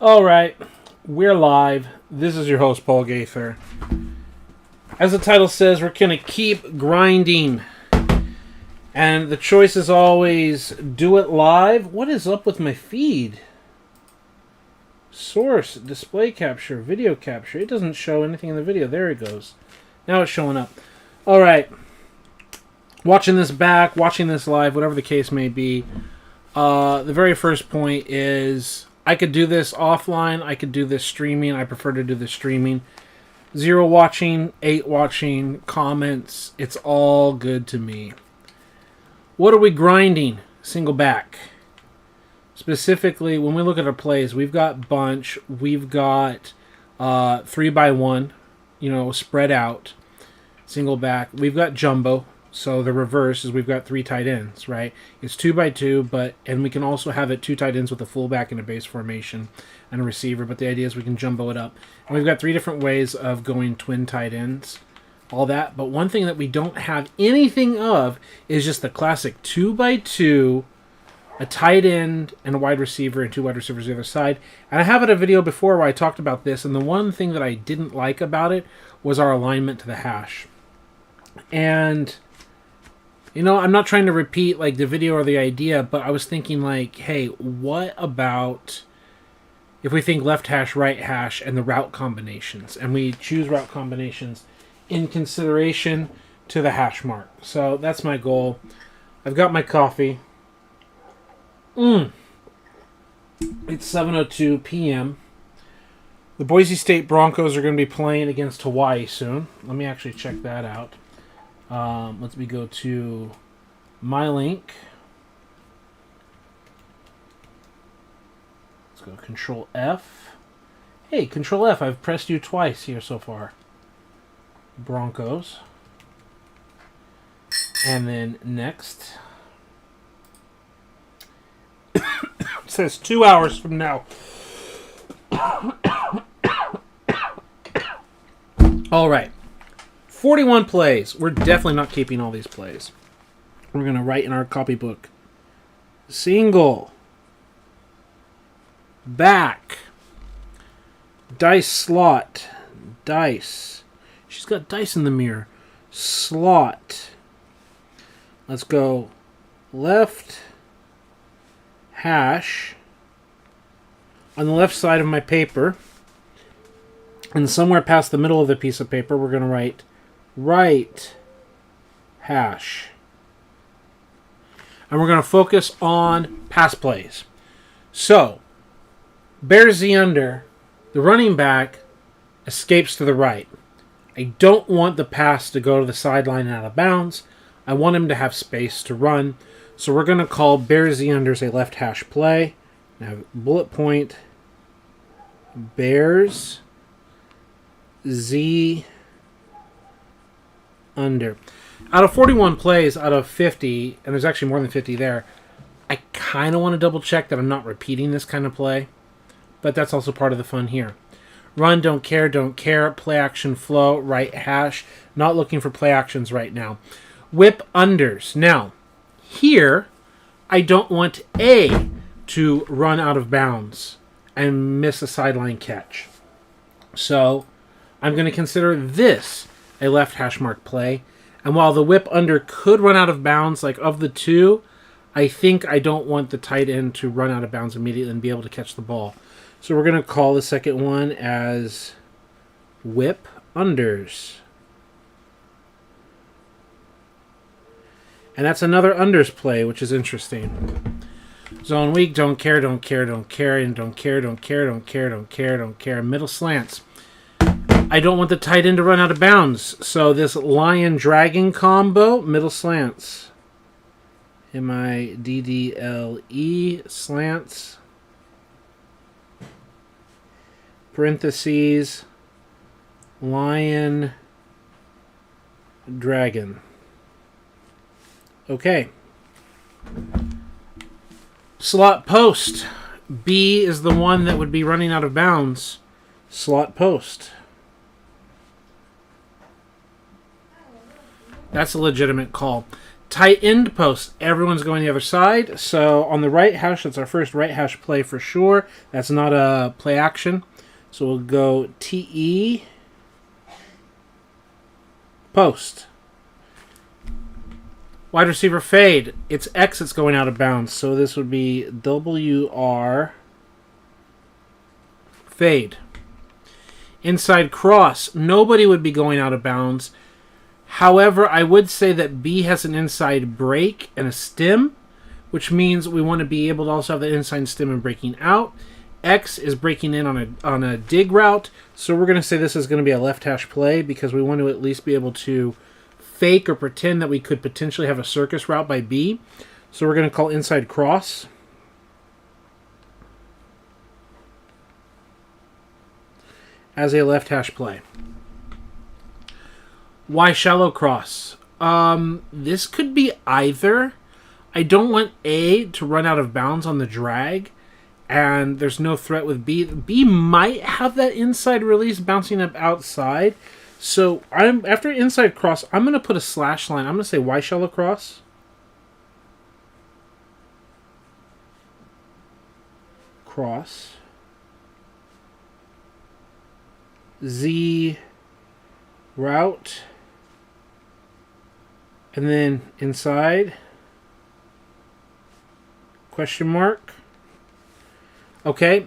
All right, we're live. This is your host, Paul Gaither. As the title says, we're going to keep grinding. And the choice is always do it live. What is up with my feed? Source, display capture, video capture. It doesn't show anything in the video. There it goes. Now it's showing up. All right. Watching this back, watching this live, whatever the case may be. The very first point is I could do this offline. I could do this streaming. I prefer to do this streaming. 0 watching, 8 watching, comments. It's all good to me. What are we grinding? Single back. Specifically, when we look at our plays, we've got bunch. We've got 3x1, spread out. Single back. We've got jumbo. So the reverse is we've got 3 tight ends, right? It's 2x2, and we can also have it 2 tight ends with a fullback in a base formation and a receiver. But the idea is we can jumbo it up. And we've got 3 different ways of going twin tight ends, all that. But one thing that we don't have anything of is just the classic 2x2, a tight end and a wide receiver and 2 wide receivers the other side. And I have a video before where I talked about this. And the one thing that I didn't like about it was our alignment to the hash. And I'm not trying to repeat like the video or the idea, but I was thinking like, hey, what about if we think left hash, right hash, and the route combinations, and we choose route combinations in consideration to the hash mark. So that's my goal. I've got my coffee. It's 7:02 p.m. The Boise State Broncos are going to be playing against Hawaii soon. Let me actually check that out. Let me go to my link. Let's go Control F. Hey, Control F. I've pressed you twice here so far. Broncos. And then next. It says 2 hours from now. All right. 41 plays. We're definitely not keeping all these plays. We're going to write in our copybook. Single. Back. Dice slot. Dice. She's got dice in the mirror. Slot. Let's go left hash. On the left side of my paper. And somewhere past the middle of the piece of paper, we're going to write right hash. And we're going to focus on pass plays. So, bears the under. The running back escapes to the right. I don't want the pass to go to the sideline and out of bounds. I want him to have space to run. So we're going to call bears the unders a left hash play. Now, bullet point. Bears Z under. Out of 41 plays out of 50, and there's actually more than 50 there, I kind of want to double check that I'm not repeating this kind of play, but that's also part of the fun here. Run, don't care, play action flow, right hash. Not looking for play actions right now. Whip unders. Now, here, I don't want A to run out of bounds and miss a sideline catch. So, I'm going to consider this a left hash mark play. And while the whip under could run out of bounds, like of the two, I think I don't want the tight end to run out of bounds immediately and be able to catch the ball. So we're going to call the second one as whip unders. And that's another unders play, which is interesting. Zone weak, don't care, and don't care. Middle slants. I don't want the tight end to run out of bounds. So this lion-dragon combo, middle slants. M-I-D-D-L-E, slants. Parentheses, lion, dragon. Okay. Slot post. B is the one that would be running out of bounds. Slot post. That's a legitimate call. Tight end post. Everyone's going the other side. So on the right hash, that's our first right hash play for sure. That's not a play action. So we'll go TE post. Wide receiver fade. It's X that's going out of bounds. So this would be WR fade. Inside cross. Nobody would be going out of bounds. However, I would say that B has an inside break and a stem, which means we want to be able to also have the inside stem and breaking out. X is breaking in on a dig route, so we're going to say this is going to be a left hash play because we want to at least be able to fake or pretend that we could potentially have a circus route by B. So we're going to call inside cross. As a left hash play. Why shallow cross? This could be either. I don't want A to run out of bounds on the drag, and there's no threat with B. B might have that inside release bouncing up outside. So after inside cross, I'm going to put a slash line. I'm going to say Y shallow cross. Cross. Z route. And then inside, question mark. Okay,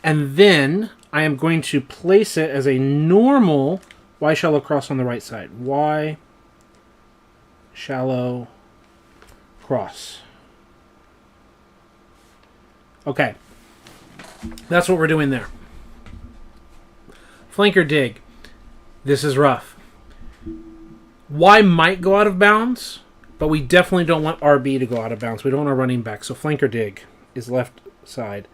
and then I am going to place it as a normal Y shallow cross on the right side. Y shallow cross. Okay, that's what we're doing there. Flanker dig. This is rough. Y might go out of bounds, but we definitely don't want RB to go out of bounds. We don't want a running back. So flanker dig is left side.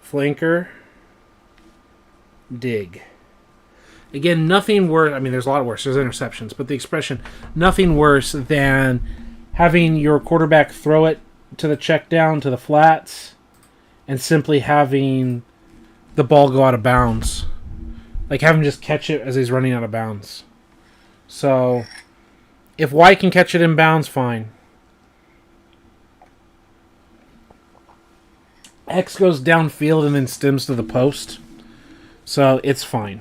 Flanker dig. Again, nothing worse. I mean, there's a lot worse. There's interceptions, but the expression, nothing worse than having your quarterback throw it to the check down, to the flats, and simply having the ball go out of bounds. Like, have him just catch it as he's running out of bounds. So, if Y can catch it in bounds, fine. X goes downfield and then stems to the post. So, it's fine.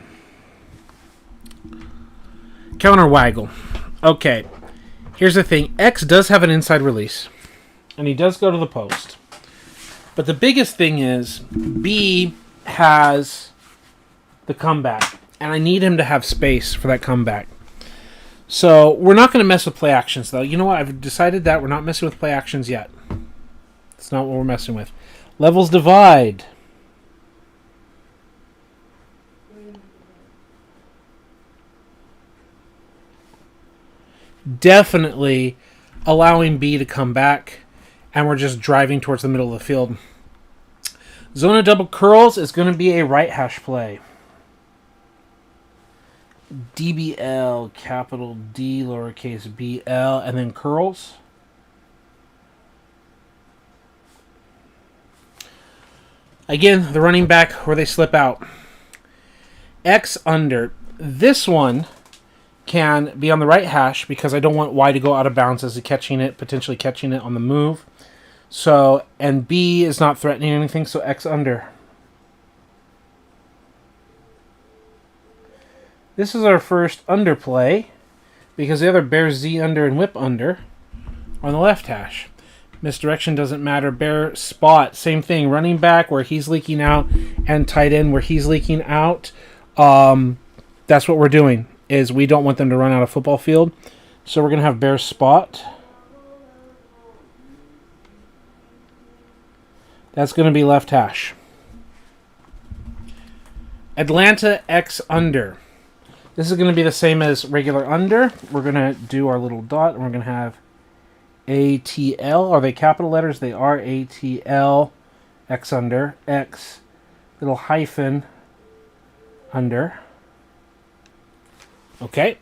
Counter waggle. Okay. Here's the thing. X does have an inside release. And he does go to the post. But the biggest thing is, B has the comeback. And I need him to have space for that comeback. So, we're not going to mess with play actions, though. You know what? I've decided that we're not messing with play actions yet. It's not what we're messing with. Levels divide. Definitely allowing B to come back, and we're just driving towards the middle of the field. Zone of double curls is going to be a right hash play. DBL, capital D, lowercase BL, and then curls. Again, the running back where they slip out. X under. This one can be on the right hash because I don't want Y to go out of bounds as he's catching it, potentially catching it on the move. So, and B is not threatening anything, so X under. This is our first underplay because the other bear Z under and whip under on the left hash. Misdirection doesn't matter. Bear spot, same thing. Running back where he's leaking out and tight end where he's leaking out. That's what we're doing, is we don't want them to run out of football field. So we're going to have bear spot. That's going to be left hash. Atlanta X under. This is going to be the same as regular under. We're going to do our little dot, and we're going to have ATL. Are they capital letters? They are. ATL. X under. X. Little hyphen. Under. Okay.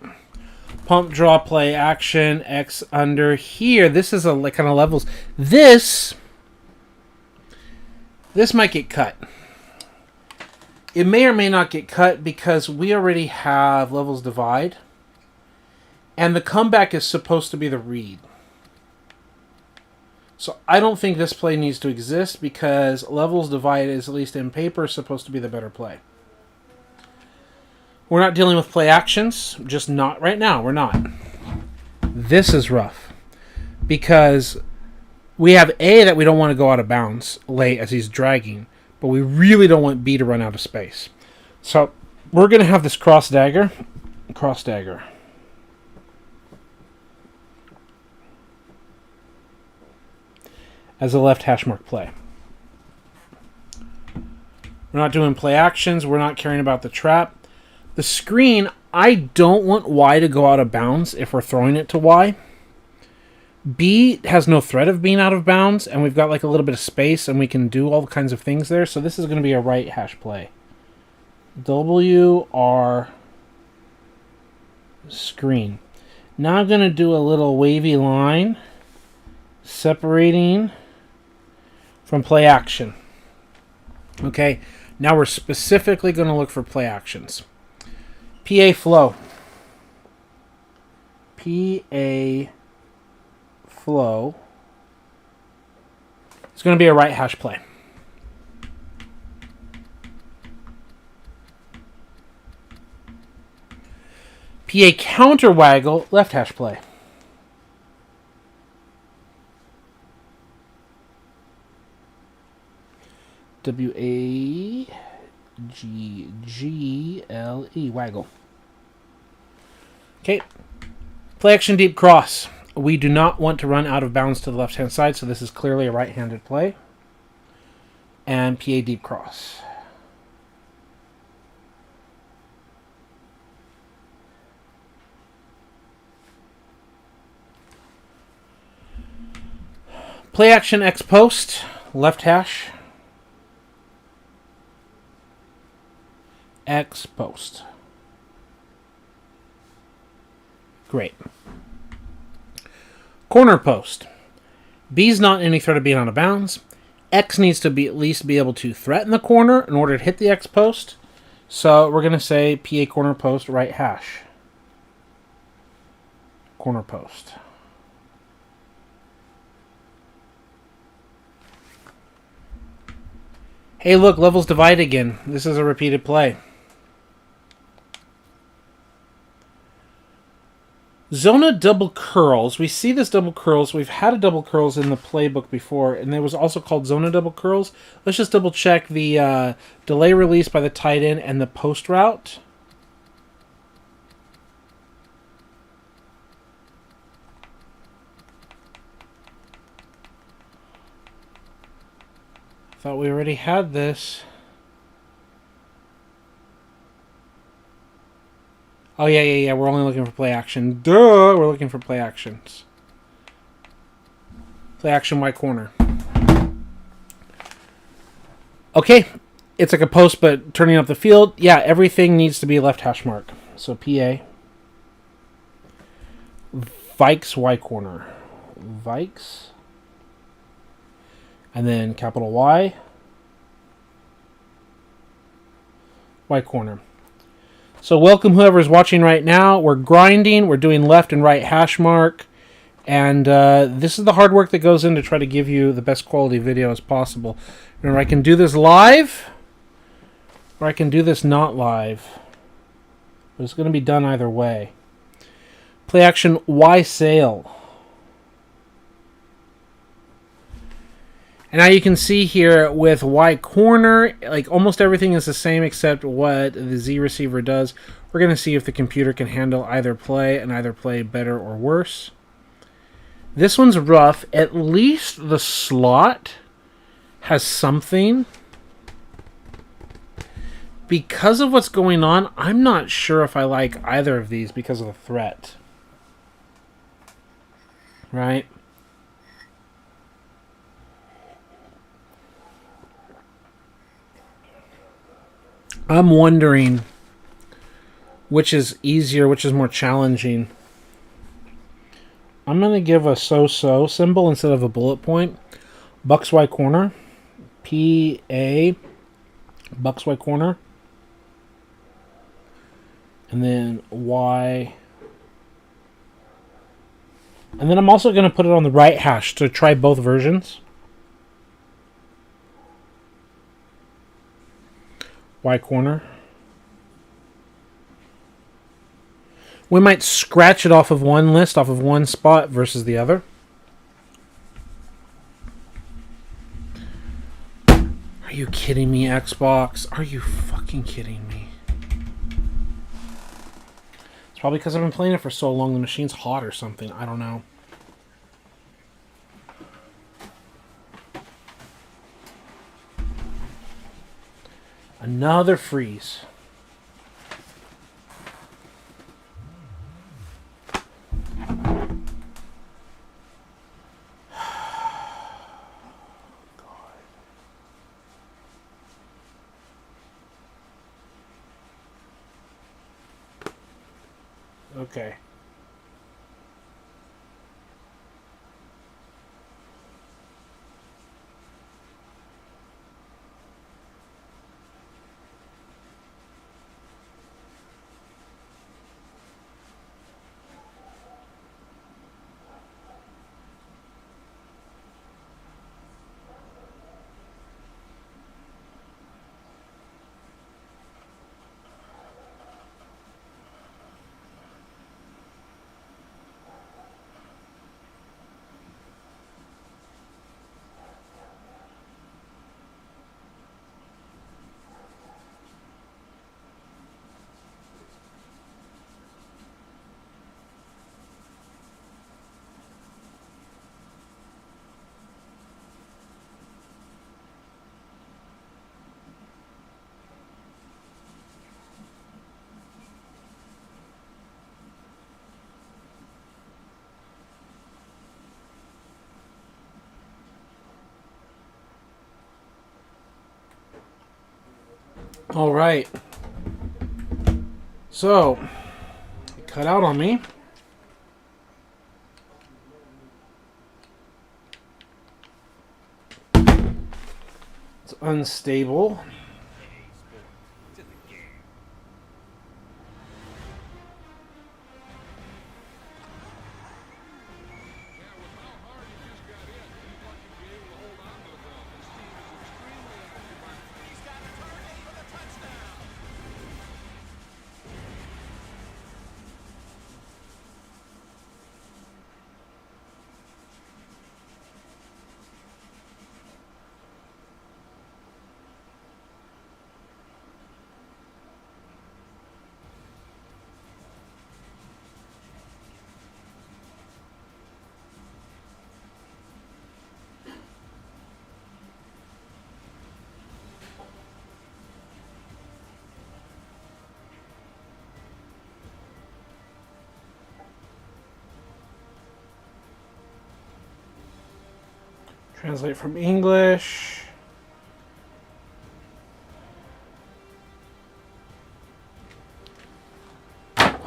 Pump, draw, play, action. X under. Here, this is a kind of levels. This might get cut. It may or may not get cut because we already have levels divide. And the comeback is supposed to be the read. So I don't think this play needs to exist because levels divide is, at least in paper, supposed to be the better play. We're not dealing with play actions, just not right now. We're not. This is rough because we have A, that we don't want to go out of bounds late as he's dragging, but we really don't want B to run out of space. So we're going to have this cross dagger. As a left hash mark play. We're not doing play actions. We're not caring about the trap. The screen, I don't want Y to go out of bounds if we're throwing it to Y. B has no threat of being out of bounds, and we've got like a little bit of space, and we can do all kinds of things there. So this is going to be a right hash play. W, R, screen. Now I'm going to do a little wavy line separating from play action. Okay, now we're specifically going to look for play actions. PA flow. PA flow is going to be a right hash play. PA counter waggle, left hash play. W-A-G-G-L-E, waggle. Okay. Play action deep cross. We do not want to run out of bounds to the left-hand side, so this is clearly a right-handed play. And PA deep cross. Play action X post, left hash. X post. Great. Corner post. B's not any threat of being out of bounds. X needs to be at least be able to threaten the corner in order to hit the X post. So we're going to say PA corner post right hash. Corner post. Hey, look, levels divide again. This is a repeated play. Zona double curls. We see this double curls. We've had a double curls in the playbook before, and it was also called zona double curls. Let's just double check the delay release by the tight end and the post route. Thought we already had this. Oh, yeah. We're only looking for play action. Duh! We're looking for play actions. Play action, Y corner. Okay. It's like a post, but turning up the field. Yeah, everything needs to be left hash mark. So, PA. Vikes, Y corner. Vikes. And then capital Y. Y corner. So welcome whoever's watching right now. We're grinding. We're doing left and right hash mark. And this is the hard work that goes in to try to give you the best quality video as possible. Remember, I can do this live, or I can do this not live. But it's going to be done either way. Play action Y sail. And now you can see here with Y corner, like almost everything is the same except what the Z receiver does. We're going to see if the computer can handle either play and either play better or worse. This one's rough. At least the slot has something. Because of what's going on, I'm not sure if I like either of these because of the threat. Right? I'm wondering which is easier, which is more challenging. I'm going to give a so-so symbol instead of a bullet point. Bucks Y corner. P-A. Bucks Y corner. And then Y And then I'm also going to put it on the right hash to try both versions. Y corner. We might scratch it off of one list, off of one spot versus the other. Are you kidding me, Xbox? Are you fucking kidding me? It's probably because I've been playing it for so long, the machine's hot or something. I don't know. Another freeze. Okay. All right. So, cut out on me. It's unstable. Translate from English.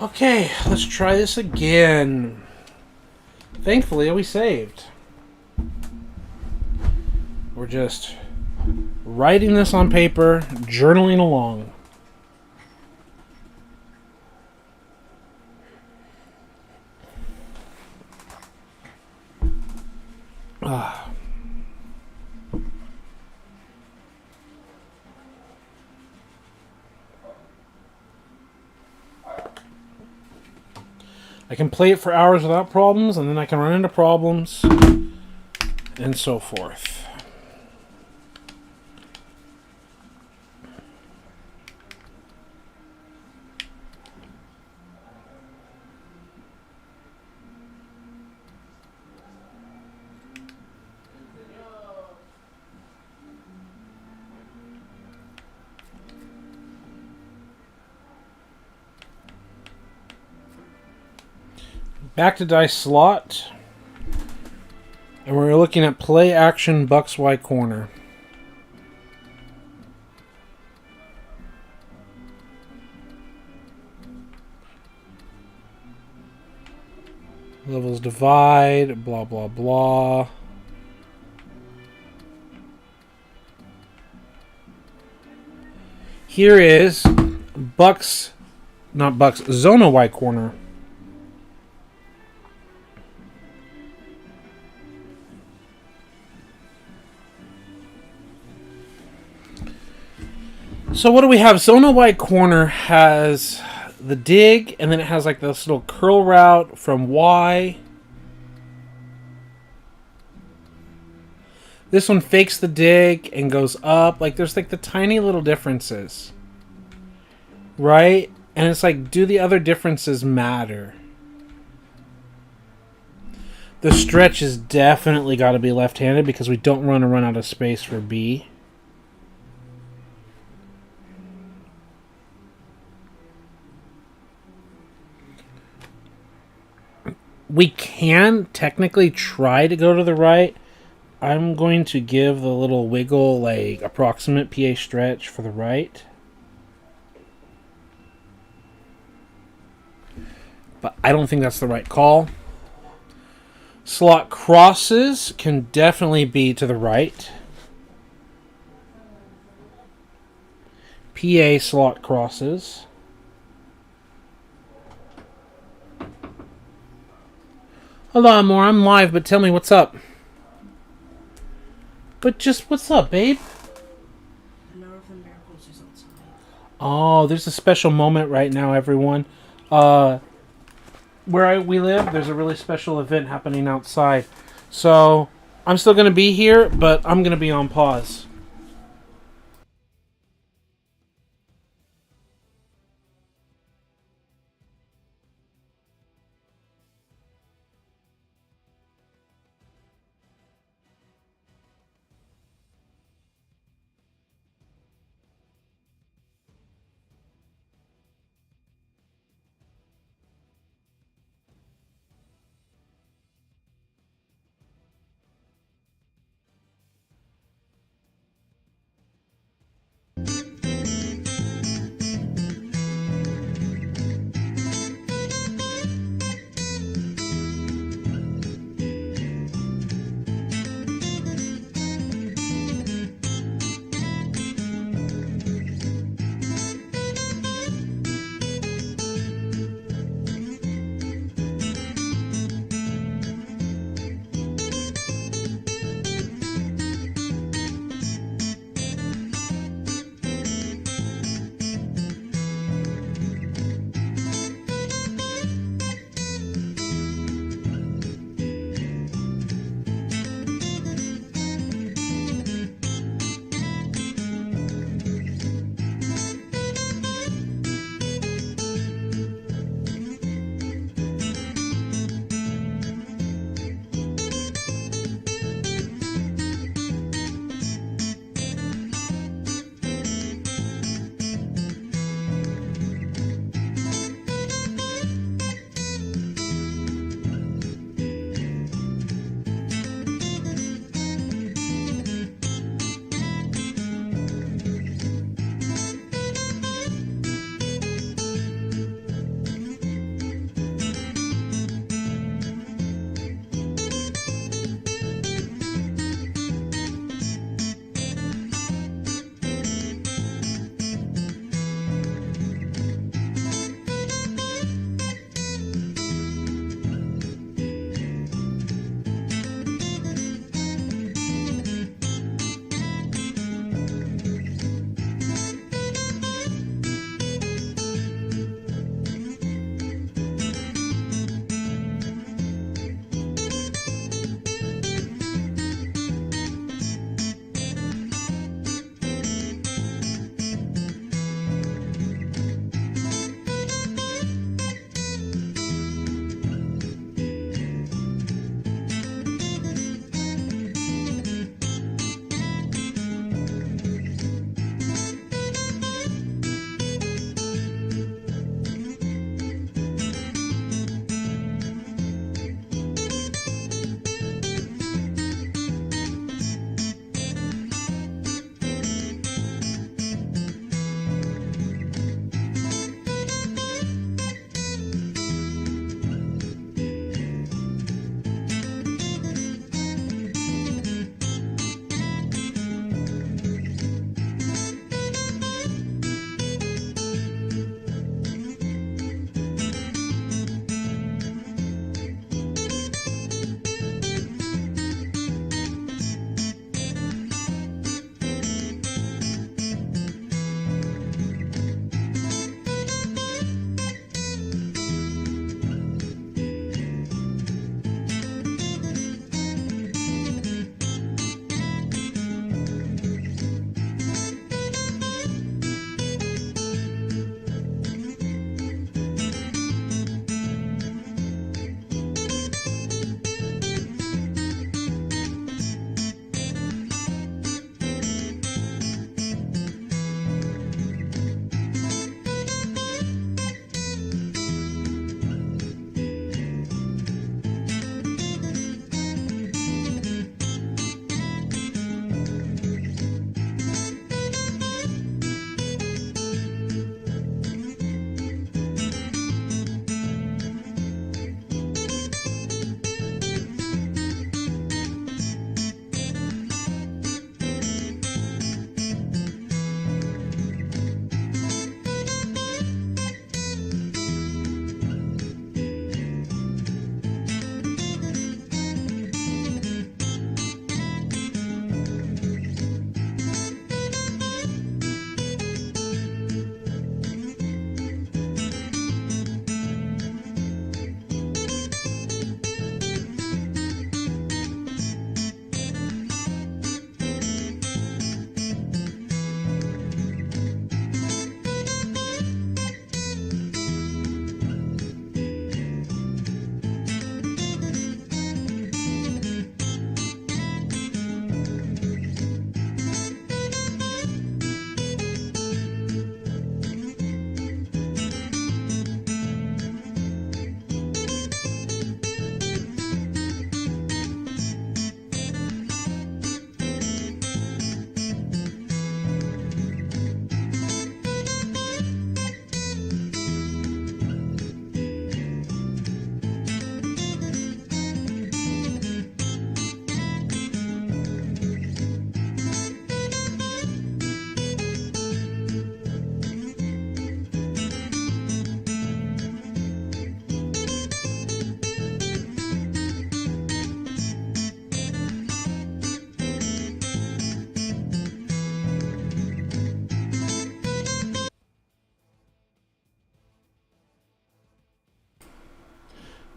Okay, let's try this again. Thankfully, we saved. We're just writing this on paper, journaling along. I can play it for hours without problems, and then I can run into problems, and so forth. Back to dice slot. And we're looking at play action Bucks Y corner. Levels divide, blah, blah, blah. Here is Bucks, not Bucks, Zona Y corner. So what do we have? Zona Y corner has the dig, and then it has like this little curl route from Y. This one fakes the dig and goes up. Like there's like the tiny little differences, right? And it's like, do the other differences matter? The stretch is definitely got to be left-handed because we don't want to run out of space for B. We can technically try to go to the right. I'm going to give the little wiggle, like, approximate PA stretch for the right. But I don't think that's the right call. Slot crosses can definitely be to the right. PA slot crosses. Hello, Amor. I'm live, but tell me what's up. But just what's up, babe? Oh, there's a special moment right now, everyone. Where we live, there's a really special event happening outside. So I'm still going to be here, but I'm going to be on pause.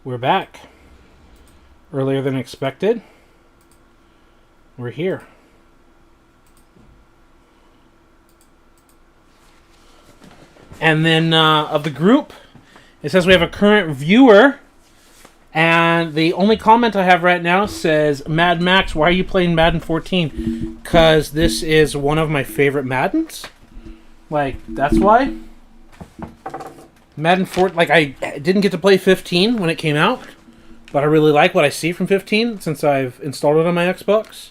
We're back. Earlier than expected. We're here. And then of the group, it says we have a current viewer. And the only comment I have right now says, Mad Max, why are you playing Madden 14? Because this is one of my favorite Maddens. Like, that's why. Madden 4, like, I didn't get to play 15 when it came out, but I really like what I see from 15 since I've installed it on my Xbox.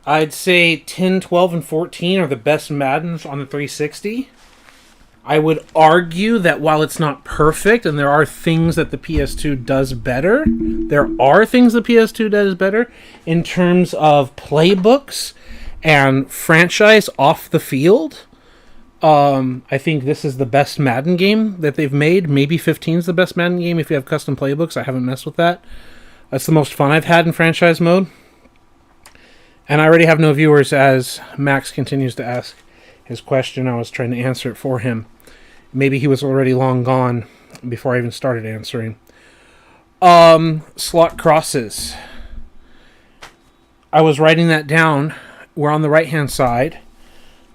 I'd say 10, 12, and 14 are the best Maddens on the 360. I would argue that while it's not perfect, and there are things that the PS2 does better, there are things the PS2 does better in terms of playbooks and franchise off the field. I think this is the best Madden game that they've made. Maybe 15 is the best Madden game if you have custom playbooks. I haven't messed with that. That's the most fun I've had in franchise mode. And I already have no viewers as Max continues to ask his question. I was trying to answer it for him. Maybe he was already long gone before I even started answering. Slot crosses. I was writing that down. We're on the right-hand side.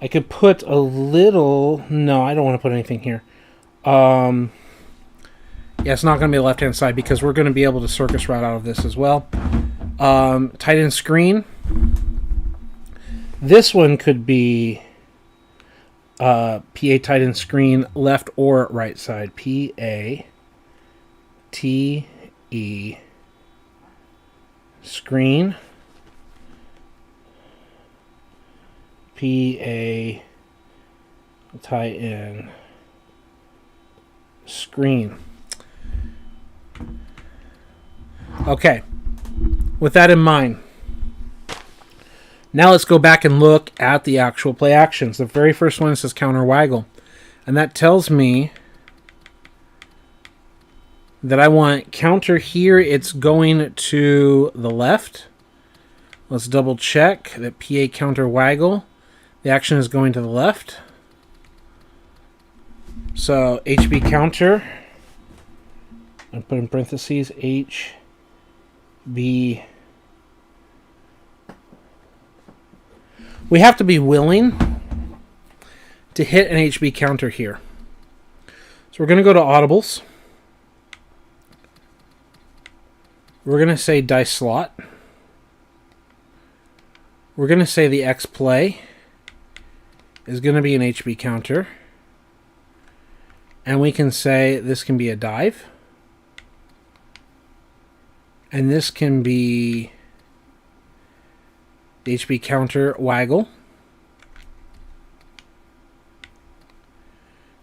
I could put a little... No, I don't want to put anything here. Yeah, it's not going to be the left-hand side because we're going to be able to circus route out of this as well. Tight end screen. This one could be PA tight end screen left or right side. PA TE screen. PA tight end screen. Okay. With that in mind, now let's go back and look at the actual play actions. The very first one says counter waggle. And that tells me that I want counter here. It's going to the left. Let's double check that PA counter waggle. The action is going to the left. So HB counter. I put in parentheses HB. We have to be willing to hit an HB counter here. So we're going to go to audibles. We're going to say dice slot. We're going to say the X play is going to be an HB counter. And we can say this can be a dive. And this can be the HB counter waggle.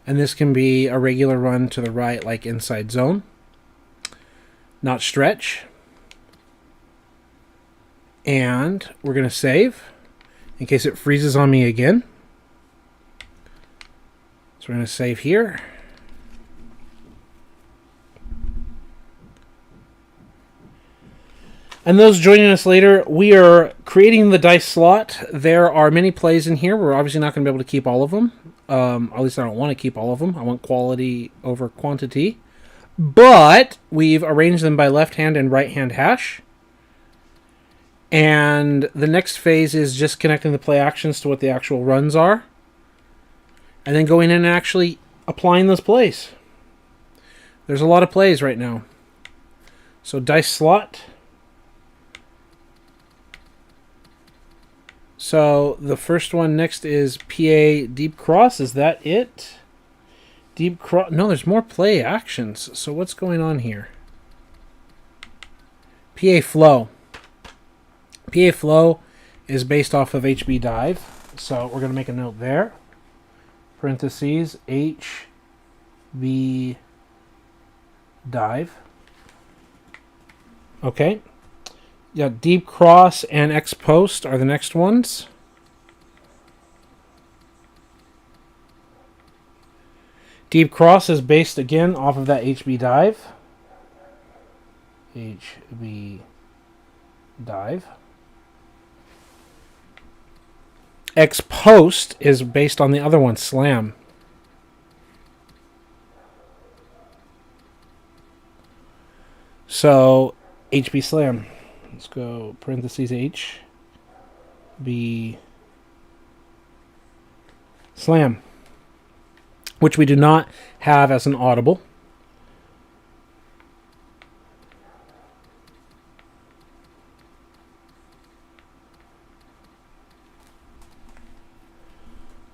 And this can be a regular run to the right like inside zone. Not stretch. And we're going to save in case it freezes on me again. So we're going to save here. And those joining us later, we are creating the dice slot. There are many plays in here. We're obviously not going to be able to keep all of them. At least I don't want to keep all of them. I want quality over quantity. But we've arranged them by left-hand and right-hand hash. And the next phase is just connecting the play actions to what the actual runs are. And then going in and actually applying those plays. There's a lot of plays right now. So dice slot. So the first one next is PA deep cross. Is that it? Deep cross. No, there's more play actions. So what's going on here? PA flow. PA flow is based off of HB dive. So we're going to make a note there. Parentheses HB dive. Okay. Yeah, deep cross and X post are the next ones. Deep cross is based again off of that HB dive. HB dive. X post is based on the other one, slam. So, HB slam. Let's go parentheses H. B slam. Which we do not have as an audible.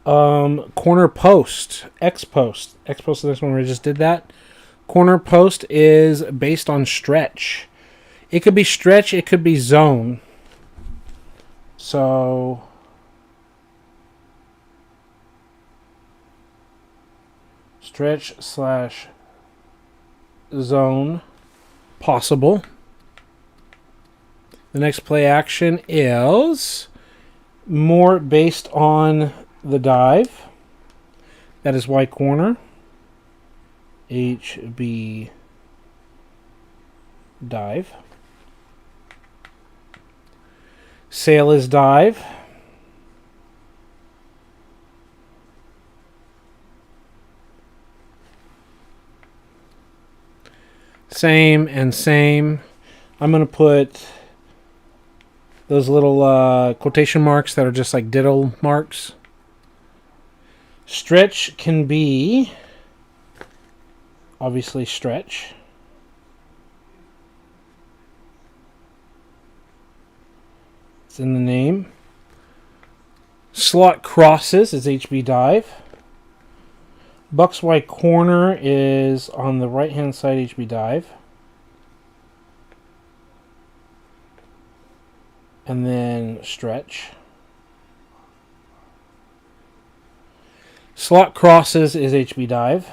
Corner post. X post. X post is the next one where I just did that. Corner post is based on stretch. It could be stretch, it could be zone. So stretch slash zone possible. The next play action is more based on the dive. That is Y corner. HB dive. Sail is dive. Same and same. I'm going to put those little quotation marks that are just like ditto marks. Stretch can be obviously stretch. It's in the name. Slot crosses is HB dive. Bucks Y corner is on the right hand side HB dive. And then stretch. Slot crosses is HB dive.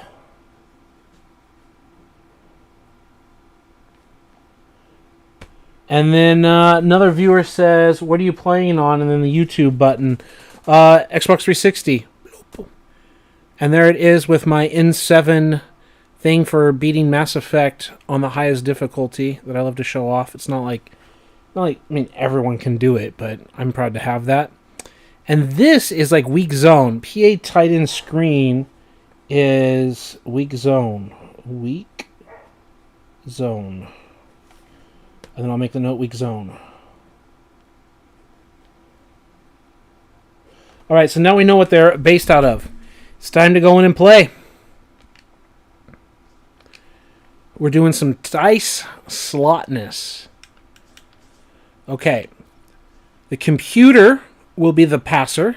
And then another viewer says, what are you playing on? And then the YouTube button. Xbox 360. And there it is with my N7 thing for beating Mass Effect on the highest difficulty that I love to show off. It's not like I mean, everyone can do it, but I'm proud to have that. And this is like weak zone. PA Titan screen is weak zone. Weak zone. And then I'll make the note weak zone. Alright, so now we know what they're based out of. It's time to go in and play. We're doing some dice slotness. Okay. The computer will be the passer.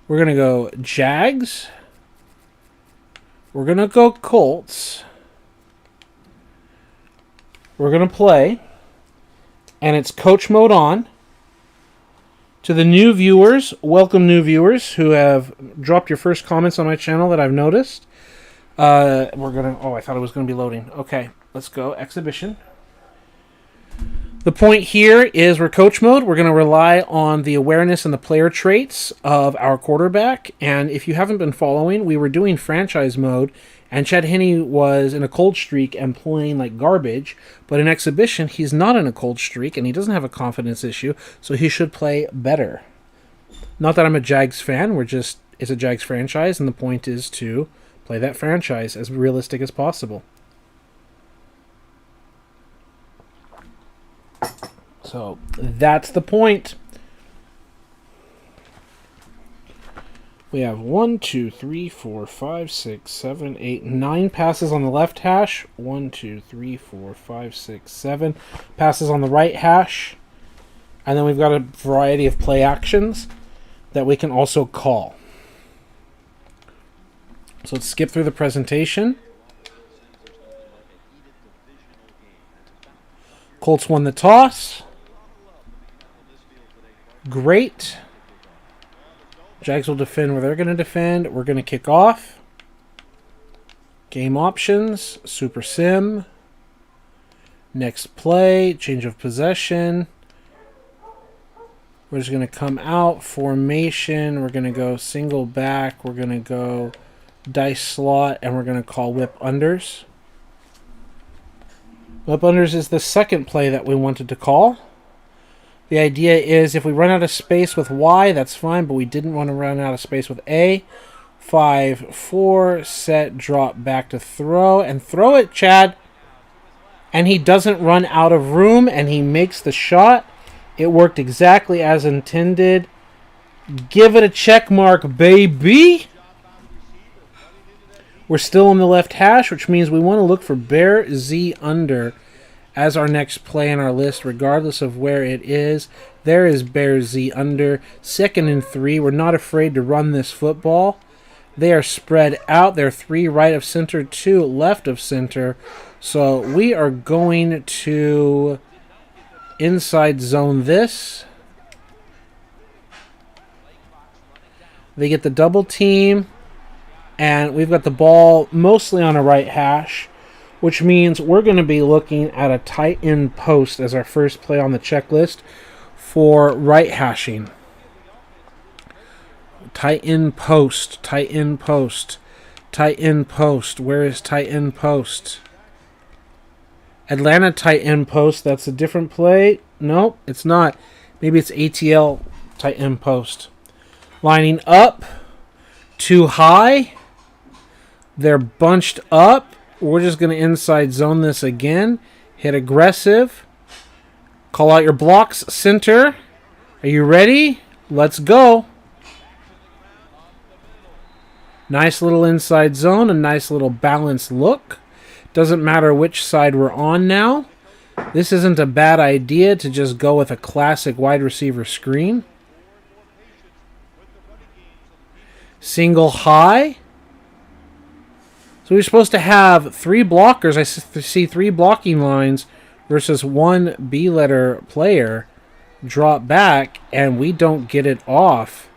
We're going to go Jags. We're going to go Colts. We're going to play. And it's coach mode on. To the new viewers, welcome new viewers who have dropped your first comments on my channel that I've noticed. We're going to... Oh, I thought it was going to be loading. Okay, let's go. Exhibition. The point here is we're coach mode. We're going to rely on the awareness and the player traits of our quarterback. And if you haven't been following, we were doing franchise mode, and Chad Henne was in a cold streak and playing like garbage. But in exhibition, he's not in a cold streak, and he doesn't have a confidence issue, so he should play better. Not that I'm a Jags fan. It's a Jags franchise, and the point is to play that franchise as realistic as possible. So that's the point. We have 1, 2, 3, 4, 5, 6, 7, 8, 9 passes on the left hash. 1, 2, 3, 4, 5, 6, 7 passes on the right hash. And then we've got a variety of play actions that we can also call. So let's skip through the presentation. Colts won the toss. Great. Jags will defend where they're going to defend. We're going to kick off. Game options. Super Sim. Next play. Change of possession. We're just going to come out. Formation. We're going to go single back. We're going to go dice slot. And we're going to call whip unders. Whip unders is the second play that we wanted to call. The idea is if we run out of space with Y, that's fine, but we didn't want to run out of space with A. 5-4, set, drop, back to throw, and throw it, Chad. And he doesn't run out of room, and he makes the shot. It worked exactly as intended. Give it a check mark, baby. We're still on the left hash, which means we want to look for Bear Z under as our next play in our list, regardless of where it is. There is Bear Z under. 2nd and 3. We're not afraid to run this football. They are spread out. They're 3 right of center, 2 left of center. So we are going to inside zone this. They get the double team, and we've got the ball mostly on a right hash, which means we're going to be looking at a tight end post as our first play on the checklist for right hashing. Tight end post, tight end post, tight end post. Where is tight end post? Atlanta tight end post. That's a different play. No, it's not. Maybe it's ATL tight end post. Lining up. Too high. They're bunched up. We're just going to inside zone this again. Hit aggressive. Call out your blocks, center. Are you ready? Let's go. Nice little inside zone. A nice little balanced look. Doesn't matter which side we're on now. This isn't a bad idea to just go with a classic wide receiver screen. Single high. So we're supposed to have 3 blockers. I see 3 blocking lines versus 1 B-letter player. Drop back, and we don't get it off.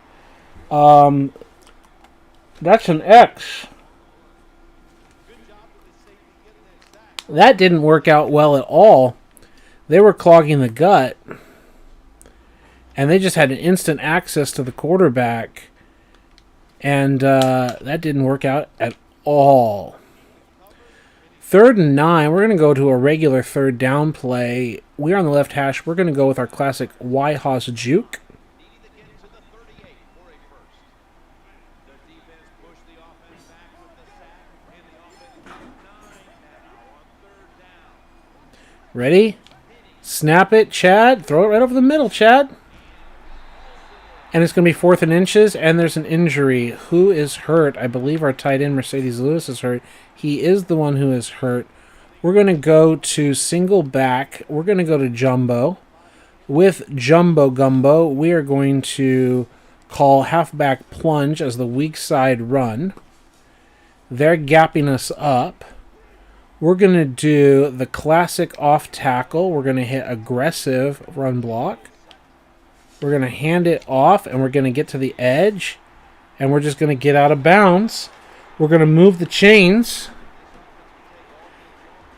That's an X. That didn't work out well at all. They were clogging the gut. And they just had an instant access to the quarterback. And that didn't work out at all. 3rd and 9. We're going to go to a regular 3rd down play. We're on the left hash. We're going to go with our classic Y-Hoss juke. Ready? Snap it, Chad. Throw it right over the middle, Chad. And it's going to be 4th and inches, and there's an injury. Who is hurt? I believe our tight end, Mercedes Lewis, is hurt. He is the one who is hurt. We're going to go to single back. We're going to go to jumbo. With jumbo gumbo, we are going to call halfback plunge as the weak side run. They're gapping us up. We're going to do the classic off tackle. We're going to hit aggressive run block. We're going to hand it off, and we're going to get to the edge, and we're just going to get out of bounds. We're going to move the chains,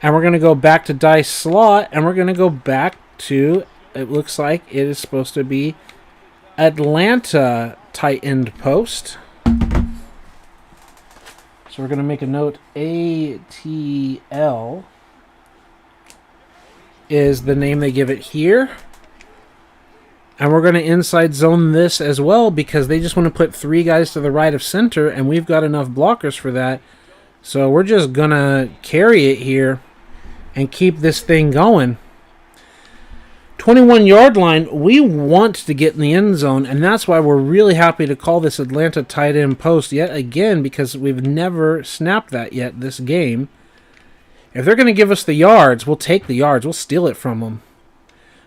and we're going to go back to dice slot, and we're going to go back to, it looks like it is supposed to be Atlanta tight end post. So we're going to make a note, ATL is the name they give it here. And we're going to inside zone this as well because they just want to put 3 guys to the right of center, and we've got enough blockers for that. So we're just going to carry it here and keep this thing going. 21-yard line, we want to get in the end zone, and that's why we're really happy to call this Atlanta tight end post yet again because we've never snapped that yet this game. If they're going to give us the yards, we'll take the yards. We'll steal it from them.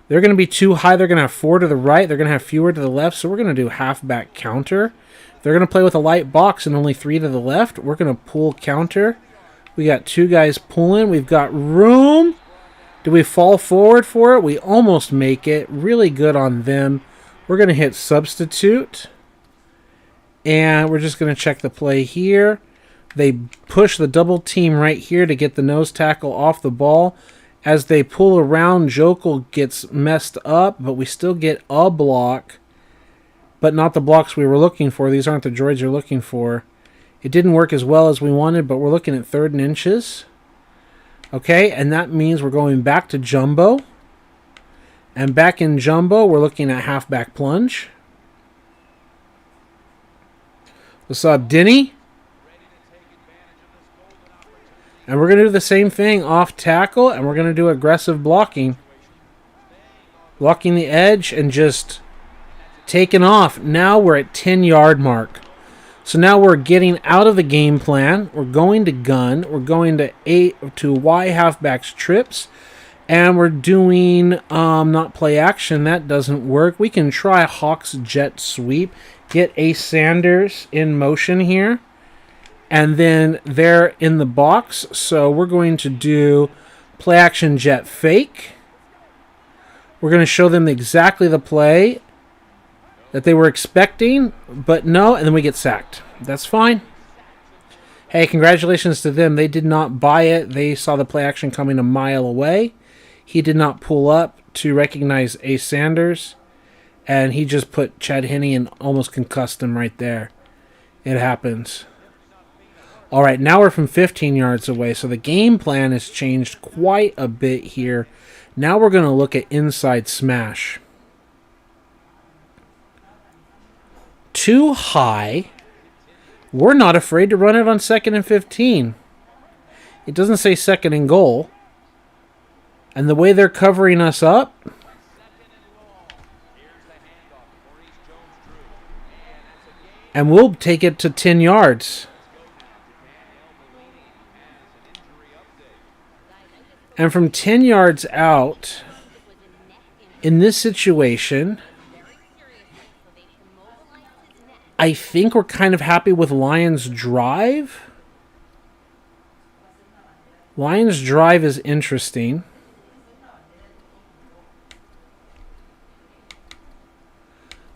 They're going to be too high. They're going to have 4 to the right. They're going to have fewer to the left, so we're going to do halfback counter. They're going to play with a light box and only 3 to the left. We're going to pull counter. We got 2 guys pulling. We've got room. Do we fall forward for it? We almost make it. Really good on them. We're going to hit substitute. And we're just going to check the play here. They push the double team right here to get the nose tackle off the ball. As they pull around, Jokel gets messed up, but we still get a block. But not the blocks we were looking for. These aren't the droids you're looking for. It didn't work as well as we wanted, but we're looking at 3rd and inches. Okay, and that means we're going back to jumbo. And back in jumbo, we're looking at halfback plunge. What's up, Denny? And we're going to do the same thing off tackle, and we're going to do aggressive blocking. Blocking the edge and just taking off. Now we're at 10-yard mark. So now we're getting out of the game plan. We're going to gun. We're going to Y halfbacks trips. And we're doing not play action. That doesn't work. We can try Hawks jet sweep. Get Ace Sanders in motion here. And then they're in the box. So we're going to do play action jet fake. We're going to show them exactly the play that they were expecting, but no, and then we get sacked. That's fine. Hey, congratulations to them. They did not buy it. They saw the play action coming a mile away. He did not pull up to recognize Ace Sanders, and he just put Chad Henne and almost concussed him right there. It happens. All right, now we're from 15 yards away, so the game plan has changed quite a bit here. Now we're going to look at inside smash. Too high. We're not afraid to run it on 2nd and 15. It doesn't say 2nd and goal. And the way they're covering us up, and we'll take it to 10 yards. And from 10 yards out, in this situation, I think we're kind of happy with Lions drive. Lions drive is interesting.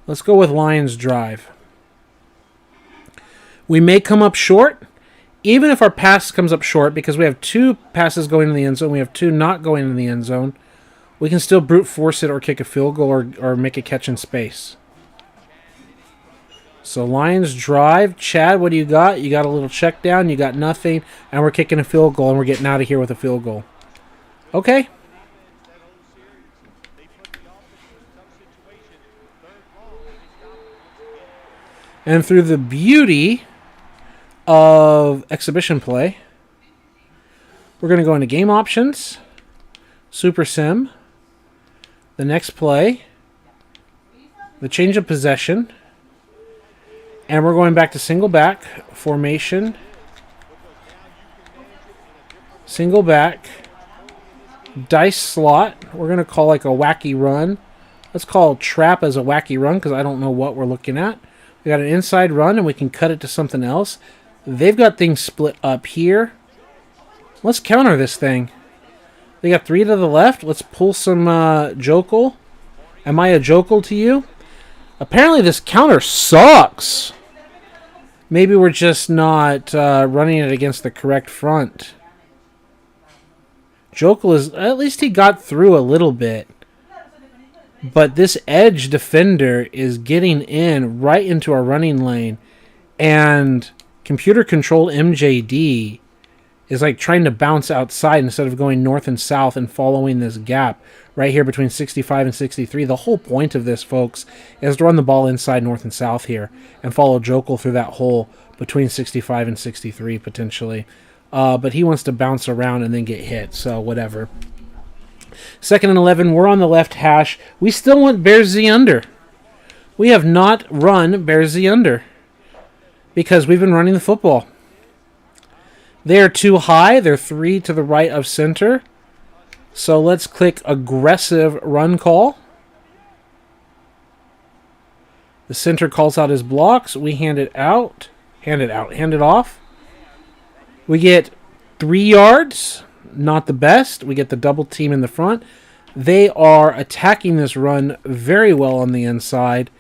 Let's go with Lions drive. We may come up short. Even if our pass comes up short, because we have 2 passes going in the end zone, we have 2 not going in the end zone, we can still brute force it or kick a field goal or make a catch in space. So Lions drive. Chad, what do you got? You got a little check down, you got nothing, and we're kicking a field goal, and we're getting out of here with a field goal. Okay. And through the beauty of exhibition play, we're going to go into game options, Super Sim, the next play, the change of possession, and we're going back to single back formation, single back, dice slot. We're going to call like a wacky run. Let's call trap as a wacky run because I don't know what we're looking at. We got an inside run and we can cut it to something else. They've got things split up here. Let's counter this thing. They got 3 to the left. Let's pull some Jokel. Am I a Jokel to you? Apparently this counter sucks. Maybe we're just not running it against the correct front. Jokel is... At least he got through a little bit. But this edge defender is getting in right into our running lane. And computer-controlled MJD is like trying to bounce outside instead of going north and south and following this gap right here between 65 and 63. The whole point of this, folks, is to run the ball inside north and south here and follow Jokel through that hole between 65 and 63 potentially. But he wants to bounce around and then get hit, so whatever. 2nd and 11, we're on the left hash. We still want Bears Z under. We have not run Bears Z under because we've been running the football. They are too high. They're 3 to the right of center. So let's click aggressive run call. The center calls out his blocks. We hand it out. Hand it off. We get 3 yards. Not the best. We get the double team in the front. They are attacking this run very well on the inside.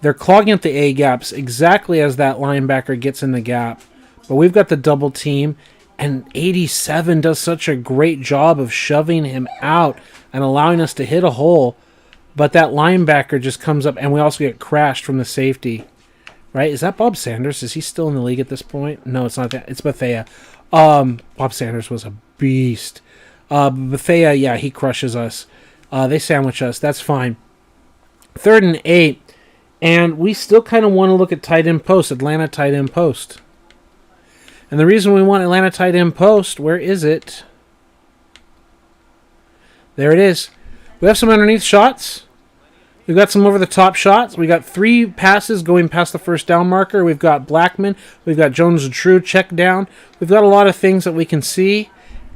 They're clogging up the A gaps exactly as that linebacker gets in the gap. But we've got the double team, and 87 does such a great job of shoving him out and allowing us to hit a hole. But that linebacker just comes up, and we also get crashed from the safety. Right? Is that Bob Sanders? Is he still in the league at this point? No, it's not that. It's Bethea. Bob Sanders was a beast. Bethea, yeah, he crushes us. They sandwich us. That's fine. 3rd and 8. And we still kind of want to look at tight end post, Atlanta tight end post. And the reason we want Atlanta tight end post, where is it? There it is. We have some underneath shots. We've got some over-the-top shots. We got 3 passes going past the first down marker. We've got Blackman. We've got Jones and True check down. We've got a lot of things that we can see.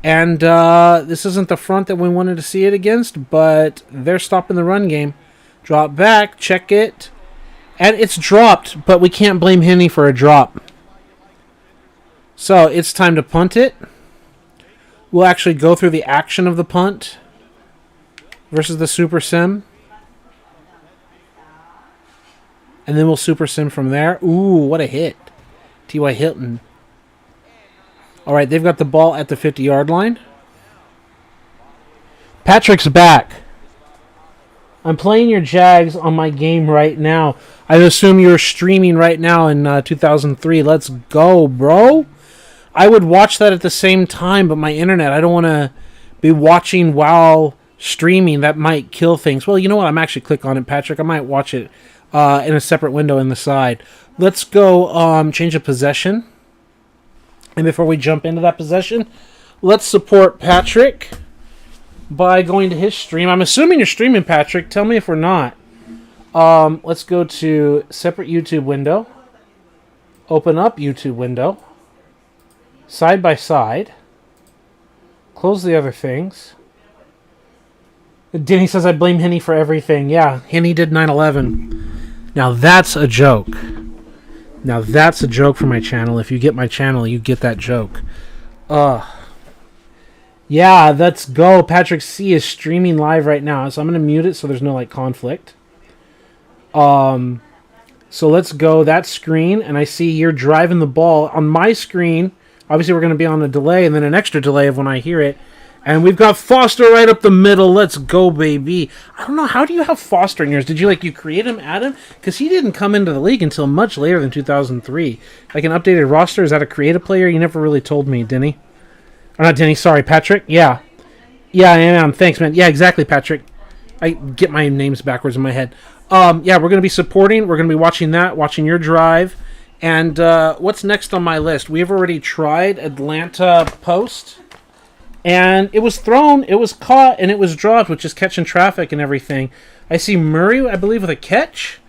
And this isn't the front that we wanted to see it against, but they're stopping the run game. Drop back, check it. And it's dropped, but we can't blame Henney for a drop. So it's time to punt it. We'll actually go through the action of the punt versus the super sim. And then we'll super sim from there. Ooh, what a hit. T.Y. Hilton. All right, they've got the ball at the 50-yard line. Patrick's back. I'm playing your Jags on my game right now. I assume you're streaming right now in 2003. Let's go, bro. I would watch that at the same time, but my internet, I don't want to be watching while streaming. That might kill things. Well, you know what? I'm actually click on it, Patrick. I might watch it in a separate window in the side. Let's go change a possession. And before we jump into that possession, let's support Patrick by going to his stream. I'm assuming you're streaming, Patrick. Tell me if we're not. Let's go to separate YouTube window. Open up YouTube window. Side by side. Close the other things. Denny says, I blame Henney for everything. Yeah, Henney did 9/11. Now that's a joke. Now that's a joke for my channel. If you get my channel, you get that joke. Yeah, let's go. Patrick C is streaming live right now, so I'm going to mute it so there's no like conflict. So let's go that screen, and I see you're driving the ball on my screen. Obviously, we're going to be on a delay and then an extra delay of when I hear it. And we've got Foster right up the middle. Let's go, baby. I don't know. How do you have Foster in yours? Did you create him, Adam? Because he didn't come into the league until much later than 2003. Like an updated roster, is that a creative player? You never really told me, Denny. Or not Denny, sorry, Patrick. Yeah. Yeah, I am. Thanks, man. Yeah, exactly, Patrick. I get my names backwards in my head. Yeah, we're going to be supporting. We're going to be watching that, watching your drive. And what's next on my list? We have already tried Atlanta Post. And it was thrown, it was caught, and it was dropped, which is catching traffic and everything. I see Murray, I believe, with a catch.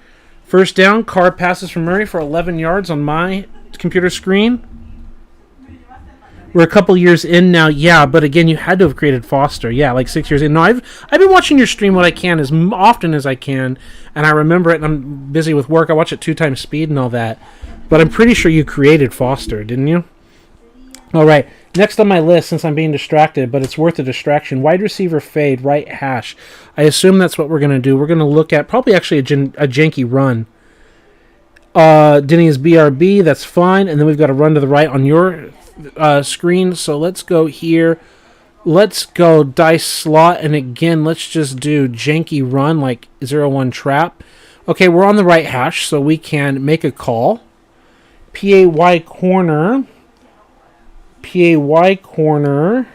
First down, Carr passes from Murray for 11 yards on my computer screen. We're a couple years in now, yeah, but again, you had to have created Foster. Yeah, like 6 years in. No, I've been watching your stream what I can as often as I can, and I remember it, and I'm busy with work. I watch it 2 times speed and all that. But I'm pretty sure you created Foster, didn't you? All right, next on my list, since I'm being distracted, but it's worth a distraction, wide receiver fade, right hash. I assume that's what we're going to do. We're going to look at probably actually a janky run. Denny is BRB, that's fine, and then we've got a run to the right on your screen, so let's go here. Let's go dice slot, and again, let's just do janky run, like 0-1 trap. Okay, we're on the right hash, so we can make a call. PAY corner. PAY corner.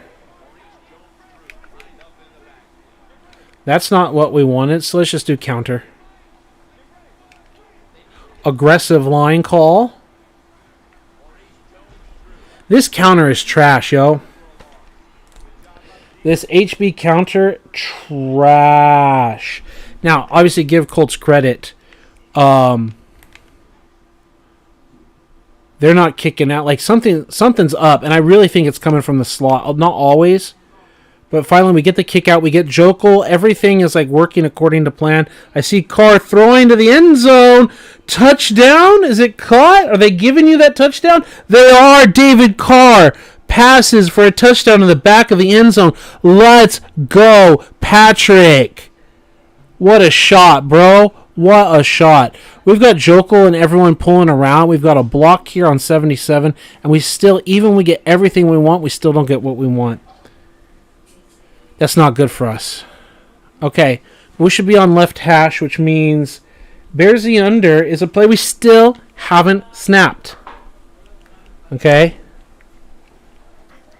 That's not what we wanted, so let's just do counter. Aggressive line call. This counter is trash, yo. This HB counter, trash. Now, obviously, give Colts credit. They're not kicking out. Like, something's up, and I really think it's coming from the slot. Not always, but finally we get the kick out. We get Jokel. Everything is, like, working according to plan. I see Carr throwing to the end zone. Touchdown? Is it caught? Are they giving you that touchdown? They are. David Carr passes for a touchdown in the back of the end zone. Let's go, Patrick. What a shot, bro. What a shot. We've got Jokel and everyone pulling around. We've got a block here on 77. And we still, even when we get everything we want, we still don't get what we want. That's not good for us. Okay. We should be on left hash, which means Bears the under is a play we still haven't snapped. Okay.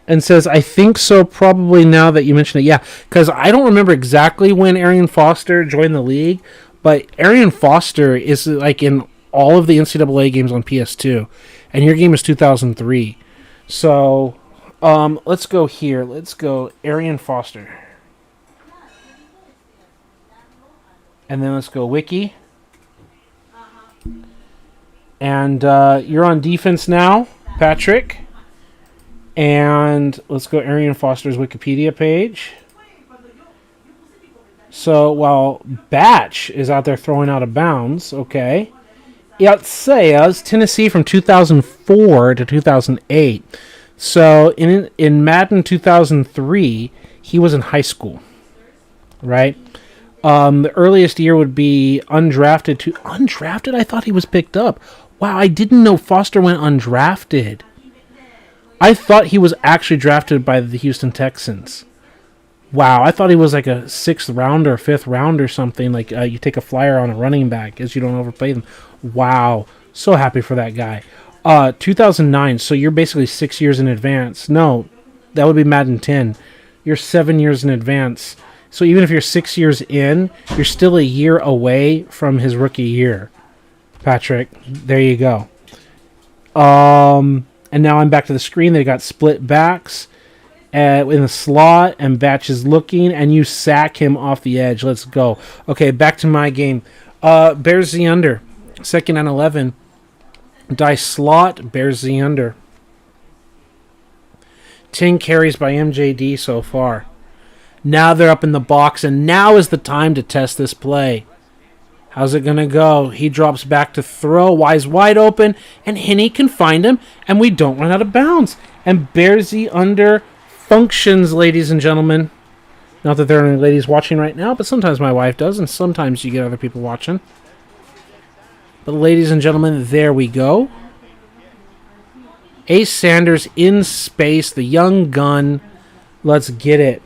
And says, I think so probably now that you mention it. Yeah, because I don't remember exactly when Arian Foster joined the league. But Arian Foster is like in all of the NCAA games on PS2, and your game is 2003. So, let's go here. Let's go Arian Foster. And then let's go Wiki. And you're on defense now, Patrick. And let's go Arian Foster's Wikipedia page. So while Batch is out there throwing out of bounds, okay, it says Tennessee from 2004 to 2008. So in Madden 2003, he was in high school, right? The earliest year would be undrafted to undrafted. I thought he was picked up. Wow, I didn't know Foster went undrafted. I thought he was actually drafted by the Houston Texans. Wow, I thought he was like a 6th rounder, 5th round or something. Like you take a flyer on a running back as you don't overpay them. Wow, so happy for that guy. 2009, so you're basically 6 years in advance. No, that would be Madden 10. You're 7 years in advance. So even if you're 6 years in, you're still a year away from his rookie year. Patrick, there you go. And now I'm back to the screen. They got split backs in the slot, and Batch is looking, and you sack him off the edge. Let's go. Okay, back to my game. Bears the under. 2nd and 11. Die slot, Bears the under. 10 carries by MJD so far. Now they're up in the box, and now is the time to test this play. How's it going to go? He drops back to throw. Wise wide open, and Henney can find him, and we don't run out of bounds. And Bears the under functions, ladies and gentlemen. Not that there are any ladies watching right now, but sometimes my wife does, and sometimes you get other people watching. But ladies and gentlemen, there we go. Ace Sanders in space, the young gun. Let's get it.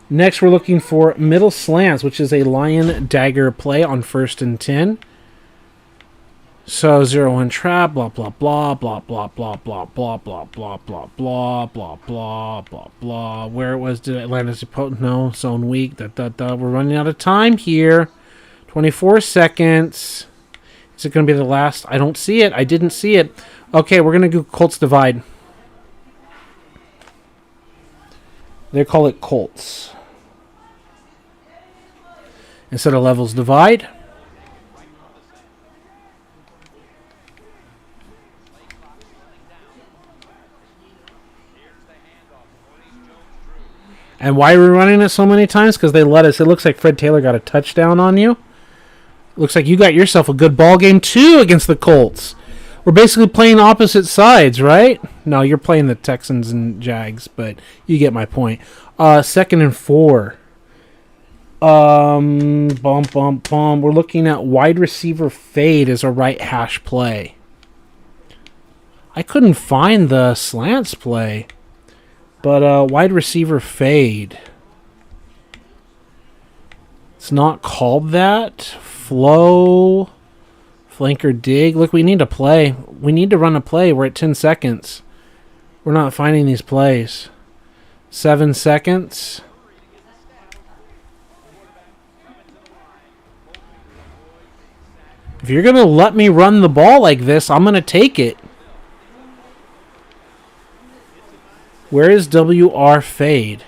Next, we're looking for middle slants, which is a lion dagger play on 1st and 10. So 0-1 trap, blah blah blah blah blah blah blah blah blah blah blah blah blah blah blah blah. Where it was? Did Atlanta support? No, zone weak. We're running out of time here. 24 seconds. Is it going to be the last? I don't see it. I didn't see it. Okay, we're going to do Colts divide. They call it Colts instead of levels divide. And why are we running it so many times? Because they let us. It looks like Fred Taylor got a touchdown on you. Looks like you got yourself a good ball game, too, against the Colts. We're basically playing opposite sides, right? No, you're playing the Texans and Jags, but you get my point. 2nd and 4. We're looking at wide receiver fade as a right hash play. I couldn't find the slants play. But wide receiver fade. It's not called that. Flow. Flanker dig. Look, we need to play. We need to run a play. We're at 10 seconds. We're not finding these plays. 7 seconds. If you're going to let me run the ball like this, I'm going to take it. Where is WR fade?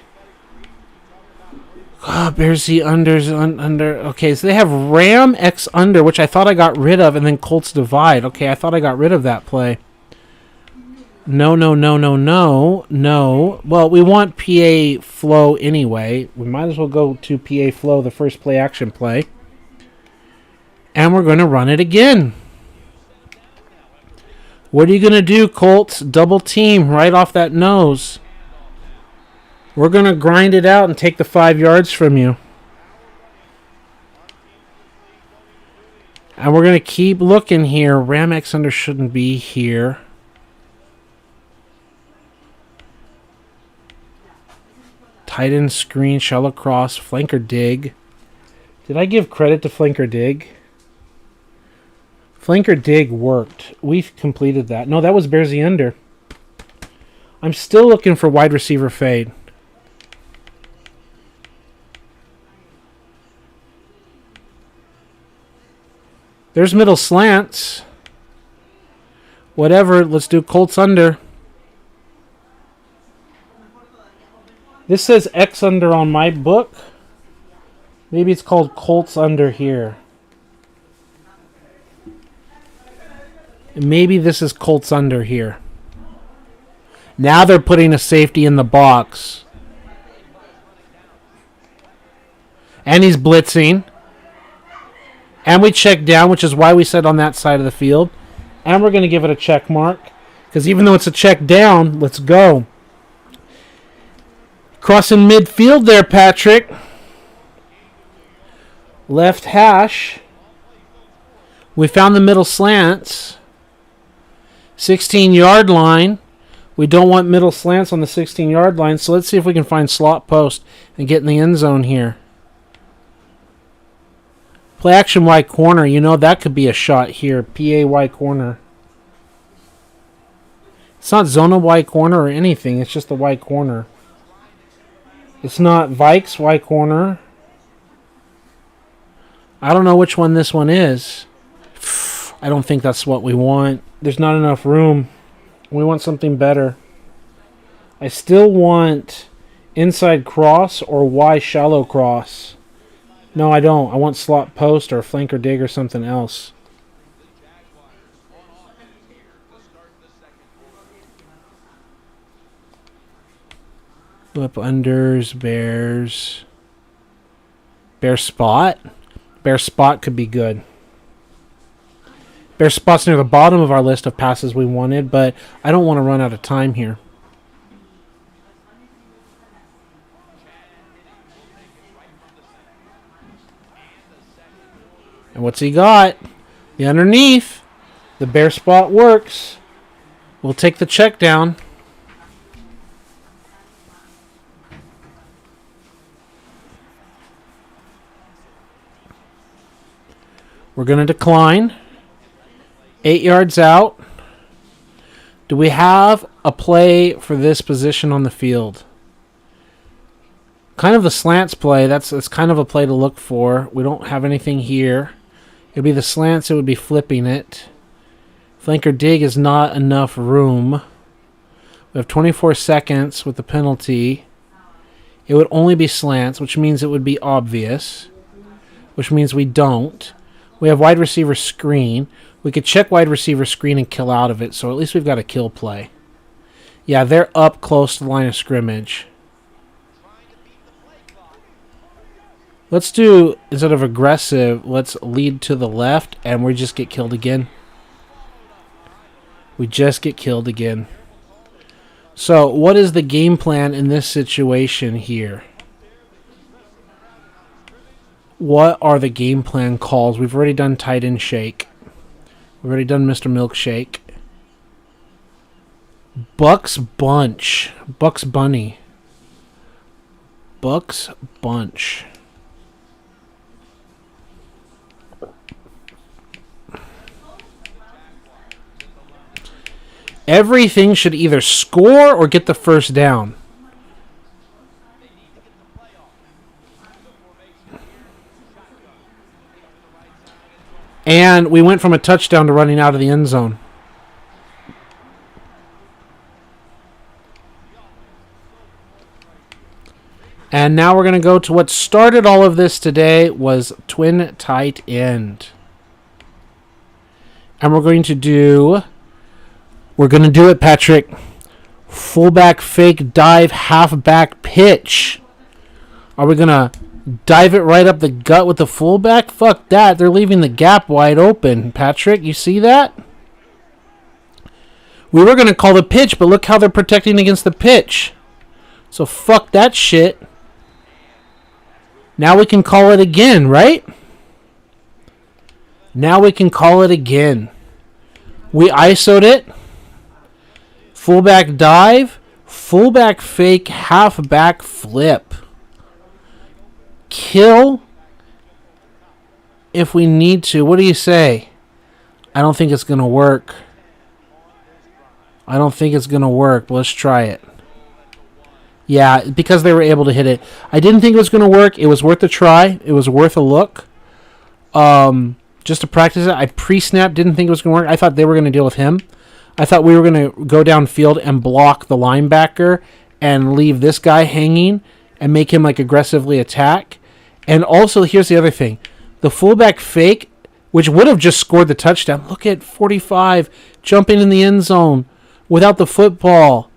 Oh, Bears the unders under. Okay, so they have Ram X under, which I thought I got rid of, and then Colts divide. Okay, I thought I got rid of that play. No. Well, we want PA flow anyway. We might as well go to PA flow, the first play action play. And we're going to run it again. What are you going to do, Colts? Double team right off that nose. We're going to grind it out and take the 5 yards from you. And we're going to keep looking here. Ram X under shouldn't be here. Tight end screen, shell across, flanker dig. Did I give credit to flanker dig? Flanker dig worked. We've completed that. No, that was Bears the under. I'm still looking for wide receiver fade. There's middle slants. Whatever. Let's do Colts under. This says X under on my book. Maybe it's called Colts under here. Maybe this is Colts under here. Now they're putting a safety in the box. And he's blitzing. And we check down, which is why we said on that side of the field. And we're going to give it a check mark. Because even though it's a check down, let's go. Crossing midfield there, Patrick. Left hash. We found the middle slants. 16-yard line. We don't want middle slants on the 16-yard line, so let's see if we can find slot post and get in the end zone here. Play action Y corner. You know, that could be a shot here. PAY corner. It's not Zona Y corner or anything. It's just the Y corner. It's not Vikes Y corner. I don't know which one this one is. I don't think that's what we want. There's not enough room. We want something better. I still want inside cross or Y shallow cross. No, I don't. I want slot post or flanker dig or something else. Flip unders, bears. Bear spot. Bear spot could be good. Bear spot's near the bottom of our list of passes we wanted, but I don't want to run out of time here. And what's he got? The underneath. The bear spot works. We'll take the check down. We're going to decline. 8 yards out. Do we have a play for this position on the field? Kind of the slants play. That's kind of a play to look for. We don't have anything here. It would be the slants. It would be flipping it. Flanker dig is not enough room. We have 24 seconds with the penalty. It would only be slants, which means it would be obvious, which means we don't. We have wide receiver screen. We could check wide receiver screen and kill out of it, so at least we've got a kill play. Yeah, they're up close to the line of scrimmage. Let's do, instead of aggressive, let's lead to the left, and we just get killed again. We just get killed again. So, what is the game plan in this situation here? What are the game plan calls? We've already done tight end shake. We've already done Mr. Milkshake. Bucks Bunch. Bucks Bunny. Bucks Bunch. Everything should either score or get the first down. And we went from a touchdown to running out of the end zone. And now we're going to go to what started all of this today was twin tight end. And we're going to do it, Patrick. Fullback fake dive, halfback pitch. Are we going to dive it right up the gut with the fullback? Fuck that. They're leaving the gap wide open. Patrick, you see that? We were going to call the pitch, but look how they're protecting against the pitch. So fuck that shit. Now we can call it again, right? Now we can call it again. We ISO'd it. Fullback dive. Fullback fake, halfback flip. Kill if we need to. What do you say? I don't think it's going to work. I don't think it's going to work, but let's try it. Yeah, because they were able to hit it. I didn't think it was going to work. It was worth a try. It was worth a look. Just to practice it. I pre-snap didn't think it was going to work. I thought they were going to deal with him. I thought we were going to go downfield and block the linebacker and leave this guy hanging and make him like aggressively attack. And also, here's the other thing. The fullback fake, which would have just scored the touchdown. Look at 45 jumping in the end zone without the football.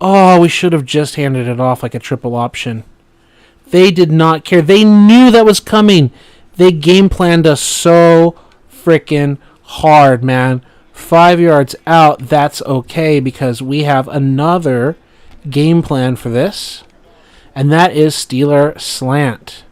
Oh, we should have just handed it off like a triple option. They did not care. They knew that was coming. They game planned us so freaking hard, man. 5 yards out, that's okay because we have another game plan for this, and that is Steeler slant.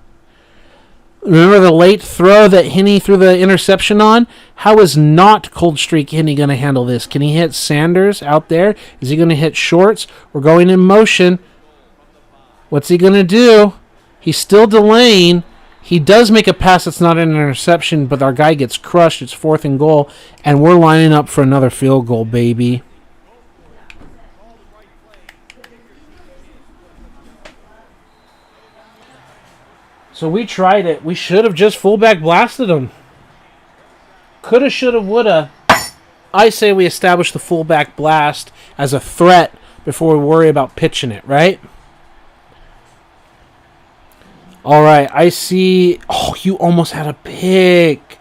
Remember the late throw that Henney threw the interception on? How is not Cold Streak Henney going to handle this? Can he hit Sanders out there? Is he going to hit Shorts? We're going in motion. What's he going to do? He's still delaying. He does make a pass that's not an interception, but our guy gets crushed. It's 4th and goal, and we're lining up for another field goal, baby. So we tried it. We should have just fullback blasted him. Coulda, shoulda, woulda. I say we establish the fullback blast as a threat before we worry about pitching it, right? All right, I see. Oh, you almost had a pick.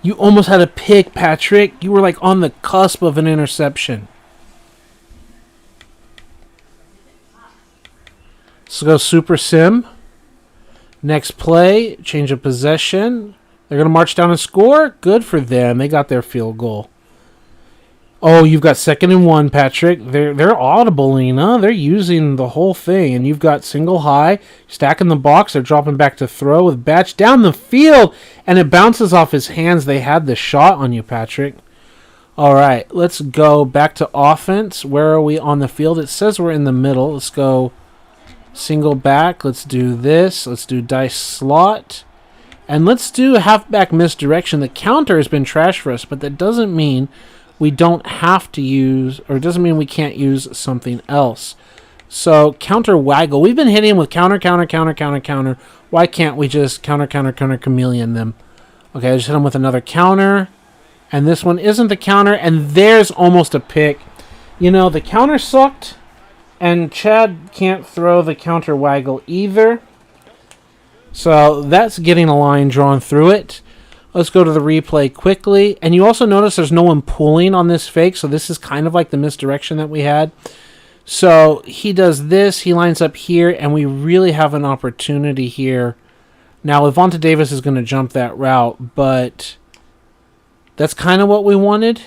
You almost had a pick, Patrick. You were like on the cusp of an interception. Let's go super sim. Next play, change of possession. They're going to march down and score. Good for them. They got their field goal. Oh, you've got 2nd and 1, Patrick. They're audibling, huh? They're using the whole thing. And you've got single high, stacking the box. They're dropping back to throw with Batch down the field. And it bounces off his hands. They had the shot on you, Patrick. All right, let's go back to offense. Where are we on the field? It says we're in the middle. Let's go single back. Let's do this. Let's do dice slot. And let's do halfback misdirection. The counter has been trash for us, but that doesn't mean we don't have to use, or it doesn't mean we can't use something else. So counter waggle. We've been hitting with counter. Why can't we just counter chameleon them? Okay, I just hit them with another counter. And this one isn't the counter, and there's almost a pick. You know, the counter sucked, and Chad can't throw the counter waggle either. So that's getting a line drawn through it. Let's go to the replay quickly. And you also notice there's no one pulling on this fake, so this is kind of like the misdirection that we had. So he does this, he lines up here, and we really have an opportunity here. Now, Vontae Davis is going to jump that route, but that's kind of what we wanted.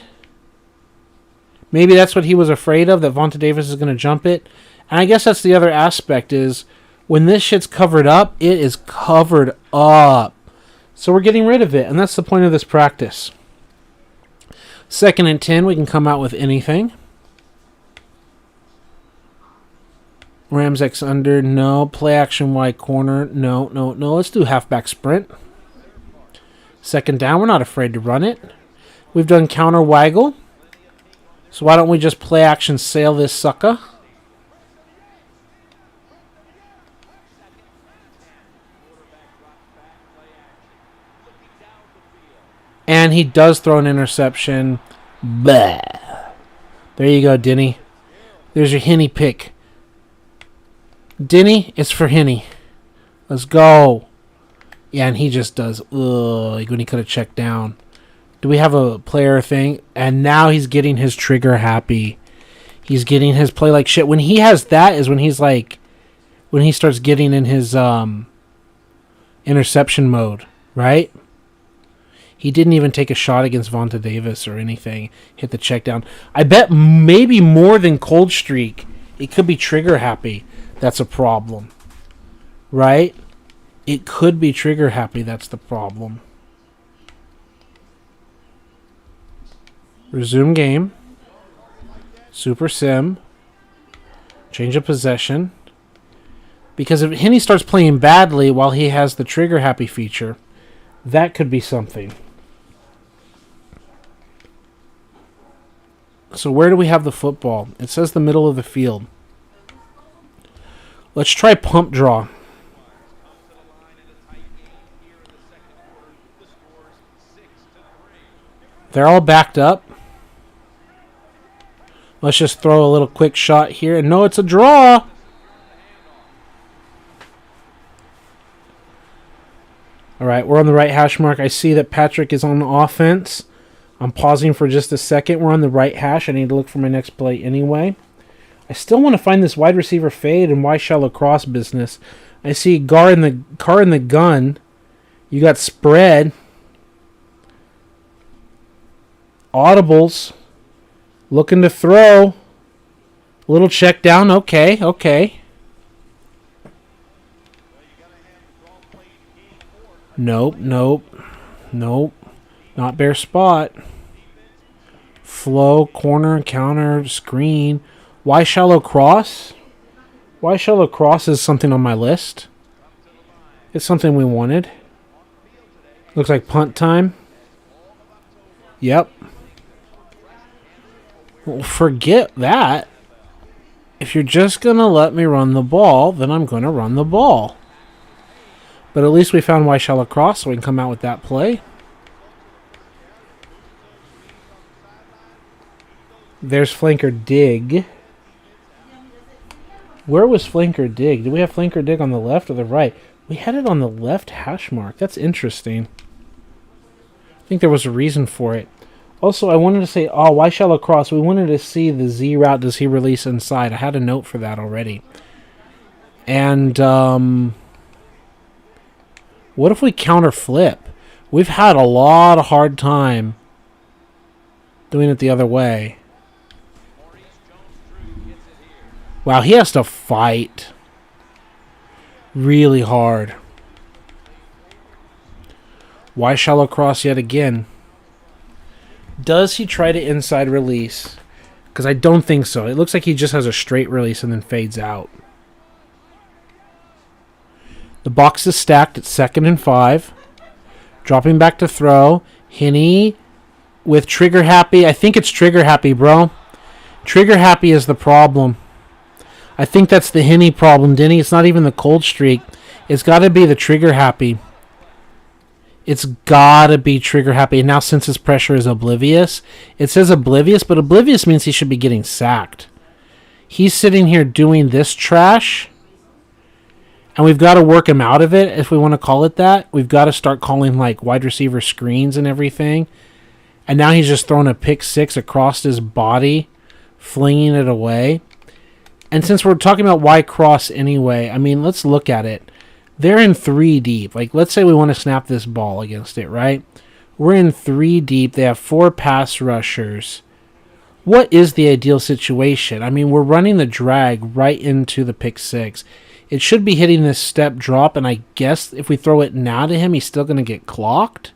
Maybe that's what he was afraid of, that Vontae Davis is going to jump it. And I guess that's the other aspect is when this shit's covered up, it is covered up. So we're getting rid of it, and that's the point of this practice. 2nd and 10, we can come out with anything. Rams X under, no. Play action Y corner, no. Let's do halfback sprint. 2nd down, we're not afraid to run it. We've done counter waggle. So why don't we just play action sail this sucker? And he does throw an interception. Blah. There you go, Denny. There's your Henney pick. Denny, it's for Henney. Let's go. Yeah, and he just does, when he could have checked down. Do we have a player thing? And now he's getting his trigger happy. He's getting his play like shit. When he has that is when he's like, when he starts getting in his interception mode, right? He didn't even take a shot against Vontae Davis or anything. Hit the check down. I bet maybe more than cold streak. It could be trigger happy. That's a problem. Right? It could be trigger happy. That's the problem. Resume game. Super sim. Change of possession. Because if Henney starts playing badly while he has the trigger happy feature, that could be something. So where do we have the football? It says the middle of the field. Let's try pump draw. They're all backed up. Let's just throw a little quick shot here. And no, it's a draw. All right, we're on the right hash mark. I see that Patrick is on the offense. I'm pausing for just a second. We're on the right hash. I need to look for my next play anyway. I still want to find this wide receiver fade and why shallow cross business. I see car in the gun. You got spread. Audibles. Looking to throw. Little check down. Okay, okay. Nope, nope. Nope. Not bare spot. Flow, corner, counter, screen. Why shallow cross? Why shallow cross is something on my list. It's something we wanted. Looks like punt time. Yep. Well, forget that. If you're just going to let me run the ball, then I'm going to run the ball. But at least we found why shallow cross, so we can come out with that play. There's flanker dig. Where was flanker dig? Did we have flanker dig on the left or the right? We had it on the left hash mark. That's interesting. I think there was a reason for it. Also, I wanted to say, why shallow cross? We wanted to see the Z route. Does he release inside? I had a note for that already. And what if we counter flip? We've had a lot of hard time doing it the other way. Wow, he has to fight really hard. Why shallow cross yet again? Does he try to inside release? Because I don't think so. It looks like he just has a straight release and then fades out. The box is stacked at 2nd and 5. Dropping back to throw. Henney with trigger happy. I think it's trigger happy, bro. Trigger happy is the problem. I think that's the Henney problem, Denny. It's not even the cold streak. It's got to be the trigger happy. It's got to be trigger happy. And now since his pressure is oblivious, it says oblivious, but oblivious means he should be getting sacked. He's sitting here doing this trash, and we've got to work him out of it, if we want to call it that. We've got to start calling like wide receiver screens and everything. And now he's just throwing a pick six across his body, flinging it away. And since we're talking about why cross anyway, I mean, let's look at it. They're in 3 deep. Like, let's say we want to snap this ball against it, right? We're in 3 deep. They have 4 pass rushers. What is the ideal situation? I mean, we're running the drag right into the pick six. It should be hitting this step drop, and I guess if we throw it now to him, he's still going to get clocked.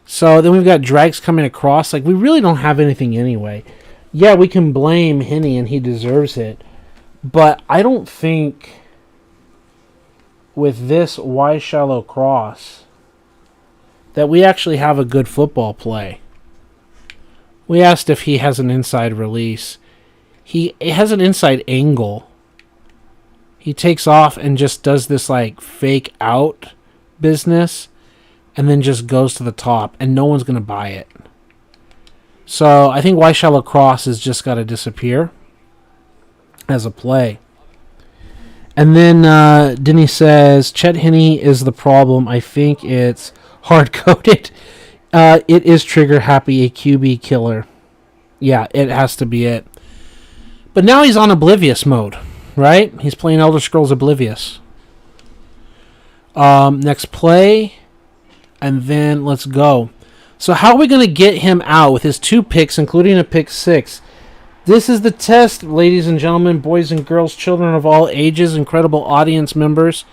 So then we've got drags coming across. Like, we really don't have anything anyway. Yeah, we can blame Henney, and he deserves it. But I don't think with this why shallow cross that we actually have a good football play. We asked if he has an inside release. He has an inside angle. He takes off and just does this like fake out business and then just goes to the top and no one's going to buy it. So I think why shallow cross has just got to disappear as a play. And then Denny says, Chet Henney is the problem. I think it's hard-coded. It is trigger happy, a QB killer. Yeah, it has to be it. But now he's on Oblivious mode, right? He's playing Elder Scrolls Oblivious. Next play. And then let's go. So how are we going to get him out with his 2 picks, including a pick 6? This is the test, ladies and gentlemen, boys and girls, children of all ages, incredible audience members.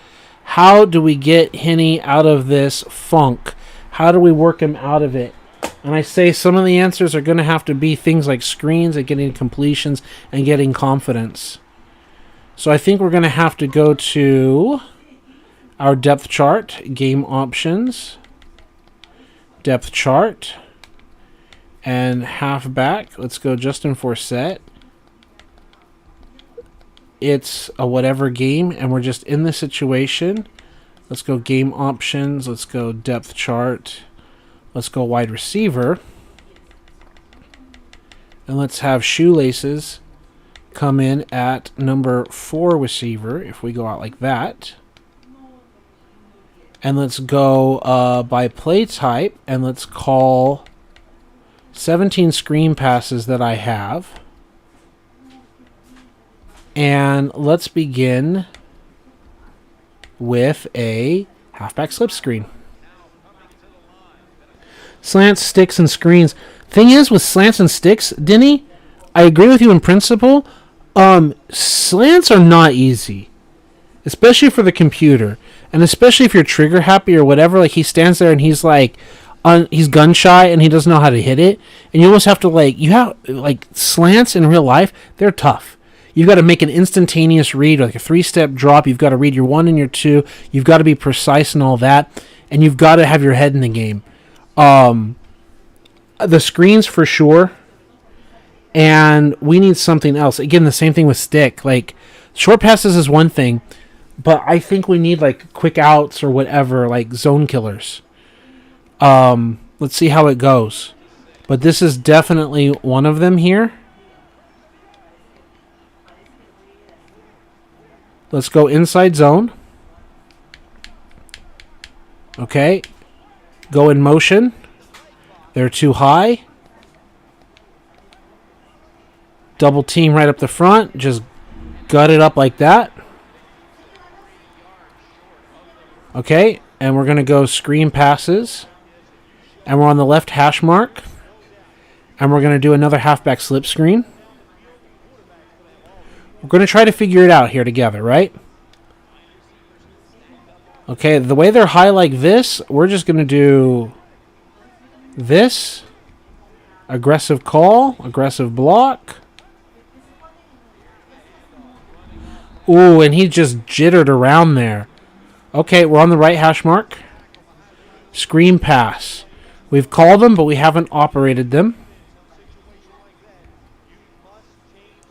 How do we get Henney out of this funk? How do we work him out of it? And I say some of the answers are going to have to be things like screens and getting completions and getting confidence. So I think we're going to have to go to our depth chart, game options, depth chart. And halfback, let's go Justin Forsett. It's a whatever game, and we're just in the situation. Let's go game options. Let's go depth chart. Let's go wide receiver. And let's have shoelaces come in at number 4 receiver if we go out like that. And let's go by play type, and let's call 17 screen passes that I have. And let's begin with a halfback slip screen. Slants, sticks, and screens. Thing is, with slants and sticks, Denny, I agree with you in principle. Slants are not easy, especially for the computer, and especially if you're trigger happy or whatever. Like, he stands there and he's like, he's gun shy and he doesn't know how to hit it, and you almost have to slants in real life. They're tough. You've got to make an instantaneous read, like a 3-step drop. You've got to read your 1 and your 2. You've got to be precise and all that, and you've got to have your head in the game. The screens for sure, and we need something else. Again, the same thing with stick. Like, short passes is one thing, but I think we need like quick outs or whatever, like zone killers. Let's see how it goes. But this is definitely one of them here. Let's go inside zone. Okay. Go in motion. They're too high. Double team right up the front. Just gut it up like that. Okay. And we're going to go screen passes. And we're on the left hash mark. And we're going to do another halfback slip screen. We're going to try to figure it out here together, right? Okay, the way they're high like this, we're just going to do this. Aggressive call, aggressive block. Ooh, and he just jittered around there. Okay, we're on the right hash mark. Screen pass. We've called them, but we haven't operated them.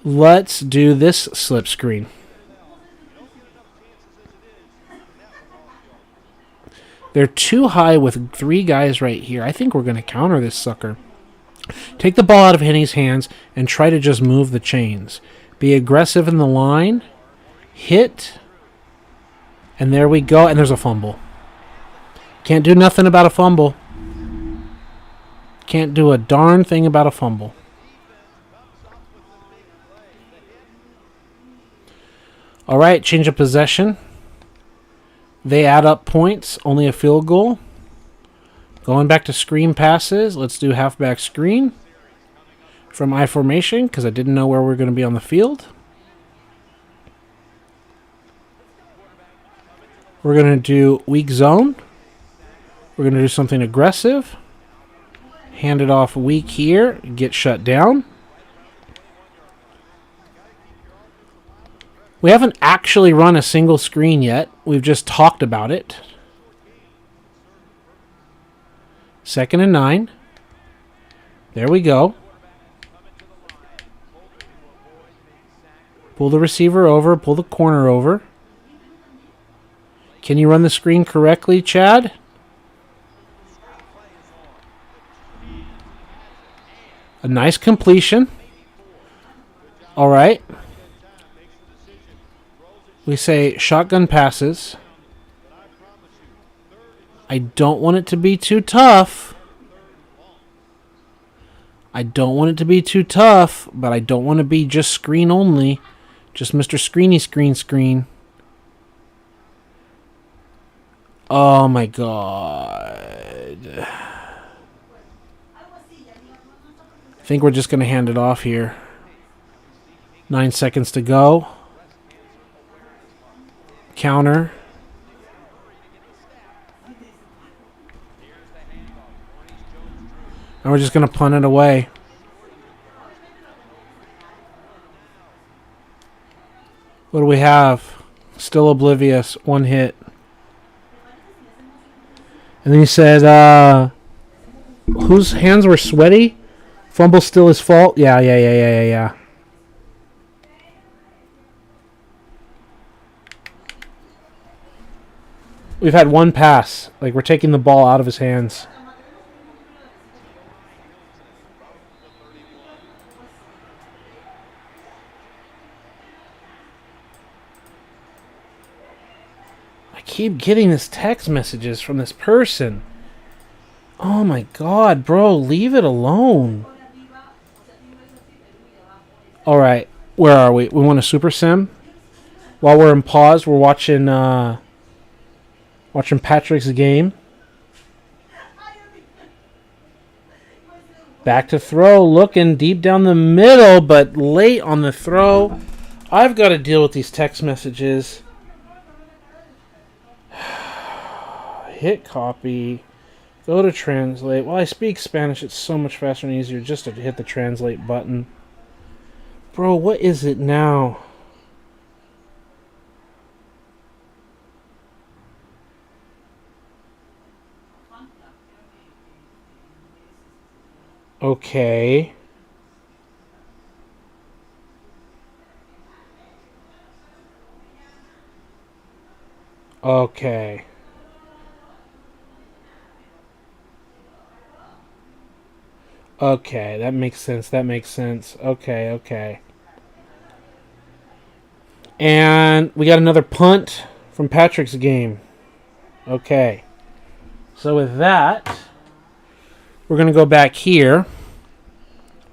Let's do this slip screen. They're too high with 3 guys right here. I think we're going to counter this sucker. Take the ball out of Henny's hands and try to just move the chains. Be aggressive in the line. Hit. And there we go. And there's a fumble. Can't do nothing about a fumble. Can't do a darn thing about a fumble. All right, change of possession. They add up points, only a field goal. Going back to screen passes, let's do halfback screen from I formation because I didn't know where we're going to be on the field. We're going to do weak zone. We're going to do something aggressive. Hand it off weak here, get shut down. We haven't actually run a single screen yet. We've just talked about it. 2nd and 9. There we go. Pull the receiver over. Pull the corner over. Can you run the screen correctly, Chad? A nice completion. All right. We say shotgun passes. I don't want it to be too tough. I don't want it to be too tough, but I don't want to be just screen only. Just Mr. Screeny screen. Oh my God. I think we're just going to hand it off here. 9 seconds to go. Counter. And we're just going to punt it away. What do we have? Still oblivious. 1 hit. And then he said, whose hands were sweaty? Fumble still his fault? Yeah. We've had 1 pass. Like, we're taking the ball out of his hands. keep getting this text messages from this person. Oh my god, bro, leave it alone. Alright, where are we? We want a super sim? While we're in pause, we're watching watching Patrick's game. Back to throw, looking deep down the middle, but late on the throw. I've got to deal with these text messages. Hit copy. Go to translate. Well, I speak Spanish. It's so much faster and easier just to hit the translate button. Bro, what is it now? Okay. Okay. Okay, that makes sense. That makes sense. Okay, okay. And we got another punt from Patrick's game. Okay. So with that, we're going to go back here.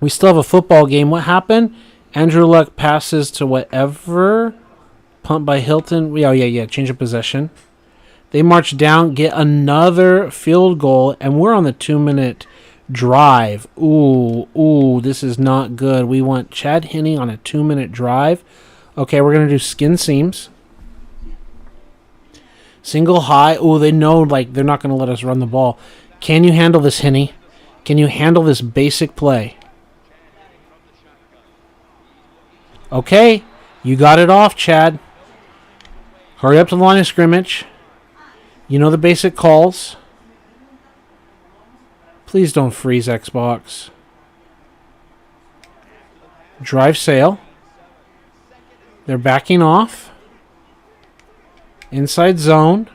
We still have a football game. What happened? Andrew Luck passes to whatever. Punt by Hilton. Yeah. Change of possession. They march down, get another field goal, and we're on the 2-minute drive. Ooh, this is not good. We want Chad Henne on a 2-minute drive. Okay, we're going to do skin seams. Single high. Ooh, they know like they're not going to let us run the ball. Can you handle this, Henne? Can you handle this basic play? Okay, you got it off, Chad. Hurry up to the line of scrimmage. You know the basic calls. Please don't freeze, Xbox. Drive sail. They're backing off. Inside zone.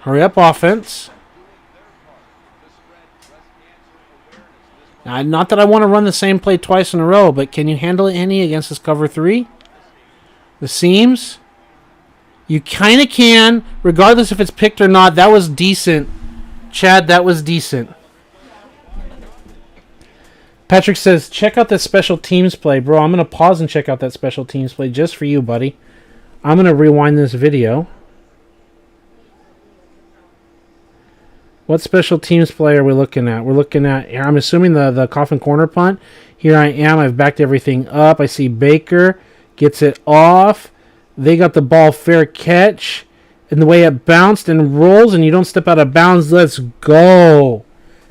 Hurry up, offense. Now, not that I want to run the same play twice in a row, but can you handle it, Henne, against this cover 3? The seams? You kind of can, regardless if it's picked or not. That was decent. Chad, that was decent. Patrick says, check out that special teams play. Bro, I'm going to pause and check out that special teams play just for you, buddy. I'm going to rewind this video. What special teams play are we looking at? We're looking at, I'm assuming the coffin corner punt. Here I am. I've backed everything up. I see Baker gets it off. They got the ball, fair catch. And the way it bounced and rolls and you don't step out of bounds. Let's go.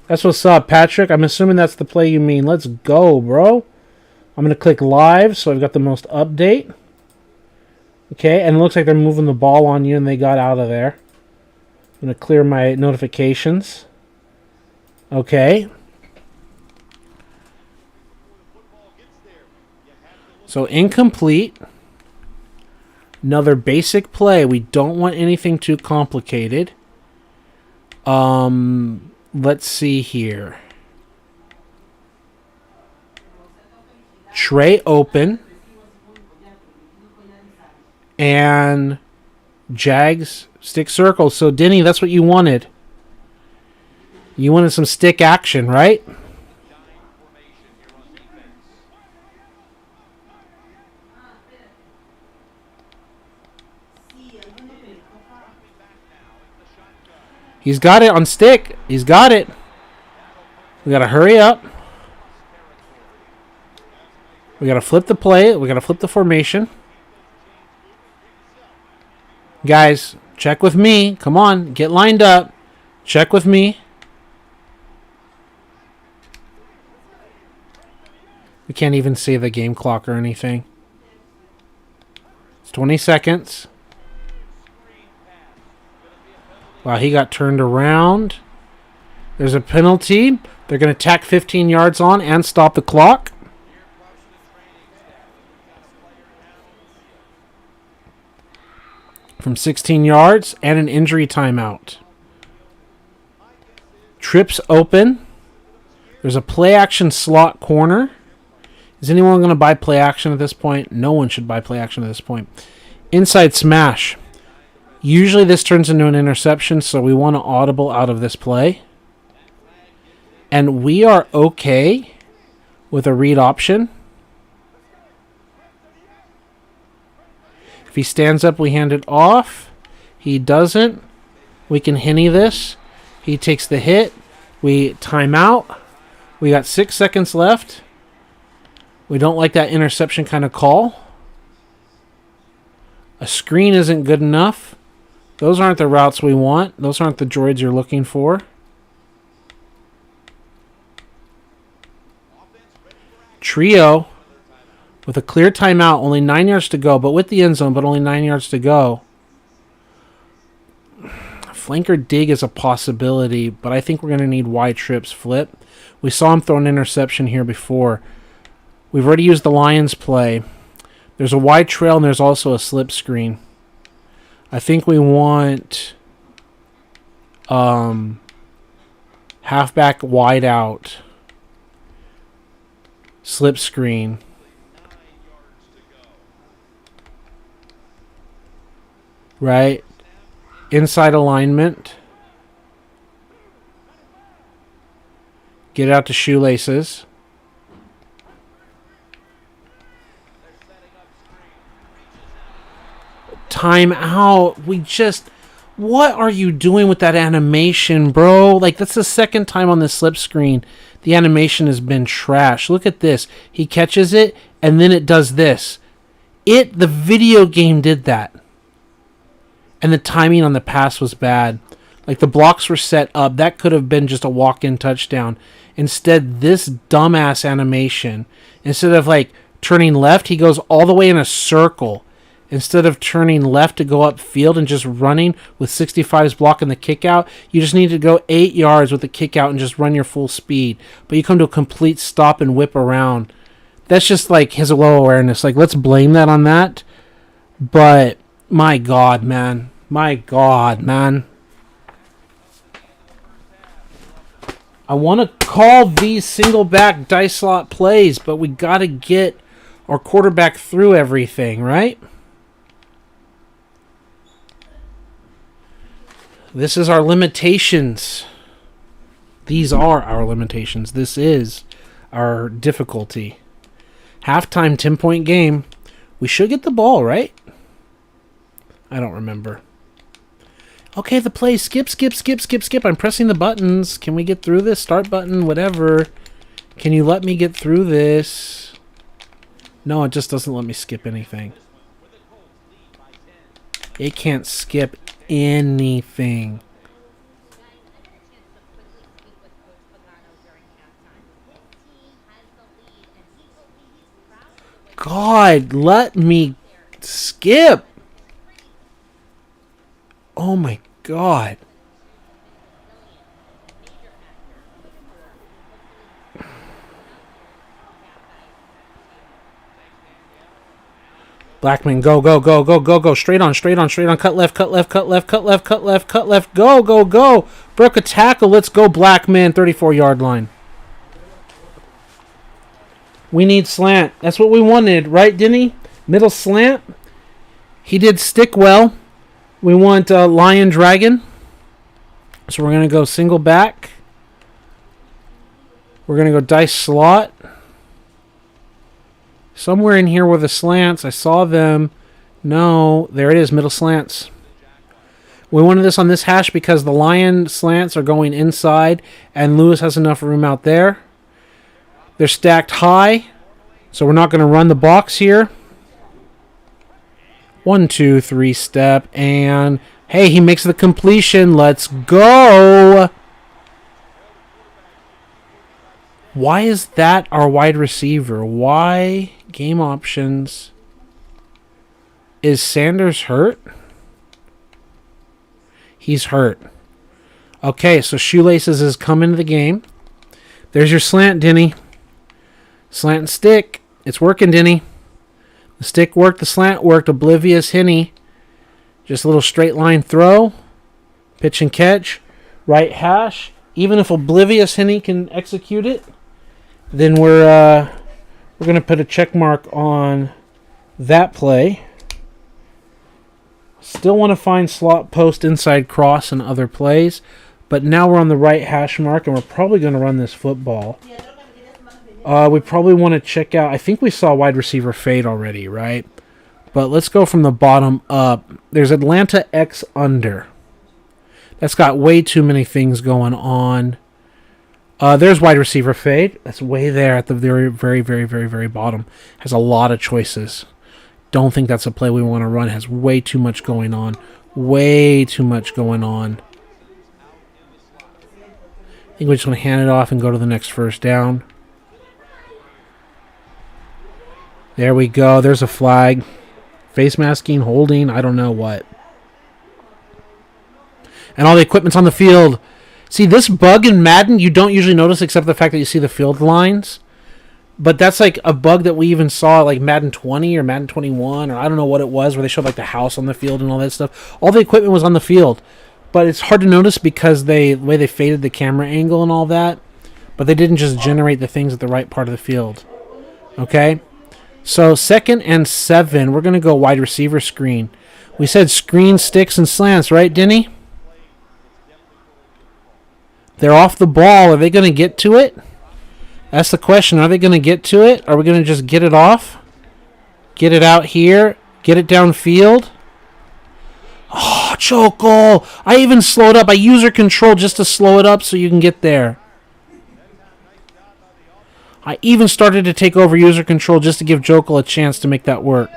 That's what's up, Patrick. I'm assuming that's the play you mean. Let's go, bro. I'm going to click live so I've got the most update. Okay, and it looks like they're moving the ball on you and they got out of there. I'm going to clear my notifications. Okay. So incomplete. Another basic play. We don't want anything too complicated. Let's see here. Tray open. And Jags stick circle. So, Denny, that's what you wanted. You wanted some stick action, right? He's got it on stick. He's got it. We got to hurry up. We got to flip the play. We got to flip the formation. Guys, check with me. Come on, get lined up. Check with me. We can't even see the game clock or anything. It's 20 seconds. Wow, he got turned around. There's a penalty. They're going to tack 15 yards on and stop the clock. From 16 yards and an injury timeout. Trips open. There's a play action slot corner. Is anyone going to buy play action at this point? No one should buy play action at this point. Inside smash. Usually this turns into an interception, so we want to audible out of this play. And we are okay with a read option. If he stands up, we hand it off. He doesn't. We can henny this. He takes the hit. We time out. We got 6 seconds left. We don't like that interception kind of call. A screen isn't good enough. Those aren't the routes we want. Those aren't the droids you're looking for. Trio with a clear timeout, only 9 yards to go, but with the end zone, but only 9 yards to go. Flanker dig is a possibility, but I think we're going to need wide trips flip. We saw him throw an interception here before. We've already used the Lions play. There's a wide trail and there's also a slip screen. I think we want halfback wide out. Slip screen. Right? Inside alignment. Get out to shoelaces. Time out. We just... What are you doing with that animation, bro? Like, that's the second time on the slip screen the animation has been trash. Look at this. He catches it, and then it does this. The video game did that. And the timing on the pass was bad. Like, the blocks were set up. That could have been just a walk-in touchdown. Instead, this dumbass animation, instead of, like, turning left, he goes all the way in a circle. Instead of turning left to go upfield and just running with 65's blocking the kick out, you just need to go 8 yards with the kick out and just run your full speed. But you come to a complete stop and whip around. That's just like his low awareness. Like, let's blame that on that. But my God, man. My God, man. I want to call these single back dice slot plays, but we got to get our quarterback through everything, right? This is our limitations. These are our limitations. This is our difficulty. Halftime 10-point game. We should get the ball, right? I don't remember. Okay, the play. Skip. I'm pressing the buttons. Can we get through this? Start button, whatever. Can you let me get through this? No, it just doesn't let me skip anything. It can't skip anything. God, let me skip. Oh my God. Blackman, go. Straight on. Cut left. Go. Broke a tackle. Let's go, Blackman. 34-yard line. We need slant. That's what we wanted, right, Denny? Middle slant. He did stick well. We want Lion Dragon. So we're going to go single back. We're going to go dice slot. Somewhere in here were the slants. I saw them. No, there it is, middle slants. We wanted this on this hash because the Lion slants are going inside and Lewis has enough room out there. They're stacked high, so we're not going to run the box here. 1, 2, 3 step, and hey, he makes the completion. Let's go. Why is that our wide receiver? Why? Game options. Is Sanders hurt? He's hurt. Okay, so Shoelaces has come into the game. There's your slant, Denny. Slant and stick. It's working, Denny. The stick worked, the slant worked. Oblivious Henny. Just a little straight line throw. Pitch and catch. Right hash. Even if Oblivious Henny can execute it, then we're We're going to put a check mark on that play. Still want to find slot post, inside cross, and other plays. But now we're on the right hash mark, and we're probably going to run this football. We probably want to check out... I think we saw wide receiver fade already, right? But let's go from the bottom up. There's Atlanta X under. That's got way too many things going on. There's wide receiver fade. That's way there at the very, very, very, very, very bottom. Has a lot of choices. Don't think that's a play we want to run. Has way too much going on. Way too much going on. I think we're just going to hand it off and go to the next first down. There we go. There's a flag. Face masking, holding, I don't know what. And all the equipment's on the field. See, this bug in Madden, you don't usually notice except the fact that you see the field lines. But that's like a bug that we even saw like Madden 20 or Madden 21 or I don't know what it was where they showed like the house on the field and all that stuff. All the equipment was on the field. But it's hard to notice because the way they faded the camera angle and all that. But they didn't just generate the things at the right part of the field. Okay? So 2nd and 7, we're going to go wide receiver screen. We said screen, sticks, and slants, right, Denny? They're off the ball. Are they going to get to it? That's the question. Are they going to get to it? Are we going to just get it off? Get it out here? Get it downfield? Oh, choke goal. I even slowed up. I user control just to slow it up so you can get there. I even started to take over user control just to give Jokel a chance to make that work.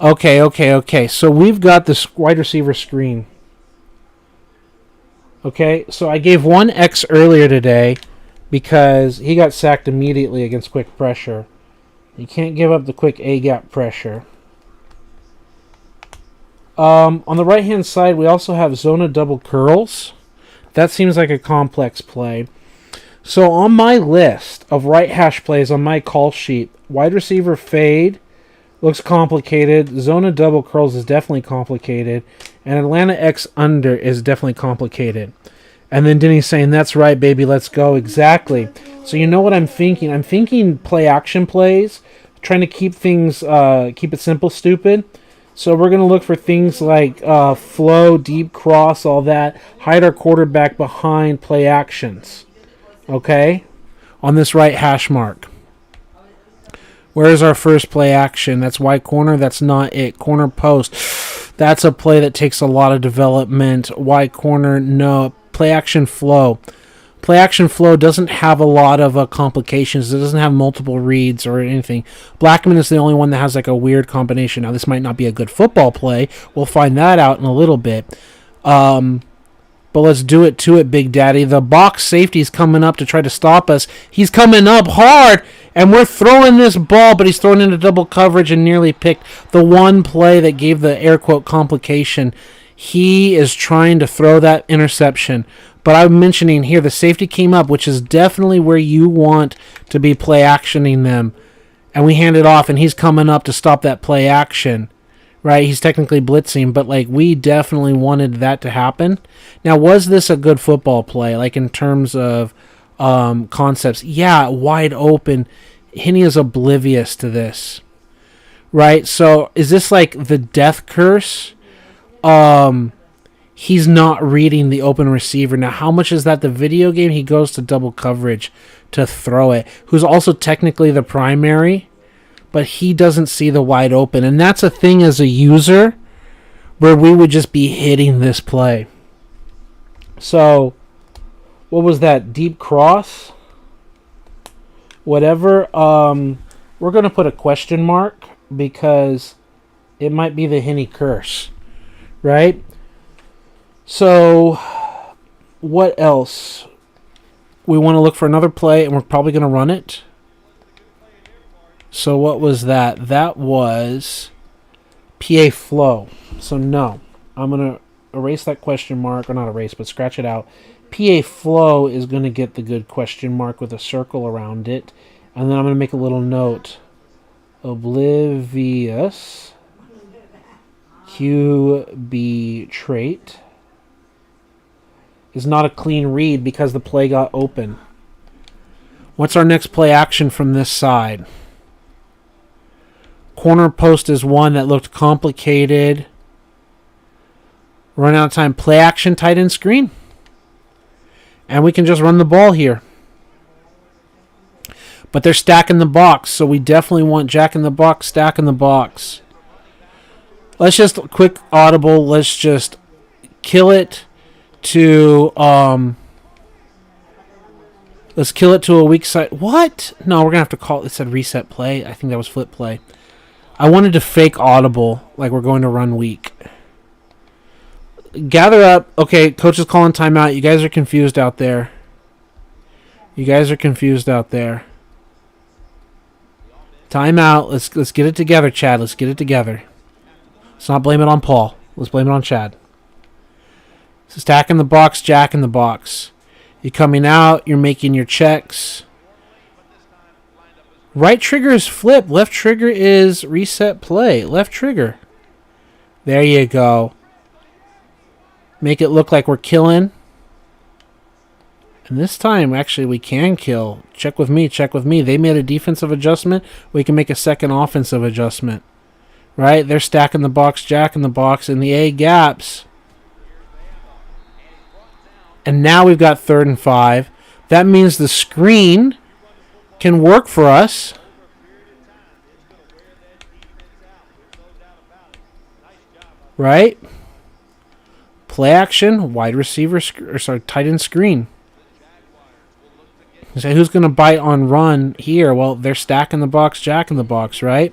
Okay. So we've got this wide receiver screen. Okay, so I gave one X earlier today because he got sacked immediately against quick pressure. You can't give up the quick A-gap pressure. On the right-hand side, we also have zona double curls. That seems like a complex play. So on my list of right hash plays on my call sheet, wide receiver fade looks complicated. Zona double curls is definitely complicated. And Atlanta X under is definitely complicated. And then Denny's saying, that's right, baby, let's go. Exactly. So you know what I'm thinking? I'm thinking play action plays, trying to keep things, keep it simple, stupid. So we're going to look for things like flow, deep cross, all that. Hide our quarterback behind play actions. Okay? On this right hash mark. Where's our first play action? That's Y corner. That's not it. Corner post. That's a play that takes a lot of development. Y corner, no. Play action flow. Play action flow doesn't have a lot of complications. It doesn't have multiple reads or anything. Blackman is the only one that has like a weird combination. Now, this might not be a good football play. We'll find that out in a little bit. But let's do it to it, Big Daddy. The box safety's coming up to try to stop us. He's coming up hard, and we're throwing this ball, but he's thrown into double coverage and nearly picked the one play that gave the air quote complication. He is trying to throw that interception. But I'm mentioning here the safety came up, which is definitely where you want to be play actioning them. And we hand it off, and he's coming up to stop that play action. Right, he's technically blitzing, but like we definitely wanted that to happen. Now, was this a good football play? Like in terms of concepts, yeah, wide open. Henny is oblivious to this, right? So is this like the death curse? He's not reading the open receiver. Now, how much is that the video game? He goes to double coverage to throw it. Who's also technically the primary. But he doesn't see the wide open. And that's a thing as a user where we would just be hitting this play. So, what was that? Deep cross? Whatever. We're going to put a question mark because it might be the Henny curse. Right? So, what else? We want to look for another play and we're probably going to run it. So what was that? That was PA flow. So no. I'm going to erase that question mark. Or not erase, but scratch it out. PA flow is going to get the good question mark with a circle around it. And then I'm going to make a little note. Oblivious. QB trait. Is not a clean read because the play got open. What's our next play action from this side? Corner post is one that looked complicated. Run out of time. Play action, tight end screen. And we can just run the ball here. But they're stacking the box, so we definitely want Jack in the box, stack in the box. Let's just quick audible. Let's just kill it to let's kill it to a weak side. What? No, we're gonna have to call it. Said reset play. I think that was flip play. I wanted to fake audible like we're going to run weak. Gather up. Okay, coach is calling timeout. You guys are confused out there. You guys are confused out there. Timeout. Let's get it together, Chad. Let's get it together. Let's not blame it on Paul. Let's blame it on Chad. So stack in the box, Jack in the box. You're coming out. You're making your checks. Right trigger is flip. Left trigger is reset play. Left trigger. There you go. Make it look like we're killing. And this time, actually, we can kill. Check with me. Check with me. They made a defensive adjustment. We can make a second offensive adjustment. Right? They're stacking the box, Jack in the box, in the A gaps. And now we've got 3rd and 5. That means the screen can work for us. Right? Play action, wide receiver, tight end screen. You say, who's going to bite on run here? Well, they're stacking the box, Jack in the box, right?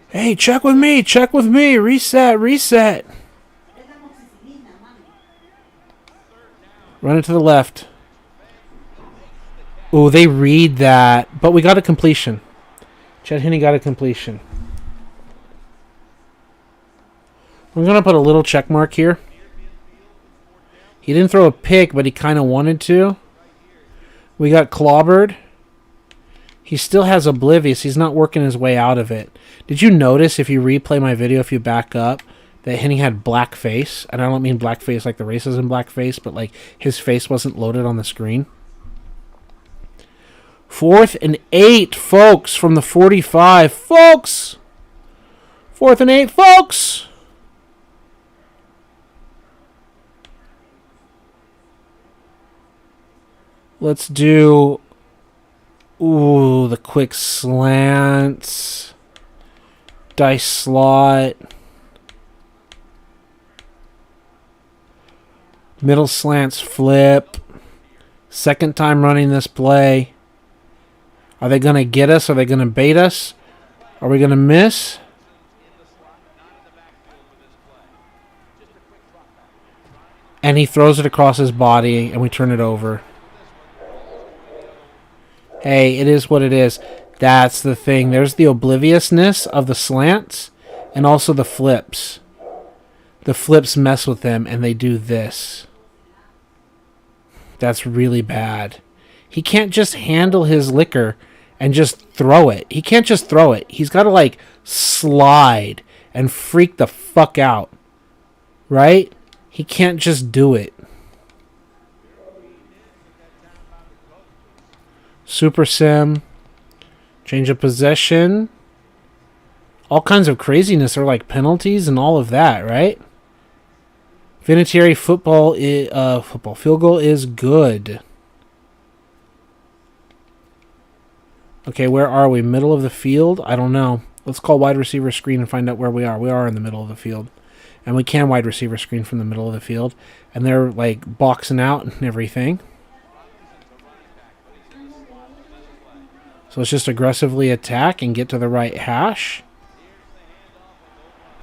Hey, check with me, reset, reset. Run it to the left. Oh, they read that. But we got a completion. Chad Henne got a completion. I'm going to put a little check mark here. He didn't throw a pick, but he kind of wanted to. We got clobbered. He still has oblivious. He's not working his way out of it. Did you notice, if you replay my video, if you back up, that Henne had black face? And I don't mean black face like the racism black face, but like his face wasn't loaded on the screen. 4th and 8, folks, from the 45. Folks! 4th and 8, folks! Let's do... Ooh, the quick slants. Dice slot. Middle slants flip. Second time running this play. Are they going to get us? Are they going to bait us? Are we going to miss? And he throws it across his body, and we turn it over. Hey, it is what it is. That's the thing. There's the obliviousness of the slants and also the flips. The flips mess with them, and they do this. That's really bad. He can't just handle his liquor and just throw it. He can't just throw it. He's got to, like, slide and freak the fuck out. Right? He can't just do it. Super sim. Change of possession. All kinds of craziness are like penalties and all of that, right? Vinatieri football field goal is good. Okay, where are we? Middle of the field? I don't know. Let's call wide receiver screen and find out where we are. We are in the middle of the field. And we can wide receiver screen from the middle of the field. And they're like boxing out and everything. So let's just aggressively attack and get to the right hash.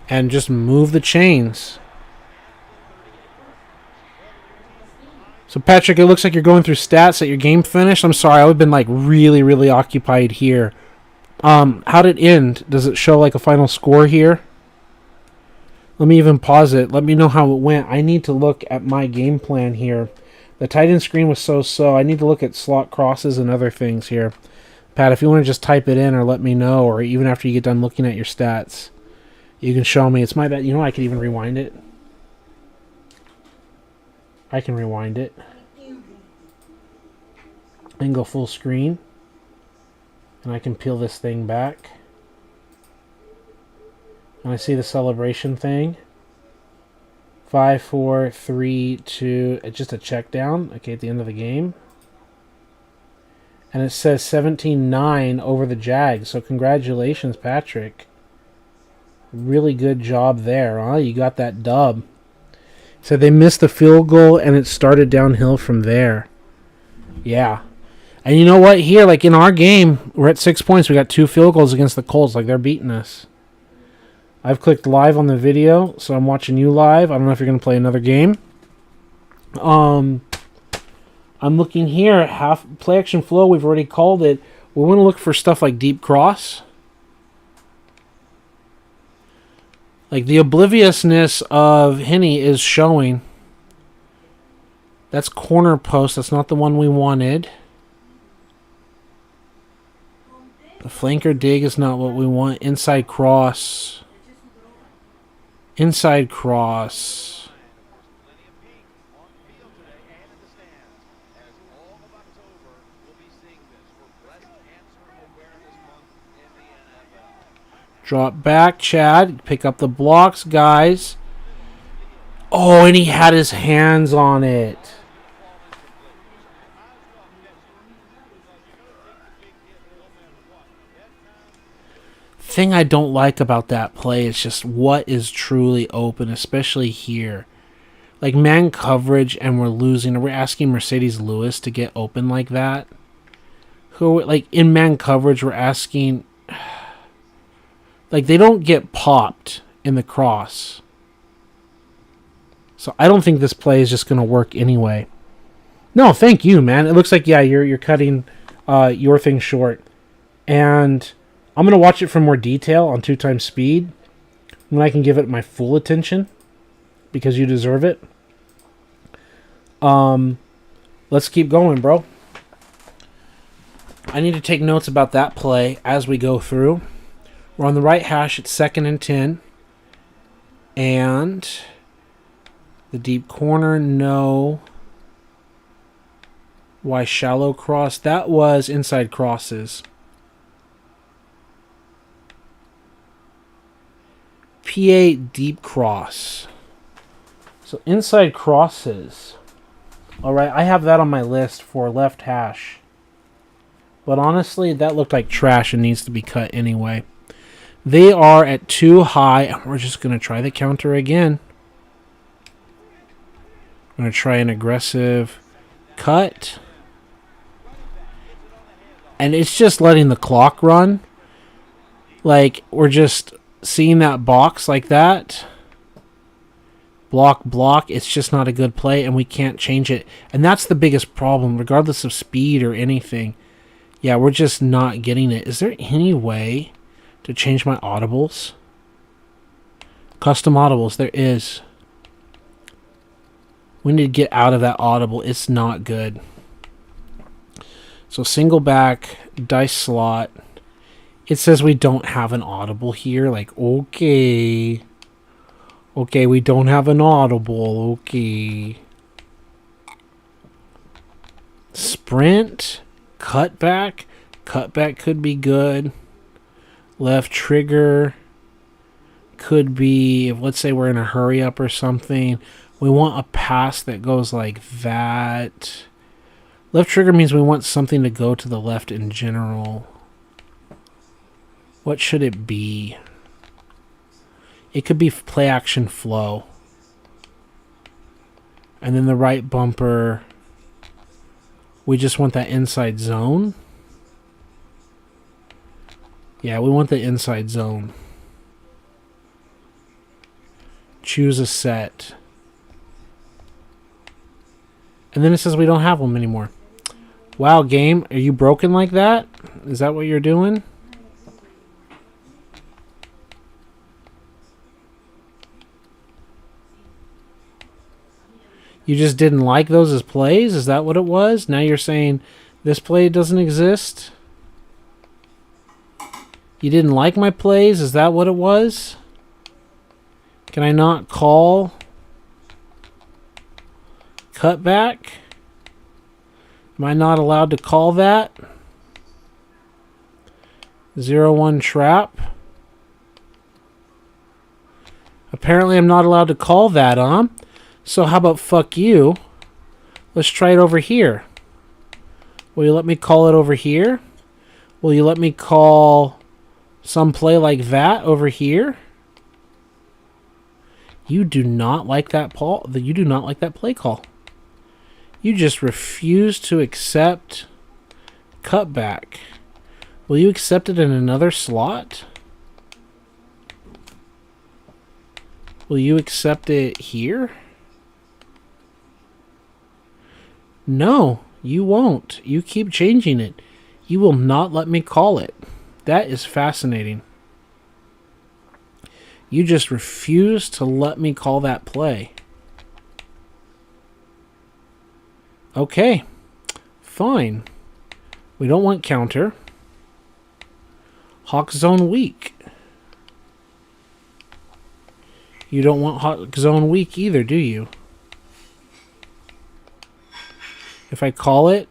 And just move the chains. So Patrick, it looks like you're going through stats at your game finished. I'm sorry, I've been like really, really occupied here. How'd it end? Does it show like a final score here? Let me even pause it. Let me know how it went. I need to look at my game plan here. The tight end screen was so-so. I need to look at slot crosses and other things here. Pat, if you want to just type it in or let me know, or even after you get done looking at your stats, you can show me. It's my bad. You know, I could even rewind it. I can rewind it. and go full screen. And I can peel this thing back. And I see the celebration thing. 5, 4, 3, 2. It's just a check down. Okay, at the end of the game. And it says 17-9 over the Jags. So congratulations, Patrick. Really good job there, huh? You got that dub. So they missed the field goal, and it started downhill from there. Yeah. And you know what? Here, like in our game, we're at 6 points. We got 2 field goals against the Colts. Like, they're beating us. I've clicked live on the video, so I'm watching you live. I don't know if you're going to play another game. I'm looking here at half play action flow. We've already called it. We want to look for stuff like deep cross. Like the obliviousness of Henney is showing. That's corner post. That's not the one we wanted. The flanker dig is not what we want. Inside cross. Inside cross. Drop back, Chad. Pick up the blocks, guys. Oh, and he had his hands on it. Thing I don't like about that play is just what is truly open, especially here. Like man coverage, and we're losing. We're asking Mercedes Lewis to get open like that. Who, like in man coverage, we're asking. Like, they don't get popped in the cross. So I don't think this play is just going to work anyway. No, thank you, man. It looks like, yeah, you're cutting your thing short. And I'm going to watch it for more detail on 2 times speed when I can give it my full attention because you deserve it. Let's keep going, bro. I need to take notes about that play as we go through. We're on the right hash. It's 2nd and 10. And the deep corner, no. Why shallow cross? That was inside crosses. PA deep cross. So inside crosses. All right, I have that on my list for left hash. But honestly, that looked like trash and needs to be cut anyway. They are at 2 high, and we're just going to try the counter again. I'm going to try an aggressive cut. And it's just letting the clock run. Like, we're just seeing that box like that. Block, block. It's just not a good play, and we can't change it. And that's the biggest problem, regardless of speed or anything. Yeah, we're just not getting it. Is there any way to change my audibles? Custom audibles, there is. We need to get out of that audible. It's not good. So single back, dice slot. It says we don't have an audible here. Like, okay. Okay, we don't have an audible. Okay. Sprint. Cutback. Cutback could be good. Left trigger could be, let's say we're in a hurry up or something. We want a pass that goes like that. Left trigger means we want something to go to the left in general. What should it be? It could be play action flow. And then the right bumper, we just want that inside zone. Yeah, we want the inside zone. Choose a set. And then it says we don't have them anymore. Wow, game, are you broken like that? Is that what you're doing? You just didn't like those as plays? Is that what it was? Now you're saying this play doesn't exist? You didn't like my plays? Is that what it was? Can I not call cutback? Am I not allowed to call that? 0-1 trap. Apparently I'm not allowed to call that, huh? So how about fuck you? Let's try it over here. Will you let me call it over here? Will you let me call some play like that over here? You do not like that you do not like that play call. You just refuse to accept cutback. Will you accept it in another slot? Will you accept it here? No, you won't. You keep changing it. You will not let me call it. That is fascinating. You just refuse to let me call that play. Okay, fine. We don't want counter. Hawk zone weak. You don't want hawk zone weak either, do you? If I call it,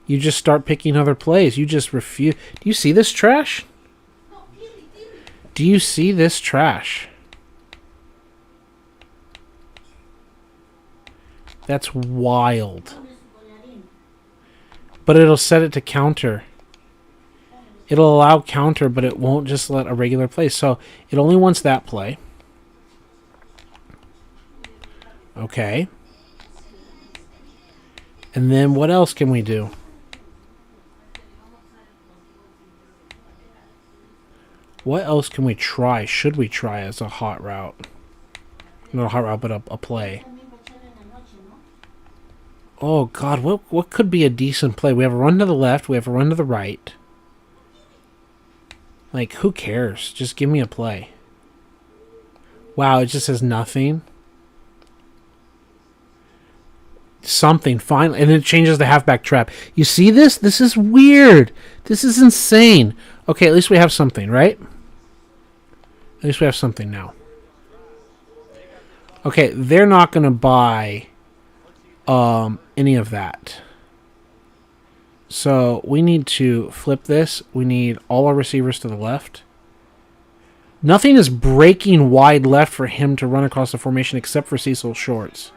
you just start picking other plays. You just refuse. Do you see this trash? Do you see this trash? That's wild. But it'll set it to counter. It'll allow counter, but it won't just let a regular play. So it only wants that play. Okay. And then what else can we do? What else can we try? Should we try as a hot route? Not a hot route, but a play. Oh, God. What could be a decent play? We have a run to the left. We have a run to the right. Like, who cares? Just give me a play. Wow, it just says nothing. Something, finally. And it changes the halfback trap. You see this? This is weird. This is insane. Okay, at least we have something, right? At least we have something now. Okay, they're not going to buy any of that. So we need to flip this. We need all our receivers to the left. Nothing is breaking wide left for him to run across the formation except for Cecil Shorts.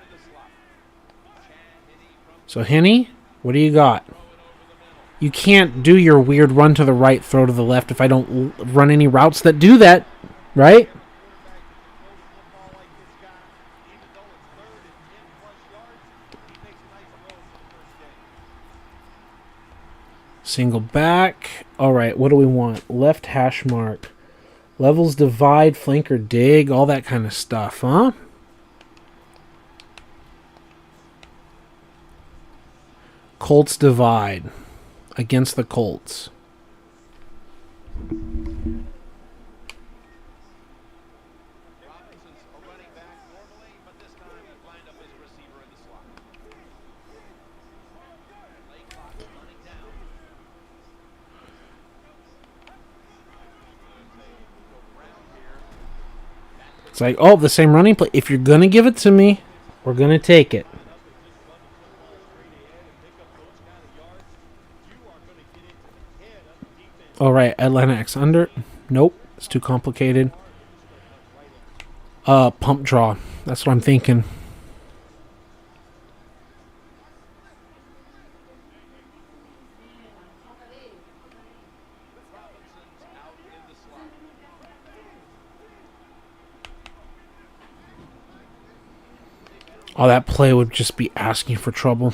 So Henny, what do you got? You can't do your weird run to the right, throw to the left if I don't run any routes that do that, right? Single back. All right, what do we want? Left hash mark. Levels divide, flanker dig, all that kind of stuff, huh? Colts divide against the Colts. It's like, oh, the same running play. If you're going to give it to me, we're going to take it. All right, Atlanta X under. Nope, it's too complicated. Pump draw. That's what I'm thinking. Oh, that play would just be asking for trouble.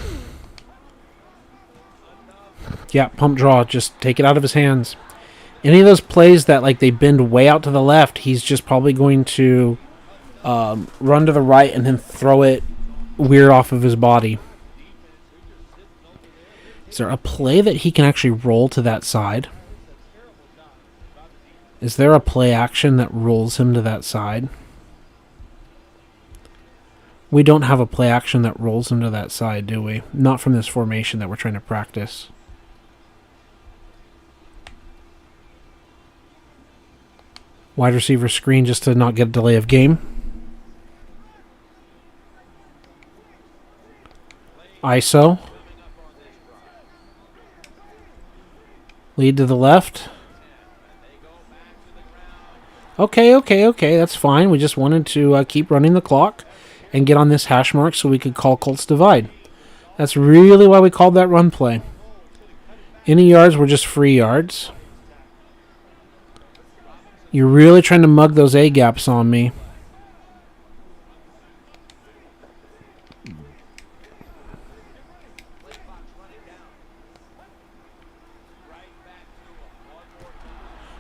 Yeah, pump draw. Just take it out of his hands. Any of those plays that like they bend way out to the left, he's just probably going to run to the right and then throw it weird off of his body. Is there a play that he can actually roll to that side? Is there a play action that rolls him to that side? We don't have a play action that rolls him to that side, do we? Not from this formation that we're trying to practice. Wide receiver screen just to not get a delay of game. ISO. Lead to the left. Okay. That's fine. We just wanted to keep running the clock and get on this hash mark so we could call Colts divide. That's really why we called that run play. Any yards were just free yards. You're really trying to mug those A-gaps on me.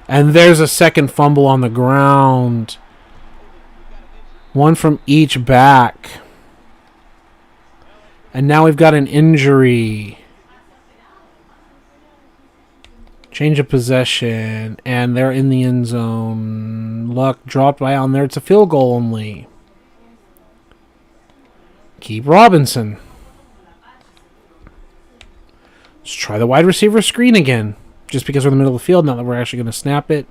And there's a second fumble on the ground. One from each back. And now we've got an injury. Change of possession. And they're in the end zone. Luck dropped by on there. It's a field goal only. Keep Robinson. Let's try the wide receiver screen again. Just because we're in the middle of the field, now that we're actually going to snap it.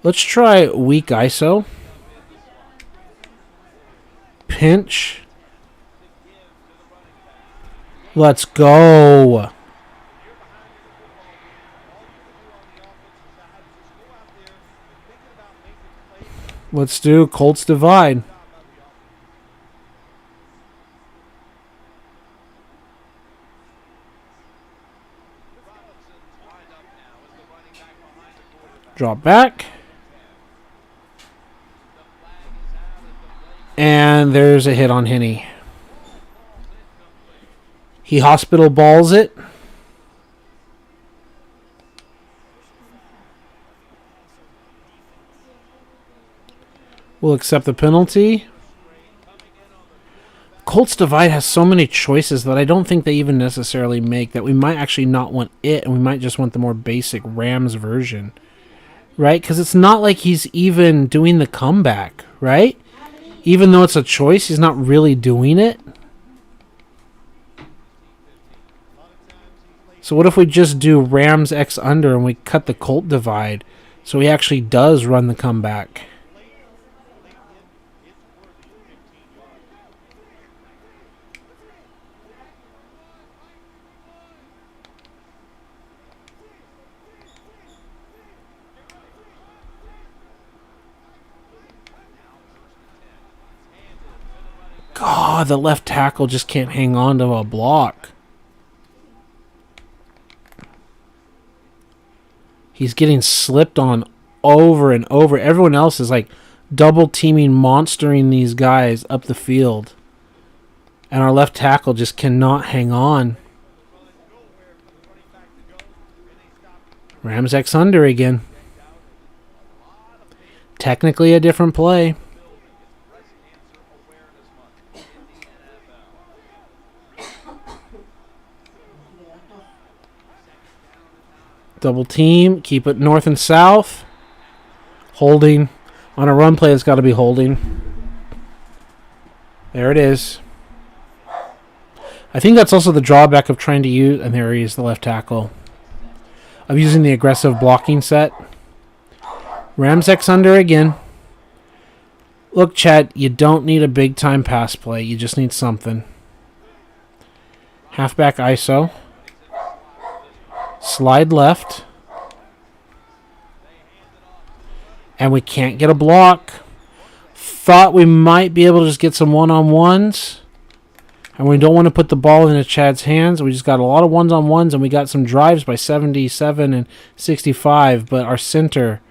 Let's try weak ISO. Pinch. Let's go. Let's do Colts divide. Drop back. And there's a hit on Henney. He hospital balls it. We'll accept the penalty. Colts divide has so many choices that I don't think they even necessarily make, that we might actually not want it, and we might just want the more basic Rams version. Right? Because it's not like he's even doing the comeback, right? Even though it's a choice, he's not really doing it. So what if we just do Rams X under and we cut the Colt divide so he actually does run the comeback? God, the left tackle just can't hang on to a block. He's getting slipped on over and over. Everyone else is like double teaming, monstering these guys up the field. And our left tackle just cannot hang on. Rams X under again. Technically a different play. Double team. Keep it north and south. Holding. On a run play, it's got to be holding. There it is. I think that's also the drawback of trying to use... And there he is, the left tackle. Of using the aggressive blocking set. Rams X under again. Look, Chad, you don't need a big-time pass play. You just need something. Halfback ISO. Slide left. And we can't get a block. Thought we might be able to just get some one-on-ones. And we don't want to put the ball into Chad's hands. We just got a lot of ones-on-ones, and we got some drives by 77 and 65. But our center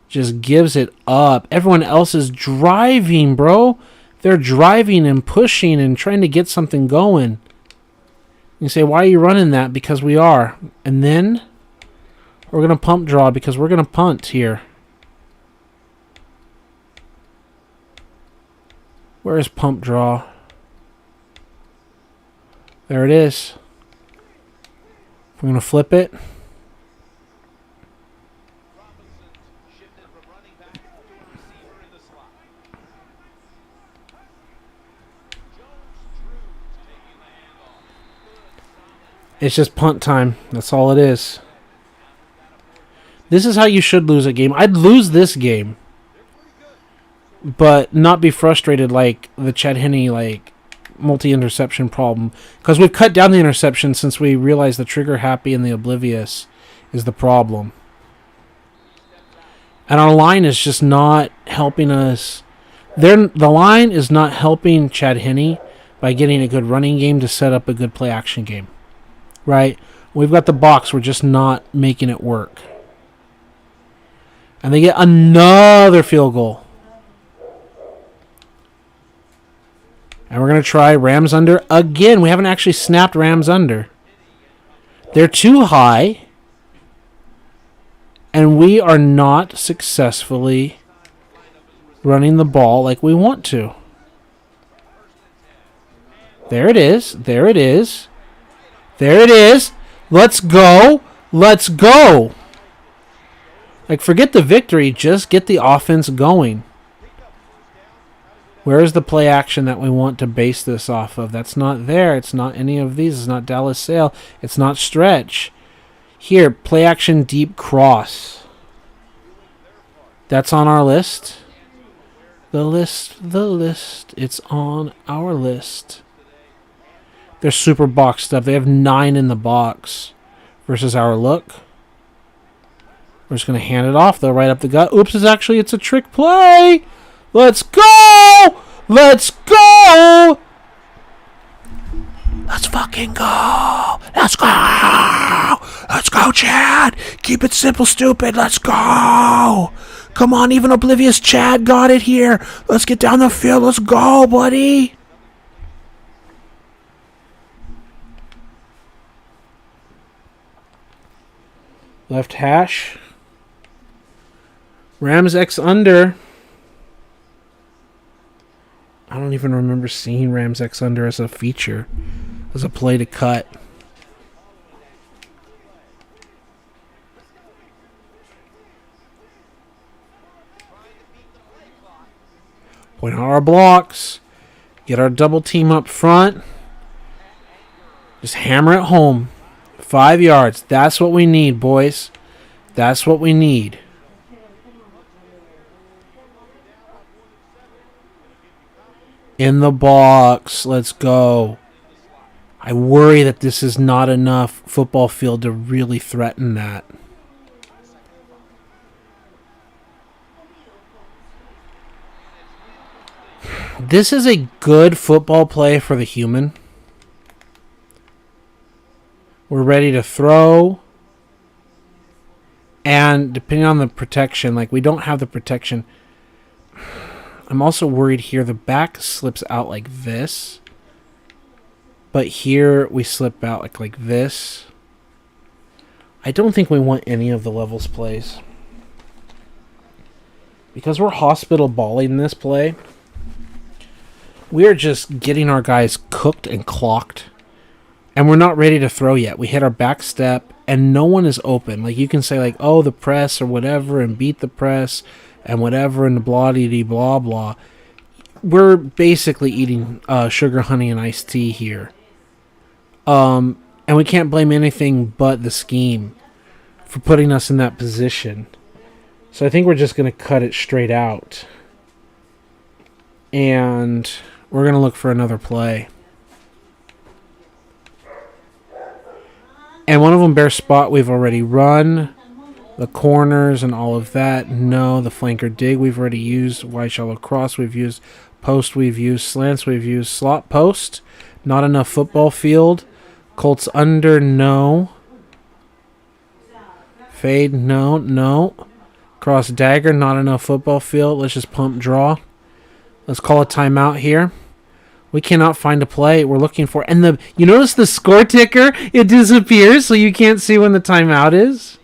just gives it up. Everyone else is driving, bro. They're driving and pushing and trying to get something going. You say, why are you running that? Because we are. And then we're going to pump draw because we're going to punt here. Where is pump draw? There it is. I'm going to flip it. It's just punt time. That's all it is. This is how you should lose a game. I'd lose this game, but not be frustrated like the Chad Henne multi-interception problem. Because we've cut down the interception since we realized the trigger happy and the oblivious is the problem. And our line is just not helping us. The line is not helping Chad Henne by getting a good running game to set up a good play-action game. Right? We've got the box. We're just not making it work. And they get another field goal. And we're going to try Rams under again. We haven't actually snapped Rams under. They're too high. And we are not successfully running the ball like we want to. There it is. There it is. There it is. Let's go. Let's go. Like, forget the victory. Just get the offense going. Where is the play action that we want to base this off of? That's not there. It's not any of these. It's not Dallas Sale. It's not stretch. Here, play action deep cross. That's on our list. The list. It's on our list. They're super boxed up. They have 9 in the box versus our look. We're just going to hand it off, though, right up the gut. Oops, it's a trick play. Let's go! Let's go! Let's fucking go! Let's go! Let's go, Chad! Keep it simple, stupid. Let's go! Come on, even oblivious Chad got it here. Let's get down the field. Let's go, buddy! Left hash. Rams X under. I don't even remember seeing Rams X under as a feature, as a play to cut. Point out our blocks. Get our double team up front. Just hammer it home. 5 yards. That's what we need, boys. That's what we need. In the box. Let's go. I worry that this is not enough football field to really threaten that. This is a good football play for the human. We're ready to throw. And depending on the protection, like we don't have the protection. I'm also worried here the back slips out like this. But here we slip out like this. I don't think we want any of the levels plays. Because we're hospital balling this play, we're just getting our guys cooked and clocked. And we're not ready to throw yet. We hit our back step and no one is open. Like you can say like, oh, the press or whatever and beat the press and whatever and blah de blah blah. We're basically eating sugar, honey, and iced tea here. And we can't blame anything but the scheme for putting us in that position. So I think we're just going to cut it straight out. And we're going to look for another play. And one of them bears spot we've already run. The corners and all of that. No, the flanker dig we've already used. Wide shallow cross we've used. Post we've used. Slants we've used. Slot post. Not enough football field. Colts under. No. Fade. No. No. Cross dagger. Not enough football field. Let's just pump draw. Let's call a timeout here. We cannot find a play we're looking for. And you notice the score ticker? It disappears so you can't see when the timeout is.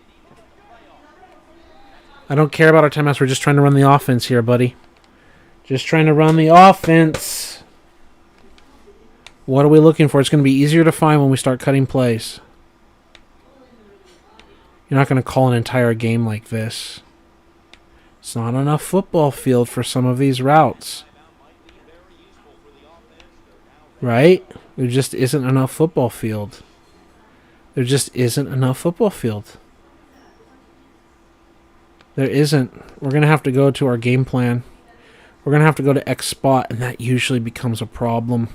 I don't care about our timeouts. We're just trying to run the offense here, buddy. Just trying to run the offense. What are we looking for? It's going to be easier to find when we start cutting plays. You're not going to call an entire game like this. It's not enough football field for some of these routes. Right? There just isn't enough football field. There just isn't enough football field. There isn't. We're going to have to go to our game plan. We're going to have to go to X spot, and that usually becomes a problem.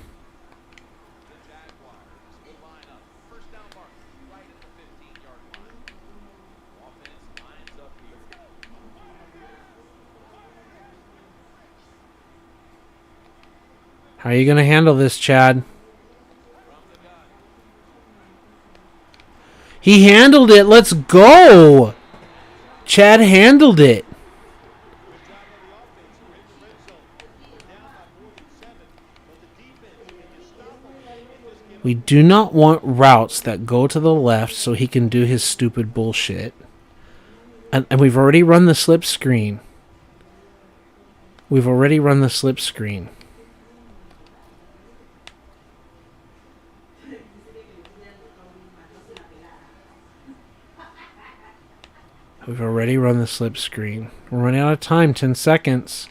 How are you going to handle this, Chad? He handled it. Let's go. Chad handled it. We do not want routes that go to the left so he can do his stupid bullshit. And we've already run the slip screen. We've already run the slip screen. We've already run the slip screen. We're running out of time, 10 seconds.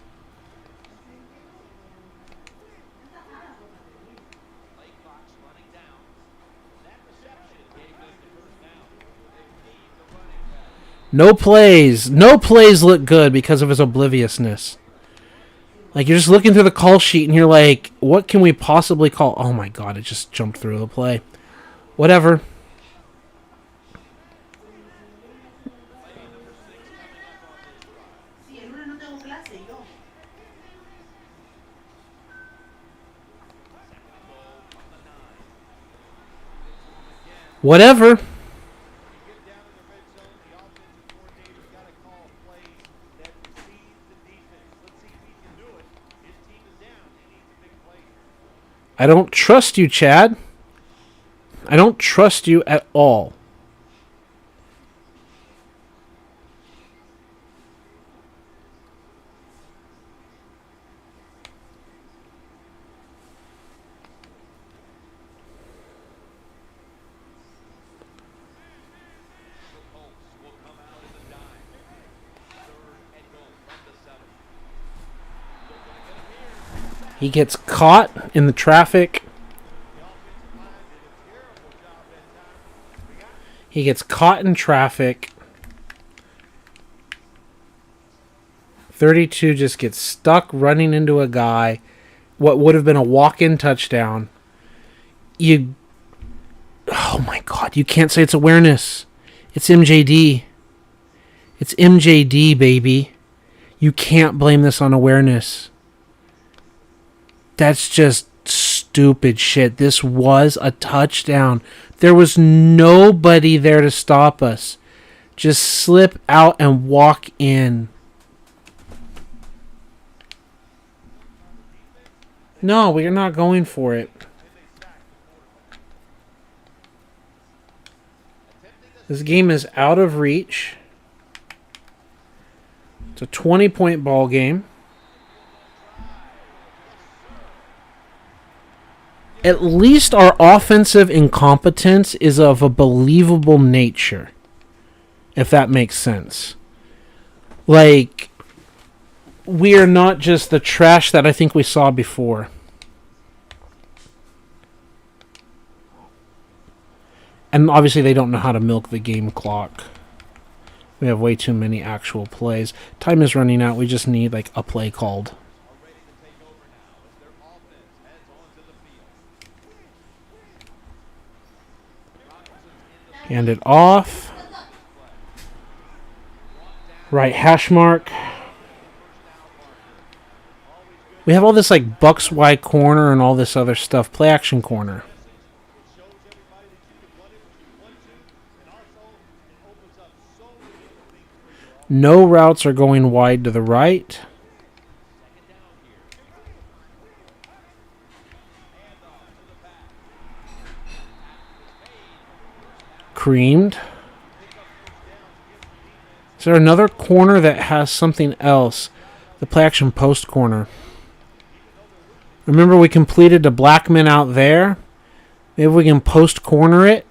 No plays. No plays look good because of his obliviousness. Like, you're just looking through the call sheet and you're like, what can we possibly call? Oh my god, it just jumped through the play. Whatever. Whatever. I don't trust you, Chad. I don't trust you at all. He gets caught in the traffic. He gets caught in traffic. 32 just gets stuck running into a guy. What would have been a walk-in touchdown. Oh my god, you can't say it's awareness. It's MJD. It's MJD, baby. You can't blame this on awareness. That's just stupid shit. This was a touchdown. There was nobody there to stop us. Just slip out and walk in. No, we're not going for it. This game is out of reach. It's a 20-point ball game. At least our offensive incompetence is of a believable nature. If that makes sense. Like, we are not just the trash that I think we saw before. And obviously they don't know how to milk the game clock. We have way too many actual plays. Time is running out. We just need like a play called. Hand it off. Right hash mark. We have all this like Bucks wide corner and all this other stuff. Play action corner. No routes are going wide to the right. Creamed. Is there another corner that has something else? The play action post corner. Remember we completed the Blackman out there? Maybe we can post corner it.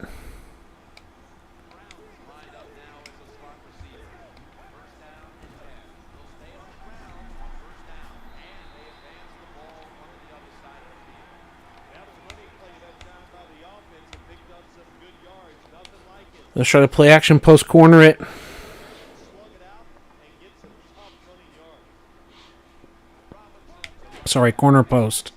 Let's try to play action post corner it. Sorry, corner post.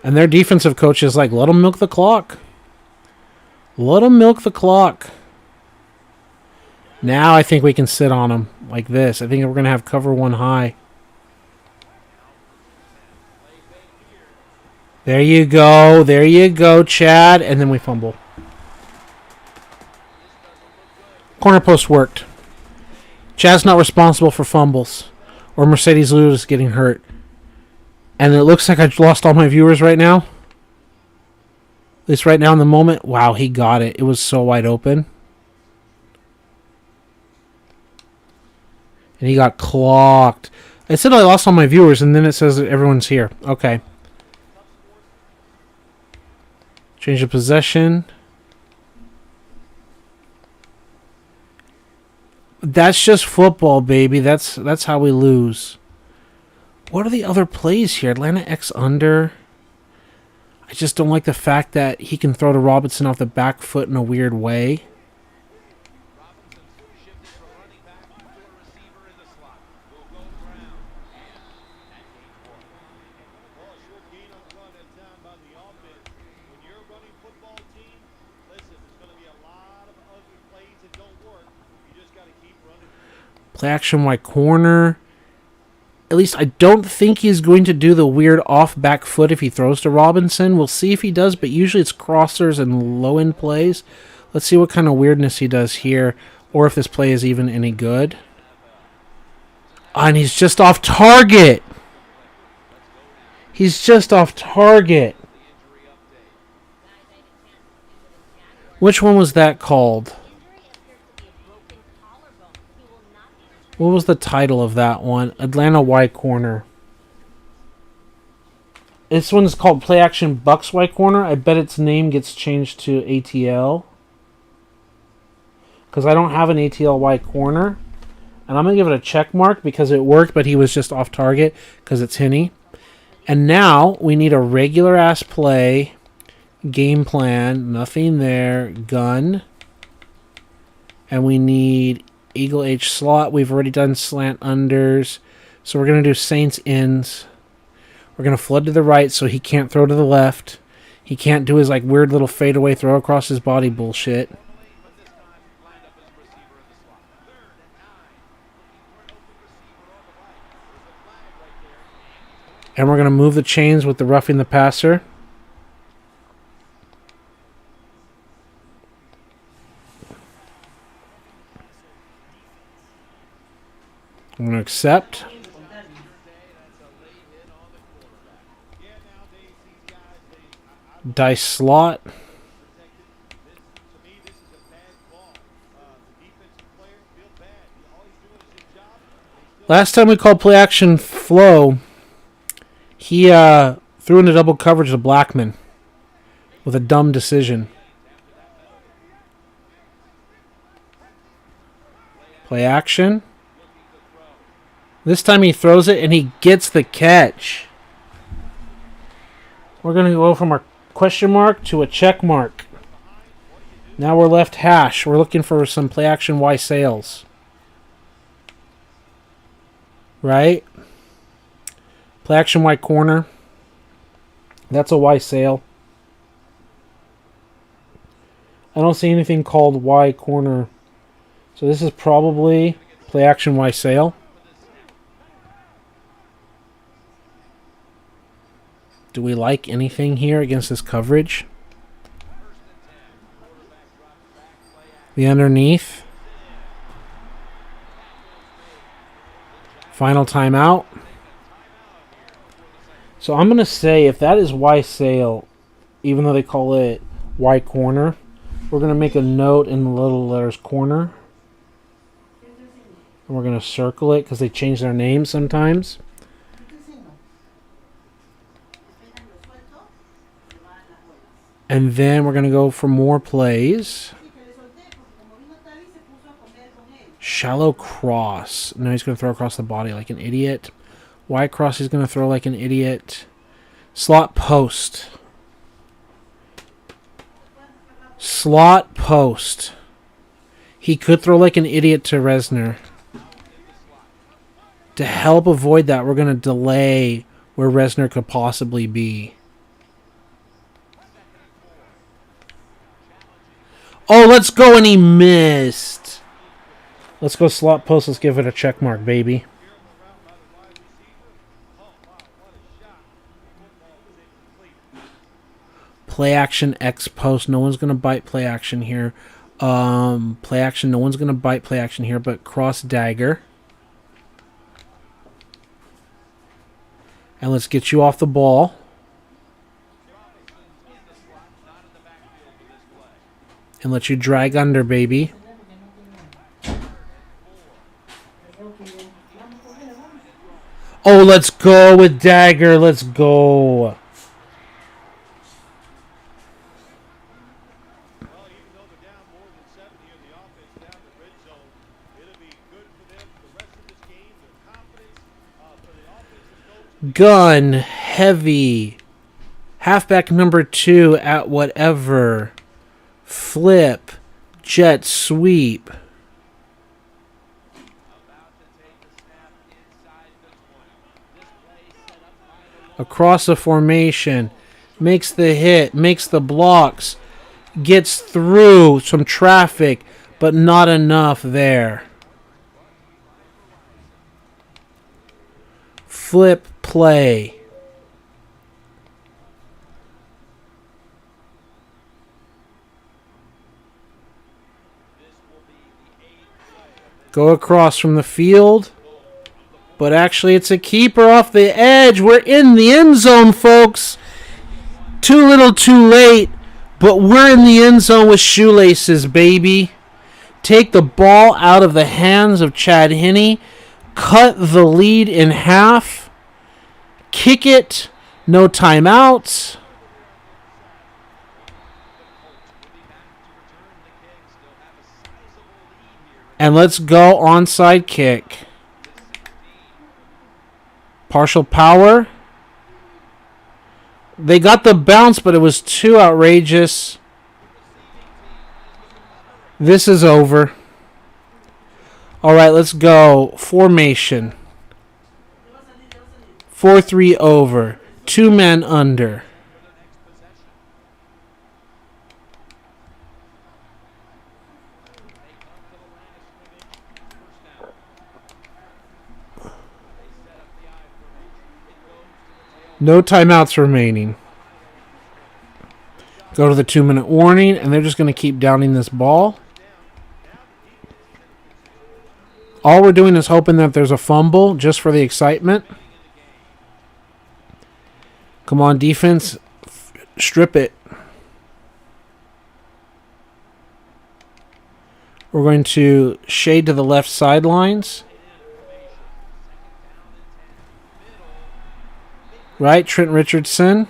And their defensive coach is like, let them milk the clock. Let them milk the clock. Now I think we can sit on them like this. I think we're going to have cover one high. There you go. There you go, Chad. And then we fumble. Corner post worked. Chad's not responsible for fumbles or Mercedes Lewis getting hurt. And it looks like I lost all my viewers right now. At least right now in the moment. Wow, he got it. It was so wide open. And he got clocked. It said I lost all my viewers, and then it says that everyone's here. Okay. Change of possession. That's just football, baby. That's how we lose. What are the other plays here? Atlanta X under. I just don't like the fact that he can throw to Robinson off the back foot in a weird way. Play action wide corner. At least I don't think he's going to do the weird off back foot if he throws to Robinson. We'll see if he does, but usually it's crossers and low end plays. Let's see what kind of weirdness he does here, or if this play is even any good. And he's just off target. He's just off target. Which one was that called? What was the title of that one? Atlanta Y corner. This one is called Play Action Bucks Y corner. I bet its name gets changed to ATL. Because I don't have an ATL Y corner. And I'm going to give it a check mark because it worked, but he was just off target because it's Henny. And now we need a regular ass play. Game plan. Nothing there. Gun. And we need Eagle H slot. We've already done slant unders. So we're going to do Saints ins. We're going to flood to the right so he can't throw to the left. He can't do his like weird little fadeaway throw across his body bullshit. And we're going to move the chains with the roughing the passer. I'm going to accept. Dice slot. Last time we called play action flow, he threw into double coverage to Blackman with a dumb decision. Play action. This time he throws it and he gets the catch. We're going to go from our question mark to a check mark. Now we're left hash. We're looking for some play action Y sales. Right? Play action Y corner. That's a Y sale. I don't see anything called Y corner. So this is probably play action Y sale. Do we like anything here against this coverage? The underneath. Final timeout. So I'm going to say if that is Y sale, even though they call it Y corner, we're going to make a note in the little letters corner. And we're going to circle it because they change their names sometimes. And then we're going to go for more plays. Shallow cross. Now he's going to throw across the body like an idiot. Y cross he's going to throw like an idiot. Slot post. Slot post. He could throw like an idiot to Resner. To help avoid that, we're going to delay where Resner could possibly be. Oh, let's go, and he missed. Let's go slot post. Let's give it a check mark, baby. Play action, X post. No one's going to bite play action here. Play action. No one's going to bite play action here, but cross dagger. And let's get you off the ball. And let you drag under, baby. Oh, let's go with dagger. Let's go. Gun, heavy, halfback number 2 at whatever, flip, jet sweep. Across the formation, makes the hit, makes the blocks, gets through some traffic, but not enough there. Flip play. Go across from the field. But actually it's a keeper off the edge. We're in the end zone, folks. Too little too late. But we're in the end zone with shoelaces, baby. Take the ball out of the hands of Chad Henne. Cut the lead in half. Kick it. No timeouts. And let's go onside kick. Partial power. They got the bounce, but it was too outrageous. This is over. All right, let's go. Formation. 4-3 over. 2 men under. No timeouts remaining. Go to the 2-minute warning, and they're just going to keep downing this ball. All we're doing is hoping that there's a fumble just for the excitement. Come on, defense. Strip it. We're going to shade to the left sidelines. Right, Trent Richardson.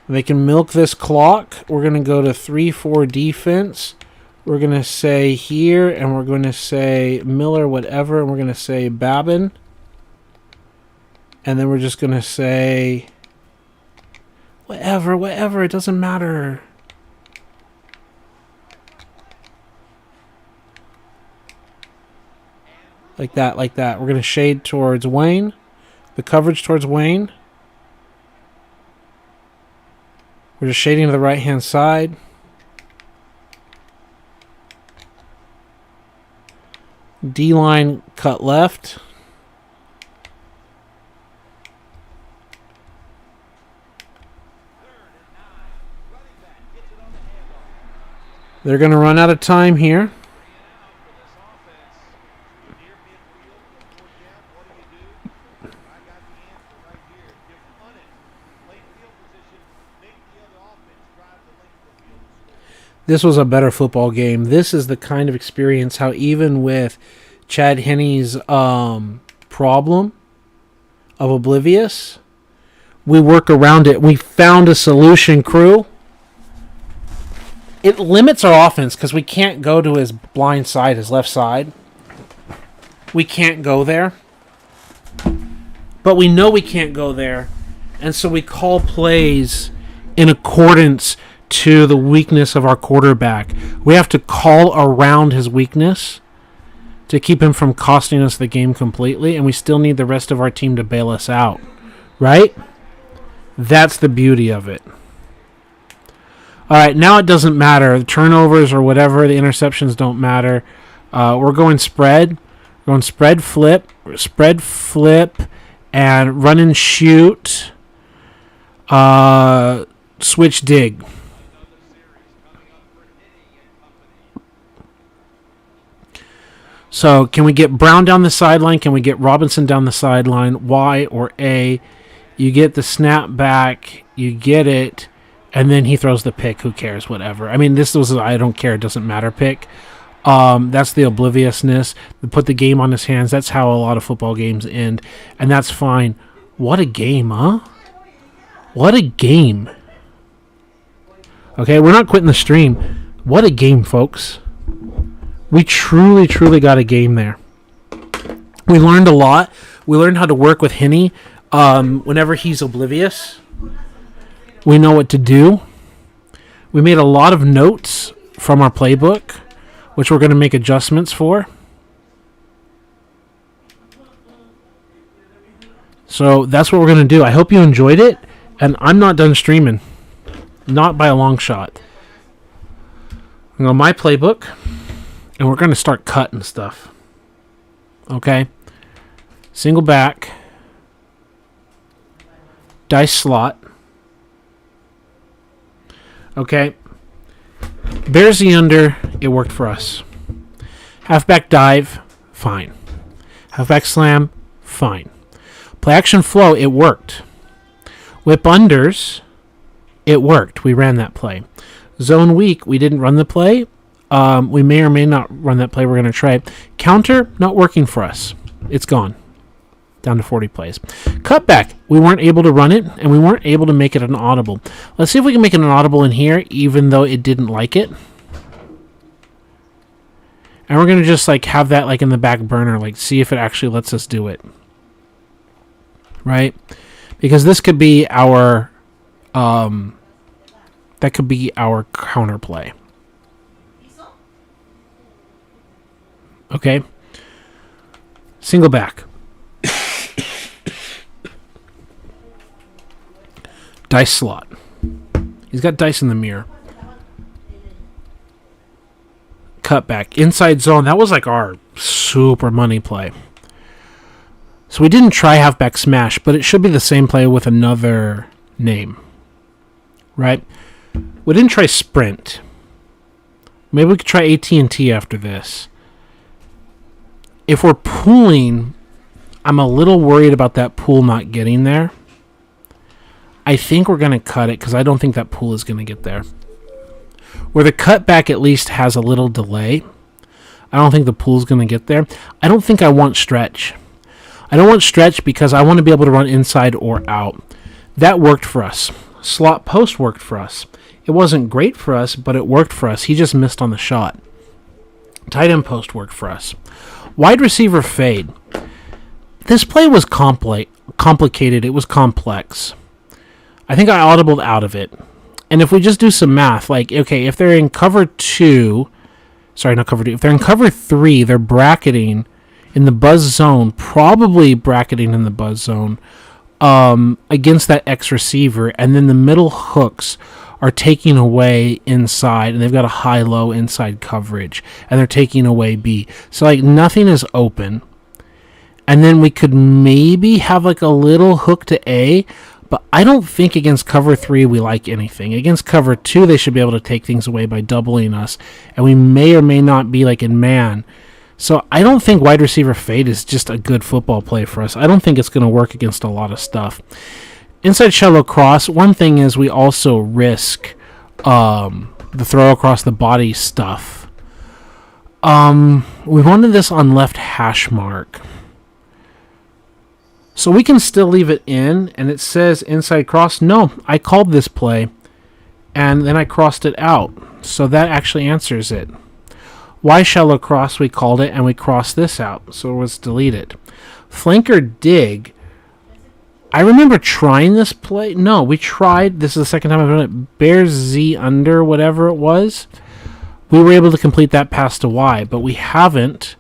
They can milk this clock. We're going to go to 3-4 defense. We're going to say here, and we're going to say Miller, whatever, and we're going to say Babin. And then we're just going to say whatever, it doesn't matter. Like that. We're going to shade towards Wayne. The coverage towards Wayne. We're just shading to the right-hand side. D-line cut left. They're going to run out of time here. This was a better football game. This is the kind of experience how even with Chad Henne's problem of oblivious, we work around it. We found a solution, crew. It limits our offense because we can't go to his blind side, his left side. We can't go there. But we know we can't go there. And so we call plays in accordance to the weakness of our quarterback. We have to call around his weakness to keep him from costing us the game completely, and we still need the rest of our team to bail us out. Right? That's the beauty of it. All right, now it doesn't matter. The turnovers or whatever, the interceptions don't matter. We're going spread. We're going spread, flip, and run and shoot. Switch, dig. So can we get Brown down the sideline? Can we get Robinson down the sideline? Y or A? You get the snap back. You get it. And then he throws the pick. Who cares? Whatever. I mean, this was I don't care. It doesn't matter pick. That's the obliviousness. Put the game on his hands. That's how a lot of football games end. And that's fine. What a game, huh? What a game. Okay, we're not quitting the stream. What a game, folks. We truly, truly got a game there. We learned a lot. We learned how to work with Henny. Whenever he's oblivious, we know what to do. We made a lot of notes from our playbook, which we're going to make adjustments for. So that's what we're going to do. I hope you enjoyed it. And I'm not done streaming. Not by a long shot. I'm going to my playbook. And we're going to start cutting stuff. Okay. Single back. Dice slot. Okay. Bears the under. It worked for us. Halfback dive. Fine. Halfback slam. Fine. Play action flow. It worked. Whip unders. It worked. We ran that play. Zone weak. We didn't run the play. We may or may not run that play. We're going to try it. Counter, not working for us. It's gone. Down to 40 plays. Cutback, we weren't able to run it, and we weren't able to make it an audible. Let's see if we can make it an audible in here, even though it didn't like it. And we're going to just like have that like in the back burner, like see if it actually lets us do it. Right? Because this could be our, that could be our counterplay. Okay. Single back. Dice slot. He's got dice in the mirror. Cut back. Inside zone. That was like our super money play. So we didn't try halfback smash, but it should be the same play with another name. Right? We didn't try sprint. Maybe we could try AT&T after this. If we're pooling, I'm a little worried about that pool not getting there. I think we're going to cut it because I don't think that pool is going to get there. Where the cutback at least has a little delay, I don't think the pool's going to get there. I don't think I want stretch. I don't want stretch because I want to be able to run inside or out. That worked for us. Slot post worked for us. It wasn't great for us, but it worked for us. He just missed on the shot. Tight end post worked for us. Wide receiver fade. This play was complicated. It was complex. I think I audibled out of it. And if we just do some math, like, okay, if they're in cover 2, sorry, not cover 2, if they're in cover 3, they're bracketing in the buzz zone, probably bracketing in the buzz zone against that X receiver, and then the middle hooks are taking away inside, and they've got a high-low inside coverage, and they're taking away B. So, like, nothing is open. And then we could maybe have, like, a little hook to A, but I don't think against cover 3 we like anything. Against cover 2, they should be able to take things away by doubling us, and we may or may not be, like, in man. So I don't think wide receiver fade is just a good football play for us. I don't think it's going to work against a lot of stuff. Inside shallow cross, one thing is we also risk the throw across the body stuff. We wanted this on left hash mark. So we can still leave it in, and it says inside cross. No, I called this play, and then I crossed it out. So that actually answers it. Y shallow cross, we called it, and we crossed this out. So let's delete it. Flanker dig. I remember trying this play. No, we tried. This is the second time I've done it. Bears Z under, whatever it was. We were able to complete that pass to Y, but we haven't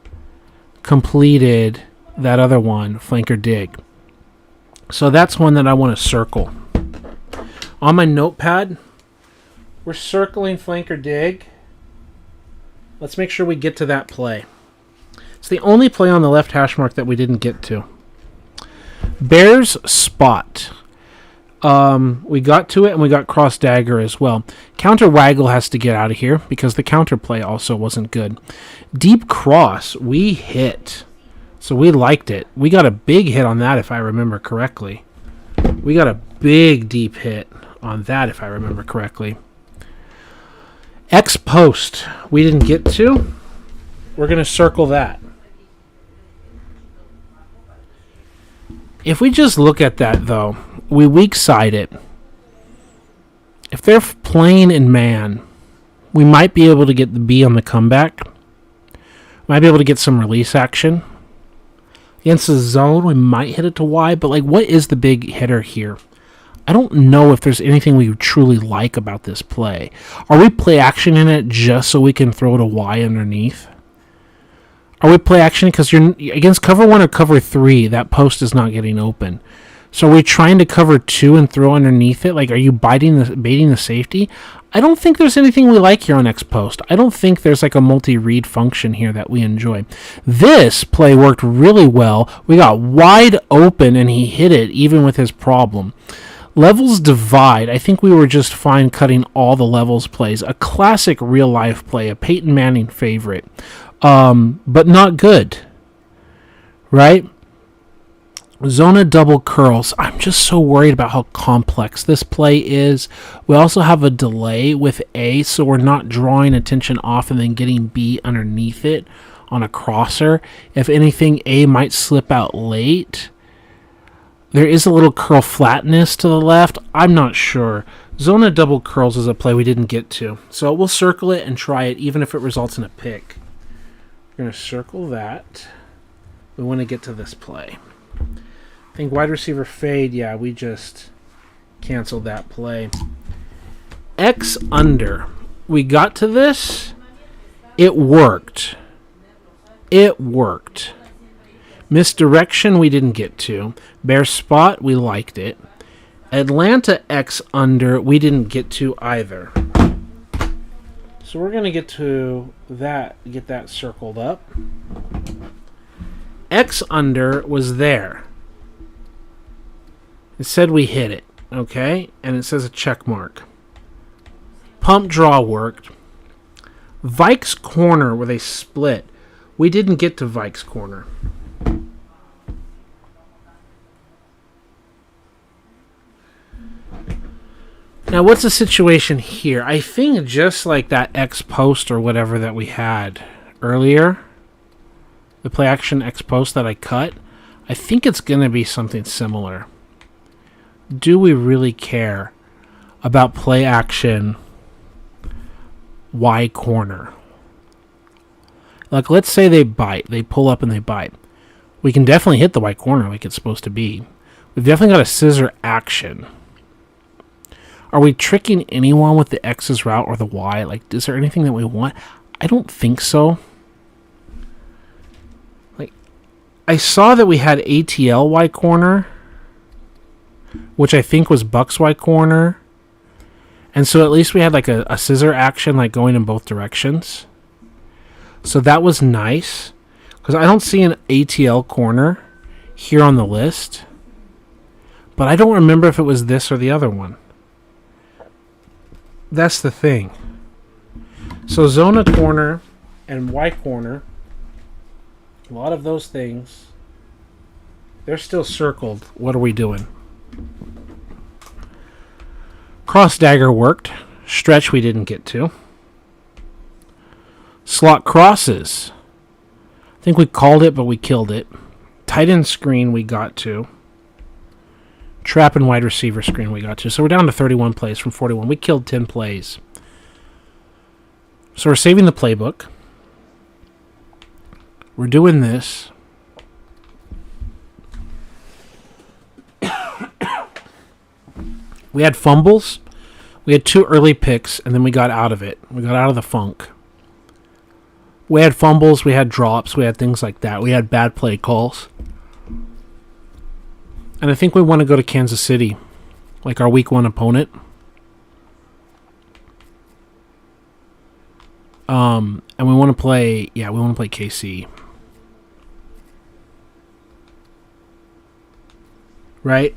completed that other one, flanker dig. So that's one that I want to circle. On my notepad, We're circling flanker dig. Let's make sure we get to that play. It's the only play on the left hash mark that we didn't get to. Bears spot. We got to it, and we got cross dagger as well. Counter waggle has to get out of here because the counter play also wasn't good. Deep cross, we hit. So we liked it. We got a big hit on that, if I remember correctly. We got a big deep hit on that, if I remember correctly. X post, we didn't get to. We're going to circle that. If we just look at that, though, we weak side it. If they're playing in man, we might be able to get the B on the comeback. Might be able to get some release action. Against the zone, we might hit it to Y, but like, what is the big hitter here? I don't know if there's anything we truly like about this play. Are we play action in it just so we can throw it a Y underneath? Are we play action because you're against cover 1 or cover 3, that post is not getting open. So are we trying to cover 2 and throw underneath it? Like, are you baiting the safety? I don't think there's anything we like here on X post. I don't think there's like a multi-read function here that we enjoy. This play worked really well. We got wide open and he hit it even with his problem. Levels divide. I think we were just fine cutting all the levels plays. A classic real-life play, a Peyton Manning favorite. But not good. Right? Zona double curls. I'm just so worried about how complex this play is. We also have a delay with A, so we're not drawing attention off and then getting B underneath it on a crosser. If anything, A might slip out late. There is a little curl flatness to the left. I'm not sure. Zona double curls is a play we didn't get to. So we'll circle it and try it, even if it results in a pick. We're going to circle that. We want to get to this play. I think wide receiver fade, yeah, we just canceled that play. X under. We got to this. It worked. It worked. Misdirection, we didn't get to. Bear spot, we liked it. Atlanta X under, we didn't get to either. So we're going to get to that, get that circled up. X under was there. It said we hit it, okay? And it says a check mark. Pump draw worked. Vikes corner where they split. We didn't get to Vikes corner. Now, what's the situation here? I think just like that X post or whatever that we had earlier, the play action X post that I cut, I think it's going to be something similar. Do we really care about play action Y corner? Like, let's say they bite. They pull up and they bite. We can definitely hit the Y corner like it's supposed to be. We've definitely got a scissor action. Are we tricking anyone with the X's route or the Y? Like, is there anything that we want? I don't think so. Like, I saw that we had ATL Y corner, which I think was Bucks Y corner. And so at least we had like a scissor action like going in both directions. So that was nice. Because I don't see an ATL corner here on the list. But I don't remember if it was this or the other one. That's the thing. So Zona corner and Y corner, a lot of those things, they're still circled. What are we doing? Cross dagger worked. Stretch we didn't get to. Slot crosses. I think we called it, but we killed it. Tight end screen we got to. Trap and wide receiver screen we got to. So we're down to 31 plays from 41. We killed 10 plays. So we're saving the playbook. We're doing this. We had fumbles. We had 2 early picks, and then we got out of it. We got out of the funk. We had fumbles. We had drops. We had things like that. We had bad play calls. And I think we want to go to Kansas City, like our week 1 opponent. And we want to play, we want to play KC. Right?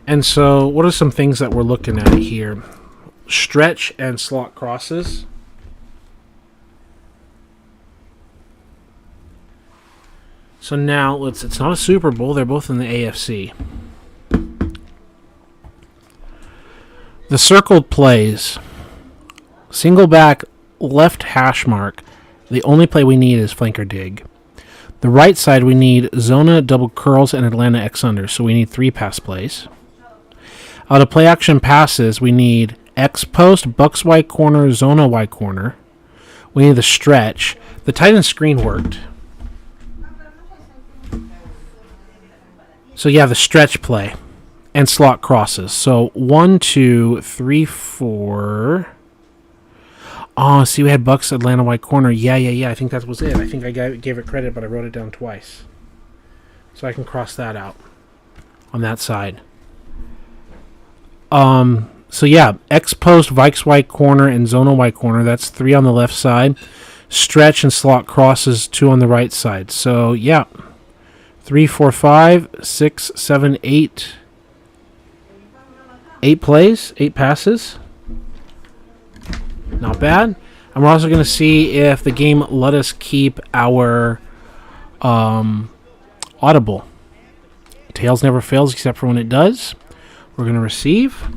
And so, what are some things that we're looking at here? Stretch and slot crosses. So now, it's not a Super Bowl. They're both in the AFC. The circled plays. Single back, left hash mark. The only play we need is flanker dig. The right side, we need Zona, double curls, and Atlanta X under. So we need 3 pass plays. Out of play action passes, we need X post, Bucks wide corner, Zona wide corner. We need the stretch. The tight end screen worked. So the stretch play and slot crosses. So 1, 2, 3, 4. Oh, see, we had Bucks Atlanta wide corner. Yeah. I think that was it. I think I gave it credit, but I wrote it down twice. So I can cross that out on that side. X post, Vikes wide corner, and Zona wide corner. That's 3 on the left side. Stretch and slot crosses 2 on the right side. So 3, 4, 5, 6, 7, 8. 8 plays, 8 passes. Not bad. And we're also going to see if the game let us keep our audible. Tails never fails except for when it does. We're going to receive.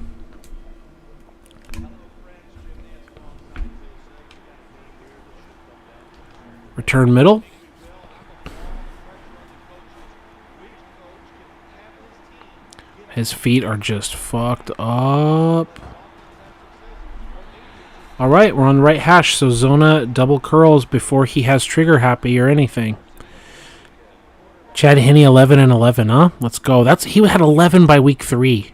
Return middle. His feet are just fucked up. All right, we're on the right hash. So Zona double curls before he has trigger happy or anything. Chad Henne 11 and 11, huh? Let's go. He had 11 by week 3.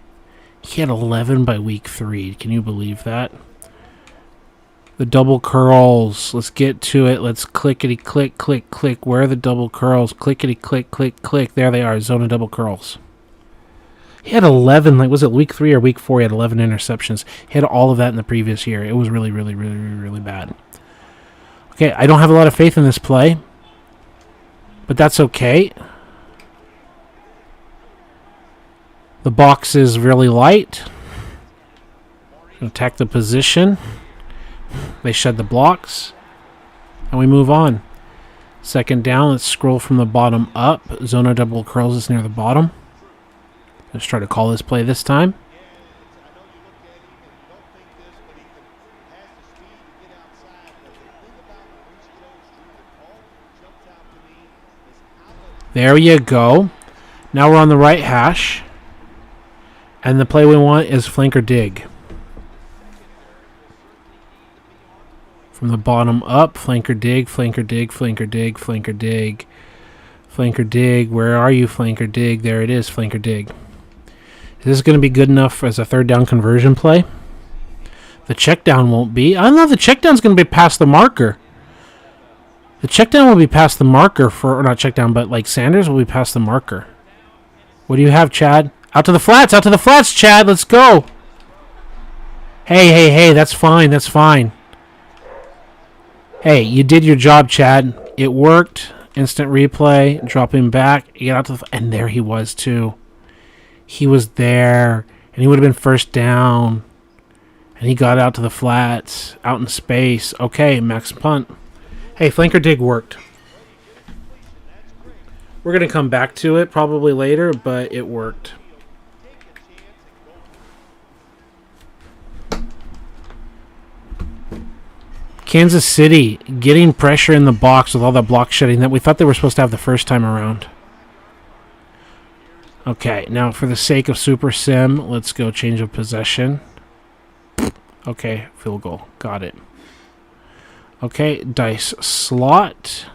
He had 11 by week 3. Can you believe that? The double curls. Let's get to it. Let's clickety click, click, click. Where are the double curls? Clickety click, click, click. There they are. Zona double curls. He had 11, was it week 3 or week 4? He had 11 interceptions. He had all of that in the previous year. It was really, really, really, really bad. Okay, I don't have a lot of faith in this play, but that's okay. The box is really light. Attack the position. They shed the blocks. And we move on. Second down, let's scroll from the bottom up. Zona double curls is near the bottom. Let's try to call this play this time. There you go. Now we're on the right hash. And the play we want is flanker dig. From the bottom up, flanker dig, flanker dig, flanker dig, flanker dig. Flanker dig, where are you, flanker dig? There it is, flanker dig. Is this going to be good enough as a third down conversion play? The check down won't be. I don't know, the check down's going to be past the marker. The check down will be past the marker or not check down, but Sanders will be past the marker. What do you have, Chad? Out to the flats, Chad, let's go. Hey, that's fine, that's fine. Hey, you did your job, Chad. It worked. Instant replay, drop him back, get out to and there he was too. He was there, and he would have been first down. And he got out to the flats, out in space. Okay, max punt. Hey, flanker dig worked. We're going to come back to it probably later, but it worked. Kansas City getting pressure in the box with all that block shedding that we thought they were supposed to have the first time around. Okay, now for the sake of Super Sim, let's go change of possession. Okay, field goal. Got it. Okay, dice slot.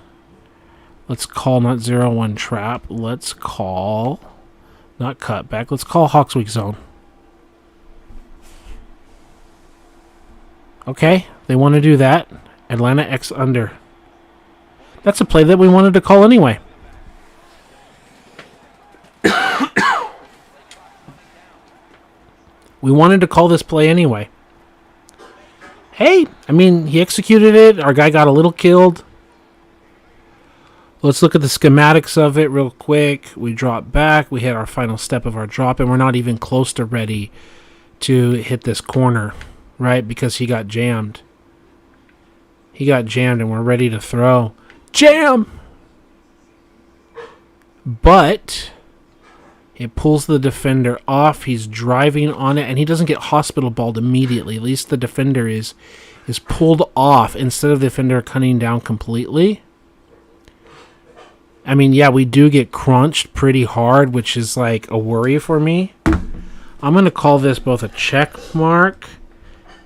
Let's call not 0-1 trap. Let's call not cutback. Let's call Hawks weak zone. Okay, they want to do that. Atlanta X under. That's a play that we wanted to call anyway. We wanted to call this play anyway. hey, I mean, he executed it. Our guy got a little killed. Let's look at the schematics of it real quick. We drop back. We hit our final step of our drop, and we're not even close to ready to hit this corner, right? Because he got jammed. He got jammed, and we're ready to throw. Jam! But it pulls the defender off. He's driving on it, and he doesn't get hospital balled immediately. At least the defender is pulled off instead of the defender cutting down completely. I mean, yeah, we do get crunched pretty hard, which is like a worry for me. I'm going to call this both a check mark,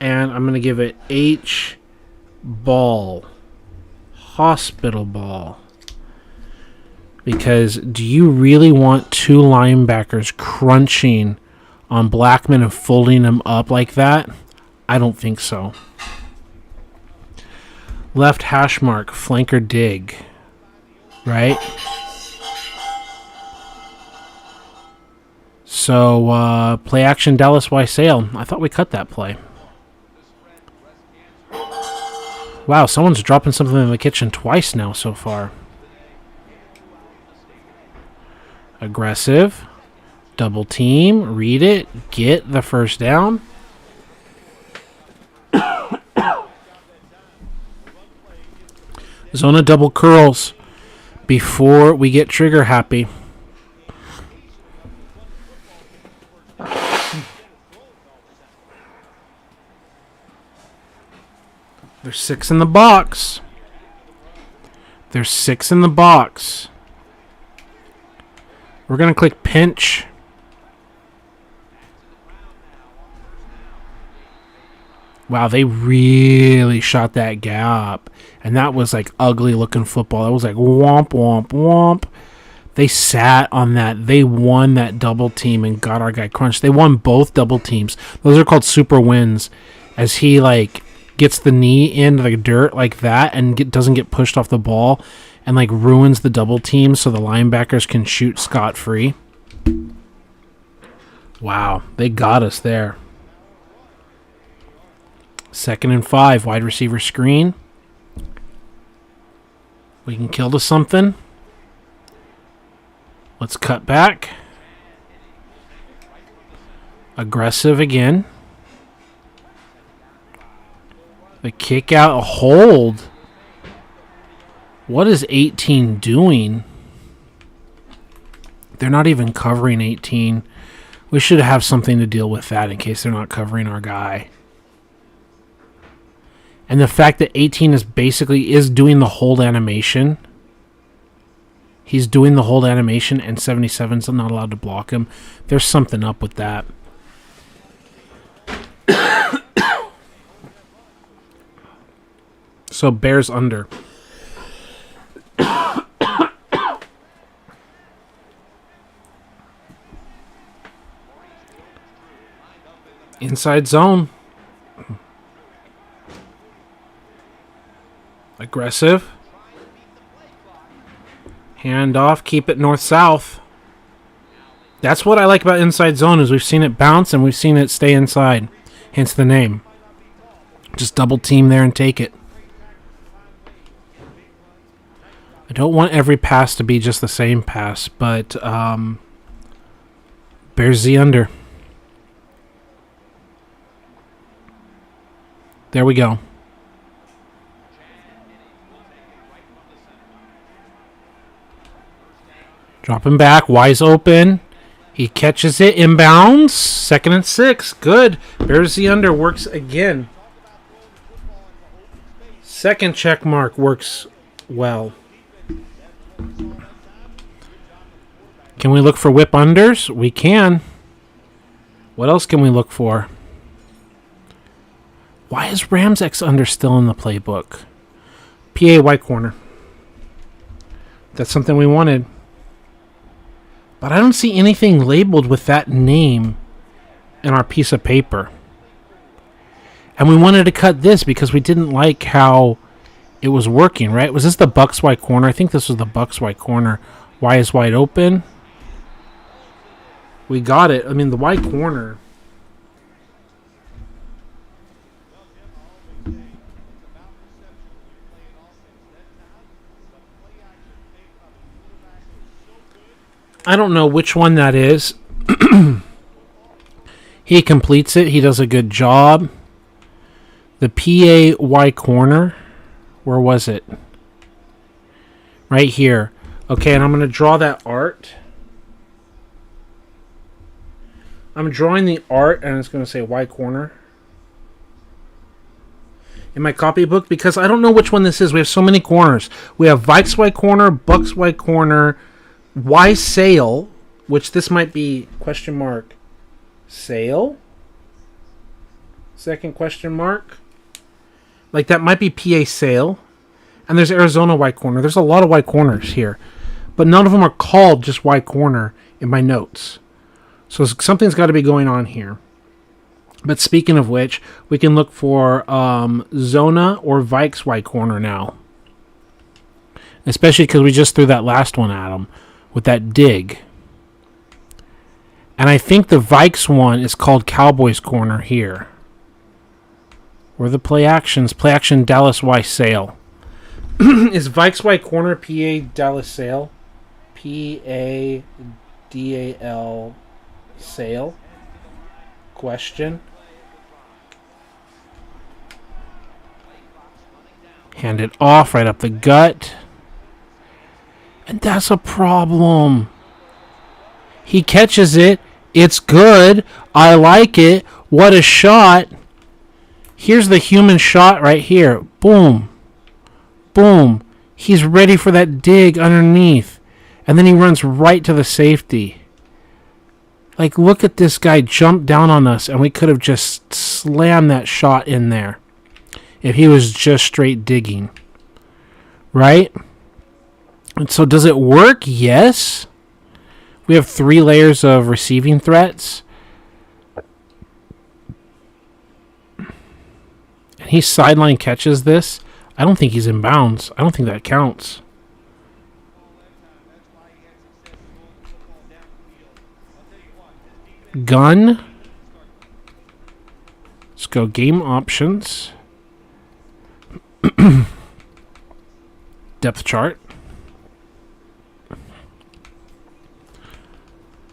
and I'm going to give it H ball. Hospital ball. Because do you really want two linebackers crunching on Blackman and folding him up like that? I don't think so. Left hash mark, flanker dig. Right? So, play action Dallas Y Sale. I thought we cut that play. Wow, someone's dropping something in the kitchen twice now so far. Aggressive. Double team. Read it. Get the first down. Zona double curls before we get trigger happy. There's 6 in the box. There's 6 in the box. We're going to click pinch. Wow, they really shot that gap. And that was like ugly looking football. That was like womp, womp, womp. They sat on that. They won that double team and got our guy crunched. They won both double teams. Those are called super wins. As he like gets the knee into the dirt like that and doesn't get pushed off the ball and like ruins the double team so the linebackers can shoot scot-free. Wow, they got us there. 2nd and 5, wide receiver screen. We can kill to something. Let's cut back. Aggressive again. The kick out, a hold. What is 18 doing? They're not even covering 18. We should have something to deal with that in case they're not covering our guy. And the fact that 18 is basically doing the hold animation. He's doing the hold animation and 77's not allowed to block him. There's something up with that. So Bears under. Inside zone. Aggressive. Hand off. Keep it north-south. That's what I like about inside zone is we've seen it bounce and we've seen it stay inside. Hence the name. Just double team there and take it. I don't want every pass to be just the same pass, but Bears Z under. There we go. Drop him back. Y's open. He catches it. Inbounds. 2nd and 6. Good. Bears the under. Works again. Second check mark works well. Can we look for whip unders? We can. What else can we look for? Why is Rams X under still in the playbook? PA white corner. That's something we wanted. But I don't see anything labeled with that name in our piece of paper. And we wanted to cut this because we didn't like how it was working, right? Was this the Bucks white corner? I think this was the Bucks white corner. Y is wide open. We got it. I mean, the white corner. I don't know which one that is. He completes it. He does a good job. The PAY corner. Where was it? Right here. Okay, and I'm going to draw that art. I'm drawing the art, and it's going to say Y corner in my copybook because I don't know which one this is. We have so many corners. We have Vikes Y corner, Bucks Y corner, Y sale, which this might be question mark sale. Second question mark. Like that might be PA sale. And there's Arizona Y corner. There's a lot of Y corners here. But none of them are called just Y corner in my notes. So something's got to be going on here. But speaking of which, we can look for Zona or Vikes Y corner now. Especially because we just threw that last one at them with that dig. And I think the Vikes one is called Cowboys corner here. Or the play actions. Play action Dallas Y sale. Is Vikes Y corner PA Dallas sale? PADAL sale? Question. Hand it off right up the gut. And that's a problem. He catches it. It's good. I like it. What a shot. Here's the human shot right here. Boom. Boom. He's ready for that dig underneath. And then he runs right to the safety. Like, look at this guy jump down on us, and we could have just slammed that shot in there if he was just straight digging. Right? And so does it work? Yes. We have 3 layers of receiving threats. And he sideline catches this. I don't think he's in bounds. I don't think that counts. Gun. Let's go game options. Depth chart.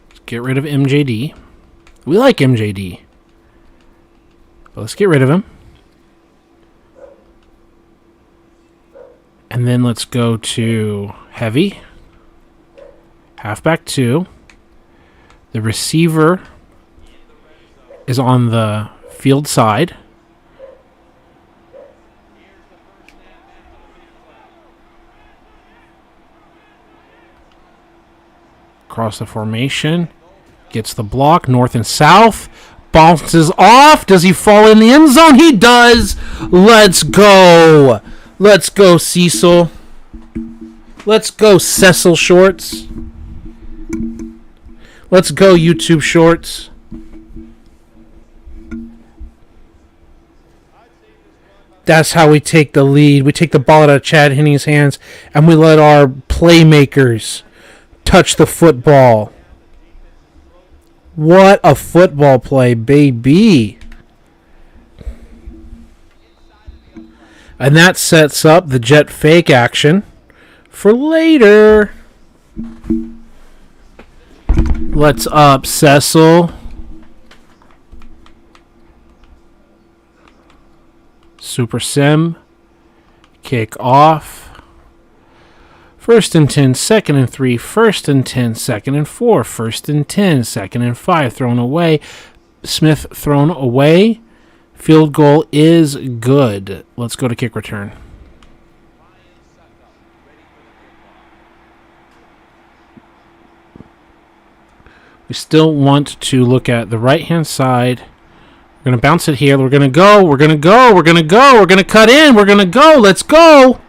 Let's get rid of MJD. We like MJD. But let's get rid of him. And then let's go to heavy. Halfback 2. The receiver is on the field side. Across the formation. Gets the block, north and south. Bounces off. Does he fall in the end zone? He does. Let's go. Let's go, Cecil. Let's go, Cecil Shorts. Let's go, YouTube Shorts. That's how we take the lead. We take the ball out of Chad Henne's hands, and we let our playmakers touch the football. What a football play, baby. And that sets up the jet fake action for later. Let's up Cecil. Super Sim. Kick off. 1st and 10, 2nd and 3, 1st and 10, 2nd and 4, 1st and 10, 2nd and 5, thrown away. Smith thrown away. Field goal is good. Let's go to kick return. We still want to look at the right-hand side. We're going to bounce it here. We're going to go. We're going to go. We're going to go. We're going to cut in. We're going to go. Let's go.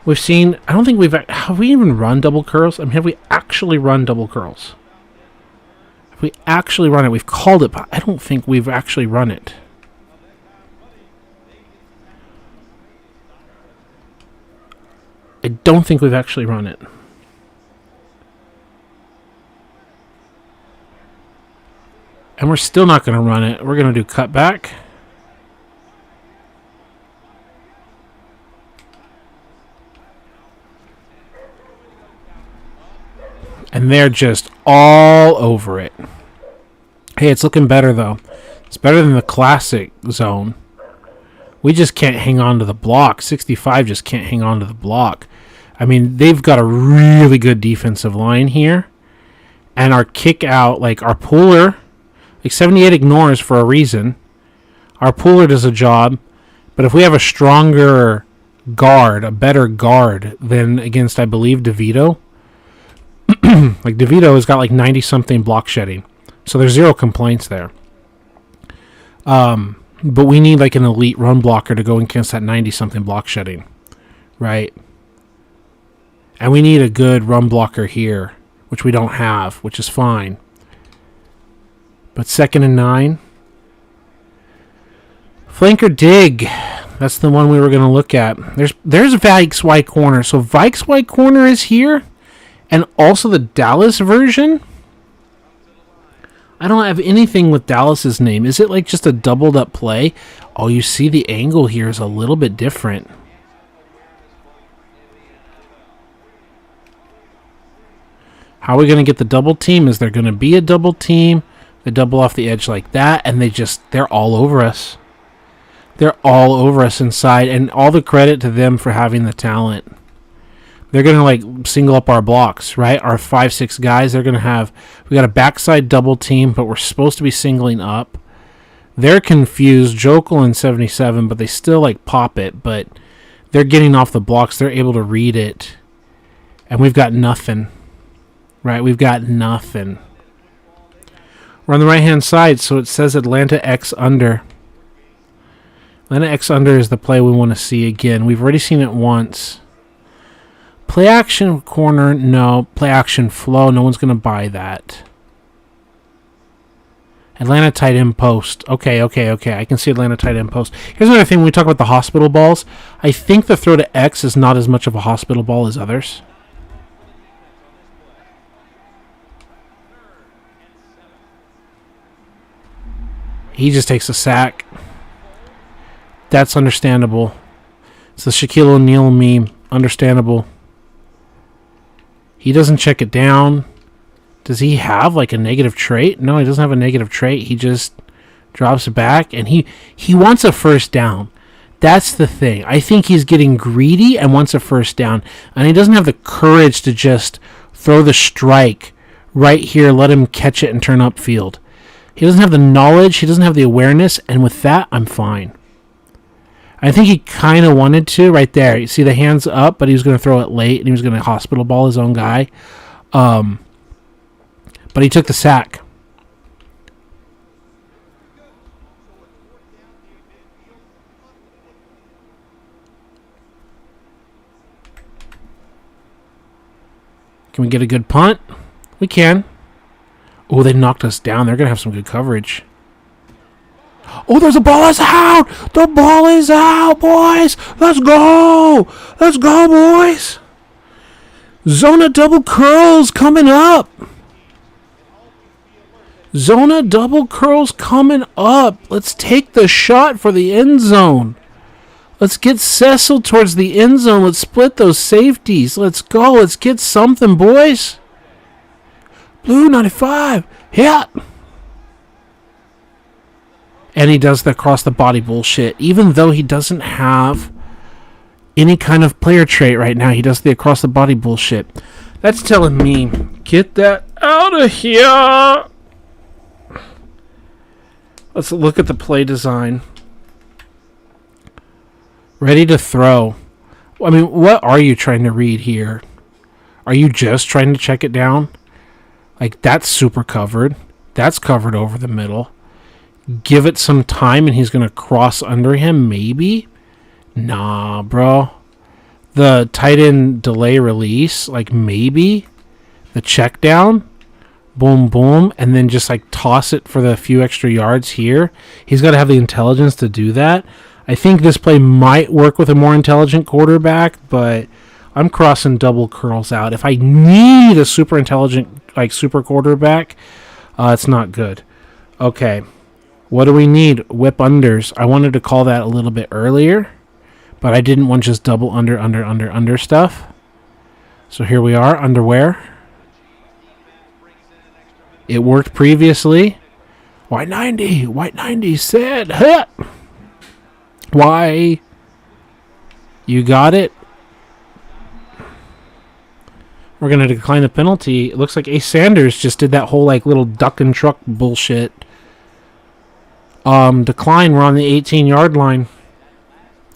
We've seen, I don't think have we even run double curls? I mean, have we actually run double curls? Have we actually run it? We've called it, but I don't think we've actually run it. I don't think we've actually run it. And we're still not going to run it. We're going to do cutback. And they're just all over it. Hey, it's looking better, though. It's better than the classic zone. We just can't hang on to the block. 65 just can't hang on to the block. I mean, they've got a really good defensive line here. And our kick out, like our puller, like 78 ignores for a reason. Our puller does a job. But if we have a stronger guard, a better guard than against, I believe, DeVito. Like DeVito has got like 90-something block shedding. So there's zero complaints there. But we need like an elite run blocker to go against that 90-something block shedding. Right? And we need a good run blocker here, which we don't have, which is fine. But 2nd and 9. Flanker dig. That's the one we were going to look at. There's Vikes Y corner. So Vikes Y corner is here. And also the Dallas version. I don't have anything with Dallas's name. Is it like just a doubled up play? Oh, you see the angle here is a little bit different. How are we going to get the double team? Is there going to be a double team? They double off the edge like that, and they're all over us. They're all over us inside, and all the credit to them for having the talent. They're going to like single up our blocks, right? Our 5-6 guys, we got a backside double team, but we're supposed to be singling up. They're confused, Jokel and 77, but they still like pop it, but they're getting off the blocks. They're able to read it, and we've got nothing, right? We've got nothing. We're on the right-hand side, so it says Atlanta X under. Atlanta X under is the play we want to see again. We've already seen it once. Play action corner, no. Play action flow, no one's going to buy that. Atlanta tight end post. Okay. I can see Atlanta tight end post. Here's another thing when we talk about the hospital balls. I think the throw to X is not as much of a hospital ball as others. He just takes a sack. That's understandable. It's the Shaquille O'Neal meme. Understandable. He doesn't check it down. Does he have like a negative trait? No, he doesn't have a negative trait. He just drops it back, and he wants a first down. That's the thing. I think he's getting greedy and wants a first down, and he doesn't have the courage to just throw the strike right here, let him catch it and turn upfield. He doesn't have the knowledge. He doesn't have the awareness, and with that, I'm fine. I think he kind of wanted to right there. You see the hands up, but he was going to throw it late, and he was going to hospital ball his own guy. But he took the sack. Can we get a good punt? We can. Oh, they knocked us down. They're going to have some good coverage. Oh, there's a ball. It's out. The ball is out, boys. Let's go. Let's go, boys. Zona double curls coming up. Zona double curls coming up. Let's take the shot for the end zone. Let's get Cecil towards the end zone. Let's split those safeties. Let's go. Let's get something, boys. Blue 95. Hit. And he does the across the body bullshit. Even though he doesn't have any kind of player trait right now, he does the across the body bullshit. That's telling me, get that out of here. Let's look at the play design. Ready to throw. I mean, what are you trying to read here? Are you just trying to check it down? Like, that's super covered. That's covered over the middle. Give it some time and he's going to cross under him, maybe? Nah, bro. The tight end delay release, like, maybe. The check down. Boom, boom. And then just, like, toss it for the few extra yards here. He's got to have the intelligence to do that. I think this play might work with a more intelligent quarterback, but I'm crossing double curls out. If I need a super intelligent, like, super quarterback, it's not good. Okay. What do we need? Whip unders. I wanted to call that a little bit earlier, but I didn't want just double under stuff. So here we are, underwear. It worked previously. White 90. White 90 said, huh. Why? You got it. We're going to decline the penalty. It looks like Ace Sanders just did that whole like little duck and truck bullshit. Decline. We're on the 18-yard line.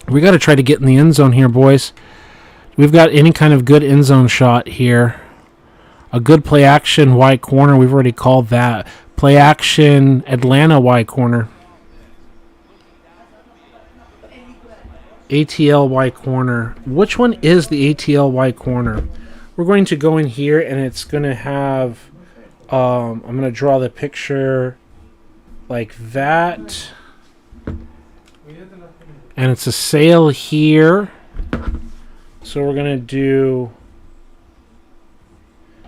We got to try to get in the end zone here, boys. We've got any kind of good end zone shot here. A good play action wide corner. We've already called that. Play action Atlanta wide corner. ATL wide corner. Which one is the ATL wide corner? We're going to go in here and it's going to have, I'm going to draw the picture like that. And it's a sail here. So we're going to do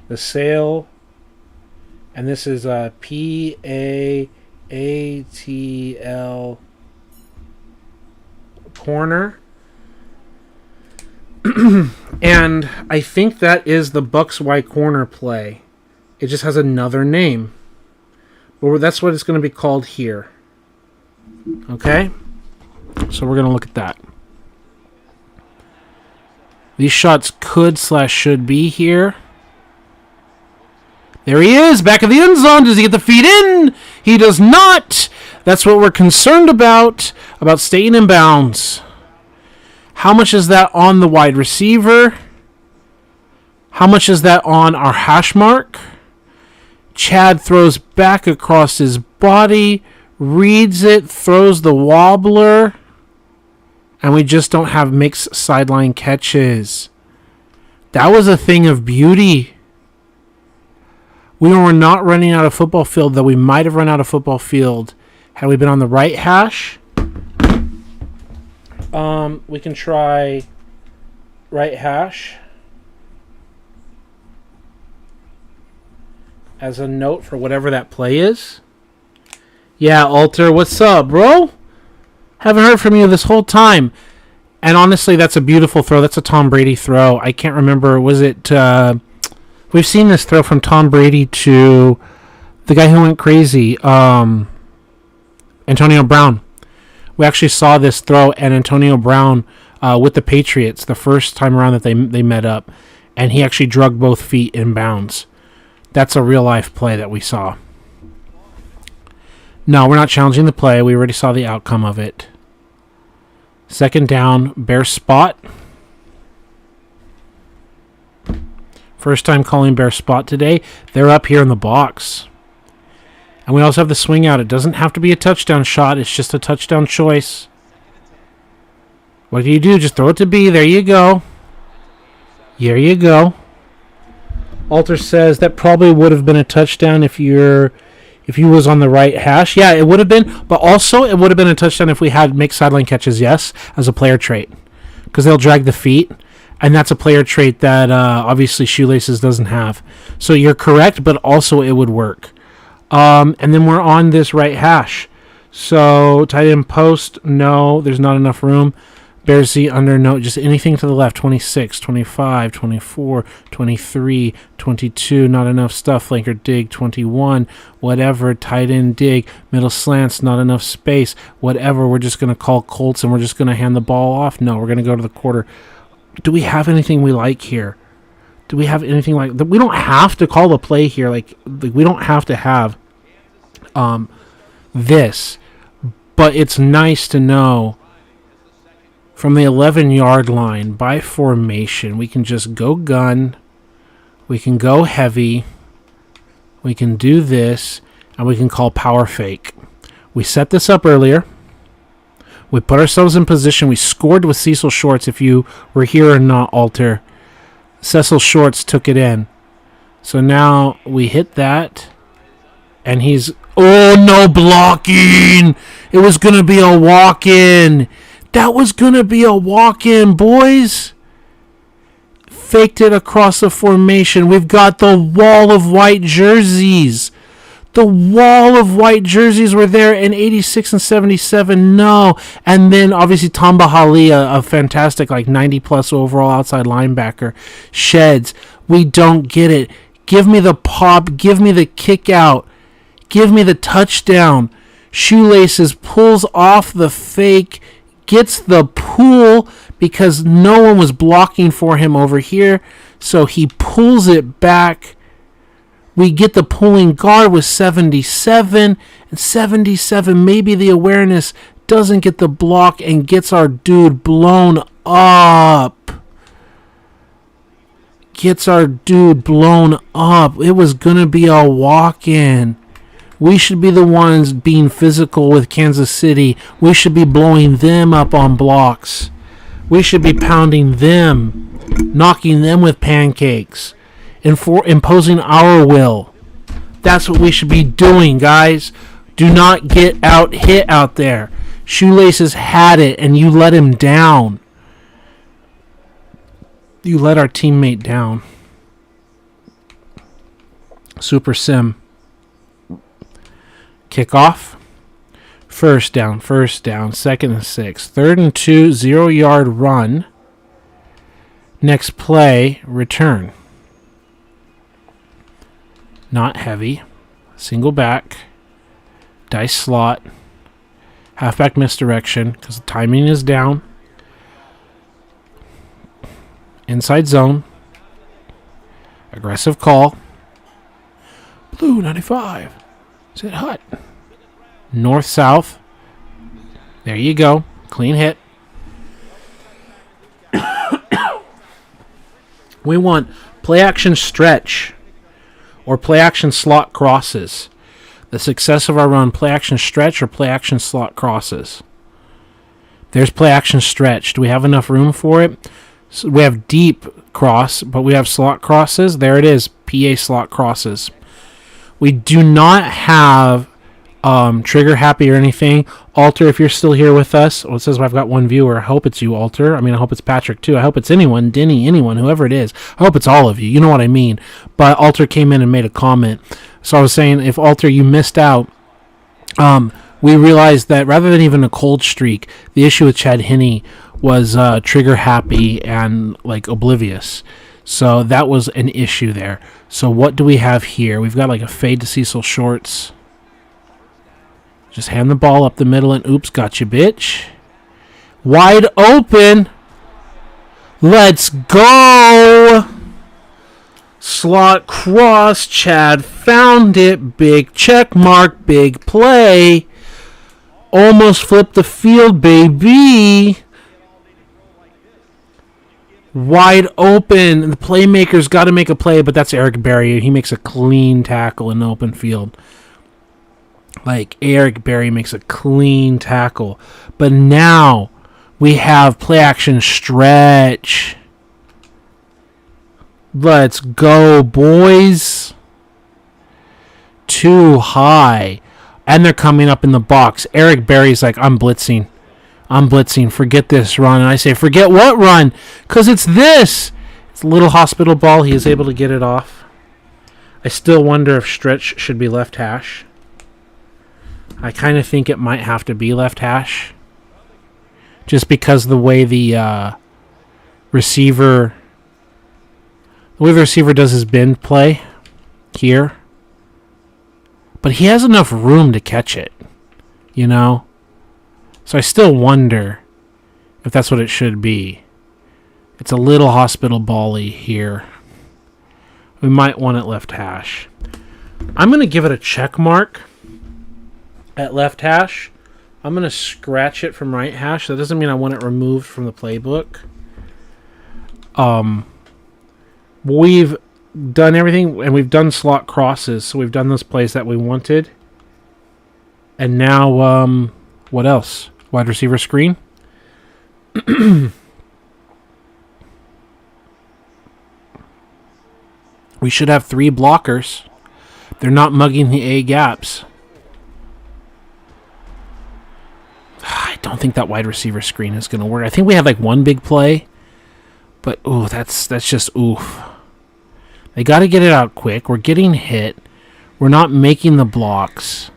the sail. And this is a PAATL corner. And I think that is the Bucks wide corner play. It just has another name. But that's what it's going to be called here. Okay? So we're going to look at that. These shots could/should be here. There he is, back of the end zone. Does he get the feet in? He does not. That's what we're concerned about staying in bounds. How much is that on the wide receiver? How much is that on our hash mark? Chad throws back across his body, reads it, throws the wobbler, and we just don't have mixed sideline catches. That was a thing of beauty. We were not running out of football field, though we might have run out of football field had we been on the right hash. We can try right hash as a note for whatever that play is. Yeah, Alter, what's up, bro? Haven't heard from you this whole time. And honestly, that's a beautiful throw. That's a Tom Brady throw. I can't remember. Was it... we've seen this throw from Tom Brady to the guy who went crazy, Antonio Brown. We actually saw this throw and Antonio Brown with the Patriots the first time around that they met up, and he actually drug both feet in bounds. That's a real-life play that we saw. No, we're not challenging the play. We already saw the outcome of it. Second down, Bear spot. First time calling Bear spot today. They're up here in the box. And we also have the swing out. It doesn't have to be a touchdown shot. It's just a touchdown choice. What do you do? Just throw it to B. There you go. There you go. Alter says that probably would have been a touchdown if you was on the right hash. Yeah, it would have been. But also, it would have been a touchdown if we had make sideline catches, yes, as a player trait. Because they'll drag the feet. And that's a player trait that obviously Shoelaces doesn't have. So you're correct, but also it would work. And then we're on this right hash. So tight end post, no, there's not enough room. Bear Z under, no, just anything to the left. 26, 25, 24, 23, 22, not enough stuff. Flanker dig, 21, whatever. Tight end dig, middle slants, not enough space. Whatever, we're just going to call Colts and we're just going to hand the ball off. No, we're going to go to the quarter. Do we have anything we like here? Do we have anything like... We don't have to call the play here. Like we don't have to have this. But it's nice to know from the 11-yard line, by formation, we can just go gun. We can go heavy. We can do this. And we can call power fake. We set this up earlier. We put ourselves in position. We scored with Cecil Shorts, if you were here or not, Alter. Cecil Shorts took it in. So now we hit that. And he's... Oh, no blocking! It was going to be a walk-in. That was going to be a walk-in, boys. Faked it across the formation. We've got the wall of white jerseys. The wall of white jerseys were there in 86 and 77. No. And then, obviously, Tamba Hali, a fantastic, 90-plus overall outside linebacker, sheds. We don't get it. Give me the pop. Give me the kick out. Give me the touchdown. Shoelaces pulls off the fake. Gets the pull because no one was blocking for him over here. So he pulls it back. We get the pulling guard with 77. And 77, maybe the awareness doesn't get the block and gets our dude blown up. Gets our dude blown up. It was going to be a walk-in. We should be the ones being physical with Kansas City. We should be blowing them up on blocks. We should be pounding them, knocking them with pancakes, and imposing our will. That's what we should be doing, guys. Do not get out hit out there. Shoelaces had it, and you let him down. You let our teammate down. Super sim. Kickoff. First down. 2nd and 6. 3rd and 2, 0-yard run. Next play, return. Not heavy. Single back. Dice slot. Halfback misdirection because the timing is down. Inside zone. Aggressive call. Blue 95. Is it hot? North-south. There you go. Clean hit. We want play-action stretch or play-action slot crosses. The success of our run, play-action stretch or play-action slot crosses. There's play-action stretch. Do we have enough room for it? So we have deep cross, but we have slot crosses. There it is, PA slot crosses. We do not have trigger happy or anything. Alter, if you're still here with us, well, it says I've got one viewer. I hope it's you, Alter. I mean, I hope it's Patrick too. I hope it's anyone, Denny, anyone, whoever it is. I hope it's all of you. You know what I mean. But Alter came in and made a comment. So I was saying, if Alter, you missed out, we realized that rather than even a cold streak, the issue with Chad Henne was trigger happy and like oblivious. So that was an issue there. So what do we have here? We've got like a fade to Cecil Shorts. Just hand the ball up the middle and oops, got you, bitch. Wide open. Let's go. Slot cross. Chad found it. Big check mark. Big play. Almost flipped the field, baby. Wide open. The playmaker's got to make a play, but that's Eric Berry. He makes a clean tackle in the open field. Like, Eric Berry makes a clean tackle. But now we have play-action stretch. Let's go, boys. Too high. And they're coming up in the box. Eric Berry's like, I'm blitzing. Forget this run. And I say, forget what run? Because it's this. It's a little hospital ball. He is able to get it off. I still wonder if stretch should be left hash. I kind of think it might have to be left hash. Just because the way the receiver does his bend play here. But he has enough room to catch it, you know? So I still wonder if that's what it should be. It's a little hospital ball-y here. We might want it left hash. I'm going to give it a check mark at left hash. I'm going to scratch it from right hash. That doesn't mean I want it removed from the playbook. We've done everything, and we've done slot crosses, so we've done those plays that we wanted. And now, what else? Wide receiver screen. We should have 3 blockers. They're not mugging the A gaps. I don't think that wide receiver screen is going to work. I think we have like one big play, but ooh, that's just oof. They got to get it out quick. We're getting hit. We're not making the blocks.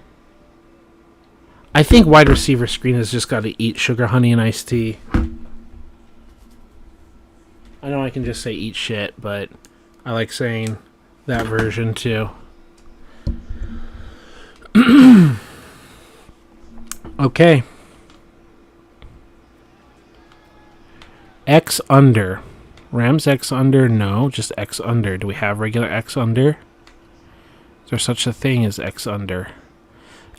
I think wide receiver screen has just got to eat sugar, honey, and iced tea. I know I can just say eat shit, but I like saying that version too. Okay. X under. Rams X under? No, just X under. Do we have regular X under? Is there such a thing as X under?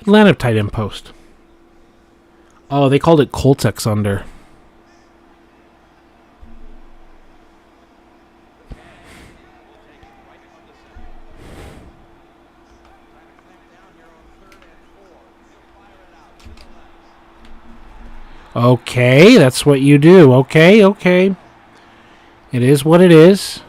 Atlanta tight end post. Oh, they called it Colts X under. Okay, that's what you do. Okay, okay. It is what it is.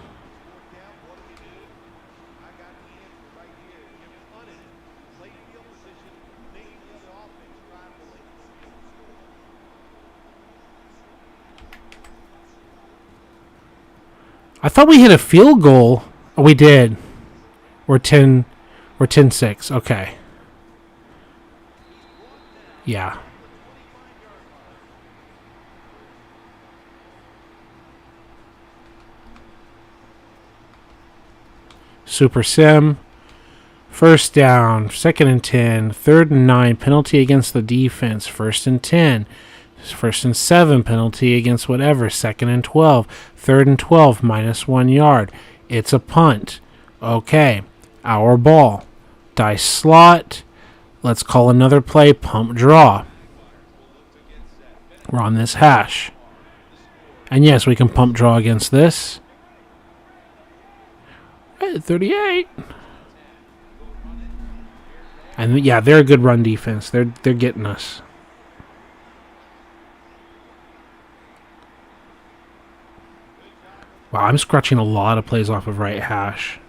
I thought we hit a field goal. Oh, we did. We're 10-6. Okay. Yeah. Super Sim. First down. 2nd and 10. 3rd and 9. Penalty against the defense. 1st and 10. 1st and 7. Penalty against whatever. 2nd and 12. 3rd and 12. -1 yard. It's a punt. Okay. Our ball. Dice slot. Let's call another play. Pump draw. We're on this hash. And yes, we can pump draw against this. 38. And yeah, they're a good run defense. They're getting us. Wow, I'm scratching a lot of plays off of right hash.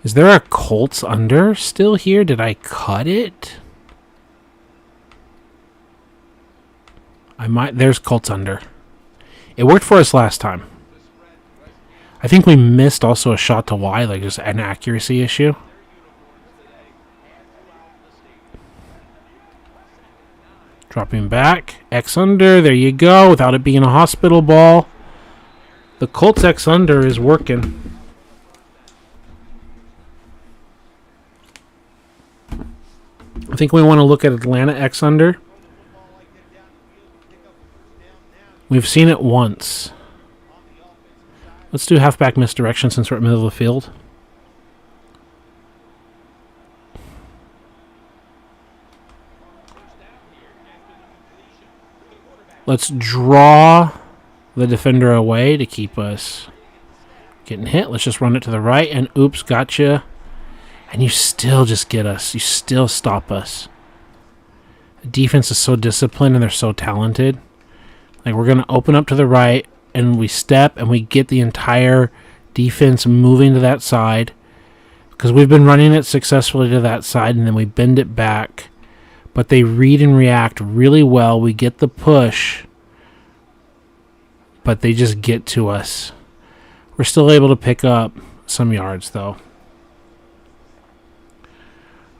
Is there a Colts under still here? Did I cut it? There's Colts under. It worked for us last time. I think we missed also a shot to Y, like just an accuracy issue. Dropping back. X under. There you go. Without it being a hospital ball. The Colts X under is working. I think we want to look at Atlanta X under. We've seen it once. Let's do halfback misdirection since we're at middle of the field. Let's draw the defender away to keep us getting hit. Let's just run it to the right, and oops, gotcha. And you still just get us. You still stop us. The defense is so disciplined, and they're so talented. Like, we're going to open up to the right, and we step, and we get the entire defense moving to that side. Because we've been running it successfully to that side, and then we bend it back. But they read and react really well. We get the push, but they just get to us. We're still able to pick up some yards, though.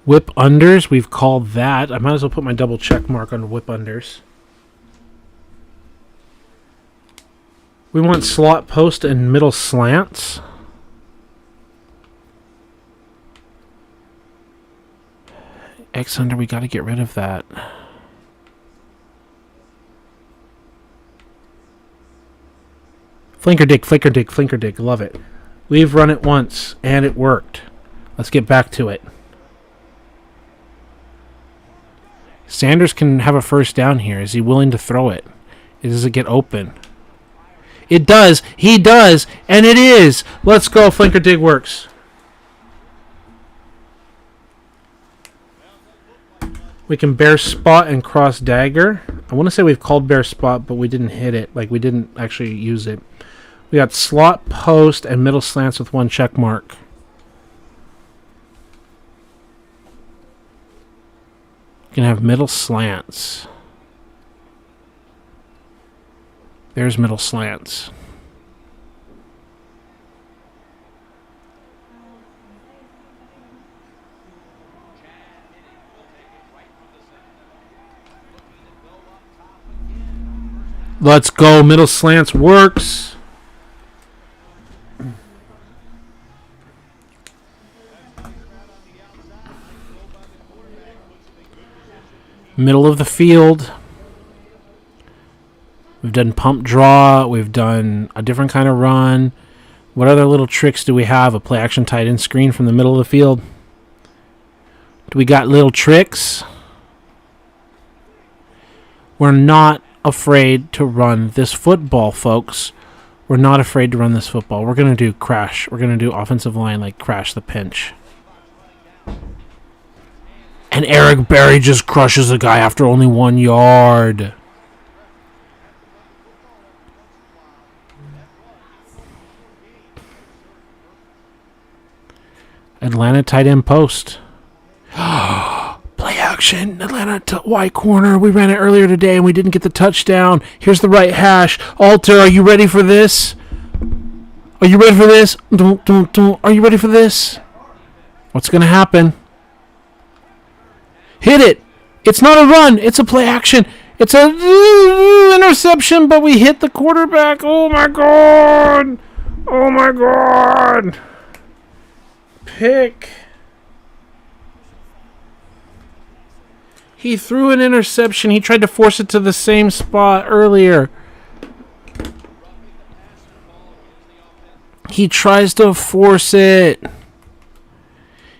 Whip unders, we've called that. I might as well put my double check mark on whip unders. We want slot post and middle slants. X under, we got to get rid of that. Flinker dig, flicker dig, flinker dig. Love it. We've run it once, and it worked. Let's get back to it. Sanders can have a first down here. Is he willing to throw it? Does it get open? It does. He does. And it is. Let's go. Flinker dig works. We can bear spot and cross dagger. I want to say we've called bear spot, but we didn't hit it. Like, we didn't actually use it. We got slot, post, and middle slants with one check mark. You can have middle slants. There's middle slants. Let's go. Middle slants works. Middle of the field. We've done pump draw. We've done a different kind of run. What other little tricks do we have? A play action tight end screen from the middle of the field. Do we got little tricks? We're not afraid to run this football, folks. We're not afraid to run this football. We're going to do crash. We're going to do offensive line like crash the pinch. And Eric Berry just crushes a guy after only 1 yard. Atlanta tight end post. Play action. Atlanta Y corner. We ran it earlier today and we didn't get the touchdown. Here's the right hash. Alter, are you ready for this? Are you ready for this? Are you ready for this? What's going to happen? Hit it. It's not a run. It's a play action. It's a interception, but we hit the quarterback. Oh, my God. Oh, my God. Pick. He threw an interception. He tried to force it to the same spot earlier. He tries to force it.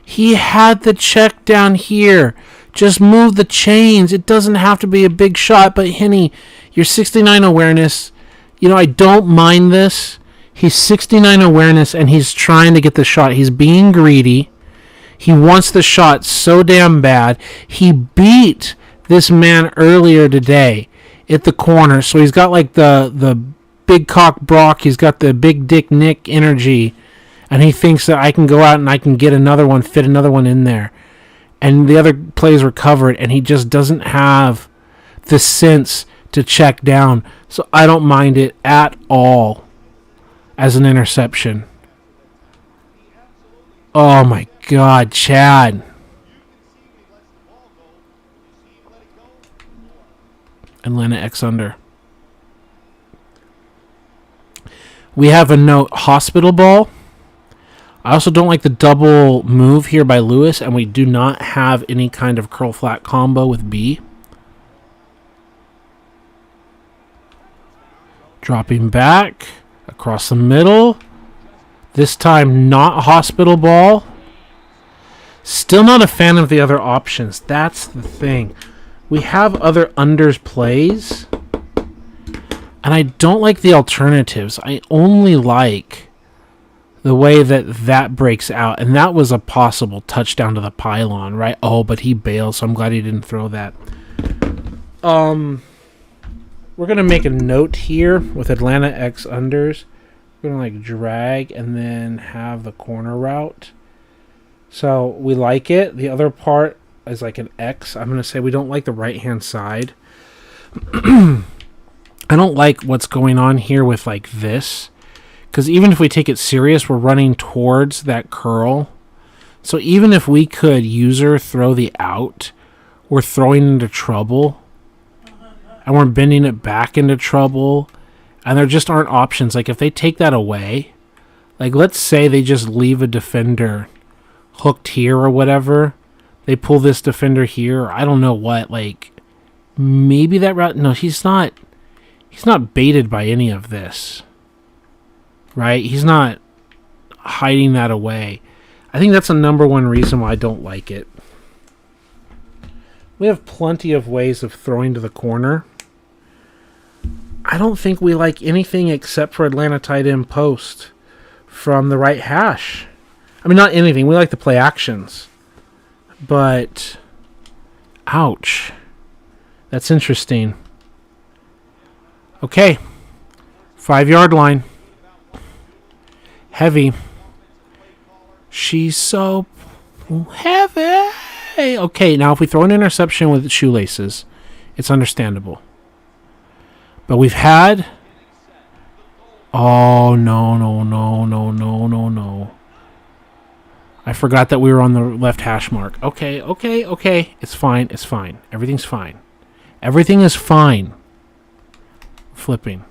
He had the check down here. Just move the chains. It doesn't have to be a big shot, but Henny, your 69 awareness, I don't mind this. He's 69 awareness, and he's trying to get the shot. He's being greedy. He wants the shot so damn bad. He beat this man earlier today at the corner, so he's got like the big cock Brock. He's got the big dick Nick energy, and he thinks that I can go out and I can get another one, fit another one in there. And the other plays were covered, and he just doesn't have the sense to check down. So I don't mind it at all as an interception. Oh my God, Chad. Atlanta X under. We have a note, hospital ball. I also don't like the double move here by Lewis, and we do not have any kind of curl flat combo with B. Dropping back across the middle. This time not hospital ball. Still not a fan of the other options. That's the thing. We have other unders plays, and I don't like the alternatives. I only like the way that breaks out, and that was a possible touchdown to the pylon, right? Oh, but he bailed, so I'm glad he didn't throw that. We're going to make a note here with Atlanta X unders. We're going to like drag and then have the corner route. So we like it. The other part is like an X. I'm going to say we don't like the right-hand side. I don't like what's going on here with like this. Because even if we take it serious, we're running towards that curl. So even if we could user throw the out, we're throwing into trouble. And we're bending it back into trouble. And there just aren't options. Like if they take that away, like let's say they just leave a defender hooked here or whatever. They pull this defender here. Or I don't know what. Like maybe that route. No, he's not baited by any of this. Right? He's not hiding that away. I think that's the number one reason why I don't like it. We have plenty of ways of throwing to the corner. I don't think we like anything except for Atlanta tight end post from the right hash. I mean, not anything. We like to play actions. But, ouch. That's interesting. Okay. 5-yard line. Heavy. She's so heavy. Okay, now if we throw an interception with shoelaces, it's understandable. But we've had... Oh, no. I forgot that we were on the left hash mark. Okay. It's fine. Everything's fine. Everything is fine. Flipping.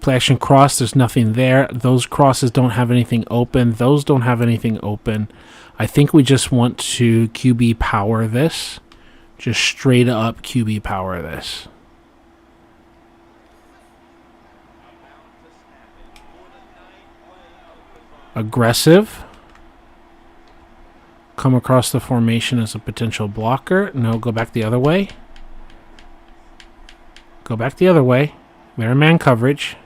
Play action cross, there's nothing there. Those crosses don't have anything open. Those don't have anything open. I think we just want to QB power this. Just straight up QB power this. Aggressive. Come across the formation as a potential blocker. No, go back the other way. Go back the other way. They're in man coverage.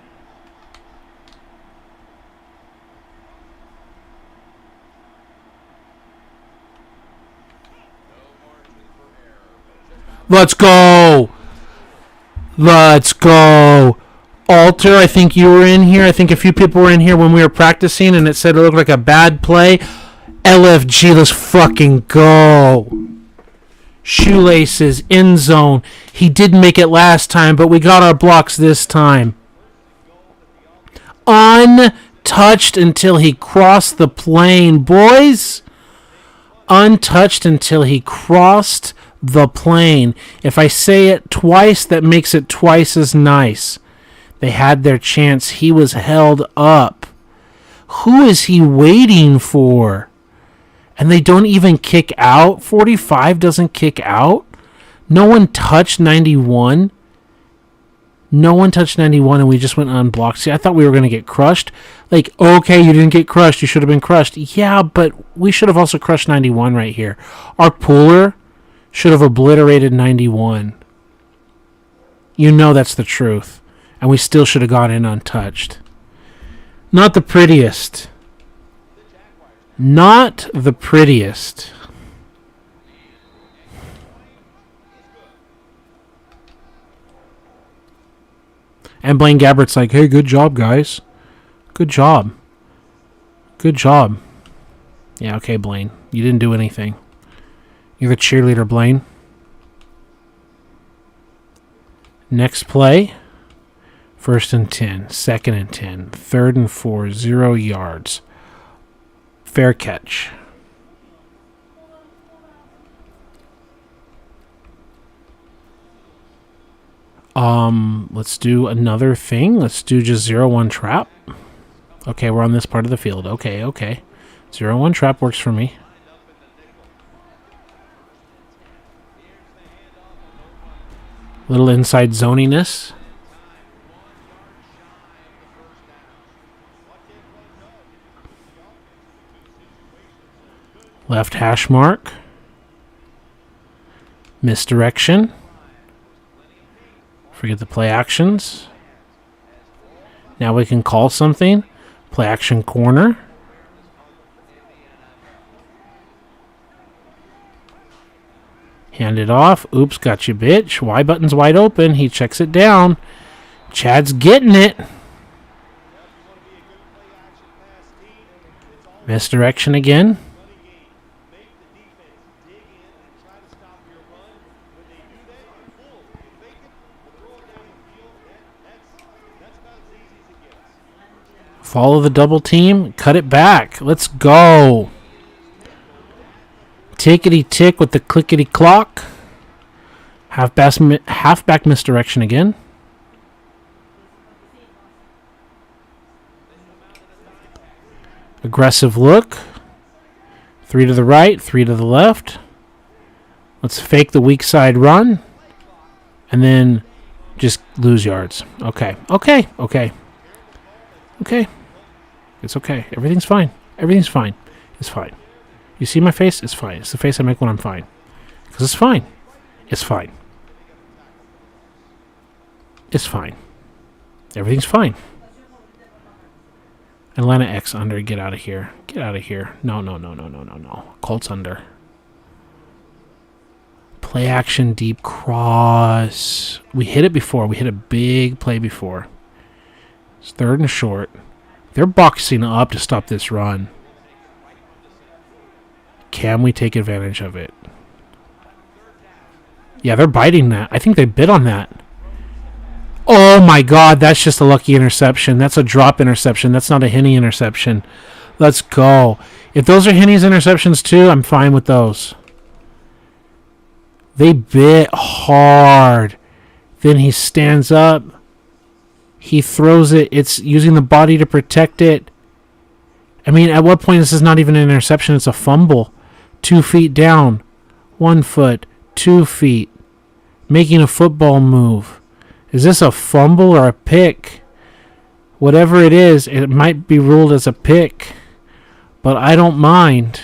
Let's go! Let's go! Alter, I think you were in here. I think a few people were in here when we were practicing and it said it looked like a bad play. LFG, let's fucking go. Shoelaces, end zone. He didn't make it last time, but we got our blocks this time. Untouched until he crossed the plane, boys. Untouched until he crossed the plane. If I say it twice, that makes it twice as nice. They had their chance. He was held up. Who is he waiting for? And they don't even kick out? 45 doesn't kick out? No one touched 91? No one touched 91 and we just went unblocked. See, I thought we were going to get crushed. Like, okay, you didn't get crushed. You should have been crushed. Yeah, but we should have also crushed 91 right here. Our puller should have obliterated 91. You know that's the truth. And we still should have gone in untouched. Not the prettiest. Not the prettiest. And Blaine Gabbert's like, hey, good job, guys. Good job. Good job. Yeah, okay, Blaine. You didn't do anything. You're the cheerleader, Blaine. Next play. 1st and 10. 2nd and 10. 3rd and 4. 0 yards. Fair catch. Let's do another thing. Let's do just 0-1 trap. Okay, we're on this part of the field. Okay. 0-1 trap works for me. Little inside zoniness. Left hash mark. Misdirection. Forget the play actions. Now we can call something. Play action corner. Hand it off. Oops, got you, bitch. Y button's wide open. He checks it down. Chad's getting it. Misdirection again. Follow the double team. Cut it back. Let's go. Tickety tick with the clickety clock. Halfback misdirection again. Aggressive look. 3 to the right, 3 to the left. Let's fake the weak side run. And then just lose yards. Okay. It's okay. Everything's fine. Everything's fine. It's fine. You see my face? It's fine. It's the face I make when I'm fine. Because it's fine. It's fine. It's fine. Everything's fine. Atlanta X under. Get out of here. Get out of here. No. Colts under. Play action deep cross. We hit it before. We hit a big play before. It's 3rd and short. They're boxing up to stop this run. Can we take advantage of it? Yeah, they're biting that. I think they bit on that. Oh my God, that's just a lucky interception. That's a drop interception. That's not a Henney interception. Let's go. If those are Henney's interceptions too, I'm fine with those. They bit hard. Then he stands up. He throws it. It's using the body to protect it. I mean, at what point this is not even an interception? It's a fumble. 2 feet down. 1 foot. 2 feet. Making a football move. Is this a fumble or a pick? Whatever it is, it might be ruled as a pick. But I don't mind.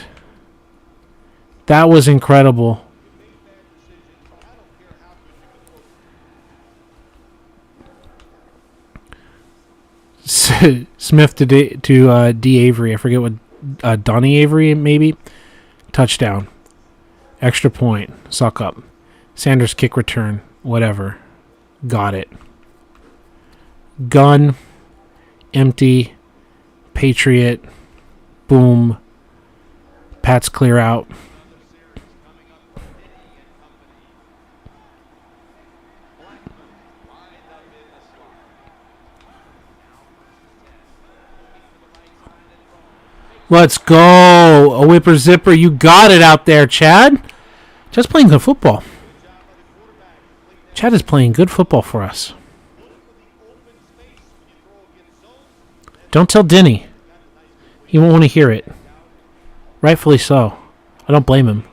That was incredible. Smith to D. Avery. I forget what Donnie Avery maybe. Touchdown. Extra point. Suck up. Sanders kick return. Whatever. Got it. Gun. Empty. Patriot. Boom. Pats clear out. Let's go. A whipper zipper. You got it out there, Chad. Just playing good football. Chad is playing good football for us. Don't tell Denny. He won't want to hear it. Rightfully so. I don't blame him.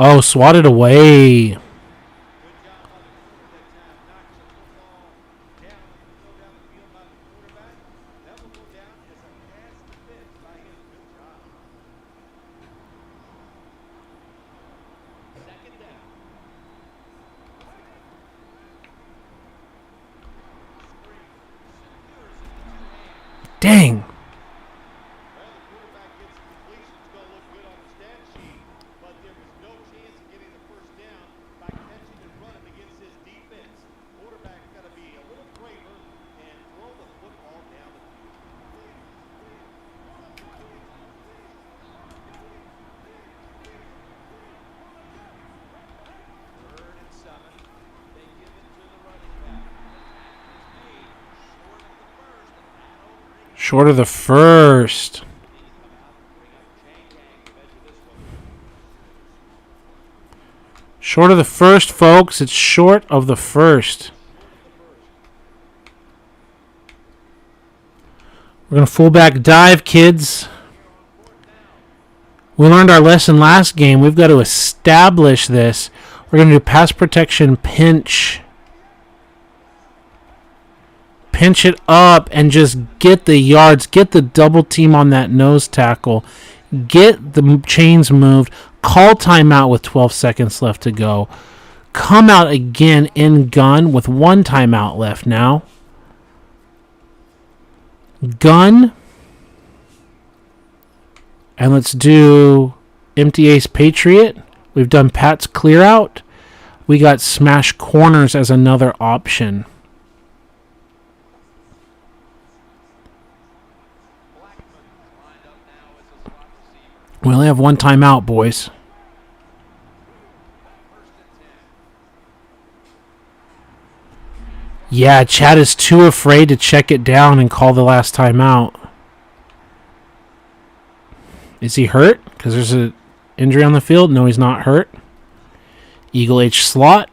Oh, swatted away. Dang. Short of the first. Short of the first, folks. It's short of the first. We're going to fullback dive, kids. We learned our lesson last game. We've got to establish this. We're going to do pass protection pinch. Pinch it up and just get the yards. Get the double team on that nose tackle. Get the chains moved. Call timeout with 12 seconds left to go. Come out again in gun with 1 timeout left now. Gun. And let's do empty ace Patriot. We've done Pat's clear out. We got smash corners as another option. We only have 1 timeout, boys. Yeah, Chad is too afraid to check it down and call the last timeout. Is he hurt? Because there's an injury on the field. No, he's not hurt. Eagle H slot.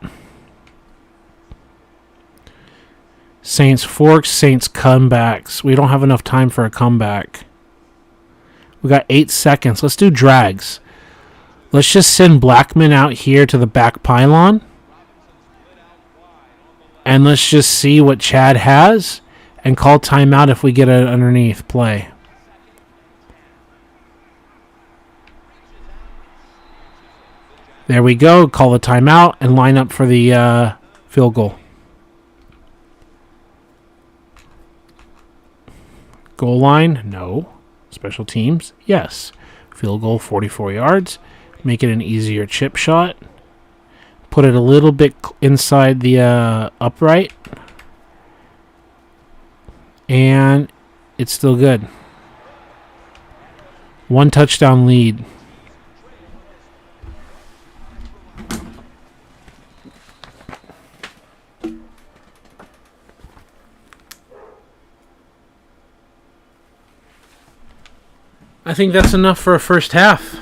Saints forks, Saints comebacks. We don't have enough time for a comeback. We got 8 seconds. Let's do drags. Let's just send Blackman out here to the back pylon. And let's just see what Chad has and call timeout if we get an underneath play. There we go. Call the timeout and line up for the field goal. Goal line? No. Special teams? Yes. Field goal, 44 yards. Make it an easier chip shot. Put it a little bit inside the upright. And it's still good. 1 touchdown lead. I think that's enough for a first half.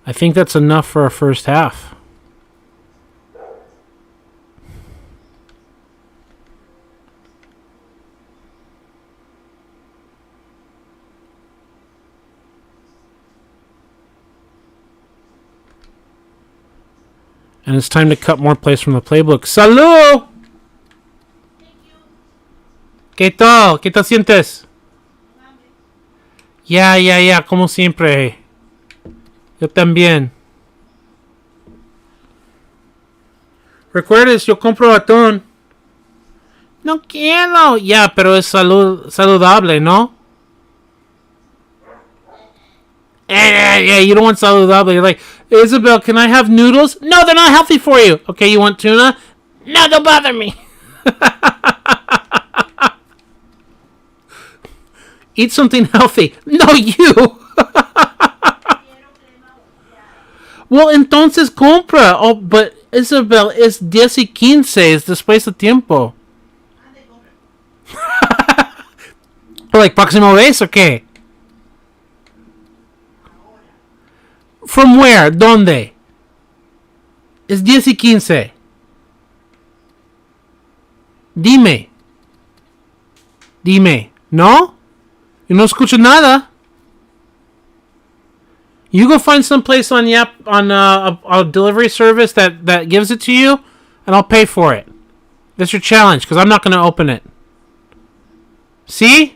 I think that's enough for a first half. And it's time to cut more plays from the playbook. ¡Salud! ¿Qué tal? ¿Qué te sientes? Ya, como siempre. Yo también. Recuerdes, yo compro atún. No quiero. Ya, pero es saludable, ¿no? You don't want saludable. You're like, Isabel, can I have noodles? No, they're not healthy for you. Okay, you want tuna? No, don't bother me. Eat something healthy. No, you. Well, entonces compra. Oh, but Isabel, es 10 y 15. Es después de tiempo. Like, próxima vez, okay. From where? ¿Dónde? Es 10 y 15. Dime. ¿No? Yo no escucho nada. You go find some place on a delivery service that gives it to you, and I'll pay for it. That's your challenge, because I'm not going to open it. See?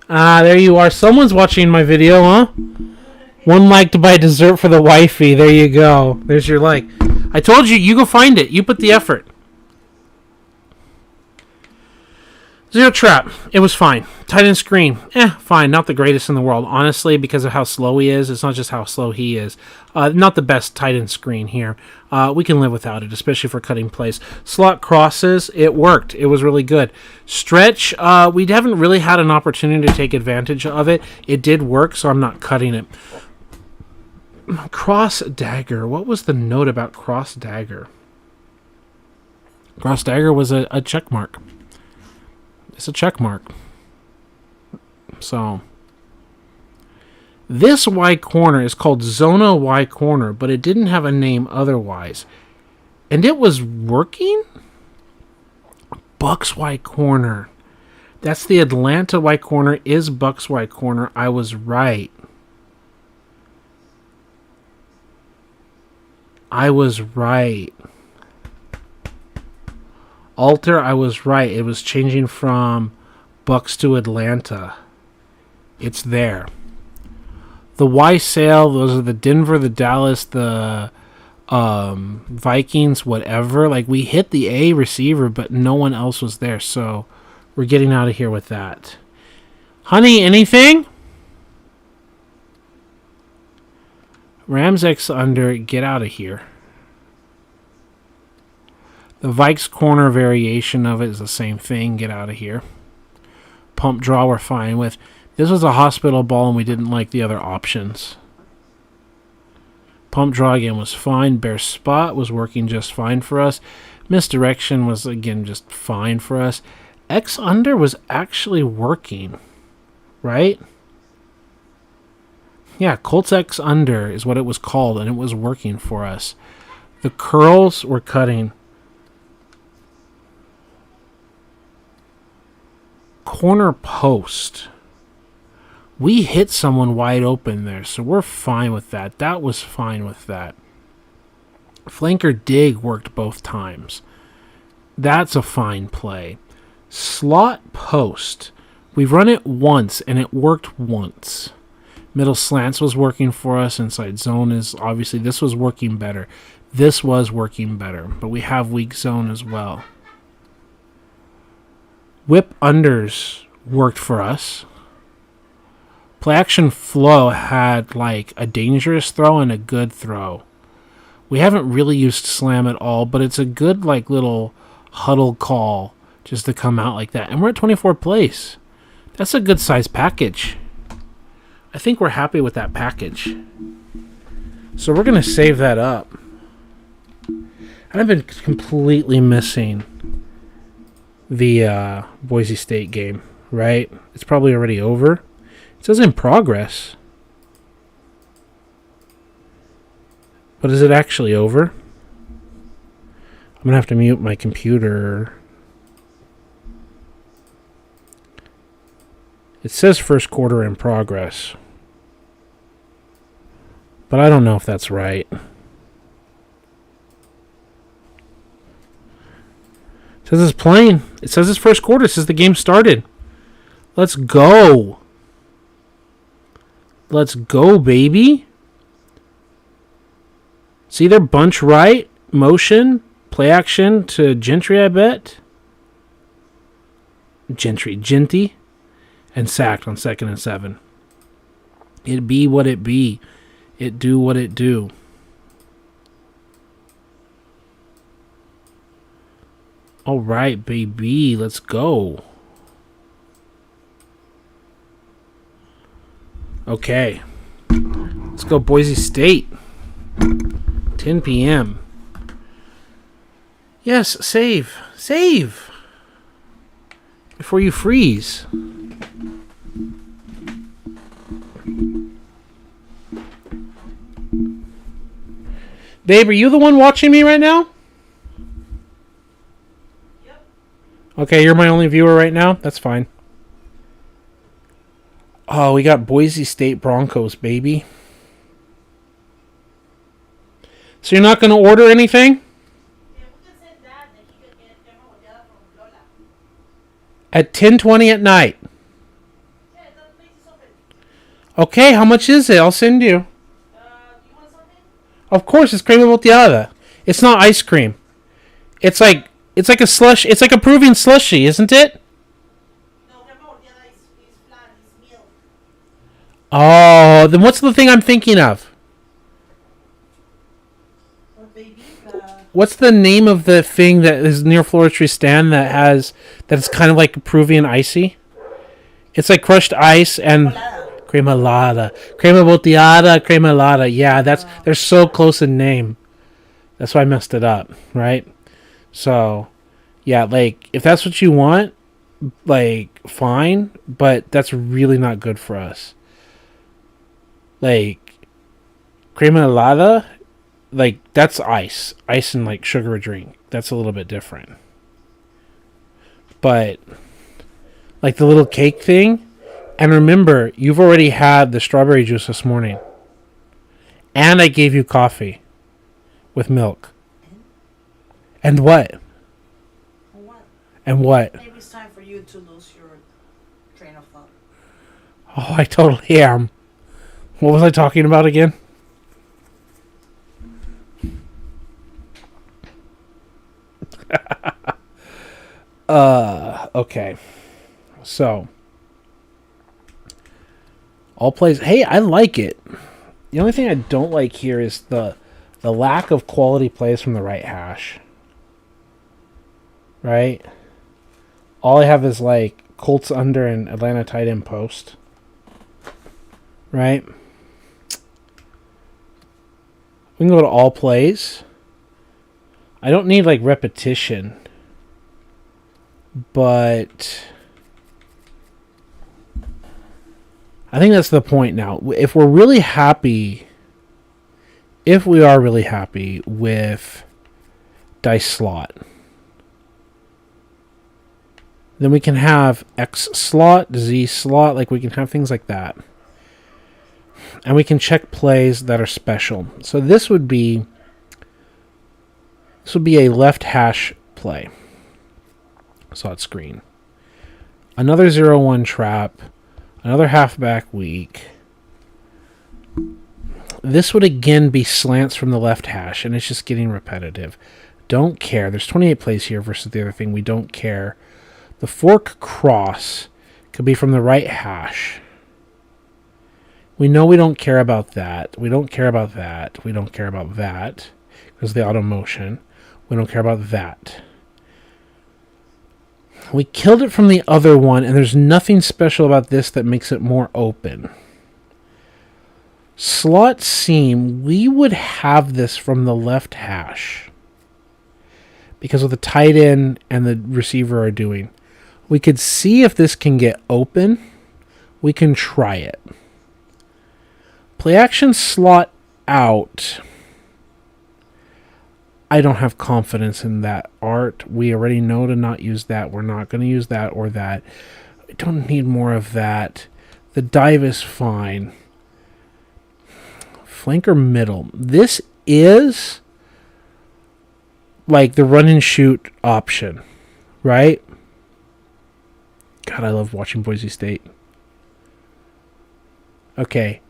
There you are. Someone's watching my video, huh? One like to buy dessert for the wifey. There you go. There's your like. I told you, you go find it. You put the effort. Zero trap. It was fine. Tight end screen. Fine. Not the greatest in the world. Honestly, because of how slow he is. It's not just how slow he is. Not the best tight end screen here. We can live without it, especially for cutting plays. Slot crosses. It worked. It was really good. Stretch. We haven't really had an opportunity to take advantage of it. It did work, so I'm not cutting it. Cross dagger. What was the note about cross dagger? Cross dagger was a check mark. It's a check mark. So this Y corner is called Zona Y corner, but it didn't have a name otherwise. And it was working? Bucks Y corner. That's the Atlanta Y corner is Bucks Y corner. I was right. Alter, I was right. It was changing from Bucks to Atlanta. It's there. The Y sale, those are the Denver, the Dallas, the Vikings, whatever. Like, we hit the A receiver, but no one else was there. So we're getting out of here with that. Honey, anything? Rams X under, get out of here. The Vikes corner variation of it is the same thing. Get out of here. Pump draw we're fine with. This was a hospital ball and we didn't like the other options. Pump draw again was fine. Bear spot was working just fine for us. Misdirection was again just fine for us. X under was actually working. Right? Yeah, Colts X under is what it was called and it was working for us. The curls were cutting. Corner post. We hit someone wide open there, so we're fine with that. That was fine with that. Flanker dig worked both times. That's a fine play. Slot post. We've run it once, and it worked once. Middle slants was working for us. Inside zone is obviously, this was working better. This was working better, but we have weak zone as well. Whip unders worked for us. Play action flow had like a dangerous throw and a good throw. We haven't really used slam at all, but it's a good like little huddle call just to come out like that. And we're at 24th place. That's a good size package. I think we're happy with that package. So we're going to save that up. And I've been completely missing the Boise State game, right? It's probably already over. It says in progress. But is it actually over? I'm going to have to mute my computer. It says first quarter in progress. But I don't know if that's right. It says it's playing. It says it's first quarter. It says the game started. Let's go. Let's go, baby. See their bunch right. Motion. Play action to Gentry, I bet. Genty. And sacked on 2nd and 7. It be what it be. It do what it do. All right, baby. Let's go. Okay. Let's go Boise State. 10 p.m. Yes, save. Save. Before you freeze. Babe, are you the one watching me right now? Yep. Okay, you're my only viewer right now? That's fine. Oh, we got Boise State Broncos, baby. So you're not going to order anything? At 10:20 at night. Okay, how much is it? I'll send you. You want something? Of course, it's crema volteada. It's not ice cream. It's like a slush. It's like a Peruvian slushy, isn't it? No, crema volteada is flat. It's milk. Oh, then what's the thing I'm thinking of? What's the name of the thing that is near Floristry Stand that's kind of like a Peruvian icy? It's like crushed ice and crema helada. Crema volteada, crema helada. Yeah, they're so close in name. That's why I messed it up, right? So, yeah, like if that's what you want, like fine, but that's really not good for us. Like crema helada, like that's ice and like sugar drink. That's a little bit different. But like the little cake thing, and remember, you've already had the strawberry juice this morning, and I gave you coffee with milk. And what? And what? Maybe it's time for you to lose your train of thought. Oh, I totally am. What was I talking about again? Okay. So, all plays. Hey, I like it. The only thing I don't like here is the lack of quality plays from the right hash. Right? All I have is like Colts under and Atlanta tight end post. Right? We can go to all plays. I don't need like repetition. But I think that's the point now. If we are really happy with dice slot, then we can have X slot, Z slot, like we can have things like that. And we can check plays that are special. So this would be a left hash play. Slot screen. Another 0-1 trap. Another halfback weak. This would again be slants from the left hash, and it's just getting repetitive. Don't care. There's 28 plays here versus the other thing. We don't care. The fork cross could be from the right hash. We know we don't care about that. We don't care about that. We don't care about that because of the auto motion. We don't care about that. We killed it from the other one, and there's nothing special about this that makes it more open. Slot seam, we would have this from the left hash. because what the tight end and the receiver are doing. We could see if this can get open. We can try it. Play action slot out. I don't have confidence in that art. We already know to not use that. We're not going to use that or that. I don't need more of that. The dive is fine. Flanker middle. This is like the run and shoot option, right? God, I love watching Boise State. Okay.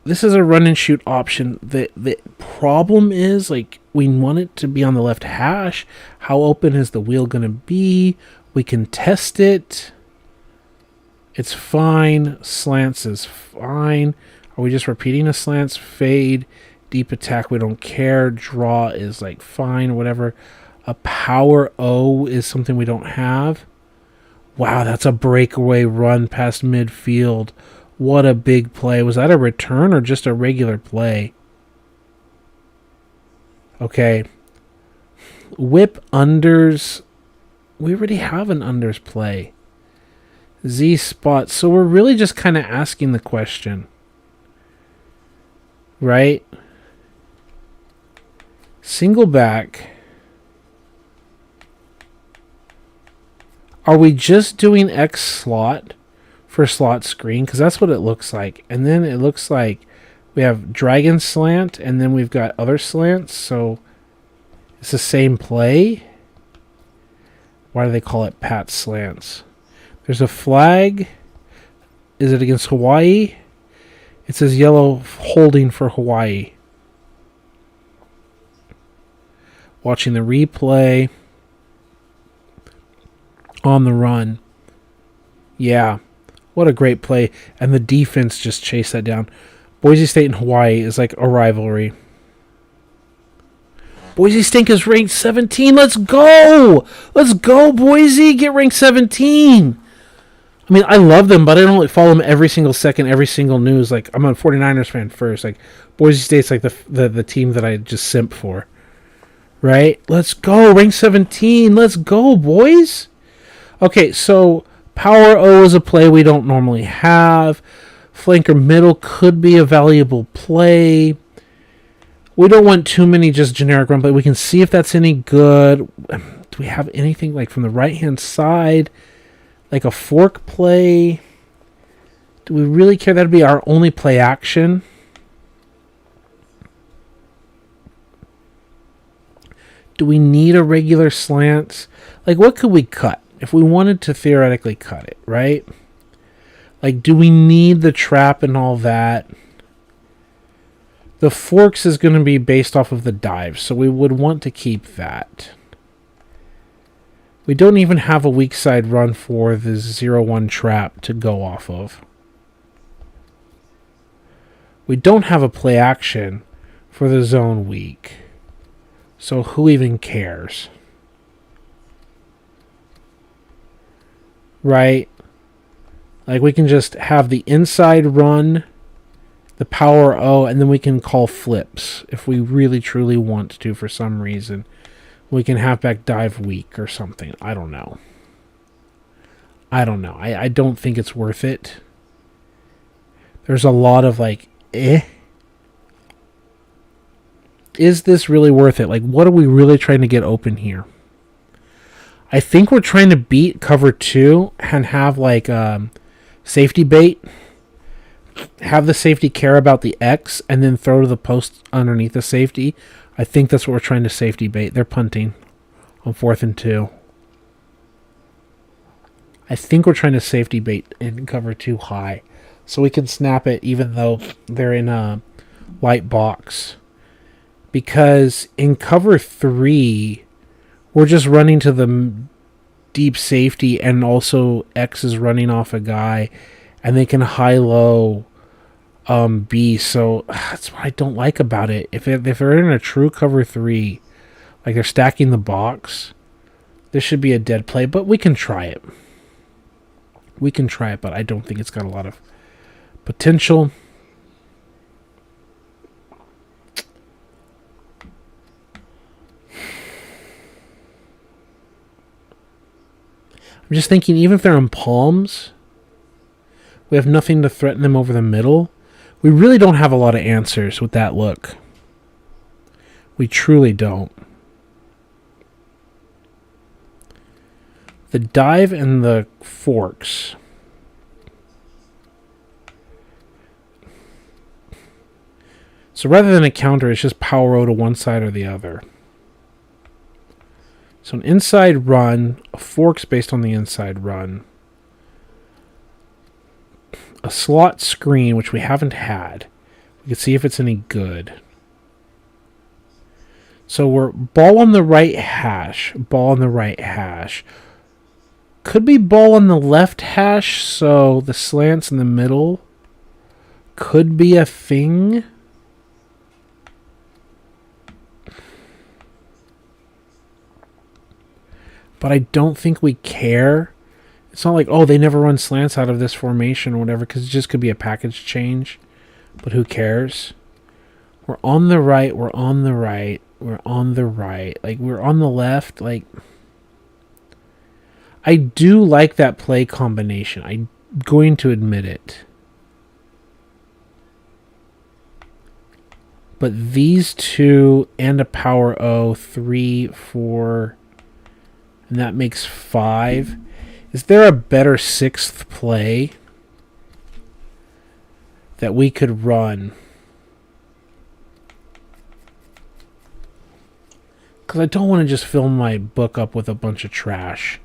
This is a run and shoot option. The problem is, like, we want it to be on the left hash. How open is the wheel going to be? We can test it. It's fine. Slants is fine. Are we just repeating a slants? Fade. Deep attack, we don't care. Draw is, like, fine, whatever. A power O is something we don't have. Wow, that's a breakaway run past midfield. What a big play. Was that a return or just a regular play? Okay. Whip unders. We already have an unders play. Z spot. So we're really just kind of asking the question. Right? Single back. Are we just doing X slot for slot screen? Because that's what it looks like. And then it looks like we have dragon slant, and then we've got other slants. So it's the same play. Why do they call it Pat slants? There's a flag. Is it against Hawaii? It says yellow holding for Hawaii. Watching the replay. On the run. Yeah. What a great play. And the defense just chased that down. Boise State and Hawaii is like a rivalry. Boise State is ranked 17. Let's go! Let's go, Boise! Get ranked 17! I mean, I love them, but I don't follow them every single second, every single news. Like, I'm a 49ers fan first. Like, Boise State's like the team that I just simp for. Right? Let's go. Ranked 17. Let's go, boys! Okay, so Power O is a play we don't normally have. Flanker middle could be a valuable play. We don't want too many just generic run play. We can see if that's any good. Do we have anything like from the right-hand side? Like a fork play? Do we really care? That would be our only play action. Do we need a regular slant? Like, what could we cut? If we wanted to theoretically cut it, right? Like, do we need the trap and all that? The forks is going to be based off of the dive, so we would want to keep that. We don't even have a weak side run for the 0-1 trap to go off of. We don't have a play action for the zone weak. So who even cares? Right? Like, we can just have the inside run, the power O, and then we can call flips if we really truly want to for some reason. We can halfback dive weak or something. I don't know. I don't think it's worth it. There's a lot of like, Is this really worth it? Like, what are we really trying to get open here? I think we're trying to beat cover 2 and have like safety bait. Have the safety care about the X and then throw to the post underneath the safety. I think that's what we're trying to safety bait. They're punting on 4th and 2. I think we're trying to safety bait and cover 2 high. So we can snap it even though they're in a white box. Because in cover 3, we're just running to the deep safety, and also X is running off a guy, and they can high-low B. So that's what I don't like about it. If they're in a true cover 3, like they're stacking the box, this should be a dead play, but we can try it. We can try it, but I don't think it's got a lot of potential. I'm just thinking, even if they're in palms, we have nothing to threaten them over the middle. We really don't have a lot of answers with that look. We truly don't. The dive and the forks. So rather than a counter, it's just power O to one side or the other. So an inside run, a forks based on the inside run. A slot screen, which we haven't had. We can see if it's any good. So we're ball on the right hash, ball on the right hash. Could be ball on the left hash, so the slants in the middle could be a thing. But I don't think we care. It's not like, oh, they never run slants out of this formation or whatever, because it just could be a package change. But who cares? We're on the right, we're on the right, we're on the right. Like, we're on the left. Like, I do like that play combination. I'm going to admit it. But these two and a power O, 3, 4, and that makes 5. Is there a better sixth play that we could run? Because I don't want to just fill my book up with a bunch of trash.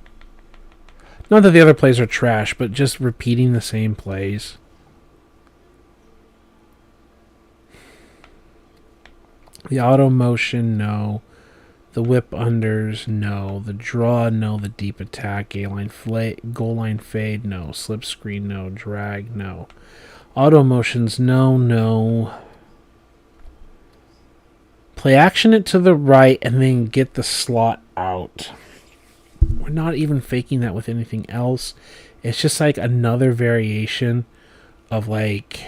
Not that the other plays are trash, but just repeating the same plays. The auto motion, no. The whip unders, no. The draw, no. The deep attack, goal line fade, no. Slip screen, no. Drag, no. Auto motions, no, no. Play action it to the right and then get the slot out. We're not even faking that with anything else. It's just like another variation of like...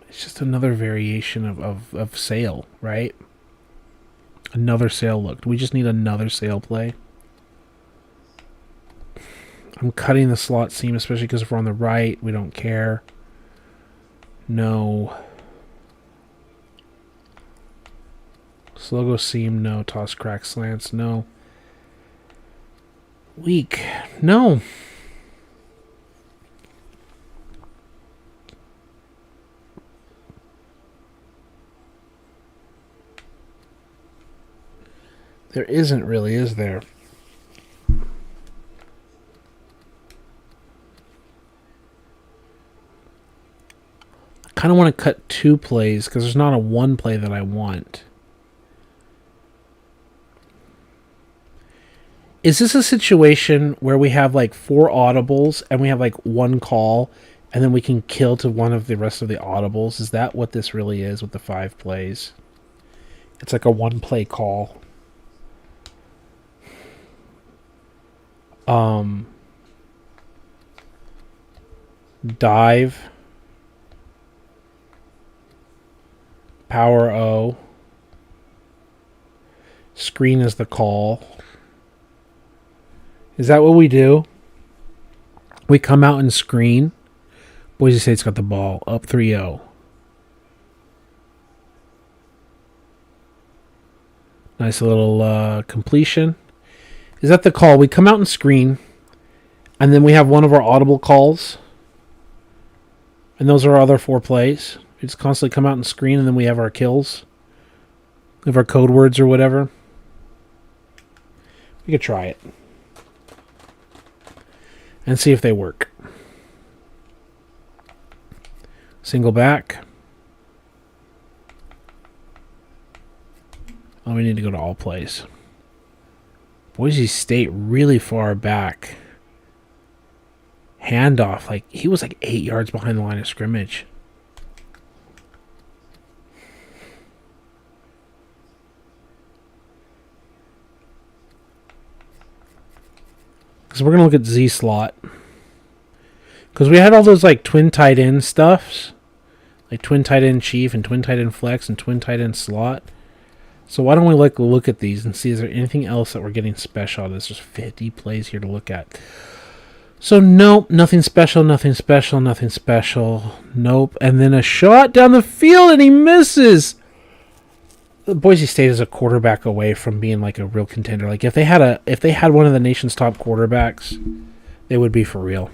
It's just another variation of sail, right? Another sail look. Do we just need another sail play? I'm cutting the slot seam, especially because if we're on the right, we don't care. No. Slogo seam, no. Toss crack slants, no. Weak, no. There isn't really, is there? I kind of want to cut 2 plays because there's not a 1 play that I want. Is this a situation where we have like 4 audibles and we have like 1 call and then we can kill to one of the rest of the audibles? Is that what this really is with the 5 plays? It's like a 1 play call. Dive, power O, screen is the call. Is that what we do? We come out and screen. Boise State's got the ball up 3-0. Nice little completion. Is that the call? We come out and screen, and then we have one of our audible calls, and those are our other 4 plays. We just constantly come out and screen, and then we have our kills. We have our code words or whatever. We could try it and see if they work. Single back. Oh, we need to go to all plays. Boise State really far back. Handoff, like he was like 8 yards behind the line of scrimmage. Because we're going to look at Z slot. Because we had all those like twin tight end stuffs. Like twin tight end chief and twin tight end flex and twin tight end slot. So why don't we look at these and see is there anything else that we're getting special? There's just 50 plays here to look at. So nope, nothing special, nothing special, nothing special. Nope. And then a shot down the field and he misses. Boise State is a quarterback away from being like a real contender. Like if they had one of the nation's top quarterbacks, they would be for real.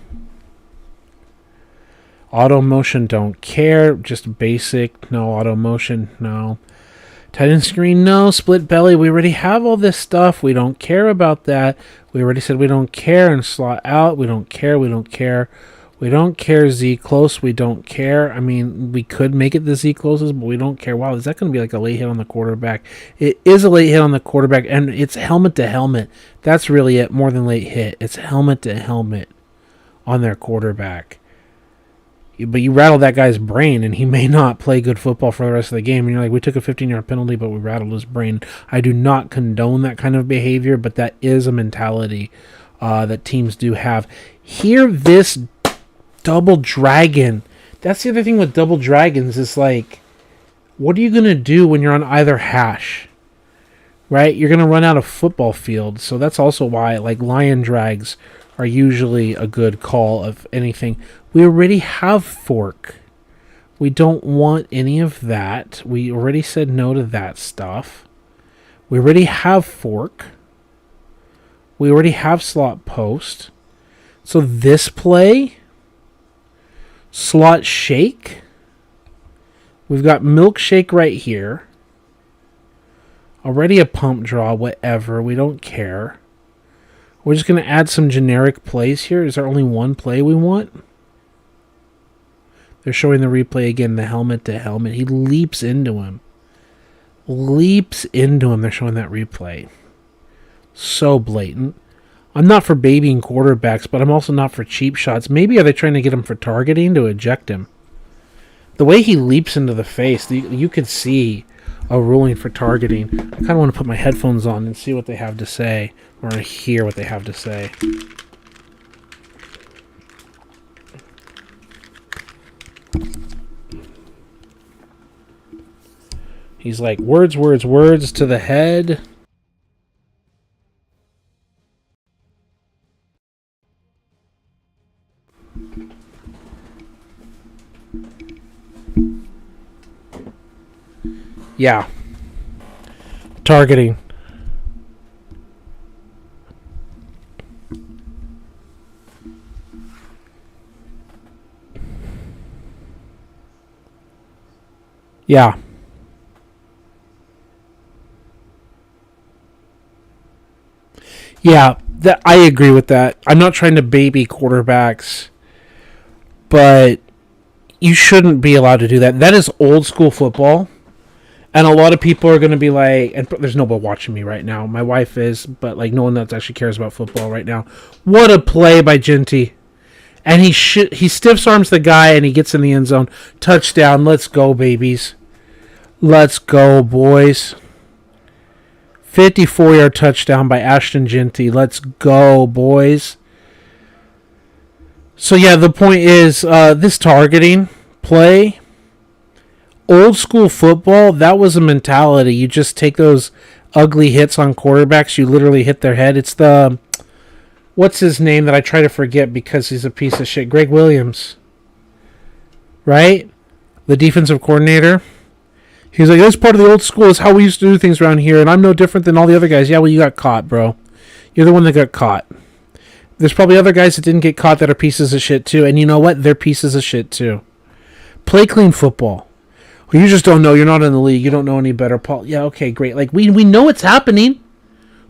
Auto motion, don't care. Just basic, no auto motion, no. Tight end screen, no. Split belly, we already have all this stuff. We don't care about that. We already said we don't care. And slot out, we don't care. We don't care. We don't care. Z close, we don't care. I mean, we could make it the Z closes, but we don't care. Wow, is that going to be like a late hit on the quarterback? It is a late hit on the quarterback, and it's helmet to helmet. That's really it, more than late hit. It's helmet to helmet on their quarterback. But you rattle that guy's brain, and he may not play good football for the rest of the game. And you're like, we took a 15-yard penalty, but we rattled his brain. I do not condone that kind of behavior, but that is a mentality that teams do have. Here, this double dragon. That's the other thing with double dragons is like, what are you going to do when you're on either hash? Right? You're going to run out of football field. So that's also why like lion drags are usually a good call of anything. We already have fork. We don't want any of that. We already said no to that stuff. We already have fork. We already have slot post. So this play, slot shake. We've got milkshake right here. Already a pump draw, whatever. We don't care. We're just going to add some generic plays here. Is there only one play we want? They're showing the replay again, the helmet to helmet. He leaps into him. Leaps into him. They're showing that replay. So blatant. I'm not for babying quarterbacks, but I'm also not for cheap shots. Maybe are they trying to get him for targeting to eject him? The way he leaps into the face, you could see a ruling for targeting. I kind of want to put my headphones on and see what they have to say, or hear what they have to say. He's like, words, words, words to the head. Yeah. Targeting. Yeah. Yeah, I agree with that. I'm not trying to baby quarterbacks, but you shouldn't be allowed to do that. That is old school football. And a lot of people are going to be like, and there's nobody watching me right now. My wife is, but like no one else actually cares about football right now. What a play by Ginty. And he stiffs arms the guy and he gets in the end zone. Touchdown. Let's go, babies. Let's go, boys. 54-yard touchdown by Ashton Ginty. Let's go, boys. So, yeah, the point is this targeting play, old school football, that was a mentality. You just take those ugly hits on quarterbacks. You literally hit their head. It's the, what's his name that I try to forget because he's a piece of shit? Greg Williams. Right? The defensive coordinator. He's like, that's part of the old school. It's how we used to do things around here, and I'm no different than all the other guys. Yeah, well, you got caught, bro. You're the one that got caught. There's probably other guys that didn't get caught that are pieces of shit, too. And you know what? They're pieces of shit, too. Play clean football. Well, you just don't know. You're not in the league. You don't know any better, Paul. Yeah, okay, great. Like, we know it's happening.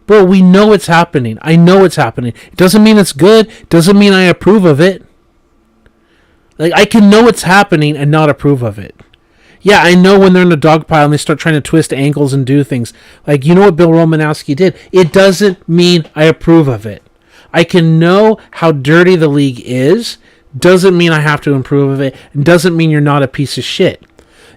Bro, we know it's happening. I know it's happening. It doesn't mean it's good. It doesn't mean I approve of it. Like, I can know it's happening and not approve of it. Yeah, I know when they're in the dog pile and they start trying to twist ankles and do things. Like, you know what Bill Romanowski did? It doesn't mean I approve of it. I can know how dirty the league is. Doesn't mean I have to improve of it. And doesn't mean you're not a piece of shit.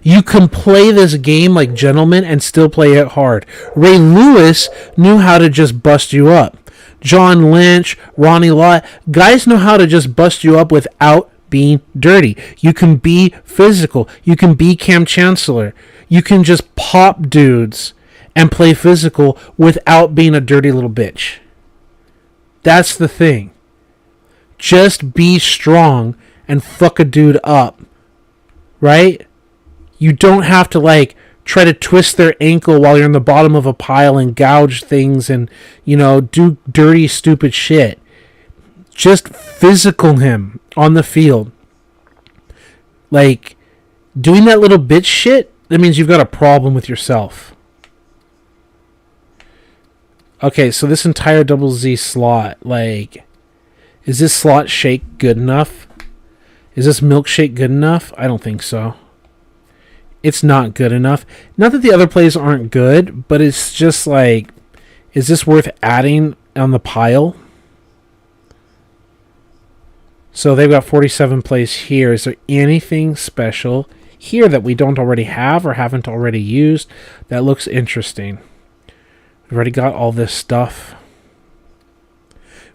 You can play this game like gentlemen and still play it hard. Ray Lewis knew how to just bust you up. John Lynch, Ronnie Lott, guys know how to just bust you up without being dirty. You can be physical. You can be Cam Chancellor. You can just pop dudes and play physical without being a dirty little bitch. That's the thing. Just be strong and fuck a dude up. Right? You don't have to like try to twist their ankle while you're in the bottom of a pile and gouge things and, do dirty, stupid shit. Just physical him on the field. Like, doing that little bitch shit, that means you've got a problem with yourself. Okay, so this entire double Z slot, like, is this slot shake good enough? Is this milkshake good enough? I don't think so. It's not good enough. Not that the other plays aren't good, but it's just like, is this worth adding on the pile? So they've got 47 plays here. Is there anything special here that we don't already have or haven't already used that looks interesting? We've already got all this stuff.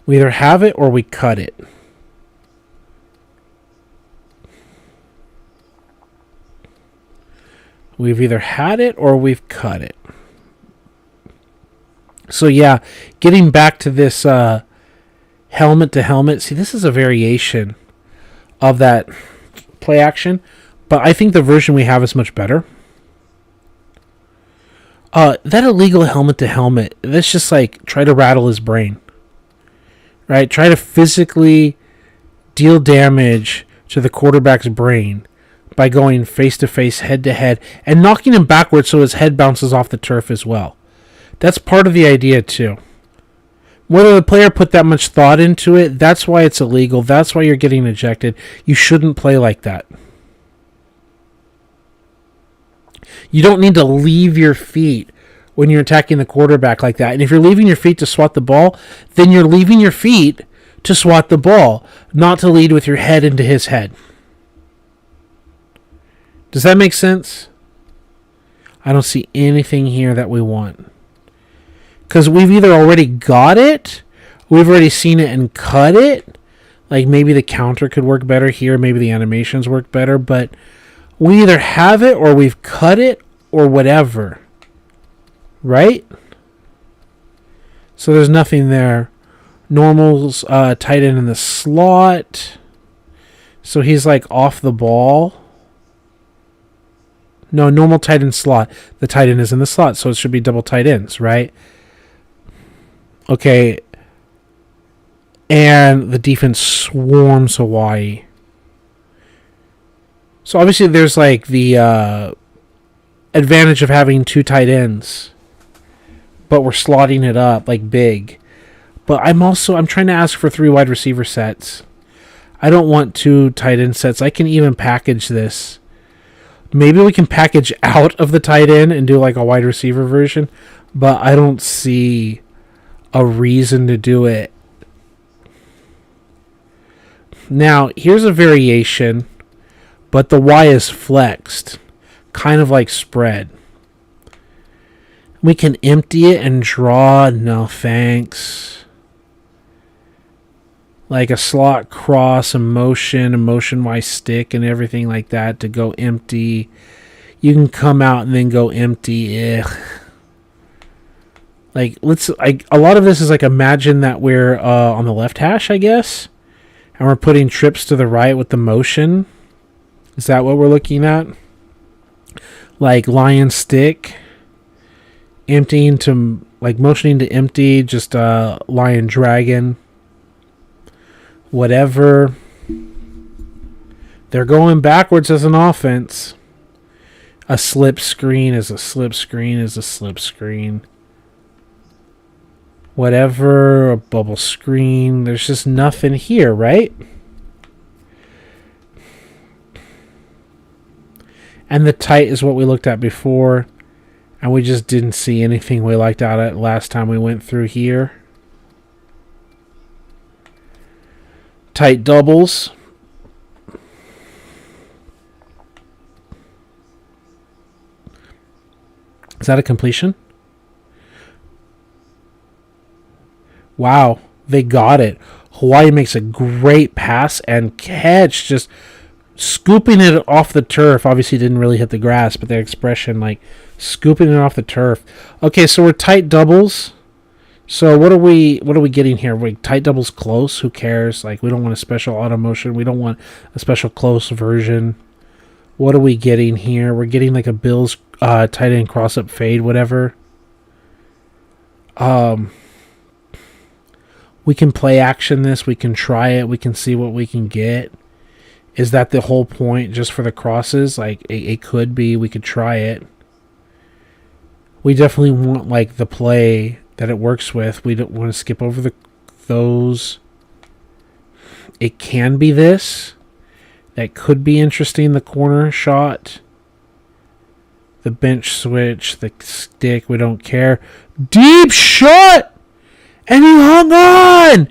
We either have it or we cut it. We've either had it or we've cut it. So yeah, getting back to this helmet to helmet. See, this is a variation of that play action, but I think the version we have is much better. That illegal helmet to helmet, that's just like try to rattle his brain. Right? Try to physically deal damage to the quarterback's brain by going face to face, head to head, and knocking him backwards so his head bounces off the turf as well. That's part of the idea too. Whether the player put that much thought into it, that's why it's illegal. That's why you're getting ejected. You shouldn't play like that. You don't need to leave your feet when you're attacking the quarterback like that. And if you're leaving your feet to swat the ball, then you're leaving your feet to swat the ball, not to lead with your head into his head. Does that make sense? I don't see anything here that we want. Because we've either already got it, we've already seen it and cut it. Like maybe the counter could work better here, maybe the animations work better, but we either have it or we've cut it or whatever. Right? So there's nothing there. Normal's tight end in the slot. So he's like off the ball. No, normal tight end slot. The tight end is in the slot, so it should be double tight ends, right? Okay. And the defense swarms Hawaii. So obviously there's like the advantage of having two tight ends. But we're slotting it up like big. But I'm trying to ask for 3 wide receiver sets. I don't want 2 tight end sets. I can even package this. Maybe we can package out of the tight end and do like a wide receiver version. But I don't see a reason to do it. Now, here's a variation. But the Y is flexed. Kind of like spread. We can empty it and draw. No, thanks. Like a slot cross, a motion Y stick, and everything like that to go empty. You can come out and then go empty. Ugh. Like a lot of this is like imagine that we're on the left hash, I guess, and we're putting trips to the right with the motion. Is that what we're looking at? Like lion stick. Emptying to, like motioning to empty, just lion dragon. Whatever. They're going backwards as an offense. A slip screen is a slip screen is a slip screen. Whatever, a bubble screen. There's just nothing here, right? And the tight is what we looked at before. And we just didn't see anything we liked out at last time we went through here. Tight doubles. Is that a completion? Wow, they got it. Hawaii makes a great pass and catch. Just scooping it off the turf. Obviously didn't really hit the grass, but their expression, like scooping it off the turf. Okay, so we're tight doubles. So what are we getting here? We tight doubles close. Who cares? Like, we don't want a special auto motion. We don't want a special close version. What are we getting here? We're getting like a Bills tight end cross up fade, whatever. We can play action this. We can try it. We can see what we can get. Is that the whole point, just for the crosses? Like, it could be. We could try it. We definitely want, like, the play that it works with. We don't want to skip over those. It can be this. That could be interesting, the corner shot. The bench switch, the stick, we don't care. Deep shot! And he hung on!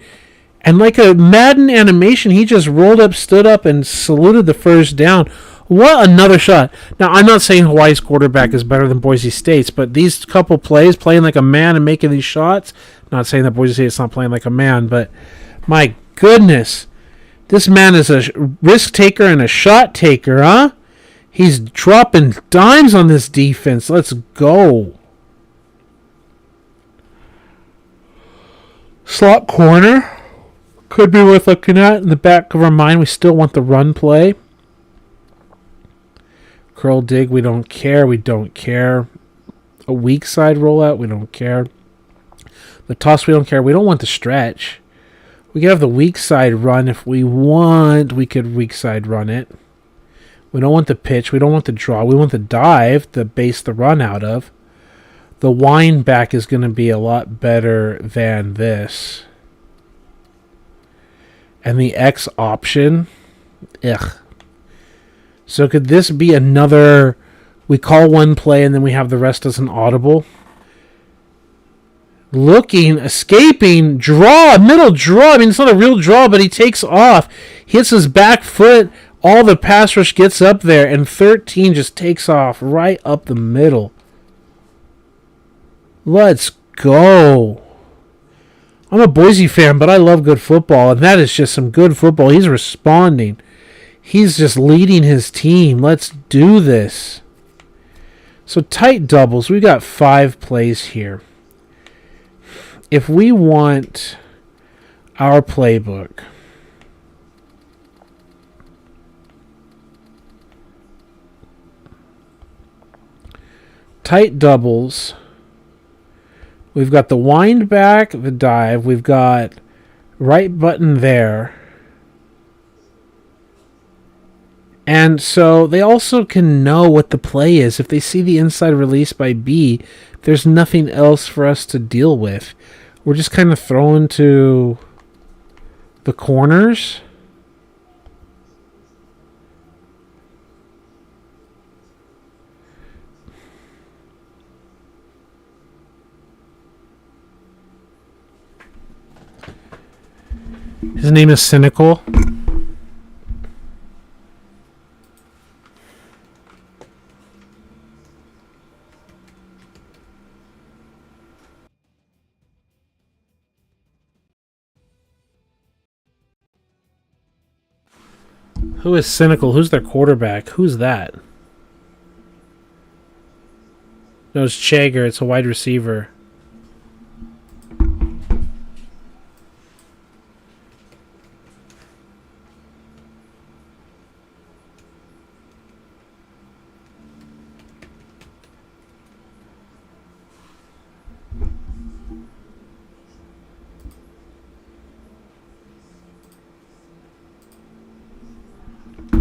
And like a Madden animation, he just rolled up, stood up, and saluted the first down. What another shot. Now, I'm not saying Hawaii's quarterback is better than Boise State's, but these couple plays, playing like a man and making these shots, not saying that Boise State's not playing like a man, but my goodness. This man is a risk taker and a shot taker, huh? He's dropping dimes on this defense. Let's go. Slot corner. Could be worth looking at. In the back of our mind, we still want the run play. Curl dig, we don't care. We don't care. A weak side rollout, we don't care. The toss, we don't care. We don't want the stretch. We could have the weak side run if we want. We could weak side run it. We don't want the pitch. We don't want the draw. We want the dive to base the run out of. The wind back is going to be a lot better than this. And the X option. Ugh. So could this be another... We call one play and then we have the rest as an audible? Looking, escaping, draw, middle draw. I mean, it's not a real draw, but he takes off. He hits his back foot. All the pass rush gets up there, and 13 just takes off right up the middle. Let's go. I'm a Boise fan, but I love good football, and that is just some good football. He's responding. He's just leading his team. Let's do this. So tight doubles. We got 5 plays here. If we want our playbook, tight doubles, we've got the wind back, the dive, we've got right button there. And so they also can know what the play is. If they see the inside release by B, there's nothing else for us to deal with. We're just kind of thrown to the corners. His name is Cynical. Who is Cynical? Who's their quarterback? Who's that? No, it's Chager. It's a wide receiver.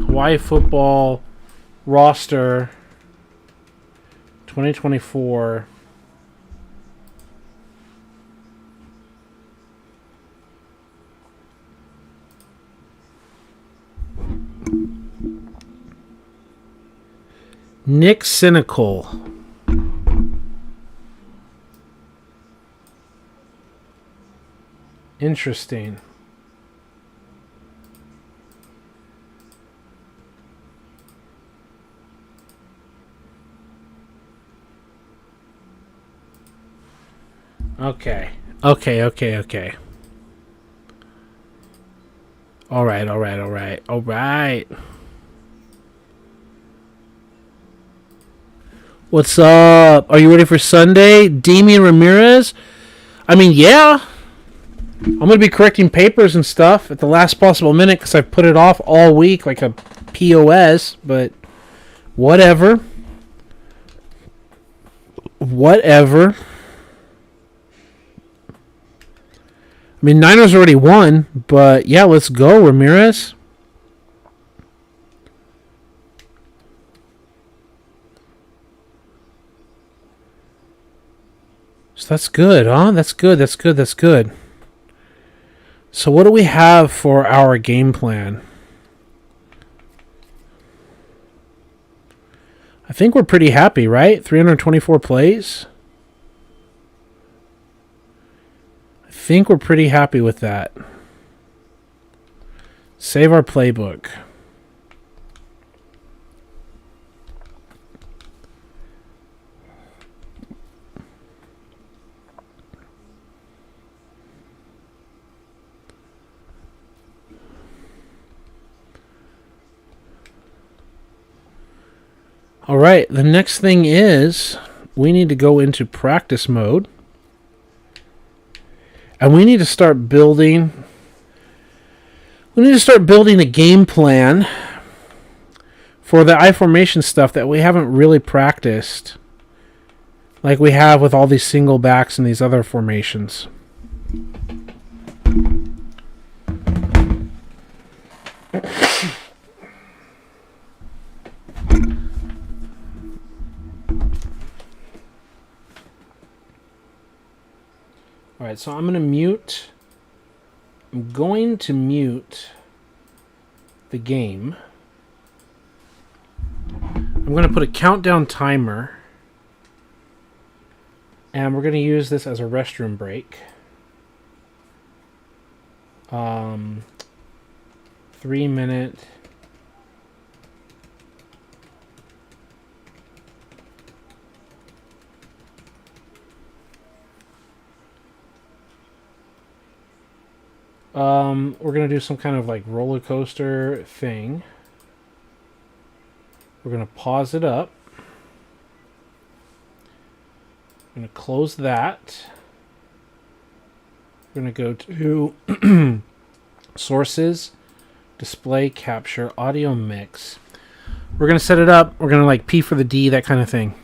Hawaii football roster 2024. Nick Cynical. Interesting. Okay. All right. What's up? Are you ready for Sunday? Damian Ramirez? I mean, yeah. I'm going to be correcting papers and stuff at the last possible minute because I've put it off all week like a POS, but whatever. Whatever. I mean, Niners already won, but yeah, let's go, Ramirez. So that's good, huh? That's good, that's good, that's good. So what do we have for our game plan? I think we're pretty happy, right? 324 plays. I think we're pretty happy with that. Save our playbook. All right, the next thing is we need to go into practice mode. And we need to start building a game plan for the I formation stuff that we haven't really practiced like we have with all these single backs and these other formations. All right, so I'm going to mute the game. I'm going to put a countdown timer. And we're going to use this as a restroom break. 3-minute. We're going to do some kind of like roller coaster thing. We're going to pause it up. I'm going to close that. We're going to go to sources, display, capture, audio mix. We're going to set it up. We're going to like P for the D, that kind of thing.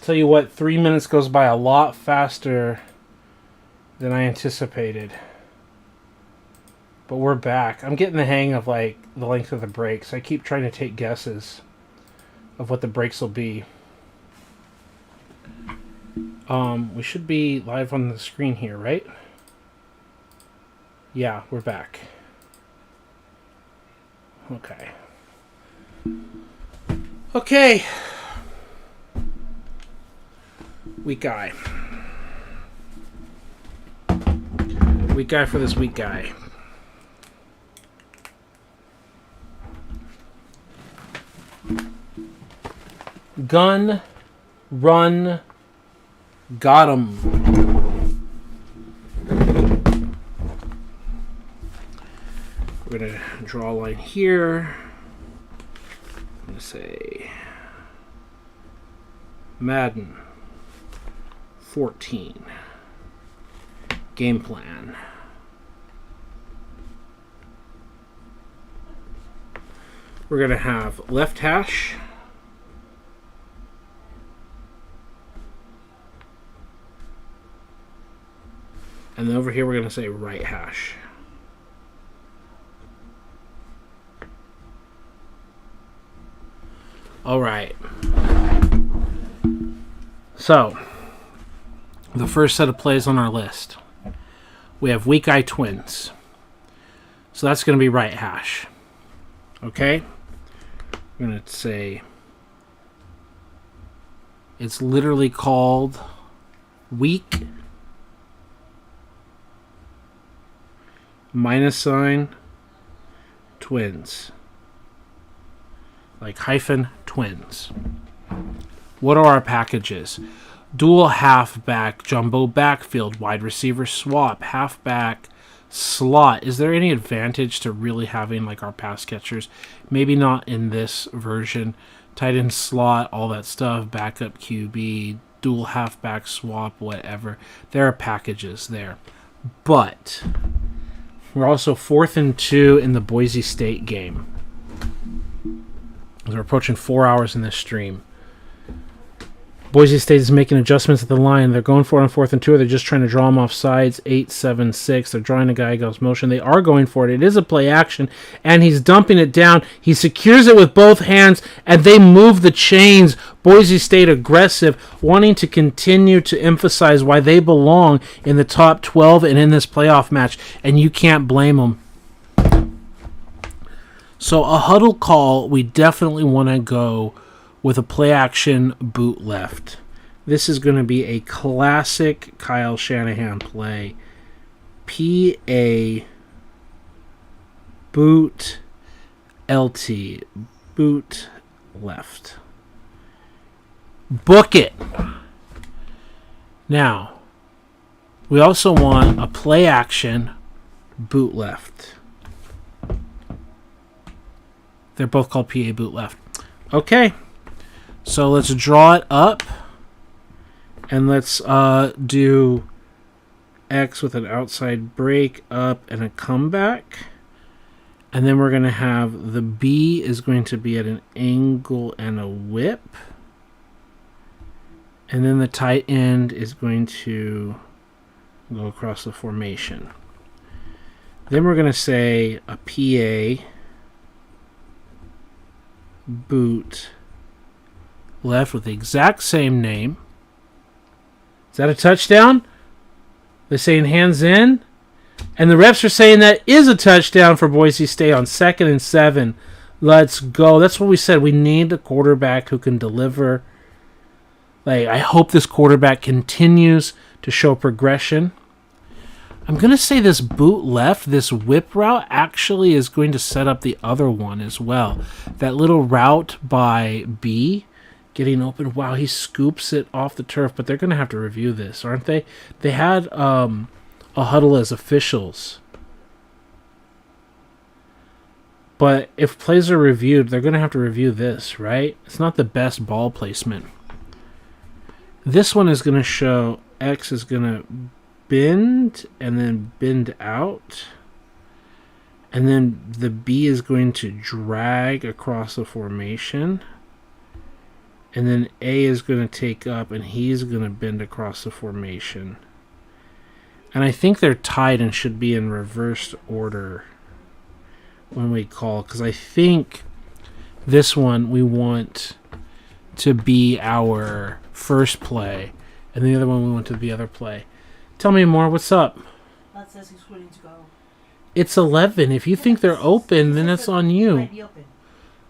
Tell you what, 3 minutes goes by a lot faster than I anticipated. But we're back. I'm getting the hang of like the length of the breaks. I keep trying to take guesses of what the breaks will be. We should be live on the screen here, right? Yeah, we're back. Okay. Okay. Weak guy. Weak guy for this weak guy. Gun, run, got 'em. We're going to draw a line here. I'm going to say Madden 14. Game plan. We're going to have left hash. And then over here we're going to say right hash. All right. So, the first set of plays on our list. We have weak eye twins. So that's going to be right hash. Okay? We're going to say it's literally called weak minus sign twins. Like hyphen twins. What are our packages? Dual halfback, jumbo backfield, wide receiver swap, halfback, slot. Is there any advantage to really having like our pass catchers? Maybe not in this version. Tight end slot, all that stuff, backup QB, dual halfback swap, whatever. There are packages there. But we're also 4th and 2 in the Boise State game. We're approaching 4 hours in this stream. Boise State is making adjustments at the line. They're going for it on 4th and 2. Or they're just trying to draw him off sides. 8-7-6. They're drawing a guy goes motion. They are going for it. It is a play action. And he's dumping it down. He secures it with both hands. And they move the chains. Boise State aggressive. Wanting to continue to emphasize why they belong in the top 12 and in this playoff match. And you can't blame them. So a huddle call, we definitely want to go with a play action boot left. This is going to be a classic Kyle Shanahan play. PA boot LT, boot left. Book it. Now, we also want a play action boot left. They're both called PA boot left. Okay. So let's draw it up. And let's do X with an outside break, up, and a comeback. And then we're going to have the B is going to be at an angle and a whip. And then the tight end is going to go across the formation. Then we're going to say a PA boot left with the exact same name. Is that a touchdown? They're saying hands in. And the refs are saying that is a touchdown for Boise State on 2nd and 7. Let's go. That's what we said. We need a quarterback who can deliver. Like, I hope this quarterback continues to show progression. I'm going to say this boot left, this whip route, actually is going to set up the other one as well. That little route by B getting open. Wow, he scoops it off the turf, but they're going to have to review this, aren't they? They had a huddle as officials. But if plays are reviewed, they're going to have to review this, right? It's not the best ball placement. This one is going to show X is going to bend and then bend out. And then the B is going to drag across the formation. And then A is going to take up, and he's going to bend across the formation. And I think they're tied and should be in reversed order when we call. Because I think this one we want to be our first play. And the other one we want to be the other play. Tell me more. What's up? That says he's willing to go. It's 11. If you think they're open, then it's on you. Might be open.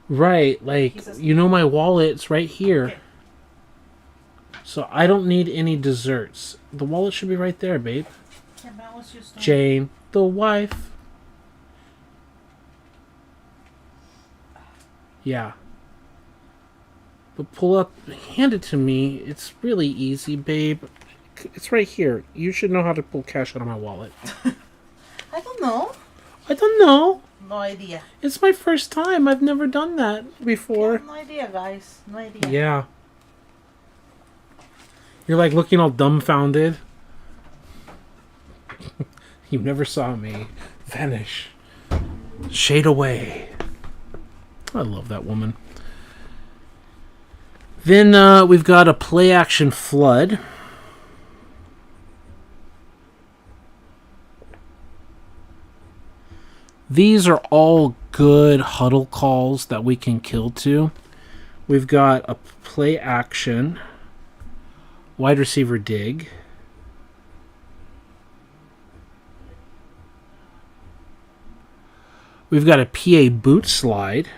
Right. Like, you know my wallet's right here. Okay. So I don't need any desserts. The wallet should be right there, babe. Yeah, that was just Jane, the wife. Yeah. But pull up, hand it to me. It's really easy, babe. It's right here. You should know how to pull cash out of my wallet. I don't know. I don't know. No idea. It's my first time. I've never done that before. No idea, guys. No idea. Yeah. You're like looking all dumbfounded. You never saw me vanish. Shade away. I love that woman. Then we've got a play action flood. These are all good huddle calls that we can kill to. We've got a play action, wide receiver dig. We've got a PA boot slide.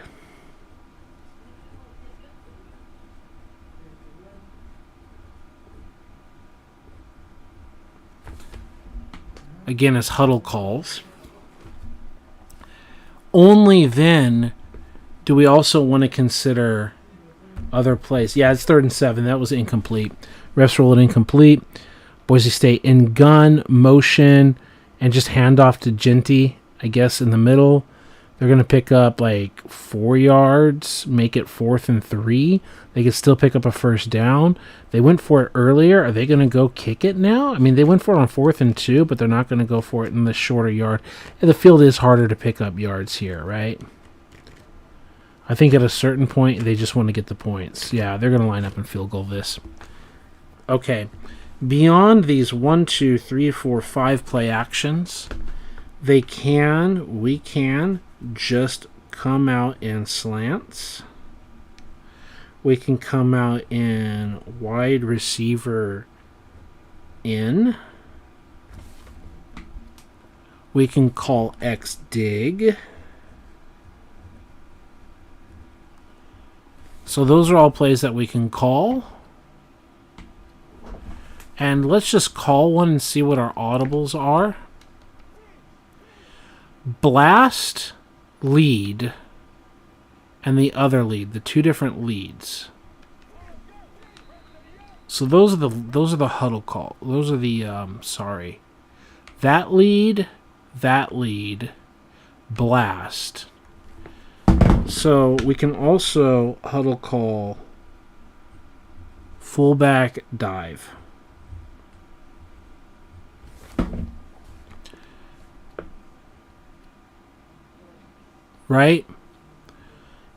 Again, as huddle calls. Only then do we also want to consider other plays. Yeah, it's 3rd and 7. That was incomplete. Refs roll it incomplete. Boise State in gun, motion, and just hand off to Genty, I guess, in the middle. They're going to pick up like 4 yards, make it 4th and 3. They could still pick up a first down. They went for it earlier. Are they going to go kick it now? I mean, they went for it on 4th and 2, but they're not going to go for it in the shorter yard. And the field is harder to pick up yards here, right? I think at a certain point, they just want to get the points. Yeah, they're going to line up and field goal this. Okay. Beyond these 1, 2, 3, 4, 5 play actions, we can just come out in slants. We can come out in wide receiver in. We can call X dig. So those are all plays that we can call. And let's just call one and see what our audibles are. Blast, lead, and the other lead, the 2 different leads. So those are the huddle call. Those are the that lead, blast. So we can also huddle call fullback dive. Right?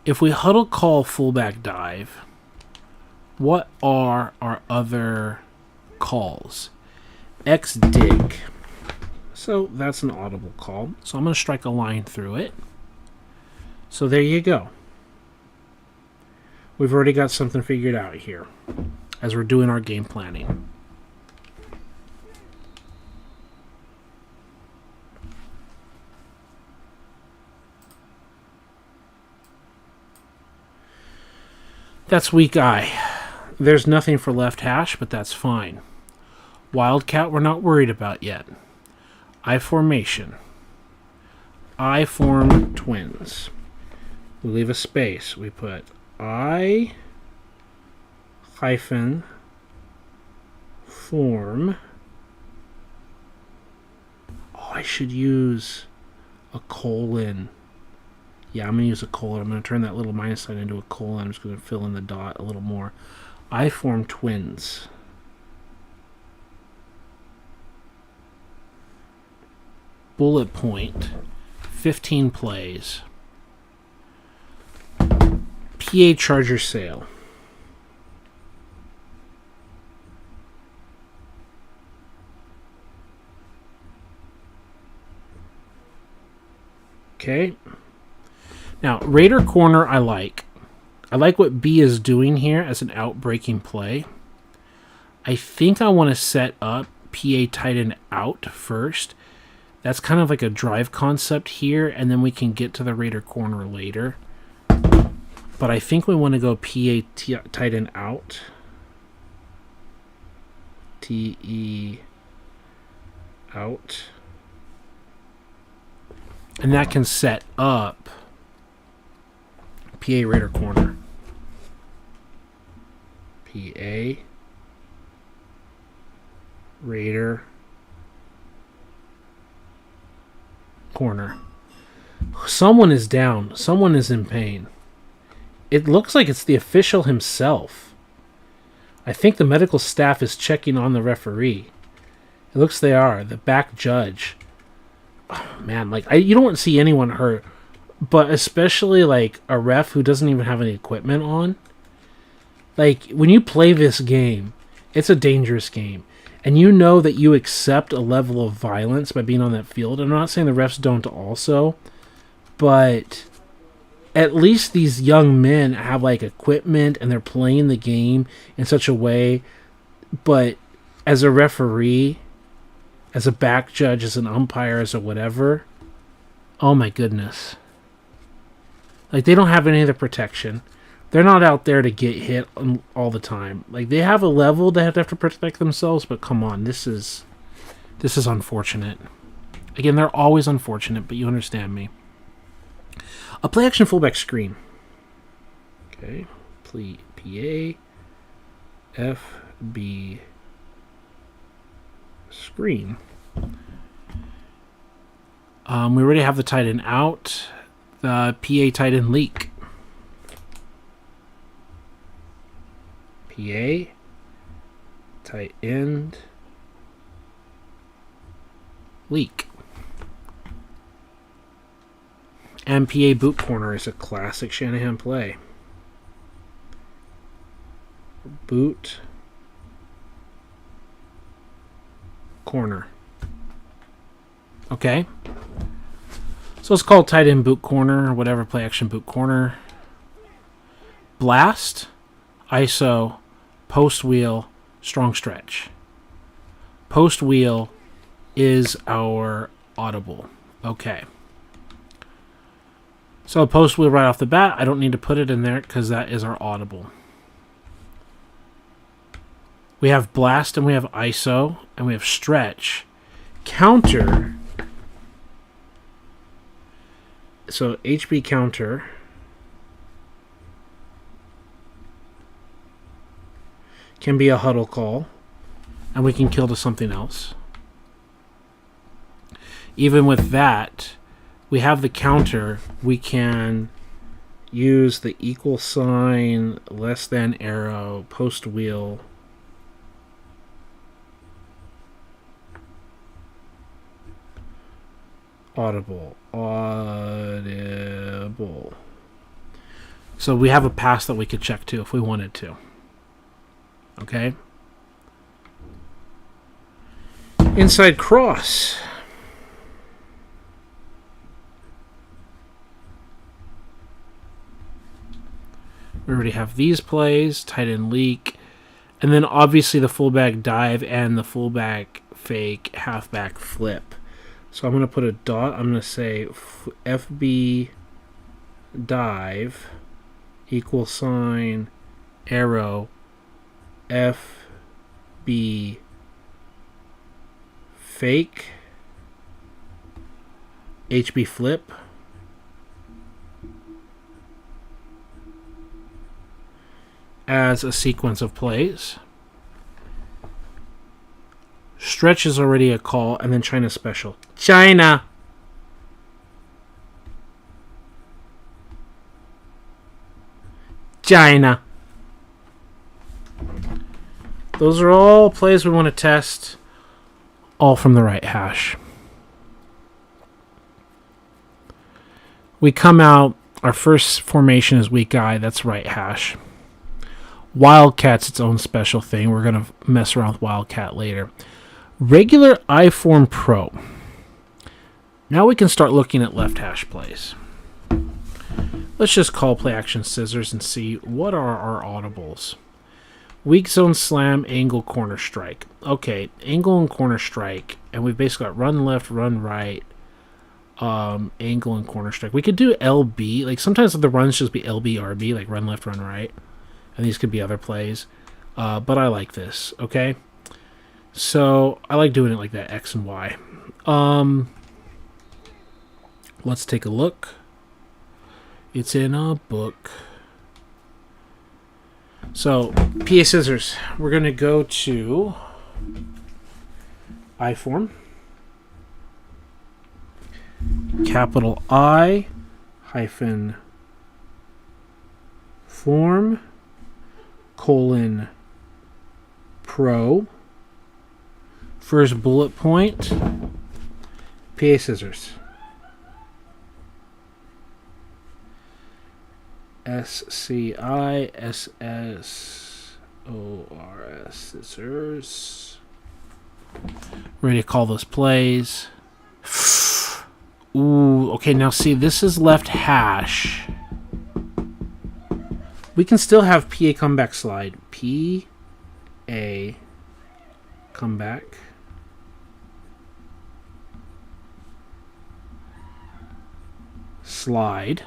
If we huddle call fullback dive, what are our other calls? X dig. So that's an audible call. So I'm going to strike a line through it. So there you go. We've already got something figured out here as we're doing our game planning. That's weak I. There's nothing for left hash, but that's fine. Wildcat we're not worried about yet. I formation. I form twins. We leave a space. We put I hyphen form. Oh, I should use a colon. Yeah, I'm going to use a colon. I'm going to turn that little minus sign into a colon. I'm just going to fill in the dot a little more. I form twins. Bullet point. 15 plays. PA Charger sale. Okay. Now, Raider corner I like. I like what B is doing here as an out-breaking play. I think I want to set up PA tight end out first. That's kind of like a drive concept here, and then we can get to the Raider corner later. But I think we want to go PA tight end out. TE out. And that can set up PA Raider corner. PA Raider corner. Someone is down. Someone is in pain. It looks like it's the official himself. I think the medical staff is checking on the referee. It looks they are. The back judge. Oh, man, like you don't see anyone hurt, but especially like a ref who doesn't even have any equipment on. Like when you play this game, it's a dangerous game, and you know that you accept a level of violence by being on that field. I'm not saying the refs don't also, but at least these young men have like equipment and they're playing the game in such a way. But as a referee, as a back judge, as an umpire, as a whatever, oh my goodness. Like they don't have any of the protection. They're not out there to get hit all the time. Like they have a level they have to protect themselves, but come on, this is unfortunate. Again, they're always unfortunate, but you understand me. A play action fullback screen. Okay, PA FB screen. We already have the tight end out. The PA tight end leak. PA tight end leak. And PA boot corner is a classic Shanahan play. Boot corner. Okay. So it's called tight end boot corner or whatever, play action boot corner. Blast, ISO, post wheel, strong stretch. Post wheel is our audible. Okay. So post wheel right off the bat, I don't need to put it in there because that is our audible. We have blast and we have ISO and we have stretch. Counter. So HB counter can be a huddle call and we can kill to something else. Even with that, we have the counter. We can use the equal sign, less than arrow, post wheel. Audible. So we have a pass that we could check to if we wanted to. Okay? Inside cross. We already have these plays, tight end leak, and then obviously the fullback dive and the fullback fake halfback flip. So I'm going to put a dot. I'm going to say FB dive equal sign arrow FB fake HB flip as a sequence of plays. Stretch is already a call, and then China special. China! China. Those are all plays we want to test, all from the right hash. We come out, our first formation is weak eye, that's right hash. Wildcat's its own special thing. We're going to mess around with Wildcat later. Regular I-form pro. Now we can start looking at left hash plays. Let's just call play action scissors and see what are our audibles. Weak zone slam, angle, corner strike. Okay, angle and corner strike, and we've basically got run left, run right, angle and corner strike. We could do LB. Like sometimes the runs just be LB, RB, like run left, run right, and these could be other plays. But I like this. Okay, so I like doing it like that, X and Y. Let's take a look. It's in a book. So, PA scissors. We're going to go to I form. Capital I hyphen form colon pro. First bullet point. PA scissors. SCISSORS scissors. Ready to call those plays. Ooh, okay, now see, this is left hash. We can still have PA comeback slide. PA comeback. Slide.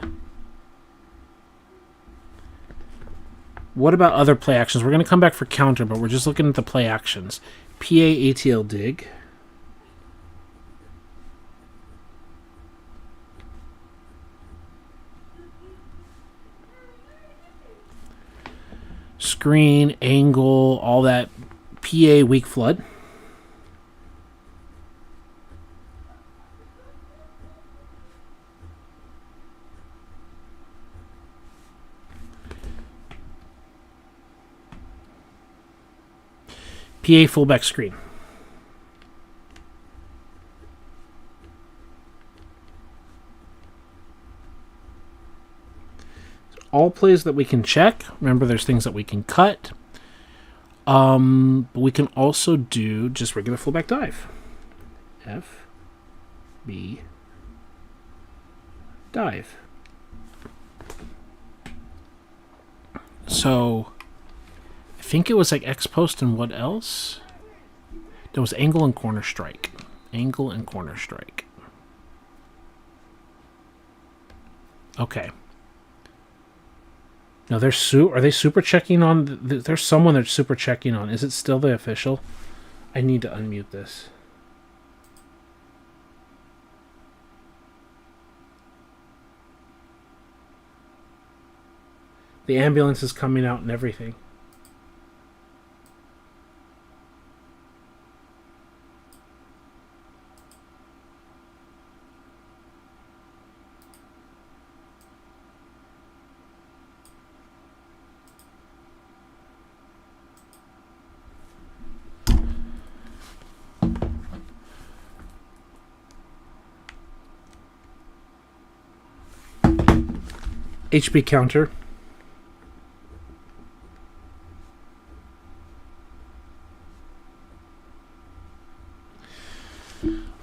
What about other play actions? We're going to come back for counter, but we're just looking at the play actions. PA ATL dig. Screen, angle, all that. PA weak flood. PA fullback screen. All plays that we can check. Remember, there's things that we can cut. But we can also do just regular fullback dive. F, B, dive. So I think it was like X post and what else? There was angle and corner strike. Angle and corner strike. Okay. Now they're are they super checking on? There's someone that's super checking on. Is it still the official? I need to unmute this. The ambulance is coming out and everything. HP counter.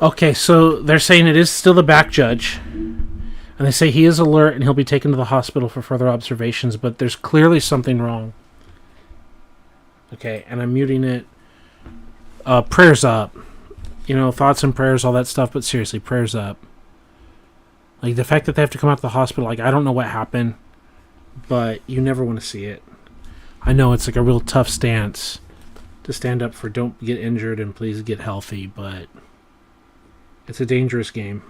Okay, so they're saying it is still the back judge. And they say he is alert and he'll be taken to the hospital for further observations, but there's clearly something wrong. Okay, and I'm muting it. Prayers up. You know, thoughts and prayers, all that stuff, but seriously, prayers up. Like, the fact that they have to come out to the hospital, like, I don't know what happened, but you never want to see it. I know it's like a real tough stance to stand up for don't get injured and please get healthy, but it's a dangerous game.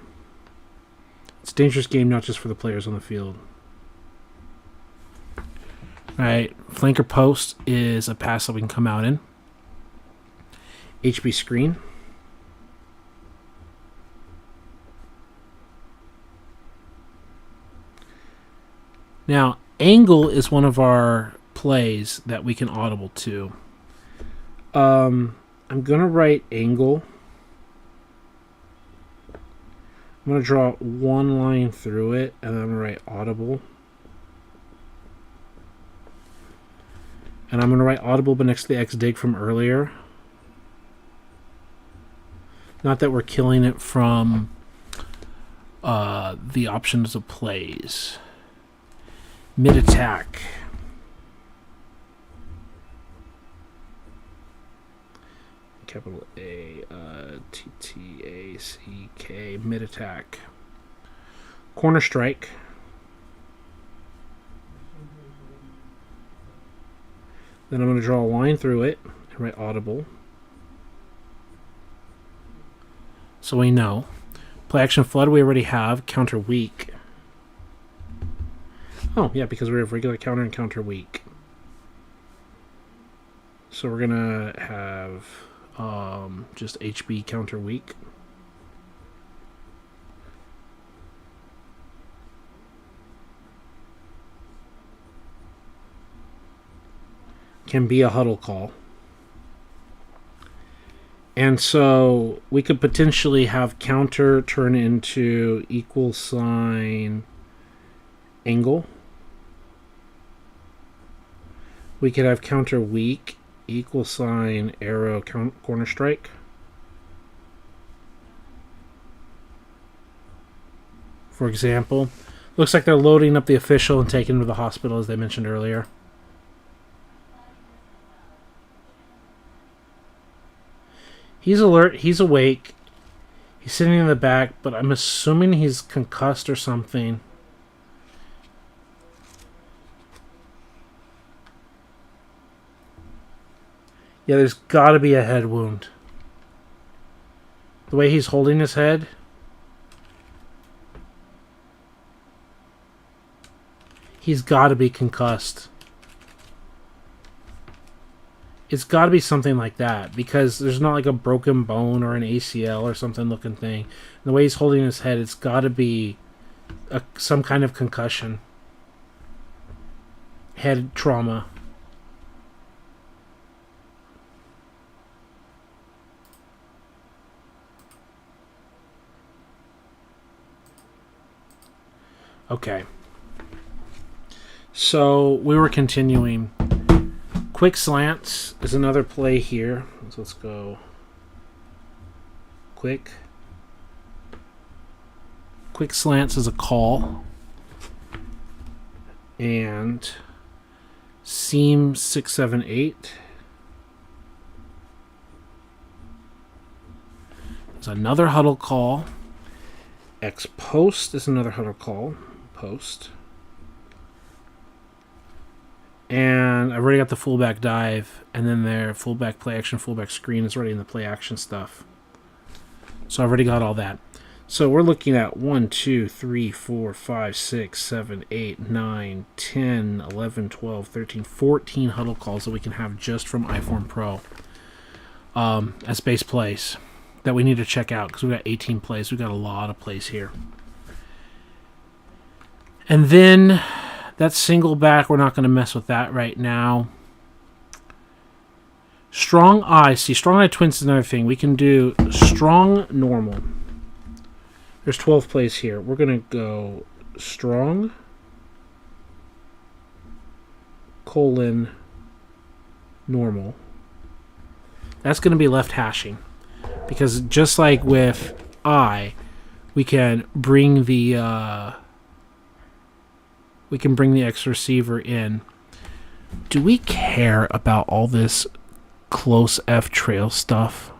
It's a dangerous game not just for the players on the field. Alright, flanker post is a pass that we can come out in. HB screen. Now, angle is one of our plays that we can audible to. I'm going to write angle. I'm going to draw one line through it, and then I'm going to write audible. And I'm going to write audible but next to the X dig from earlier. Not that we're killing it from the options of plays. Mid attack. Capital A T T A C K. Mid attack. Corner strike. Then I'm going to draw a line through it and write audible. So we know. Play action flood we already have. Counter weak. Oh, yeah, because we have regular counter and counter weak. So we're going to have just HB counter weak. Can be a huddle call. And so we could potentially have counter turn into equal sign angle. We could have counter weak equal sign arrow corner strike. For example, looks like they're loading up the official and taking him to the hospital as they mentioned earlier. He's alert, he's awake, he's sitting in the back, but I'm assuming he's concussed or something. Yeah, there's got to be a head wound. The way he's holding his head. He's got to be concussed. It's got to be something like that, because there's not like a broken bone or an ACL or something looking thing. And the way he's holding his head, it's got to be some kind of concussion. Head trauma. Okay. So we were continuing. Quick slants is another play here. So let's go quick. Quick slants is a call. And seam 6, 7, 8. There's another huddle call. X post is another huddle call. Post. And I've already got the fullback dive, and then their fullback play action, fullback screen is already in the play action stuff. So I've already got all that. So we're looking at 1, 2, 3, 4, 5, 6, 7, 8, 9, 10, 11, 12, 13, 14 huddle calls that we can have just from iForm Pro as base plays that we need to check out, because we've got 18 plays. We've got a lot of plays here. And then that single back, we're not going to mess with that right now. Strong eye. See, strong eye twins is another thing. We can do strong normal. There's 12 plays here. We're going to go strong, colon, normal. That's going to be left hashing. Because just like with I, we can bring the X receiver in. Do we care about all this close F trail stuff?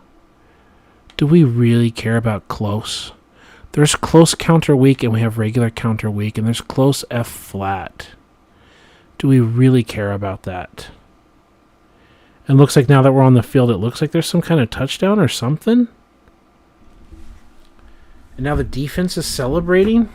Do we really care about close? There's close counter weak and we have regular counter weak, and there's close F flat. Do we really care about that? And looks like now that we're on the field, it looks like there's some kind of touchdown or something. And now the defense is celebrating.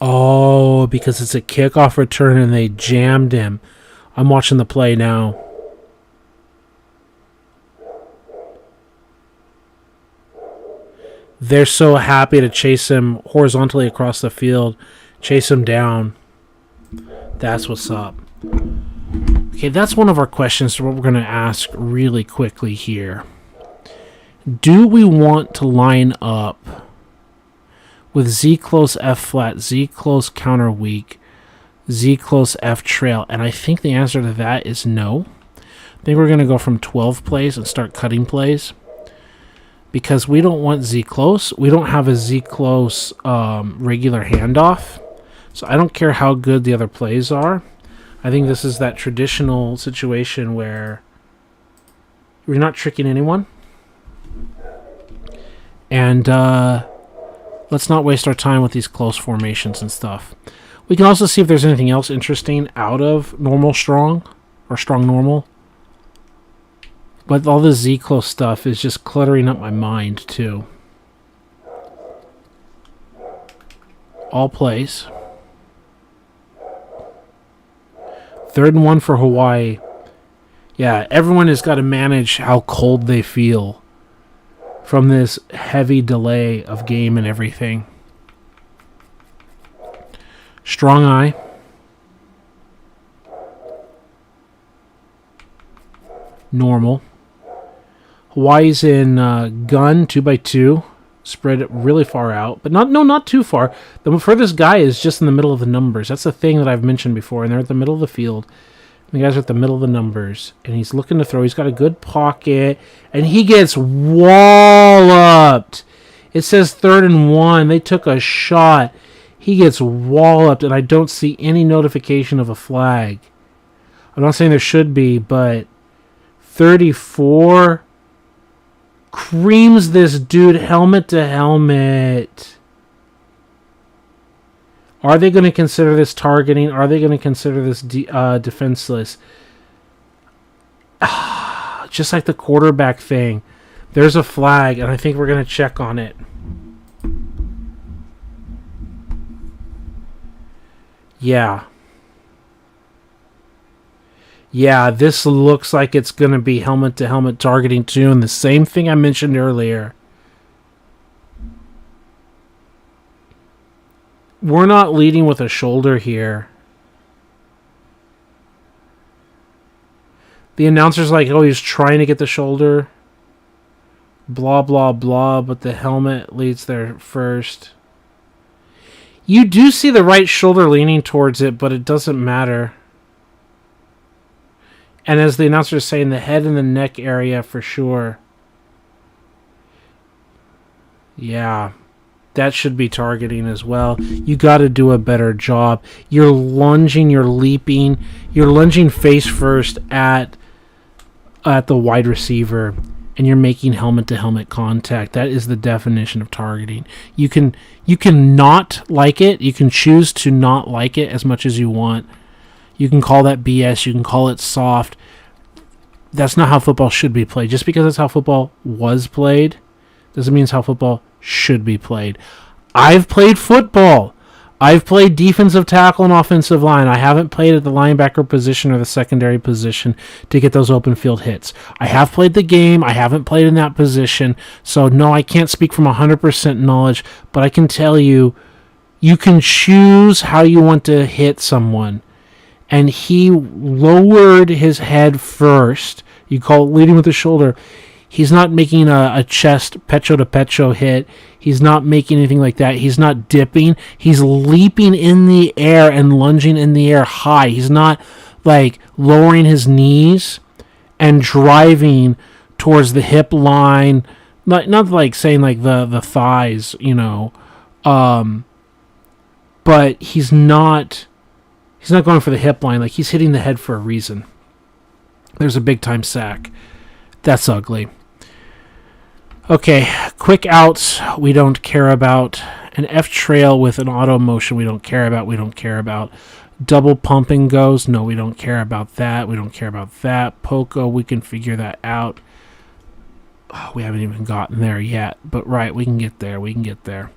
Oh, because it's a kickoff return and they jammed him. I'm watching the play now. They're so happy to chase him horizontally across the field, chase him down. That's what's up. Okay, that's one of our questions to what we're going to ask really quickly here. Do we want to line up with Z close F flat, Z close counter weak, Z close F trail? And I think the answer to that is no. I think we're going to go from 12 plays and start cutting plays. Because we don't want Z close. We don't have a Z close regular handoff. So I don't care how good the other plays are. I think this is that traditional situation where we're not tricking anyone. And let's not waste our time with these close formations and stuff. We can also see if there's anything else interesting out of normal strong or strong normal. But all the Z close stuff is just cluttering up my mind too. All plays. 3rd and 1 for Hawaii. Yeah, everyone has got to manage how cold they feel from this heavy delay of game and everything. Strong eye. Normal. Hawaii's in gun 2x2, spread it really far out, but not too far. The furthest guy is just in the middle of the numbers. That's the thing that I've mentioned before, and they're at the middle of the field. The guys are at the middle of the numbers, and he's looking to throw. He's got a good pocket, and he gets walloped. It says 3rd and 1. They took a shot. He gets walloped, and I don't see any notification of a flag. I'm not saying there should be, but 34 creams this dude helmet to helmet. Are they going to consider this targeting? Are they going to consider this defenseless? Just like the quarterback thing. There's a flag, and I think we're going to check on it. Yeah. Yeah, this looks like it's going to be helmet-to-helmet targeting too, and the same thing I mentioned earlier. We're not leading with a shoulder here. The announcer's like, oh, he's trying to get the shoulder. Blah, blah, blah, but the helmet leads there first. You do see the right shoulder leaning towards it, but it doesn't matter. And as the announcer is saying, the head and the neck area for sure. Yeah. That should be targeting as well. You got to do a better job. You're lunging, you're leaping, you're lunging face first at the wide receiver, and you're making helmet-to-helmet contact. That is the definition of targeting. You can not like it. You can choose to not like it as much as you want. You can call that BS. You can call it soft. That's not how football should be played. Just because that's how football was played doesn't mean it's how football should be played. I've played football. I've played defensive tackle and offensive line. I haven't played at the linebacker position or the secondary position to get those open field hits. I have played the game. I haven't played in that position. So, no, I can't speak from 100% knowledge, but I can tell you, you can choose how you want to hit someone. And he lowered his head first. You call it leading with the shoulder. He's not making a chest pecho-to-pecho hit. He's not making anything like that. He's not dipping. He's leaping in the air and lunging in the air high. He's not, like, lowering his knees and driving towards the hip line. Not like saying, like, the thighs, you know. But he's not going for the hip line. Like, he's hitting the head for a reason. There's a big-time sack. That's ugly. Okay, quick outs we don't care about. An F trail with an auto motion we don't care about. Double pumping goes. No, we don't care about that. Poco, we can figure that out. Oh, we haven't even gotten there yet. But right, we can get there.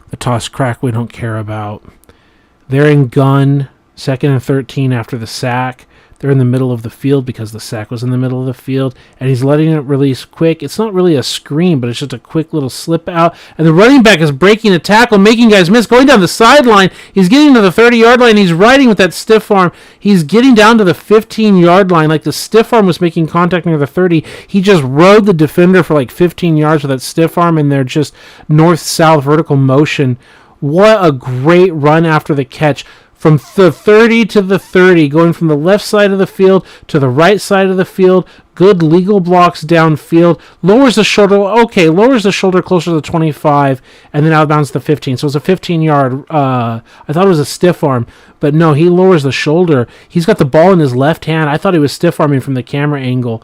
The toss crack we don't care about. They're in gun. 2nd and 13 after the sack. They're in the middle of the field because the sack was in the middle of the field, and he's letting it release quick. It's not really a screen, but it's just a quick little slip out, and the running back is breaking a tackle, making guys miss, going down the sideline. He's getting to the 30-yard line. He's riding with that stiff arm. He's getting down to the 15-yard line, like the stiff arm was making contact near the 30. He just rode the defender for like 15 yards with that stiff arm, and they're just north-south vertical motion. What a great run after the catch. From the 30 to the 30, going from the left side of the field to the right side of the field. Good legal blocks downfield. Lowers the shoulder. Okay, lowers the shoulder closer to the 25, and then outbounds the 15. So it's a 15-yard. I thought it was a stiff arm, but no, he lowers the shoulder. He's got the ball in his left hand. I thought he was stiff arming from the camera angle.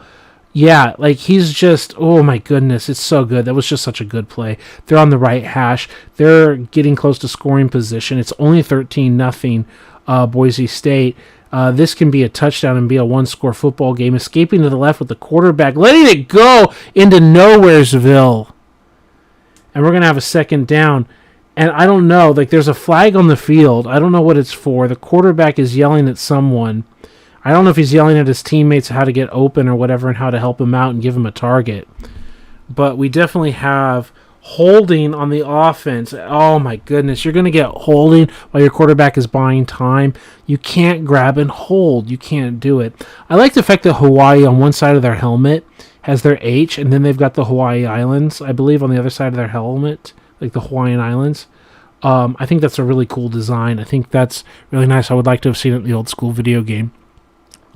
Yeah, like he's just, oh my goodness, it's so good. That was just such a good play. They're on the right hash. They're getting close to scoring position. It's only 13-0, Boise State. This can be a touchdown and be a one-score football game. Escaping to the left with the quarterback, letting it go into Nowheresville. And we're going to have a second down. And I don't know, like there's a flag on the field. I don't know what it's for. The quarterback is yelling at someone. I don't know if he's yelling at his teammates how to get open or whatever and how to help him out and give him a target. But we definitely have holding on the offense. Oh my goodness, you're going to get holding while your quarterback is buying time. You can't grab and hold. You can't do it. I like the fact that Hawaii on one side of their helmet has their H, and then they've got the Hawaii Islands, I believe, on the other side of their helmet, like the Hawaiian Islands. I think that's a really cool design. I think that's really nice. I would like to have seen it in the old school video game.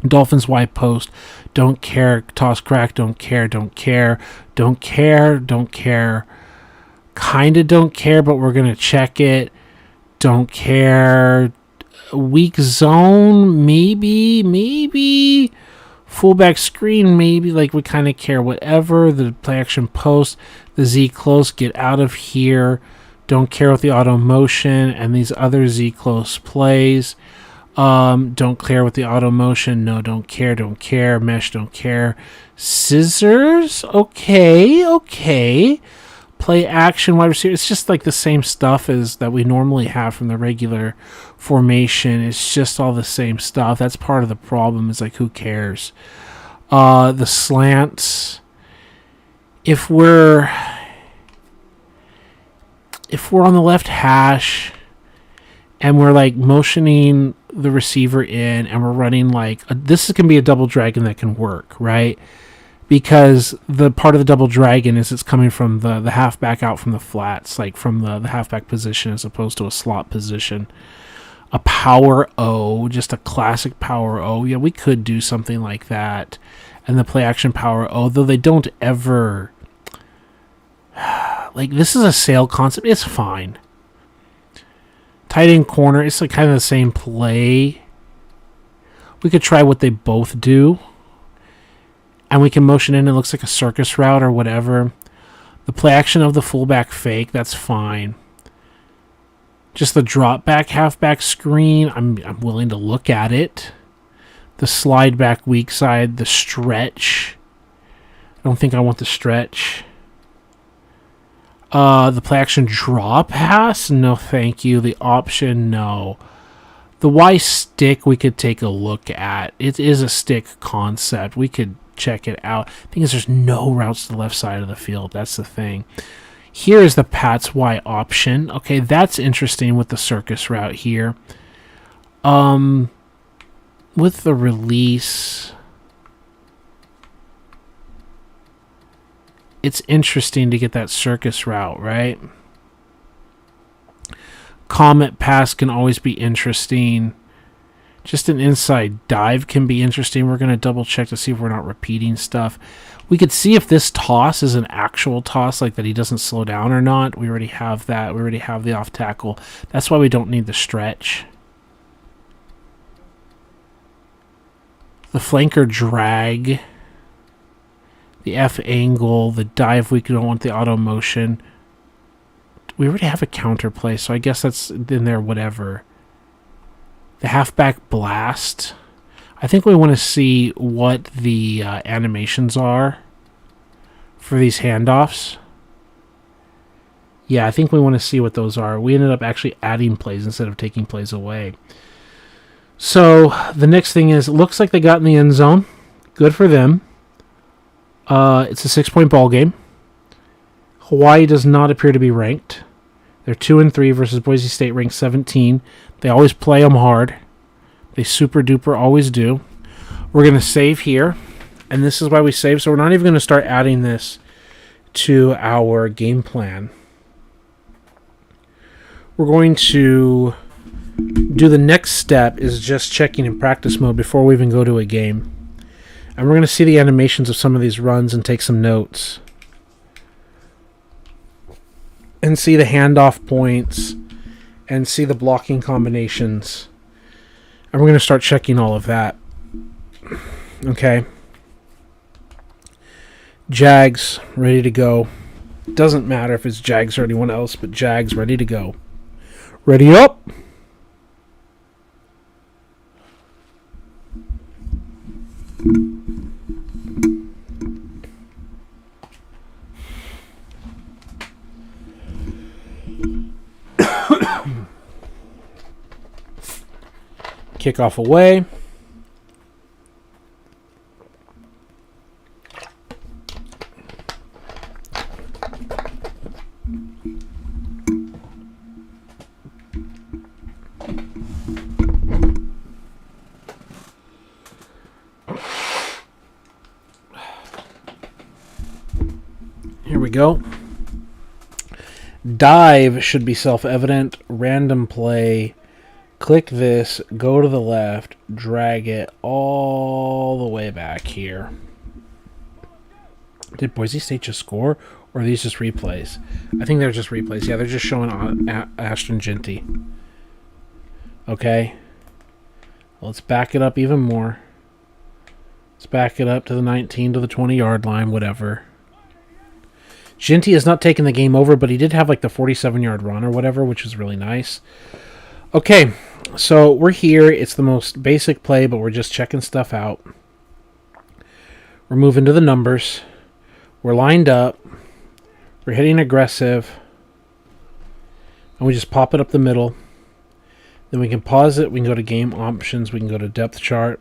Dolphins wide post, don't care, toss crack, don't care, don't care, don't care, don't care, kinda don't care, but we're gonna check it, don't care, weak zone, maybe, fullback screen, maybe, like we kinda care, whatever, the play action post, the Z close, get out of here, don't care with the auto motion, and these other Z close plays. Don't care with the auto motion. No, don't care. Mesh, don't care. Scissors, okay. Play action, wide receiver. It's just like the same stuff as that we normally have from the regular formation. It's just all the same stuff. That's part of the problem. Is like, who cares? The slants. If we're on the left hash and we're like motioning the receiver in and we're running like this can be a double dragon that can work, right? Because the part of the double dragon is it's coming from the halfback out from the flats, like from the halfback position as opposed to a slot position. A power O, just a classic power O. Yeah, we could do something like that. And the play action power O, though they don't ever like this is a sale concept. It's fine. Tight end corner, it's like kind of the same play. We could try what they both do. And we can motion in, it looks like a circus route or whatever. The play action of the fullback fake, that's fine. Just the drop back, halfback screen, I'm willing to look at it. The slide back weak side, the stretch. I don't think I want the stretch. The play action draw pass? No, thank you. The option? No. The Y stick we could take a look at. It is a stick concept. We could check it out. The thing is there's no routes to the left side of the field. That's the thing. Here is the Pat's Y option. Okay, that's interesting with the circus route here. With the release, it's interesting to get that circus route, right? Comet pass can always be interesting. Just an inside dive can be interesting. We're going to double check to see if we're not repeating stuff. We could see if this toss is an actual toss, like that he doesn't slow down or not. We already have that. We already have the off tackle. That's why we don't need the stretch. The flanker drag. The F angle. The dive, we don't want the auto motion. We already have a counter play, so I guess that's in there, whatever. The halfback blast. I think we want to see what the animations are for these handoffs. Yeah, I think we want to see what those are. We ended up actually adding plays instead of taking plays away. So the next thing is, it looks like they got in the end zone. Good for them. It's a 6-point ball game. Hawaii does not appear to be ranked. They're 2-3 versus Boise State, ranked 17. They always play them hard. They super duper always do. We're going to save here. And this is why we save. So we're not even going to start adding this to our game plan. We're going to do the next step is just checking in practice mode before we even go to a game. And we're going to see the animations of some of these runs and take some notes. And see the handoff points. And see the blocking combinations. And we're going to start checking all of that. Okay. Jags, ready to go. Doesn't matter if it's Jags or anyone else, but Jags, ready to go. Ready up! Kickoff away. Here we go. Dive should be self-evident. Random play. Click this, go to the left, drag it all the way back here. Did Boise State just score, or are these just replays? I think they're just replays. Yeah, they're just showing Ashton Ginty. Okay. Well, let's back it up even more. Let's back it up to the 19 to the 20-yard line, whatever. Ginty has not taken the game over, but he did have like the 47-yard run or whatever, which is really nice. Okay, so we're here. It's the most basic play, but we're just checking stuff out. We're moving to the numbers. We're lined up. We're hitting aggressive. And we just pop it up the middle. Then we can pause it. We can go to game options. We can go to depth chart.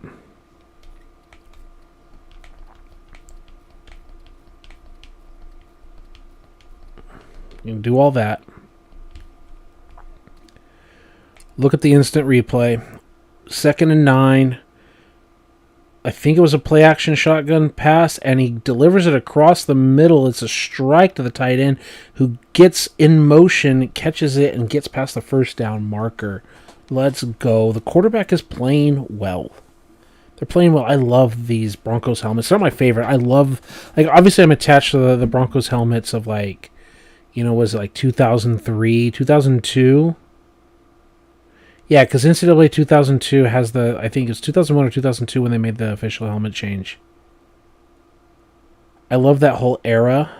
You can do all that. Look at the instant replay. 2nd and 9. I think it was a play-action shotgun pass, and he delivers it across the middle. It's a strike to the tight end, who gets in motion, catches it, and gets past the first down marker. Let's go. The quarterback is playing well. They're playing well. I love these Broncos helmets. They're my favorite. I love, like, obviously I'm attached to the Broncos helmets of, like, you know, was it like 2003, 2002? Yeah, because NCAA 2002 has the, I think it's 2001 or 2002 when they made the official helmet change. I love that whole era.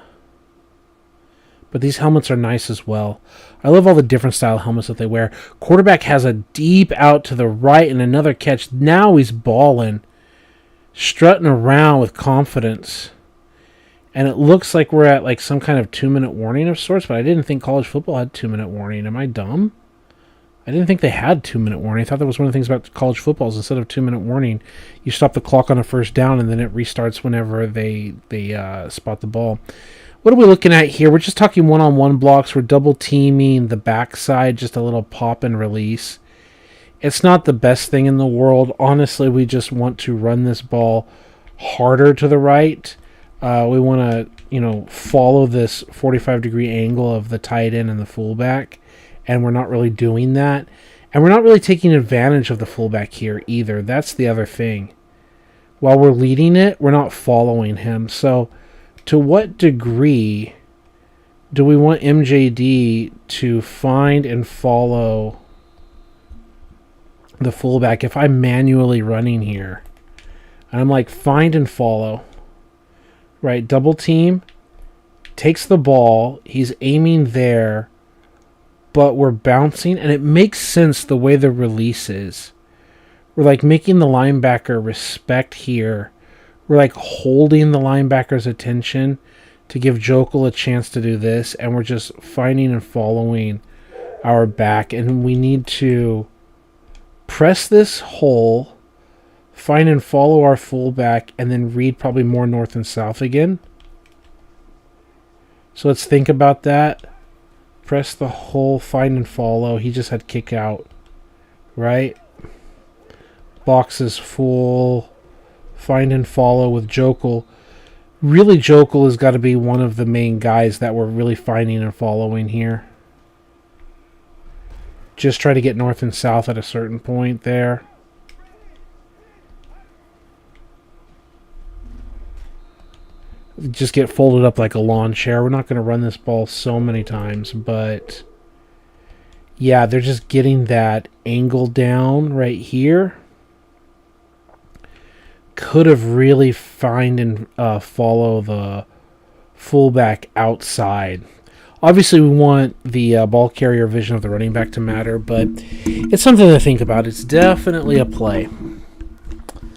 But these helmets are nice as well. I love all the different style helmets that they wear. Quarterback has a deep out to the right and another catch. Now he's balling. Strutting around with confidence. And it looks like we're at like some kind of 2-minute warning of sorts, but I didn't think college football had 2-minute warning. Am I dumb? I didn't think they had 2-minute warning. I thought that was one of the things about college football is instead of 2-minute warning, you stop the clock on a first down and then it restarts whenever they spot the ball. What are we looking at here? We're just talking one-on-one blocks. We're double teaming the backside, just a little pop and release. It's not the best thing in the world. Honestly, we just want to run this ball harder to the right. We want to, follow this 45-degree angle of the tight end and the fullback. And we're not really doing that. And we're not really taking advantage of the fullback here either. That's the other thing. While we're leading it, we're not following him. So to what degree do we want MJD to find and follow the fullback if I'm manually running here? And I'm like, find and follow. Right, double team. Takes the ball. He's aiming there. But we're bouncing, and it makes sense the way the release is. We're like making the linebacker respect here. We're like holding the linebacker's attention to give Jokel a chance to do this, and we're just finding and following our back. And we need to press this hole, find and follow our fullback, and then read probably more north and south again. So let's think about that. Press the hole, find and follow. He just had kick out, right? Box is full. Find and follow with Jokel. Really, Jokel has got to be one of the main guys that we're really finding and following here. Just try to get north and south at a certain point there. Just get folded up like a lawn chair. We're not going to run this ball so many times, but yeah, they're just getting that angle down right here. Could have really find and follow the fullback outside. Obviously, we want the ball carrier vision of the running back to matter, but it's something to think about. It's definitely a play.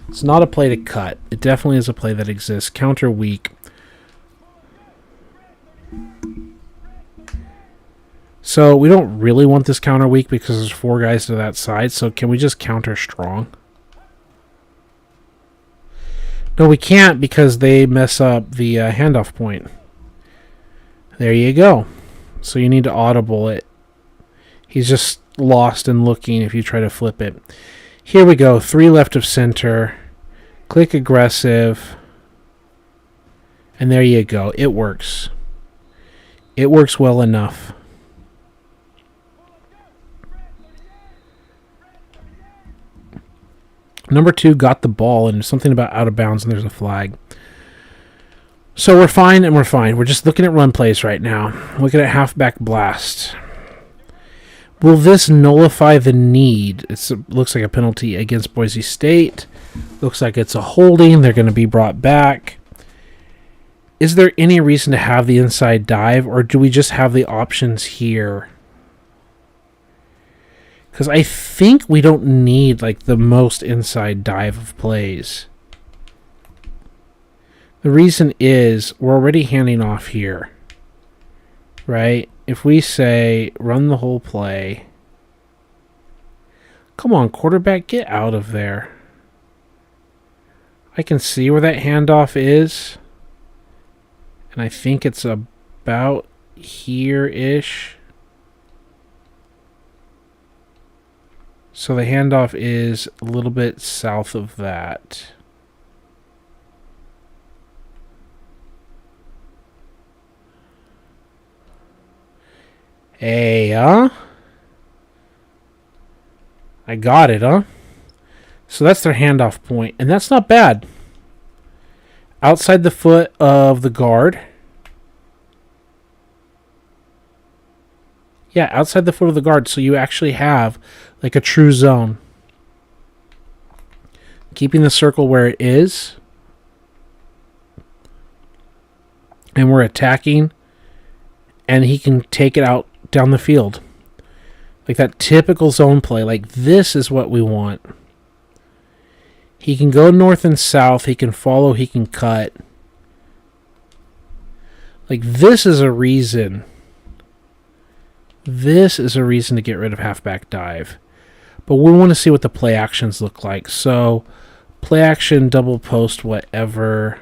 It's not a play to cut. It definitely is a play that exists. Counter weak. So we don't really want this counter weak because there's 4 guys to that side. So can we just counter strong? No, we can't because they mess up the handoff point. There you go. So you need to audible it. He's just lost and looking if you try to flip it. Here we go. 3 left of center. Click aggressive. And there you go. It works. It works well enough. Number 2 got the ball, and something about out of bounds, and there's a flag. So we're fine, and we're fine. We're just looking at run plays right now. Looking at halfback blast. Will this nullify the need? It looks like a penalty against Boise State. Looks like it's a holding. They're going to be brought back. Is there any reason to have the inside dive, or do we just have the options here? Because I think we don't need like the most inside dive of plays. The reason is we're already handing off here, right? If we say run the whole play, come on, quarterback, get out of there. I can see where that handoff is, and I think it's about here-ish. So the handoff is a little bit south of that. Hey, huh? I got it, huh? So that's their handoff point, and that's not bad. Outside the foot of the guard. Yeah, outside the foot of the guard, so you actually have like a true zone. Keeping the circle where it is. And we're attacking. And he can take it out down the field. Like that typical zone play. Like this is what we want. He can go north and south. He can follow. He can cut. Like this is a reason. This is a reason to get rid of halfback dive. But we want to see what the play actions look like. So, play action, double post, whatever.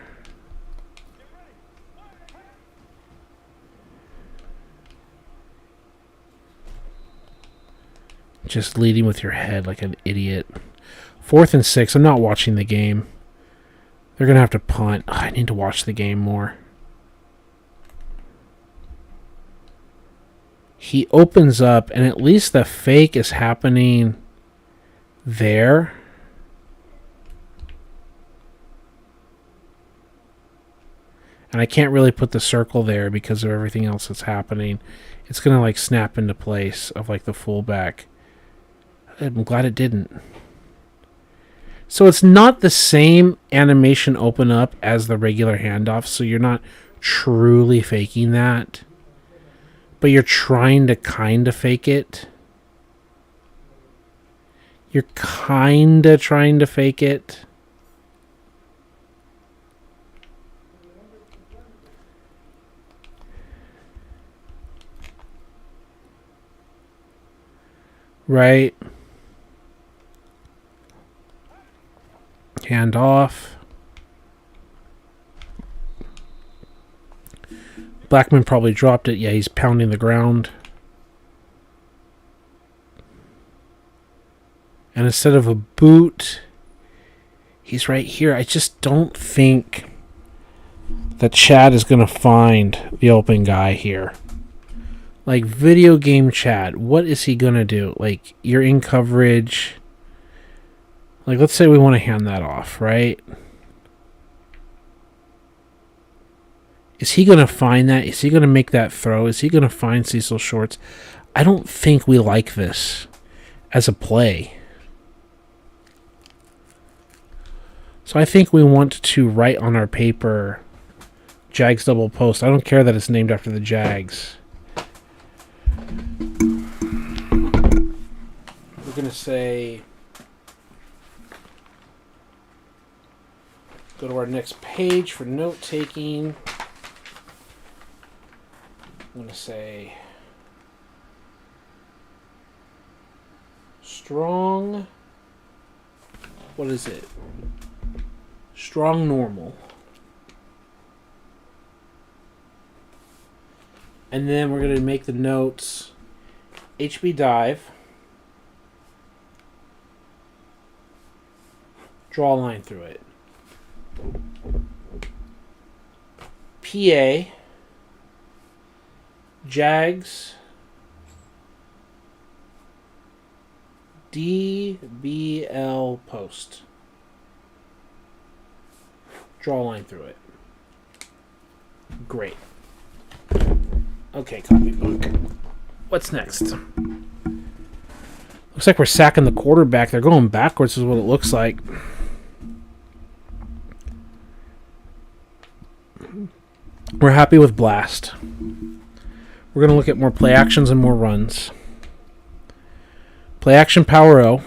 Just leading with your head like an idiot. 4th and 6. I'm not watching the game. They're going to have to punt. I need to watch the game more. He opens up, and at least the fake is happening there. And I can't really put the circle there because of everything else that's happening. It's going to like snap into place of like the fullback. I'm glad it didn't. So it's not the same animation open up as the regular handoff, so you're not truly faking that. But you're trying to kind of fake it. You're kind of trying to fake it. Right? Hand off. Blackman probably dropped it. Yeah, he's pounding the ground. And instead of a boot, he's right here. I just don't think that Chad is going to find the open guy here. Like, video game chat, what is he going to do? Like, you're in coverage. Like, let's say we want to hand that off, right? Is he going to find that? Is he going to make that throw? Is he going to find Cecil Shorts? I don't think we like this as a play. So I think we want to write on our paper Jags double post. I don't care that it's named after the Jags. We're going to say, go to our next page for note taking. I'm going to say strong, what is it? Strong normal. And then we're going to make the notes HB dive. Draw a line through it. PA Jags DBL post. Draw a line through it. Great. Okay, copybook. What's next? Looks like we're sacking the quarterback. They're going backwards is what it looks like. We're happy with blast. We're going to look at more play actions and more runs. Play action power O.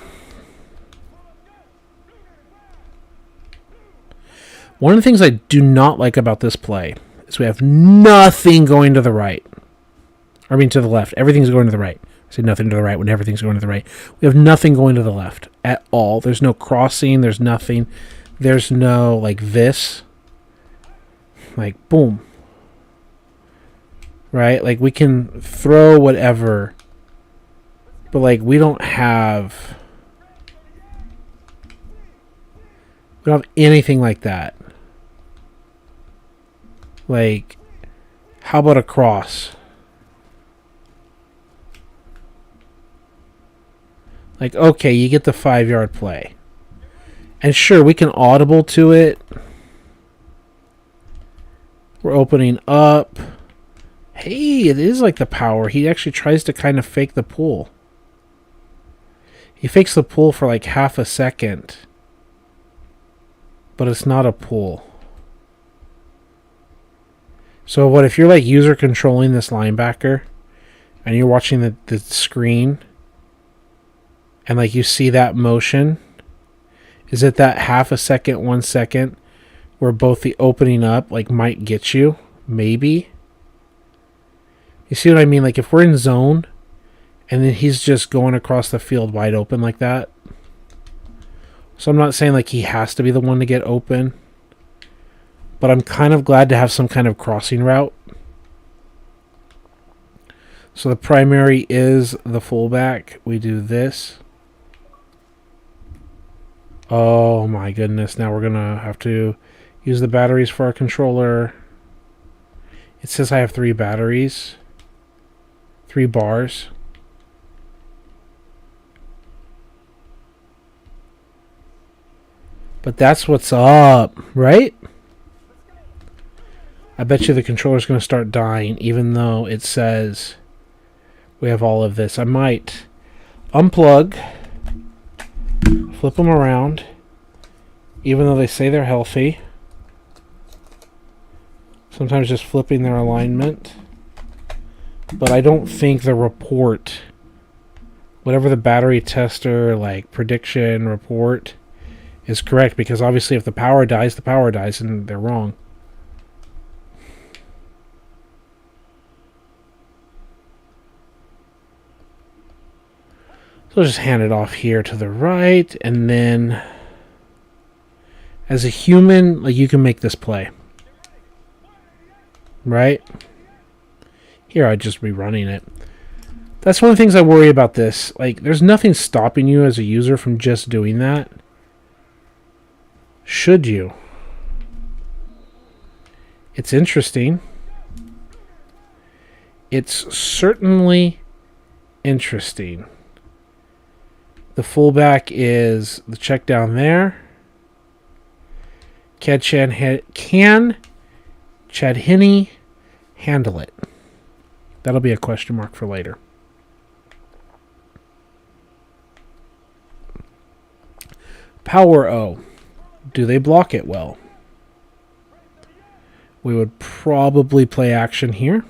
One of the things I do not like about this play is we have nothing going to the right. I mean to the left. Everything's going to the right. I say nothing to the right when everything's going to the right. We have nothing going to the left at all. There's no crossing. There's nothing. There's no, like, this. Like, boom. Right? Like, we can throw whatever. But, like, we don't have anything like that. Like, how about a cross? Like, okay, you get the 5-yard play. And sure, we can audible to it. We're opening up. Hey, it is like the power. He actually tries to kind of fake the pull. He fakes the pull for like half a second. But it's not a pull. So what if you're like user controlling this linebacker and you're watching the screen and like you see that motion? Is it that half a second, 1 second where both the opening up like might get you? Maybe. You see what I mean? Like if we're in zone and then he's just going across the field wide open like that. So I'm not saying like he has to be the one to get open. But I'm kind of glad to have some kind of crossing route. So the primary is the fullback. We do this. Oh my goodness. Now we're going to have to use the batteries for our controller. It says I have 3 batteries. 3 bars. But that's what's up, right? I bet you the controller's going to start dying, even though it says we have all of this. I might unplug, flip them around, even though they say they're healthy. Sometimes just flipping their alignment. But I don't think the report, whatever the battery tester, like prediction report, is correct. Because obviously if the power dies, and they're wrong. So I'll just hand it off here to the right, and then as a human, like you can make this play. Right? Here I'd just be running it. That's one of the things I worry about this. Like, there's nothing stopping you as a user from just doing that. Should you? It's interesting. It's certainly interesting. The fullback is the check down there. Can Chad Henne handle it? That'll be a question mark for later. Power O. Do they block it well? We would probably play action here.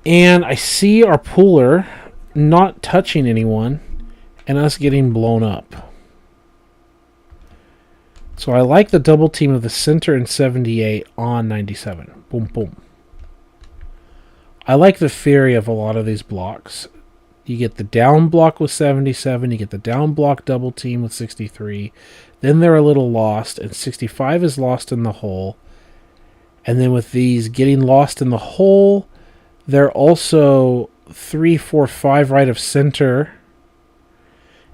And I see our puller not touching anyone and us getting blown up. So I like the double team of the center and 78 on 97. Boom, boom. I like the theory of a lot of these blocks. You get the down block with 77. You get the down block double team with 63. Then they're a little lost, and 65 is lost in the hole. And then with these getting lost in the hole, they're also 3, 4, 5 right of center.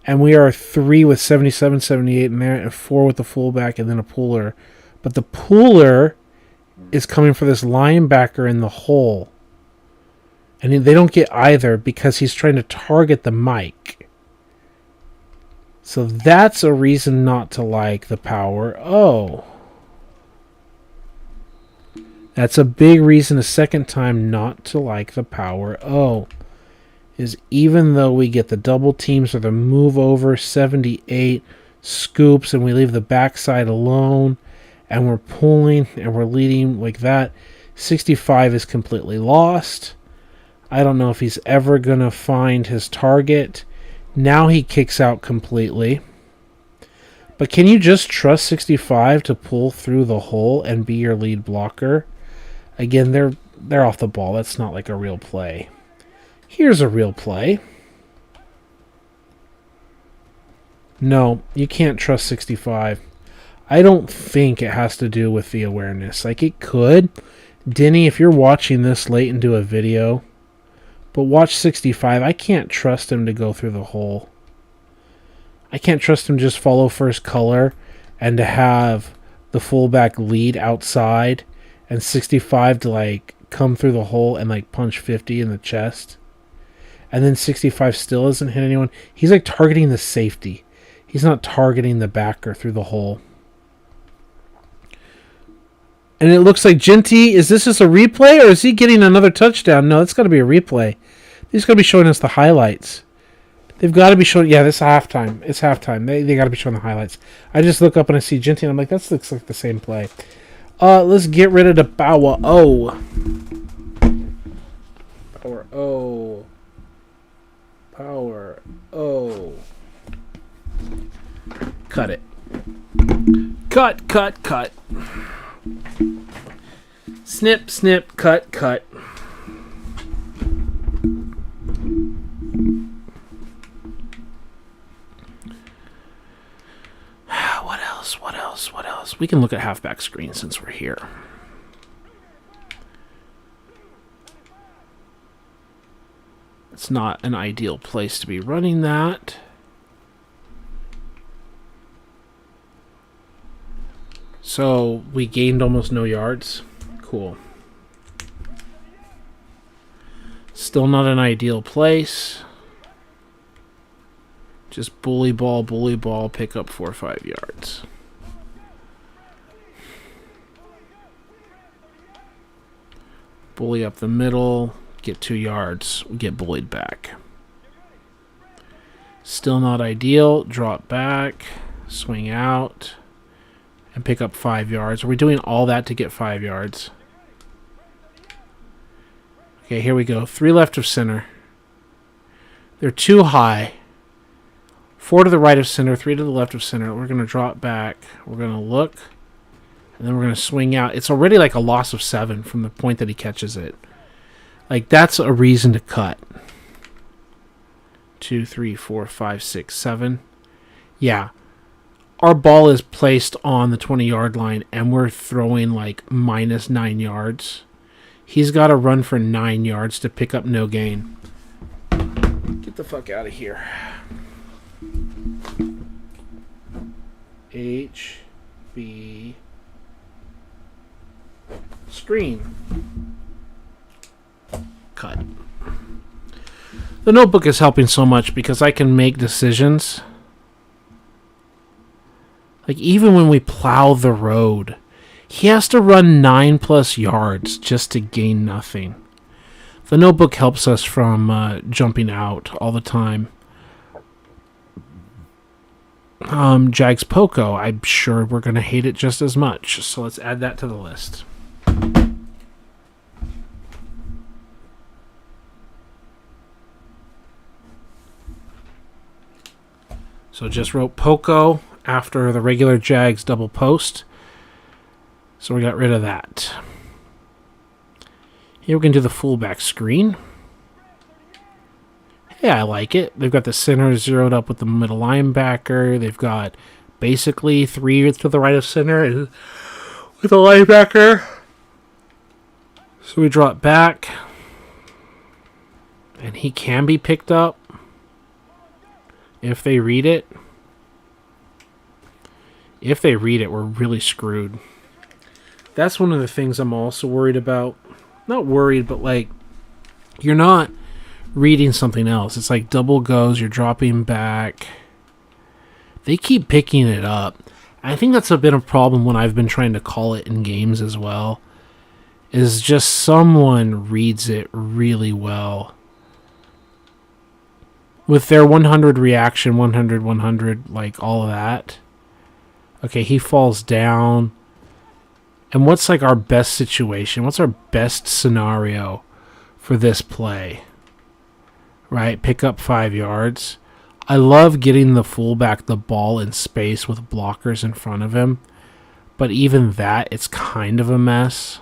And we are 3 with 77, 78 in there, and 4 with the fullback, and then a puller. But the puller is coming for this linebacker in the hole. And they don't get either because he's trying to target the mic. So that's a reason not to like the power O. That's a big reason a second time not to like the power O. Is even though we get the double teams or the move over 78 scoops and we leave the backside alone and we're pulling and we're leading like that, 65 is completely lost. I don't know if he's ever going to find his target. Now he kicks out completely. But can you just trust 65 to pull through the hole and be your lead blocker? Again, they're off the ball. That's not like a real play. Here's a real play. No, you can't trust 65. I don't think it has to do with the awareness. Like, it could. Denny, if you're watching this late into a video, but watch 65, I can't trust him to go through the hole. I can't trust him to just follow first color and to have the fullback lead outside and 65 to, like, come through the hole and, like, punch 50 in the chest. And then 65 still doesn't hit anyone. He's like targeting the safety. He's not targeting the backer through the hole. And it looks like Genty, is this just a replay or is he getting another touchdown? No, it's got to be a replay. These got to be showing us the highlights. They've got to be showing, yeah, this is halftime. It's halftime. They got to be showing the highlights. I just look up and I see Genty and I'm like, that looks like the same play. Let's get rid of the power O. Power O. Power O. Cut it. Cut, cut, cut. Snip, snip, cut, cut. What else? What else? What else? We can look at halfback screen since we're here. It's not an ideal place to be running that. So we gained almost no yards. Cool. Still not an ideal place. Just bully ball, pick up 4 or 5 yards. Bully up the middle, get 2 yards, we get bullied back. Still not ideal, drop back, swing out, and pick up 5 yards. Are we doing all that to get 5 yards? Okay, here we go. 3 left of center. They're too high. 4 to the right of center, 3 to the left of center. We're going to drop back. We're going to look. And then we're going to swing out. It's already like a loss of 7 from the point that he catches it. Like, that's a reason to cut. 2, 3, 4, 5, 6, 7. Yeah. Our ball is placed on the 20-yard line, and we're throwing like minus 9 yards. He's got to run for 9 yards to pick up no gain. Get the fuck out of here. H, B, screen. Cut. The notebook is helping so much because I can make decisions. Like, even when we plow the road, he has to run 9+ yards just to gain nothing. The notebook helps us from jumping out all the time. Jags Poco, I'm sure we're going to hate it just as much. So let's add that to the list. So just wrote Poco after the regular Jags double post. So we got rid of that. Here we can do the fullback screen. Yeah, I like it. They've got the center zeroed up with the middle linebacker. They've got basically 3 to the right of center with a linebacker. So we drop back. And he can be picked up if they read it. If they read it, we're really screwed. That's one of the things I'm also worried about. Not worried, but like, you're not reading something else. It's like double goes, you're dropping back. They keep picking it up. I think that's a bit of a problem when I've been trying to call it in games as well. Is just someone reads it really well. With their 100 reaction, 100, 100, like all of that. Okay, he falls down. And what's like our best situation? What's our best scenario for this play? Right, pick up 5 yards. I love getting the fullback the ball in space with blockers in front of him. But even that, it's kind of a mess.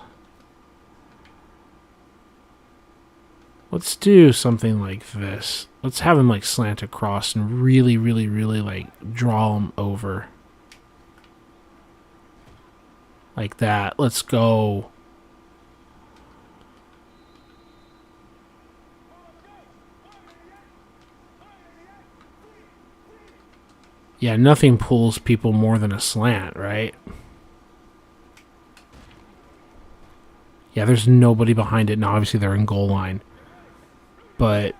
Let's do something like this. Let's have him like slant across and really, really, really like draw him over. Like that. Let's go. Yeah, nothing pulls people more than a slant, right? Yeah, there's nobody behind it. Now, obviously, they're in goal line. But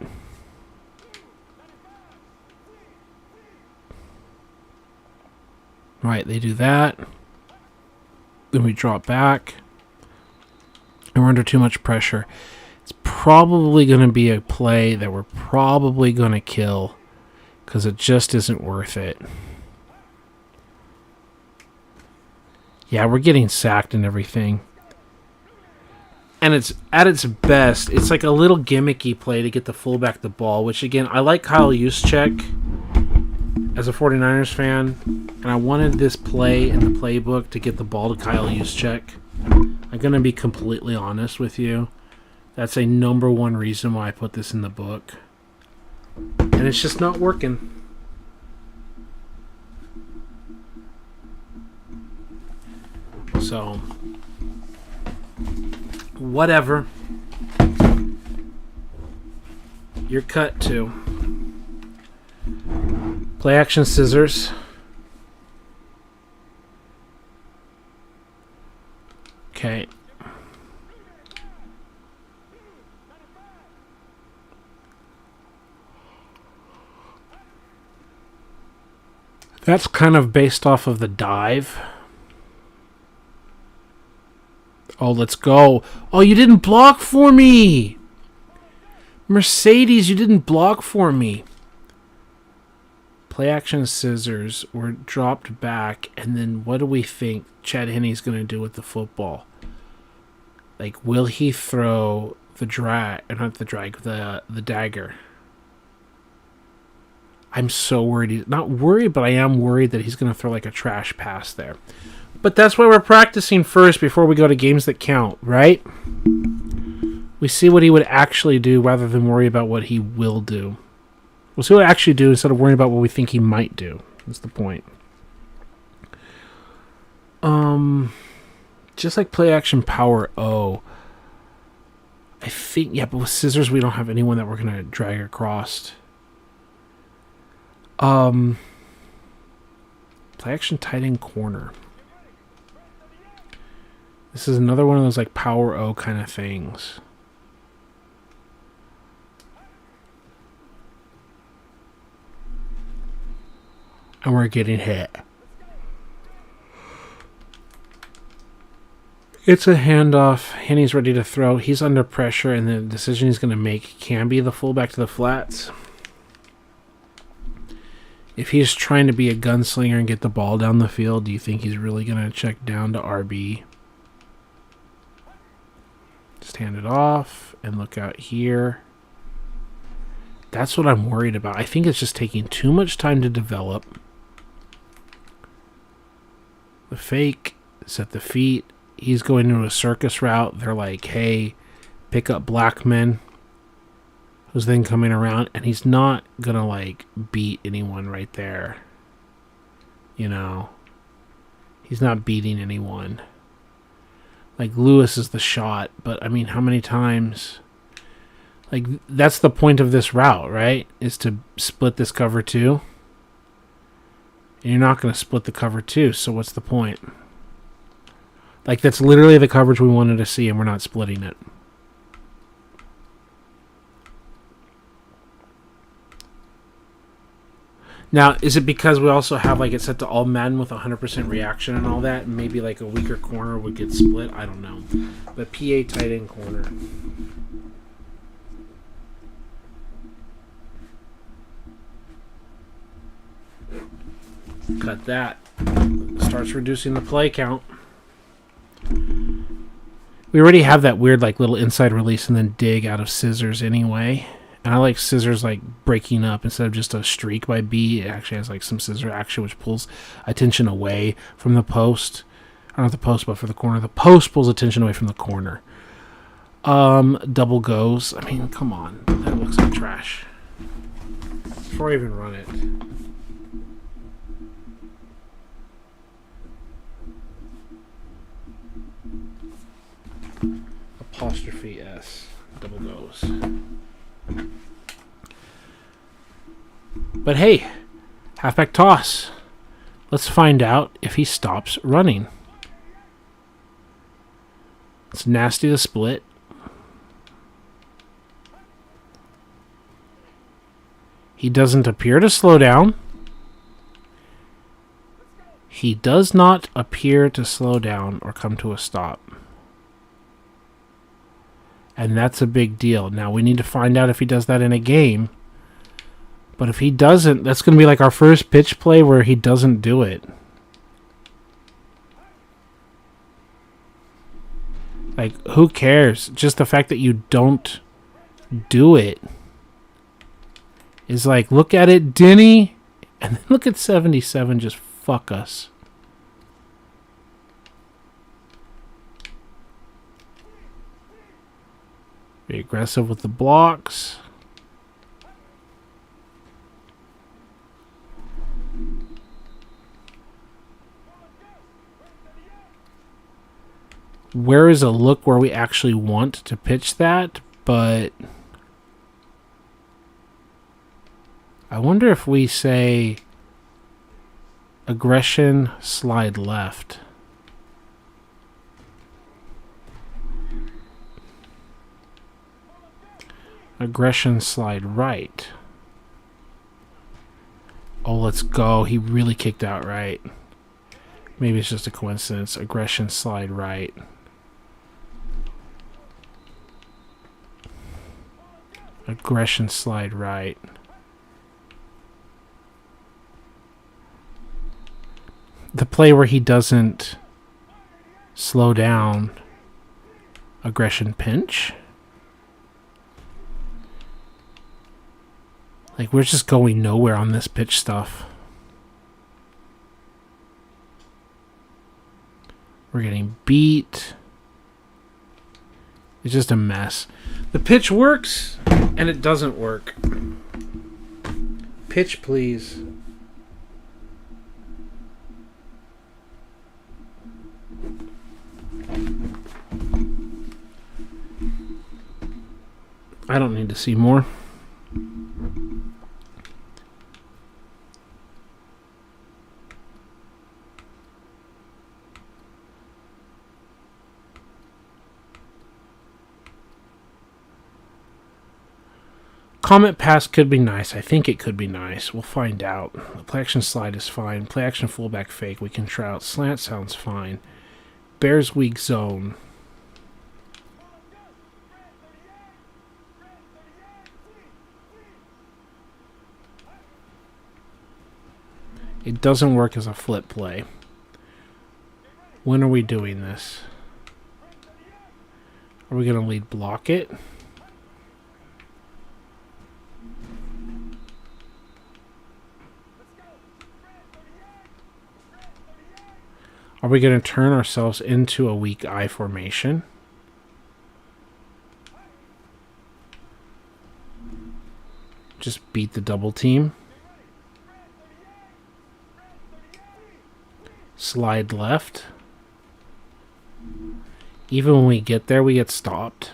right, they do that. Then we drop back. And we're under too much pressure. It's probably going to be a play that we're probably going to kill. Because it just isn't worth it. Yeah, we're getting sacked and everything. And it's at its best, it's like a little gimmicky play to get the fullback the ball. Which, again, I like Kyle Juszczyk as a 49ers fan. And I wanted this play in the playbook to get the ball to Kyle Juszczyk. I'm going to be completely honest with you. That's a number one reason why I put this in the book. And it's just not working. So, whatever. You're cut to. Play action scissors. Okay. That's kind of based off of the dive. Oh, let's go. Oh, you didn't block for me. Mercedes, you didn't block for me. Play action scissors. We're dropped back. And then what do we think Chad Henne's going to do with the football? Like, will he throw the the dagger? I'm so worried. Not worried, but I am worried that he's going to throw like a trash pass there. But that's why we're practicing first before we go to games that count, right? We see what he would actually do rather than worry about what he will do. We'll see what he actually do instead of worrying about what we think he might do. That's the point. Just like play action power O. I think, yeah, but with scissors we don't have anyone that we're going to drag across. Play action tight end corner. This is another one of those like power O kind of things. And we're getting hit. It's a handoff. Henny's ready to throw. He's under pressure, and the decision he's going to make can be the fullback to the flats. If he's trying to be a gunslinger and get the ball down the field, do you think he's really going to check down to RB? Just hand it off and look out here. That's what I'm worried about. I think it's just taking too much time to develop. The fake, set the feet. He's going to a circus route. They're like, hey, pick up Blackman. Who's then coming around, and he's not going to, like, beat anyone right there. You know? He's not beating anyone. Like, Lewis is the shot, but, I mean, how many times? Like, that's the point of this route, right? Is to split this cover 2. And you're not going to split the cover 2, so what's the point? Like, that's literally the coverage we wanted to see, and we're not splitting it. Now, is it because we also have, like, it set to all Madden with 100% reaction and all that? And maybe, like, a weaker corner would get split? I don't know. But PA tight end corner. Cut that. Starts reducing the play count. We already have that weird, like, little inside release and then dig out of scissors anyway. And I like scissors, like, breaking up instead of just a streak by B. It actually has, like, some scissor action, which pulls attention away from the post. Or not the post, but for the corner. The post pulls attention away from the corner. Double goes. I mean, come on. That looks like trash. Before I even run it. Apostrophe S. Double goes. But hey, halfback toss. Let's find out if he stops running. It's nasty to split. He doesn't appear to slow down. He does not appear to slow down or come to a stop. And that's a big deal. Now, we need to find out if he does that in a game. But if he doesn't, that's going to be like our first pitch play where he doesn't do it. Like, who cares? Just the fact that you don't do it is like, look at it, Denny. And then look at 77 just fuck us. Be aggressive with the blocks. Where is a look where we actually want to pitch that? But I wonder if we say aggression, slide left. Aggression, slide right. Oh, let's go. He really kicked out right. Maybe it's just a coincidence. Aggression, slide right. Aggression, slide right. The play where he doesn't slow down. Aggression, pinch. Like, we're just going nowhere on this pitch stuff. We're getting beat. It's just a mess. The pitch works, and it doesn't work. Pitch, please. I don't need to see more. Comet pass could be nice. I think it could be nice. We'll find out. The play action slide is fine. Play action fullback fake. We can try out. Slant sounds fine. Bears weak zone. It doesn't work as a flip play. When are we doing this? Are we going to lead block it? Are we going to turn ourselves into a weak I formation? Just beat the double team. Slide left. Even when we get there, we get stopped.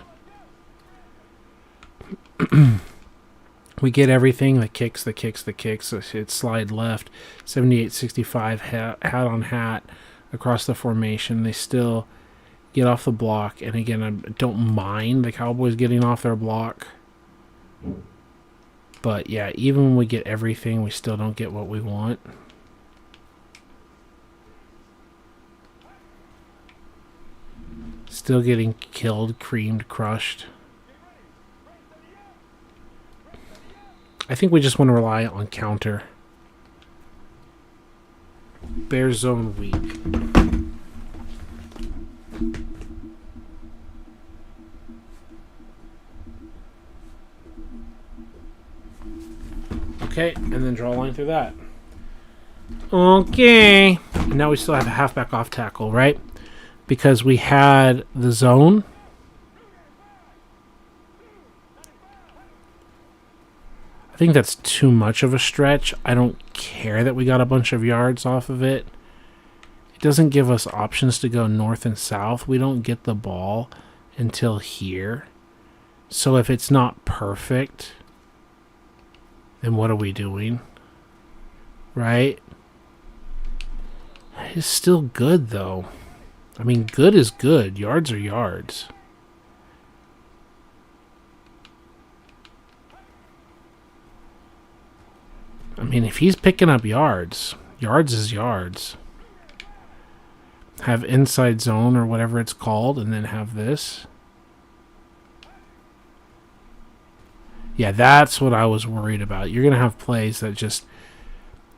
We get everything. The kicks. It's slide left. 78-65 hat on hat across the formation. They still get off the block. And again, I don't mind the Cowboys getting off their block. But yeah, even when we get everything, we still don't get what we want. Still getting killed, creamed, crushed. I think we just want to rely on counter. Bear zone weak. Okay, and then draw a line through that. Okay. And now we still have a halfback off tackle, right? Because we had the zone. I think that's too much of a stretch. I don't care that we got a bunch of yards off of it. It doesn't give us options to go north and south. We don't get the ball until here. So if it's not perfect, then what are we doing? Right? It's still good, though. I mean, good is good. Yards are yards. I mean, if he's picking up yards, yards is yards. Have inside zone or whatever it's called, and then have this. Yeah, that's what I was worried about. You're going to have plays that just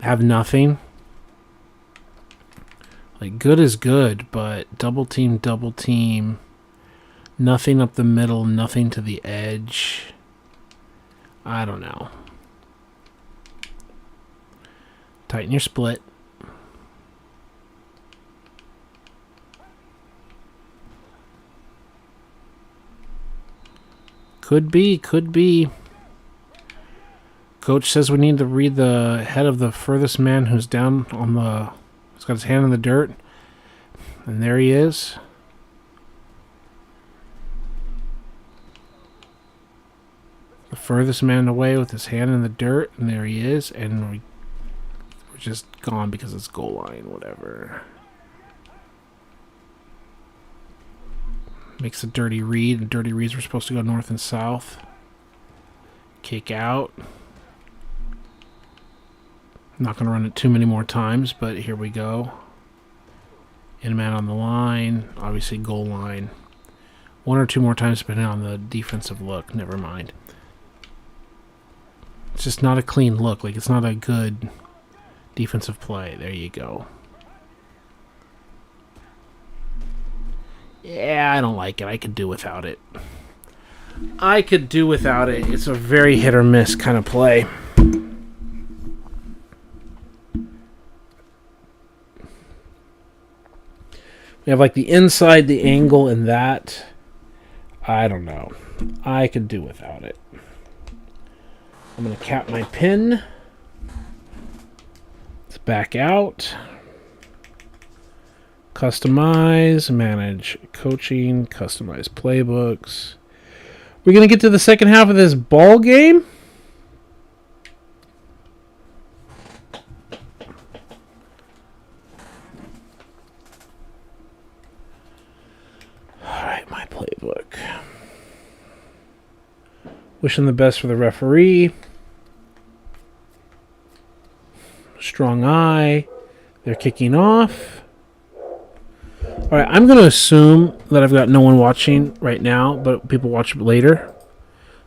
have nothing. Like, good is good, but double team, nothing up the middle, nothing to the edge. I don't know. Tighten your split. Could be. Coach says we need to read the head of the furthest man who's down on the... He's got his hand in the dirt. And there he is. The furthest man away with his hand in the dirt. And there he is. And we're just gone because it's goal line. Whatever. Makes a dirty read. And dirty reads were supposed to go north and south. Kick out. I'm not going to run it too many more times, but here we go. In man on the line. Obviously goal line. One or two more times depending on the defensive look. Never mind. It's just not a clean look. Like, it's not a good defensive play. There you go. Yeah, I don't like it. I could do without it. It's a very hit or miss kind of play. We have like the inside, the angle, and that. I don't know. I could do without it. I'm going to cap my pin. Let's back out. Customize, manage coaching, customize playbooks. We're going to get to the second half of this ball game. All right, my playbook. Wishing the best for the referee. Strong eye. They're kicking off. All right, I'm going to assume that I've got no one watching right now, but people watch later.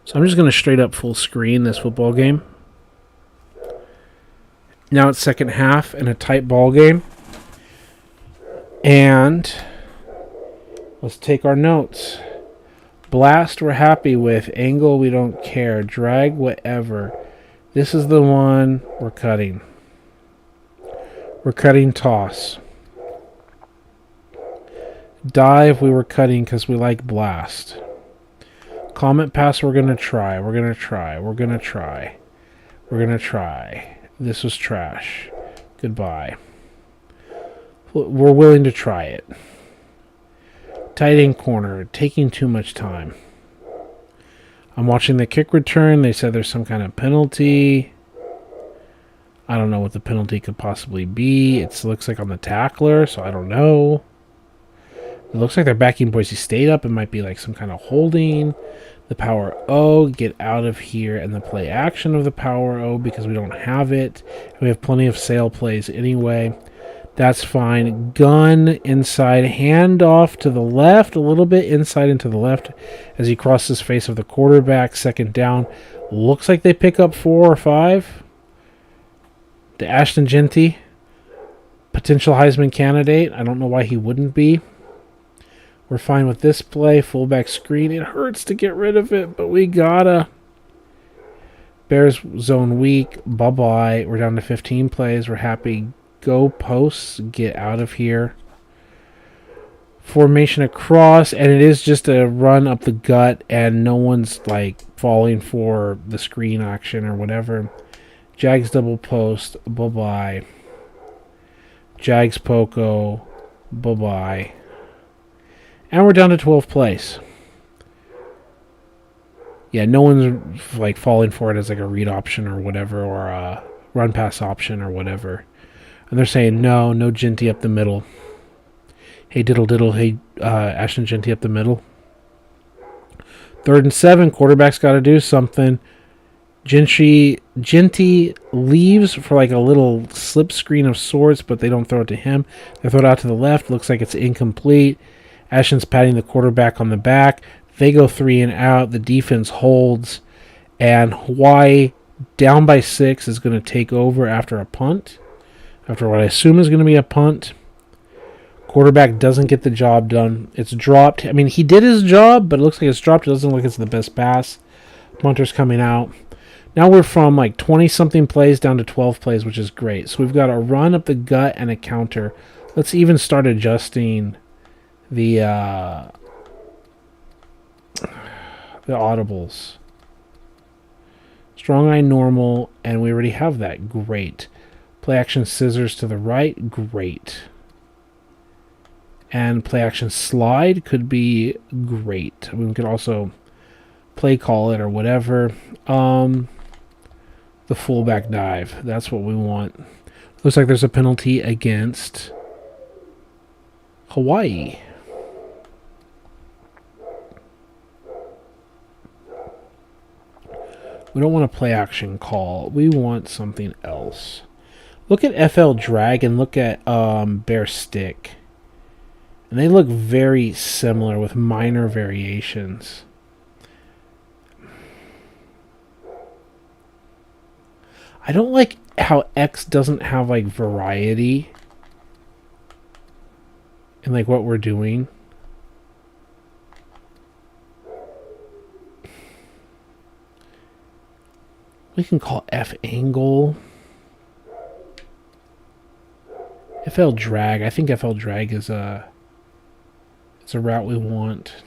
So I'm just going to straight up full screen this football game. Now it's second half and a tight ball game. And let's take our notes. Blast we're happy with. Angle we don't care. Drag whatever. This is the one we're cutting. We're cutting toss. Dive we were cutting because we like blast. Comment pass we're going to try. We're going to try. We're going to try. We're going to try. This was trash. Goodbye. We're willing to try it. Tight end corner. Taking too much time. I'm watching the kick return. They said there's some kind of penalty. I don't know what the penalty could possibly be. It looks like on the tackler, so I don't know. It looks like they're backing Boise State up. It might be like some kind of holding. The power O, get out of here, and the play action of the power O because we don't have it. We have plenty of sail plays anyway. That's fine. Gun inside, hand off to the left, a little bit inside and to the left as he crosses face of the quarterback. Second down. Looks like they pick up 4 or 5. To Ashton Genty, potential Heisman candidate. I don't know why he wouldn't be. We're fine with this play. Fullback screen. It hurts to get rid of it, but we gotta. Bears zone weak. Bye-bye. We're down to 15 plays. We're happy. Go posts. Get out of here. Formation across, and it is just a run up the gut, and no one's like falling for the screen action or whatever. Jags double post. Bye-bye. Jags Poco. Bye-bye. And we're down to 12 plays. Yeah, no one's like falling for it as like a read option or whatever, or a run pass option or whatever. And they're saying no Genty up the middle. Hey diddle diddle, hey Ashton Genty up the middle. 3rd and 7, quarterback's got to do something. Genty leaves for like a little slip screen of sorts, but they don't throw it to him. They throw it out to the left. Looks like it's incomplete. Ashton's patting the quarterback on the back. They go 3 and out. The defense holds. And Hawaii, down by 6, is going to take over after a punt. After what I assume is going to be a punt. Quarterback doesn't get the job done. It's dropped. I mean, he did his job, but it looks like it's dropped. It doesn't look like it's the best pass. Punter's coming out. Now we're from like 20-something plays down to 12 plays, which is great. So we've got a run up the gut and a counter. Let's even start adjusting the audibles. Strong eye normal, and we already have that. Great. Play action scissors to the right. Great. And play action slide could be great. We could also play call it or whatever. The fullback dive. That's what we want. Looks like there's a penalty against Hawaii. We don't want a play action call. We want something else. Look at FL drag and look at bear stick. And they look very similar with minor variations. I don't like how X doesn't have like variety in like what we're doing. We can call F angle. FL drag. I think FL drag is a route we want.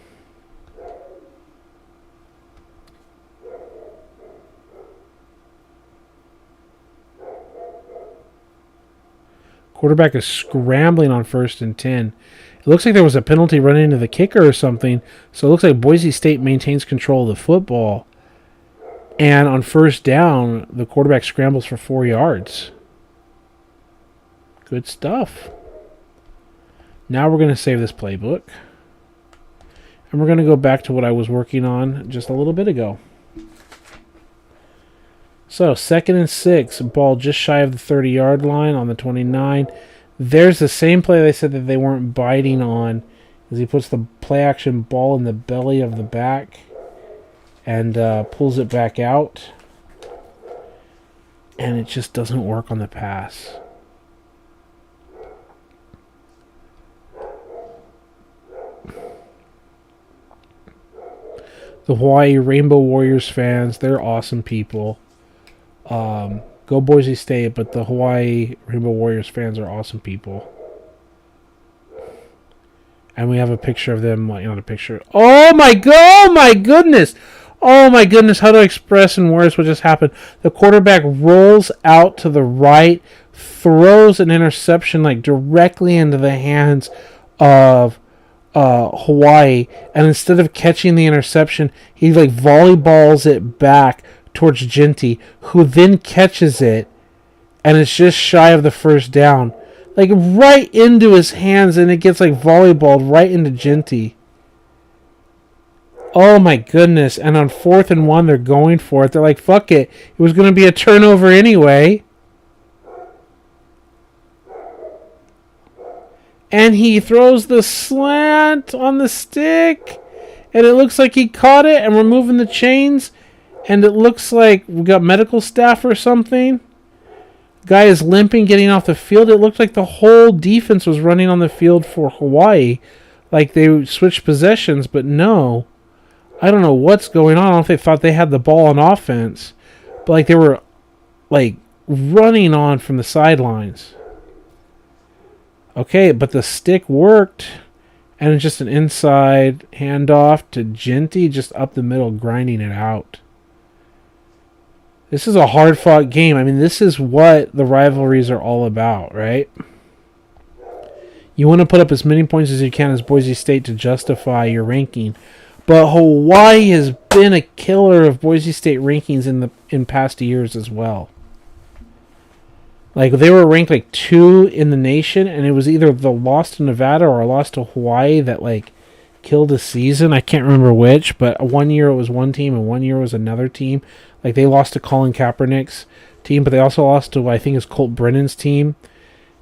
Quarterback is scrambling on 1st and 10. It looks like there was a penalty running into the kicker or something. So it looks like Boise State maintains control of the football. And on 1st down, the quarterback scrambles for 4 yards. Good stuff. Now we're going to save this playbook. And we're going to go back to what I was working on just a little bit ago. So 2nd and 6, ball just shy of the 30-yard line on the 29. There's the same play they said that they weren't biting on, as he puts the play action ball in the belly of the back and pulls it back out. And it just doesn't work on the pass. The Hawaii Rainbow Warriors fans, they're awesome people. Go Boise State, but the Hawaii Rainbow Warriors fans are awesome people. And we have a picture of them, not a picture. Oh my goodness! Oh my goodness, how to express in words what just happened. The quarterback rolls out to the right, throws an interception like directly into the hands of Hawaii, and instead of catching the interception, he like volleyballs it back towards Ginty, who then catches it, and it's just shy of the first down. Like right into his hands, and it gets like volleyballed right into Ginty. Oh my goodness. And on 4th and 1, they're going for it. They're like, fuck it. It was going to be a turnover anyway. And he throws the slant on the stick. And it looks like he caught it. And we're moving the chains. And it looks like we got medical staff or something. Guy is limping, getting off the field. It looked like the whole defense was running on the field for Hawaii. Like they switched possessions, but no. I don't know what's going on. I don't know if they thought they had the ball on offense. But like they were like running on from the sidelines. Okay, but the stick worked. And it's just an inside handoff to Ginty, just up the middle, grinding it out. This is a hard-fought game. I mean, this is what the rivalries are all about, right? You want to put up as many points as you can as Boise State to justify your ranking. But Hawaii has been a killer of Boise State rankings in past years as well. Like, they were ranked like 2 in the nation, and it was either the loss to Nevada or a loss to Hawaii that, like, killed a season. I can't remember which, but one year it was one team and one year it was another team. Like, they lost to Colin Kaepernick's team, but they also lost to, I think it's Colt Brennan's team.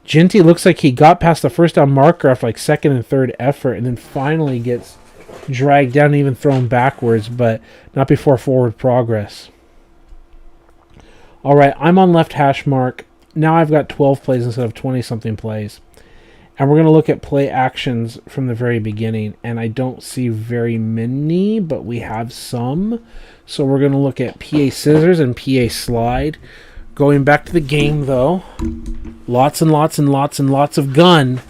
Ginty looks like he got past the first down marker after, like, second and third effort, and then finally gets dragged down and even thrown backwards, but not before forward progress. All right, I'm on left hash mark. Now I've got 12 plays instead of 20-something plays. And we're going to look at play actions from the very beginning. And I don't see very many, but we have some. So we're going to look at PA scissors and PA slide. Going back to the game, though. Lots and lots and lots and lots of gun.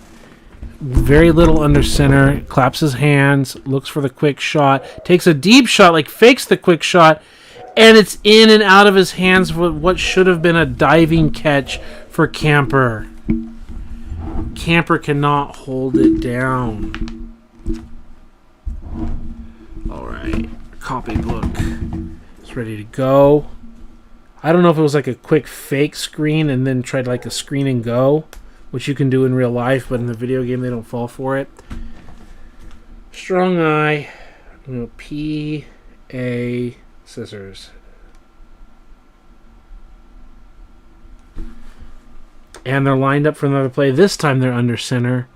Very little under center. Claps his hands. Looks for the quick shot. Takes a deep shot, like fakes the quick shot. And it's in and out of his hands for what should have been a diving catch for Camper. Camper cannot hold it down. Alright. Copybook is ready to go. I don't know if it was like a quick fake screen and then tried like a screen and go, which you can do in real life, but in the video game they don't fall for it. Strong eye. P-A... scissors. And they're lined up for another play. This time they're under center.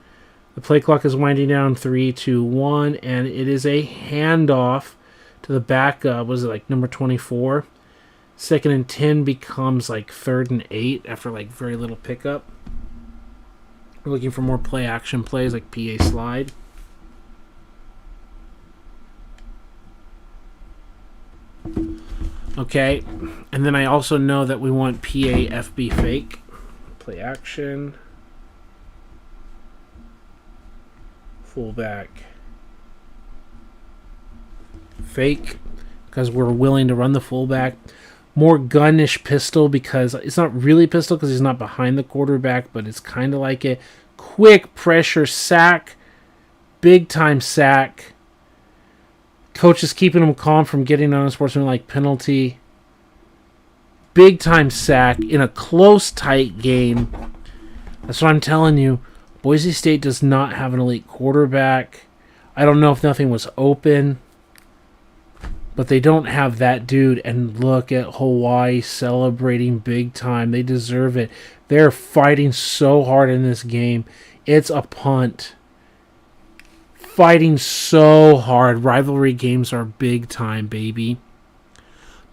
The play clock is winding down. 3, 2, 1. And it is a handoff to the back. Was it like number 24? 2nd and 10 becomes like 3rd and 8 after like very little pickup. We're looking for more play action plays like PA slide. Okay, and then I also know that we want PAFB fake. Play action. Fullback. Fake, because we're willing to run the fullback. More gun-ish pistol, because it's not really pistol because he's not behind the quarterback, but it's kind of like it. Quick pressure sack. Big time sack. Coach is keeping him calm from getting on a sportsmanlike penalty. Big time sack in a close, tight game. That's what I'm telling you. Boise State does not have an elite quarterback. I don't know if nothing was open. But they don't have that dude. And look at Hawaii celebrating big time. They deserve it. They're fighting so hard in this game. It's a punt. Fighting so hard. Rivalry games are big time, baby.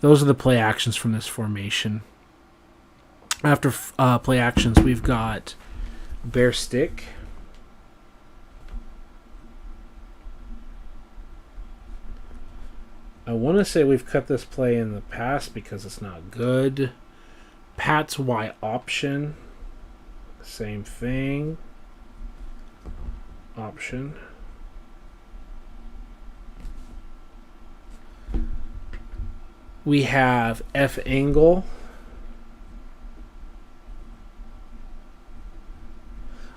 Those are the play actions from this formation. After play actions, we've got bear stick. I want to say we've cut this play in the past because it's not good. Pat's Y option. Same thing. Option. We have F angle.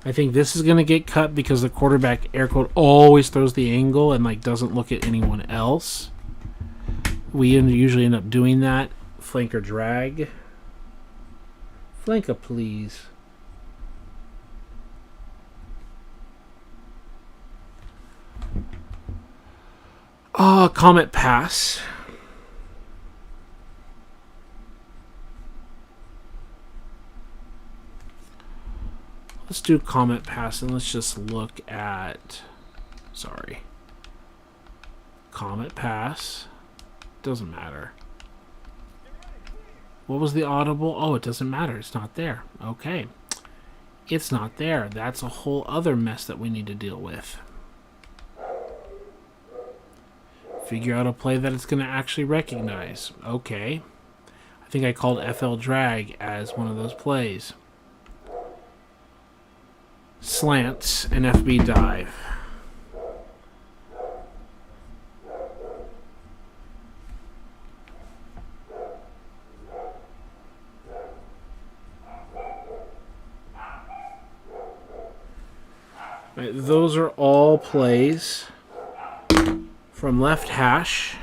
I think this is going to get cut because the quarterback air quote always throws the angle and like doesn't look at anyone else. We usually end up doing that. Flanker drag. Flanker, please. Comet pass. Let's do comet pass and let's just look at... Sorry. Comet pass. Doesn't matter. What was the audible? Oh, it doesn't matter. It's not there. Okay. It's not there. That's a whole other mess that we need to deal with. Figure out a play that it's going to actually recognize. Okay. I think I called FL drag as one of those plays. Slants and FB dive. Right, those are all plays from left hash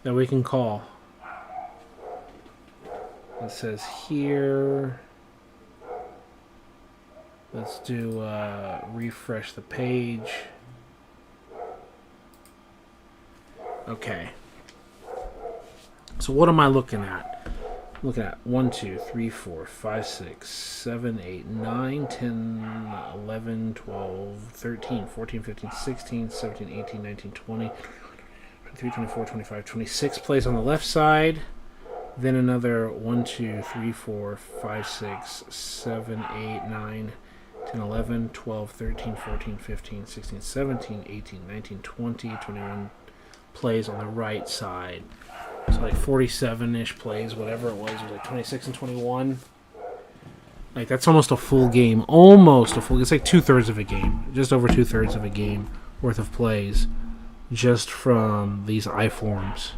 that we can call. It says here, let's do refresh the page. Okay. So what am I looking at? Looking at 1, 2, 3, 4, 5, 6, 7, 8, 9, 10, 11, 12, 13, 14, 15, 16, 17, 18, 19, 20, 23, 24, 25, 26 plays on the left side. Then another 1, 2, 3, 4, 5, 6, 7, 8, 9, 10, 11, 12, 13, 14, 15, 16, 17, 18, 19, 20, 21 plays on the right side. So like 47-ish plays, whatever it was like 26 and 21. Like that's almost a full game. Almost a full game. It's like 2/3 of a game. Just over 2/3 of a game worth of plays just from these I-forms.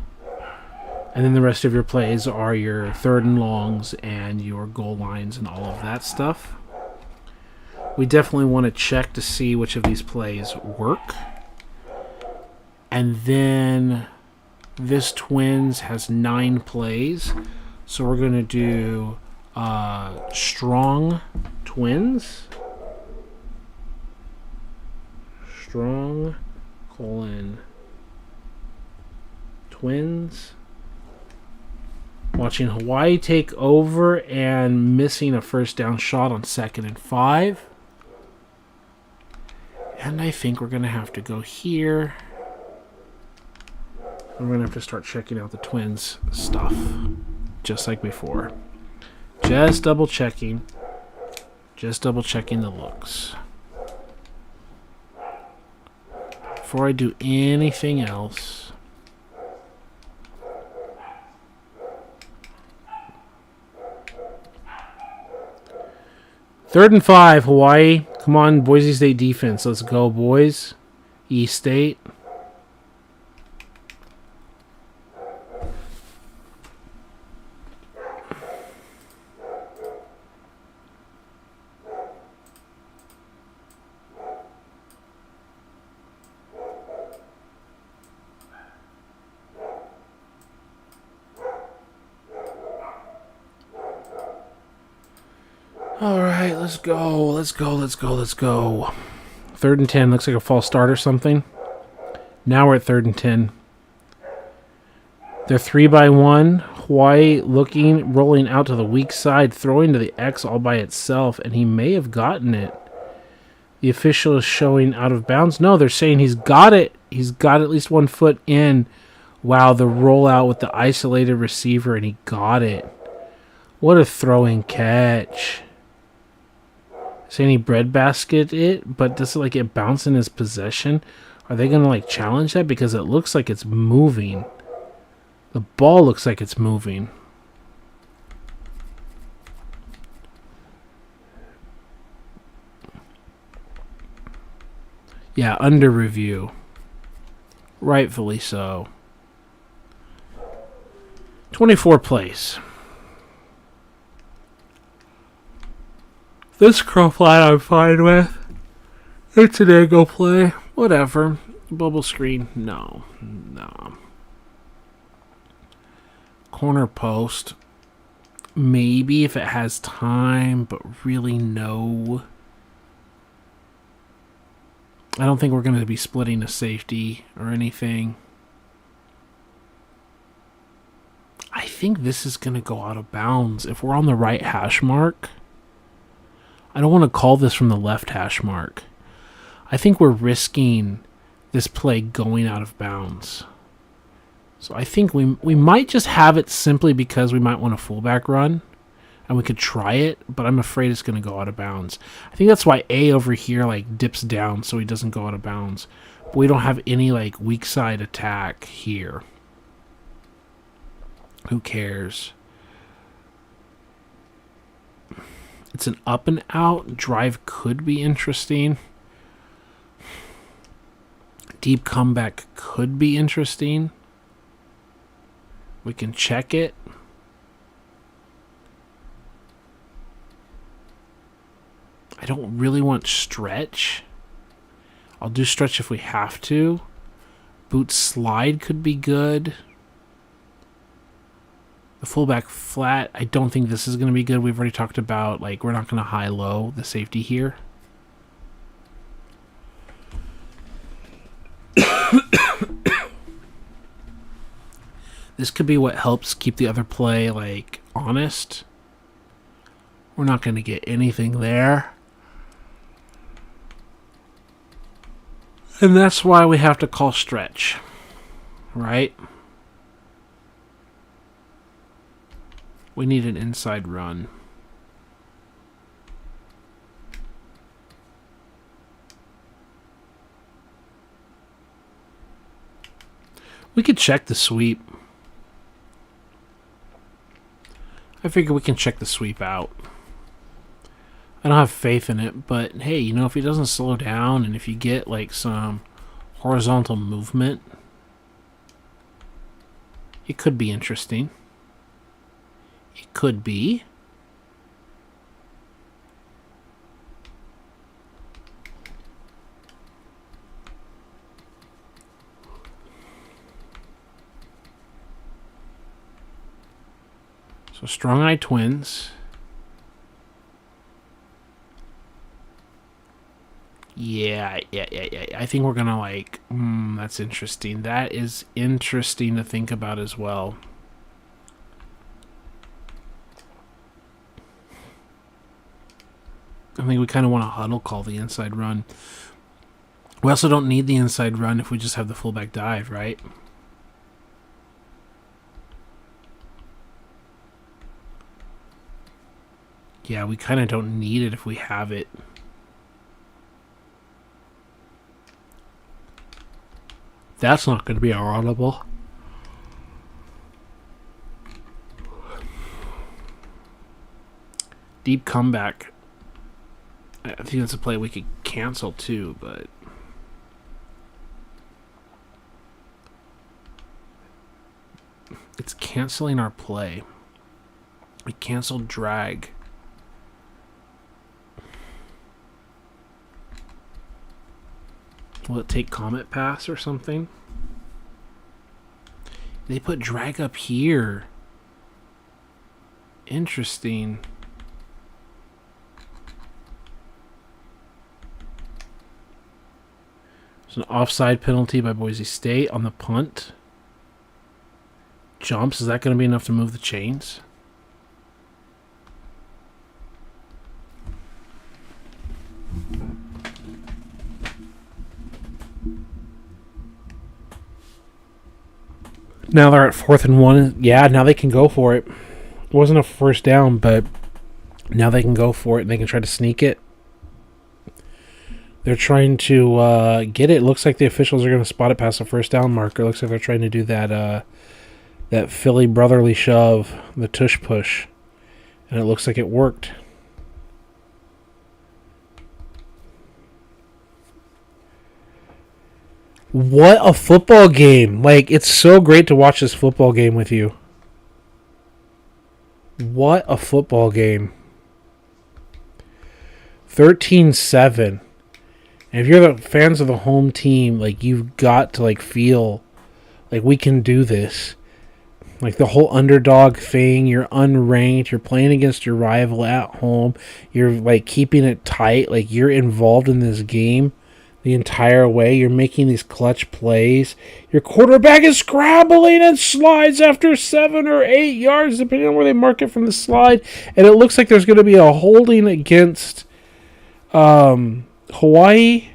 And then the rest of your plays are your third and longs and your goal lines and all of that stuff. We definitely want to check to see which of these plays work. And then this Twins has 9 plays. So we're going to do strong Twins. Strong, Twins. Watching Hawaii take over and missing a first down shot on 2nd and 5. And I think we're going to have to go here. We're going to have to start checking out the Twins stuff. Just like before. Just double checking. Just double checking the looks. Before I do anything else. Third and 5, Hawaii. Come on, Boise State defense. Let's go, boys. East State. Alright, let's go. Let's go. 3rd and 10. Looks like a false start or something. Now we're at 3rd and 10. They're 3-by-1. White looking, rolling out to the weak side, throwing to the X all by itself, and he may have gotten it. The official is showing out of bounds. No, they're saying he's got it. He's got at least 1 foot in. Wow, the rollout with the isolated receiver, and he got it. What a throwing catch. Saying he breadbasket it, but does it like it bounce in his possession? Are they going to like challenge that? Because it looks like it's moving. The ball looks like it's moving. Yeah, under review. Rightfully so. 24 plays. This crow flat I'm fine with. It's an angle play. Whatever. Bubble screen. No. No. Corner post. Maybe if it has time, but really no. I don't think we're going to be splitting a safety or anything. I think this is going to go out of bounds if we're on the right hash mark. I don't want to call this from the left hash mark. I think we're risking this play going out of bounds. So I think we might just have it simply because we might want a fullback run. And we could try it, but I'm afraid it's going to go out of bounds. I think that's why A over here like dips down so he doesn't go out of bounds. But we don't have any like weak side attack here. Who cares? It's an up and out. Drive could be interesting. Deep comeback could be interesting. We can check it. I don't really want stretch. I'll do stretch if we have to. Boot slide could be good. The fullback flat, I don't think this is going to be good. We've already talked about, like, we're not going to high-low the safety here. This could be what helps keep the other play, like, honest. We're not going to get anything there. And that's why we have to call stretch, right? We need an inside run. We could check the sweep. I figure we can check the sweep out. I don't have faith in it, but hey, you know, if he doesn't slow down and if you get like some horizontal movement, it could be interesting. It could be. So strong eye twins. Yeah. I think we're gonna like. That's interesting. That is interesting to think about as well. I think we kind of want to huddle call the inside run. We also don't need the inside run if we just have the fullback dive, right? Yeah, we kind of don't need it if we have it. That's not going to be our audible. Deep comeback. I think that's a play we could cancel too, but it's canceling our play. We canceled drag. Will it take Comet Pass or something? They put drag up here. Interesting. There's an offside penalty by Boise State on the punt. jumps. Is that going to be enough to move the chains? Now they're at 4th and 1. Yeah, now they can go for it. It wasn't a first down, but now they can go for it and they can try to sneak it. They're trying to get it. It looks like the officials are going to spot it past the first down marker. It looks like they're trying to do that that Philly brotherly shove, the tush push. And it looks like it worked. What a football game. Like, it's so great to watch this football game with you. What a football game. 13-7. And if you're the fans of the home team, like, you've got to, like, feel like we can do this. Like, the whole underdog thing, you're unranked, you're playing against your rival at home, you're, like, keeping it tight, like, you're involved in this game the entire way, you're making these clutch plays, your quarterback is scrambling and slides after 7 or 8 yards, depending on where they mark it from the slide, and it looks like there's going to be a holding against Hawaii.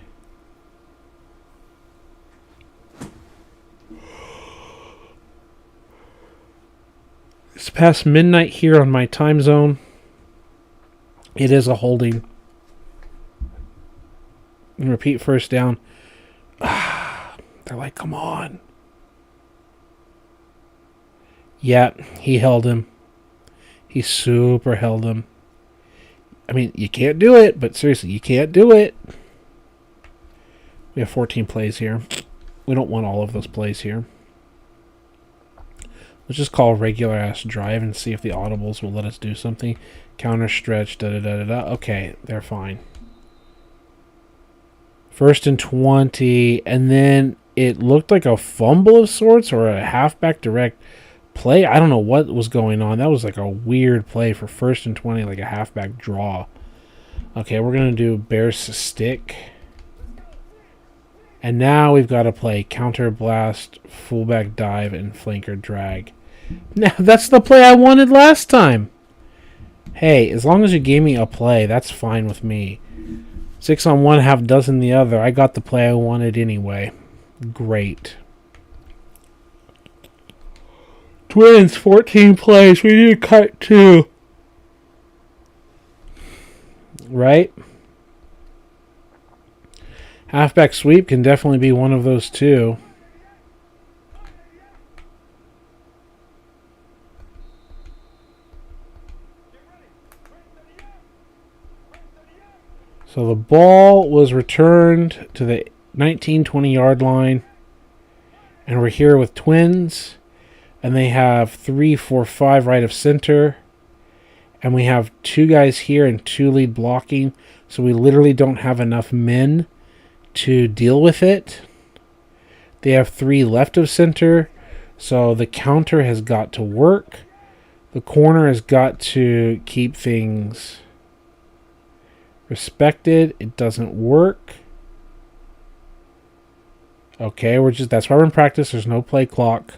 It's past midnight here on my time zone. It is a holding. And repeat first down. They're like, come on. Yeah, he held him. He super held him. I mean, you can't do it, but seriously, you can't do it. We have 14 plays here. We don't want all of those plays here. Let's just call a regular-ass drive and see if the audibles will let us do something. Counter stretch, da-da-da-da-da. Okay, they're fine. 1st and 20, and then it looked like a fumble of sorts or a halfback direct play. I don't know what was going on. That was like a weird play for 1st and 20, like a halfback draw. Okay, we're going to do Bears stick. And now we've got to play counter blast, fullback dive, and flanker drag. Now, that's the play I wanted last time. Hey, as long as you gave me a play, that's fine with me. 6 on one, half dozen the other. I got the play I wanted anyway. Great. Twins, 14 plays. We need to cut 2. Right? Halfback sweep can definitely be one of those two. So the ball was returned to the 19-20 yard line. And we're here with Twins. And they have 3, 4, 5 right of center. And we have 2 guys here and 2 lead blocking. So we literally don't have enough men to deal with it. They have 3 left of center. So the counter has got to work. The corner has got to keep things respected. It doesn't work. Okay, that's why we're in practice. There's no play clock.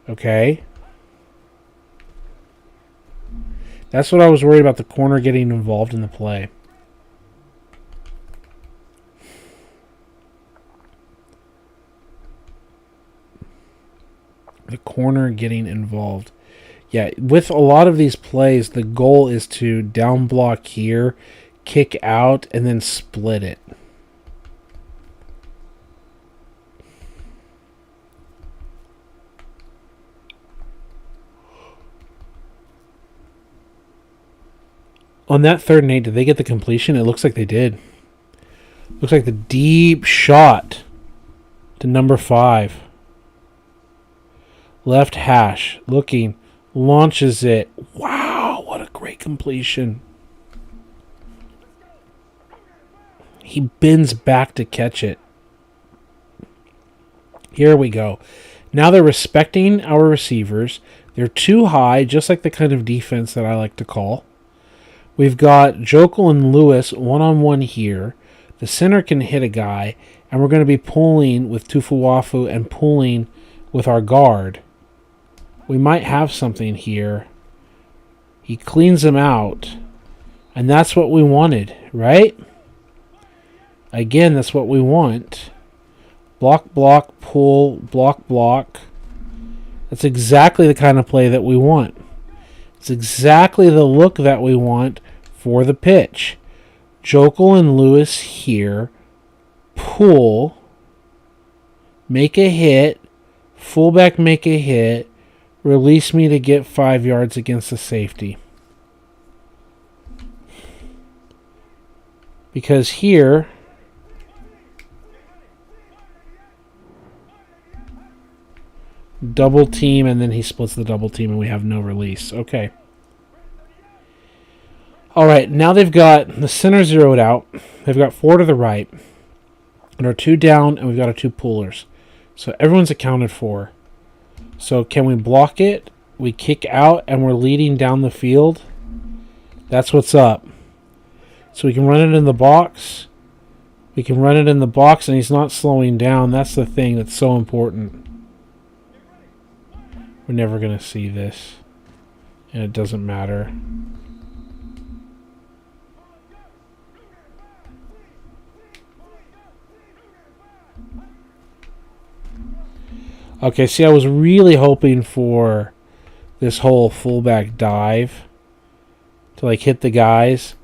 Okay. That's what I was worried about, the corner getting involved in the play. The corner getting involved. Yeah, with a lot of these plays, the goal is to down block here, kick out, and then split it. On that 3rd and 8, did they get the completion? It looks like they did. Looks like the deep shot to number 5. Left hash, looking, launches it. Wow, what a great completion. He bends back to catch it. Here we go. Now they're respecting our receivers. They're too high, just like the kind of defense that I like to call. We've got Jokel and Lewis one-on-one here. The center can hit a guy, and we're going to be pulling with Tufuwafu and pulling with our guard. We might have something here. He cleans him out. And that's what we wanted, right? Again, that's what we want. Block, block, pull, block, block. That's exactly the kind of play that we want. It's exactly the look that we want for the pitch. Jokel and Lewis here. Pull. Make a hit. Fullback make a hit. Release me to get 5 yards against the safety. Because here, double team, and then he splits the double team, and we have no release. Okay. All right, now they've got the center zeroed out. They've got 4 to the right, and our 2 down, and we've got our 2 pullers. So everyone's accounted for. So can we block it? We kick out, and we're leading down the field. That's what's up. So we can run it in the box. We can run it in the box, and he's not slowing down. That's the thing that's so important. We're never going to see this, and it doesn't matter. Okay, see, I was really hoping for this whole fullback dive to, like, hit the guys.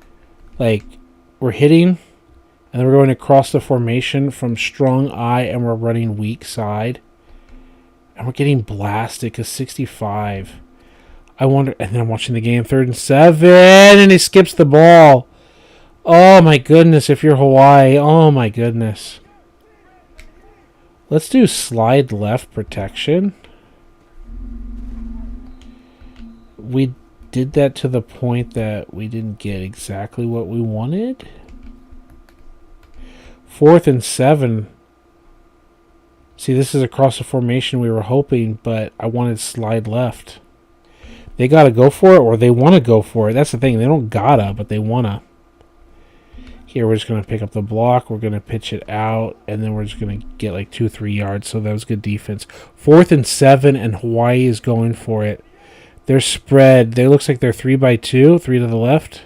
Like, we're hitting, and then we're going across the formation from strong eye, and we're running weak side. And we're getting blasted because 65. I wonder, and then I'm watching the game, 3rd and 7, and he skips the ball. Oh, my goodness, if you're Hawaii. Oh, my goodness. Let's do slide left protection. We did that to the point that we didn't get exactly what we wanted. 4th and 7. See, this is across the formation we were hoping, but I wanted slide left. They got to go for it, or they want to go for it. That's the thing. They don't gotta, but they want to. Here, we're just going to pick up the block. We're going to pitch it out, and then we're just going to get like 2-3 yards. So that was good defense. 4th and 7, and Hawaii is going for it. They're spread. They looks like they're 3-by-2, 3 to the left.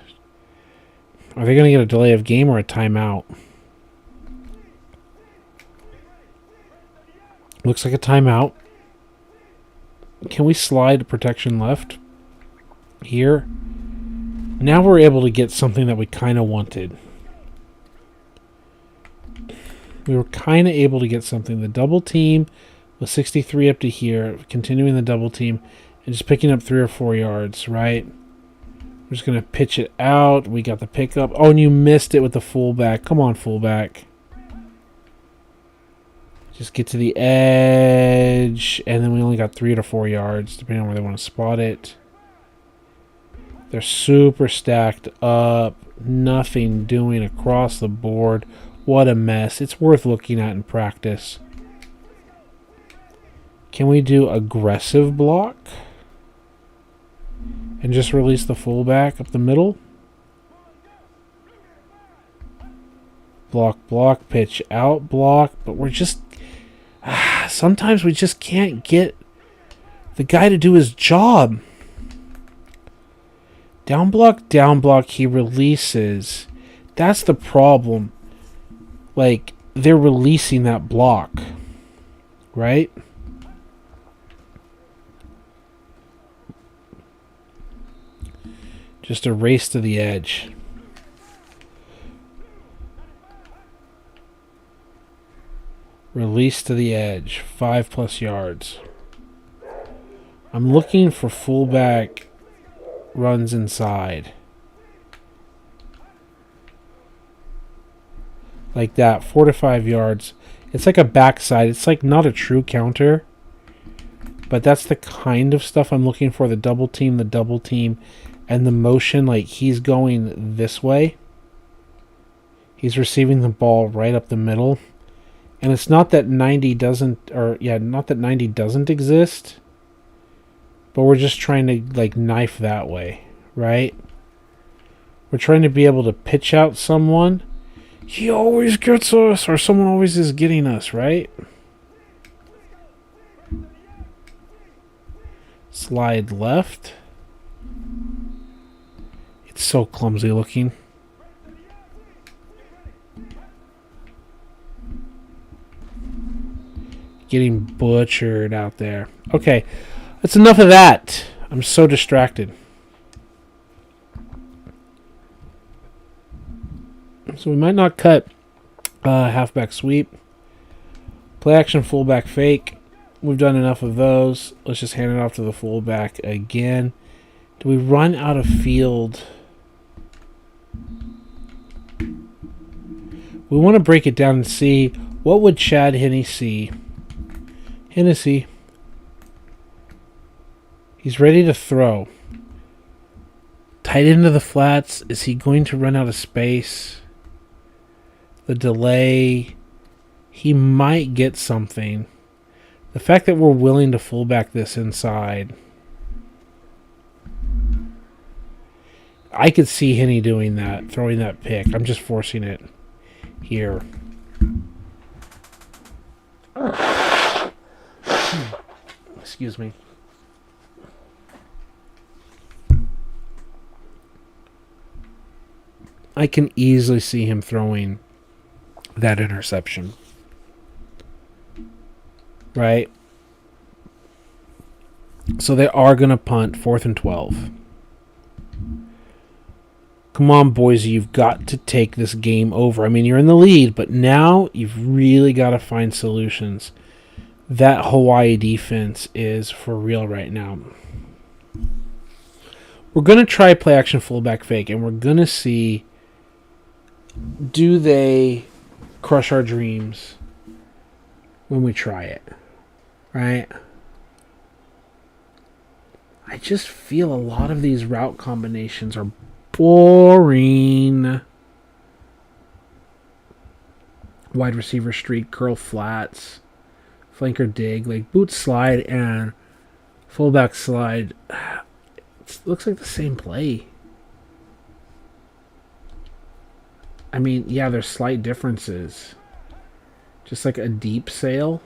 Are they going to get a delay of game or a timeout? Looks like a timeout. Can we slide protection left? Here. Now we're able to get something that we kind of wanted. We were kind of able to get something. The double team with 63 up to here, continuing the double team, and just picking up 3 or 4 yards, right? We're just going to pitch it out. We got the pickup. Oh, and you missed it with the fullback. Come on, fullback. Just get to the edge, and then we only got 3 to 4 yards, depending on where they want to spot it. They're super stacked up. Nothing doing across the board. What a mess. It's worth looking at in practice. Can we do aggressive block? And just release the fullback up the middle? Block, block, pitch out, block. But we're just... sometimes we just can't get the guy to do his job. Down block, he releases. That's the problem. Like, they're releasing that block. Right? Just a race to the edge. Release to the edge. 5+ yards. I'm looking for fullback runs inside. Like that. 4 to 5 yards. It's like a backside. It's like not a true counter. But that's the kind of stuff I'm looking for. The double team, and the motion. Like he's going this way. He's receiving the ball right up the middle. And it's not that 90 doesn't, not that 90 doesn't exist. But we're just trying to like knife that way, right? We're trying to be able to pitch out someone. He always gets us, or someone always is getting us, right? Slide left. It's so clumsy looking. Getting butchered out there. Okay, that's enough of that. I'm so distracted. So we might not cut halfback sweep. Play action fullback fake. We've done enough of those. Let's just hand it off to the fullback again. Do we run out of field? We want to break it down and see what would Chad Henne see. Hennessy. He's ready to throw. Tight into the flats. Is he going to run out of space? The delay. He might get something. The fact that we're willing to fullback this inside. I could see Henne doing that, throwing that pick. I'm just forcing it here. Excuse me. I can easily see him throwing that interception. Right? So they are going to punt 4th and 12. Come on, Boise, you've got to take this game over. I mean, you're in the lead, but now you've really got to find solutions. That Hawaii defense is for real right now. We're going to try play action fullback fake, and we're going to see, do they crush our dreams when we try it, right? I just feel a lot of these route combinations are boring. Wide receiver streak, curl flats, flanker dig, like boot slide and fullback slide. It looks like the same play. I mean, yeah, there's slight differences. Just like a deep sail.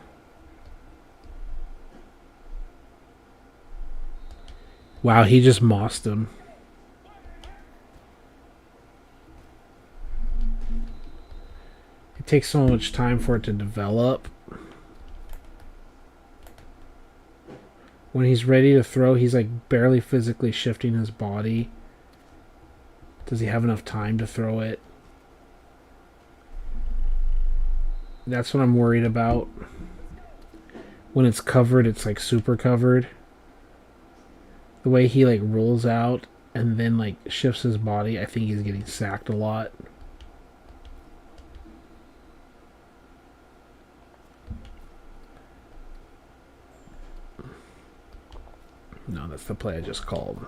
Wow, he just mossed him. It takes so much time for it to develop. When he's ready to throw, he's like barely physically shifting his body. Does he have enough time to throw it? That's what I'm worried about. When it's covered, it's like super covered. The way he like rolls out and then like shifts his body, I think he's getting sacked a lot. No, that's the play I just called.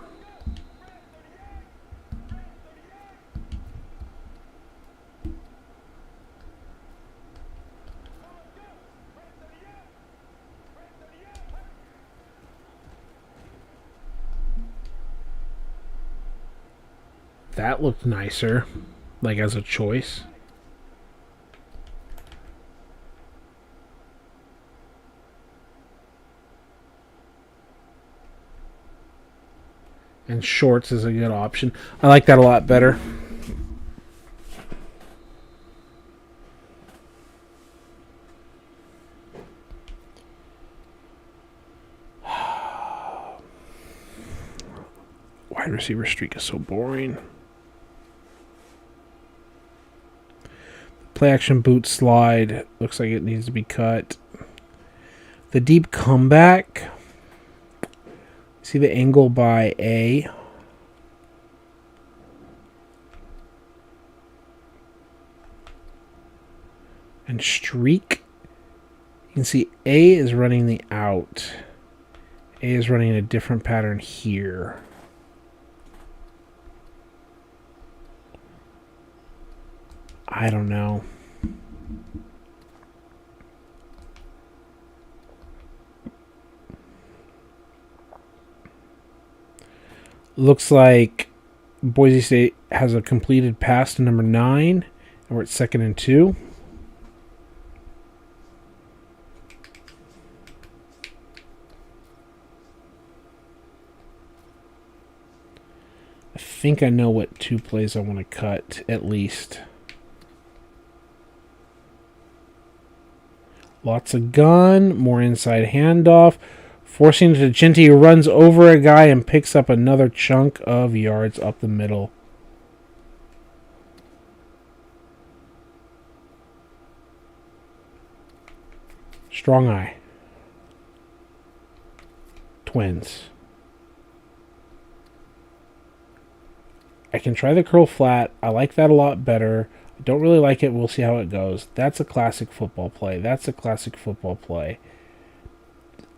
That looked nicer, like as a choice. And shorts is a good option. I like that a lot better. Wide receiver streak is so boring. Play action boot slide. Looks like it needs to be cut. The deep comeback. See the angle by A. And streak. You can see A is running the out. A is running a different pattern here. I don't know. Looks like Boise State has a completed pass to number 9, and we're at 2nd and 2. think I know what 2 plays I want to cut, at least. Lots of gun, more inside handoff, forcing it to Ginty, who runs over a guy and picks up another chunk of yards up the middle. Strong eye. Twins. I can try the curl flat. I like that a lot better. I don't really like it. We'll see how it goes. That's a classic football play. That's a classic football play.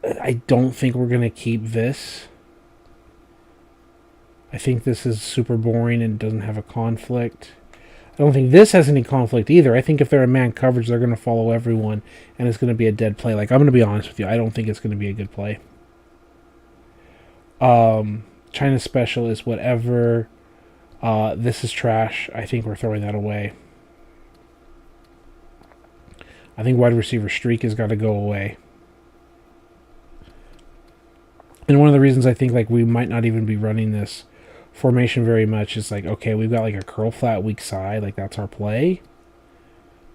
I don't think we're going to keep this. I think this is super boring and doesn't have a conflict. I don't think this has any conflict either. I think if they're in man coverage, they're going to follow everyone, and it's going to be a dead play. Like, I'm going to be honest with you. I don't think it's going to be a good play. China special is whatever. This is trash. I think we're throwing that away. I think wide receiver streak has got to go away. And one of the reasons I think like we might not even be running this formation very much is like, okay, we've got like a curl flat weak side, like that's our play.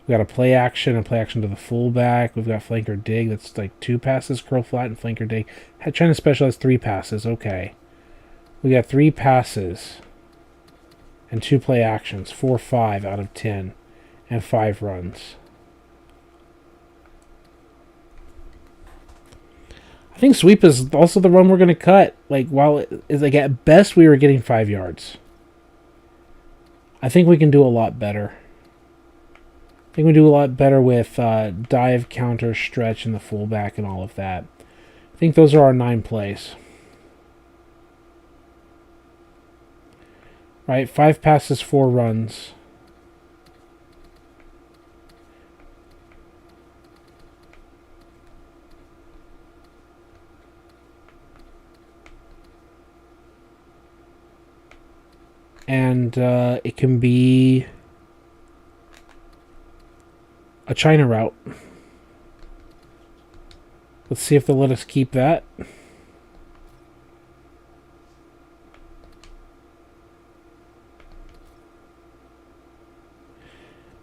We've got a play action to the fullback. We've got flanker dig, that's like 2 passes, curl flat, and flanker dig. China special has 3 passes, okay. We got 3 passes and 2 play actions, 4-5 out of 10, and 5 runs. I think sweep is also the run we're going to cut. Like, while it is like at best we were getting 5 yards. I think we can do a lot better. I think we do a lot better with dive, counter, stretch, and the fullback and all of that. I think those are our 9 plays. Right, 5 passes, 4 runs. And it can be a China route. Let's see if they'll let us keep that.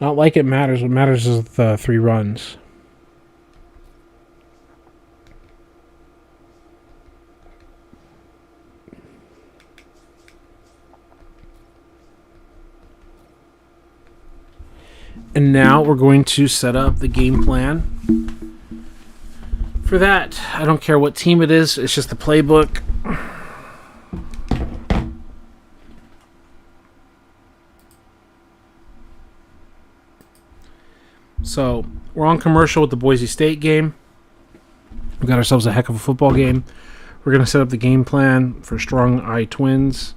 Not like it matters. What matters is the 3 runs. And now we're going to set up the game plan. For that, I don't care what team it is. It's just the playbook. So, we're on commercial with the Boise State game. We got ourselves a heck of a football game. We're going to set up the game plan for Strong Eye Twins.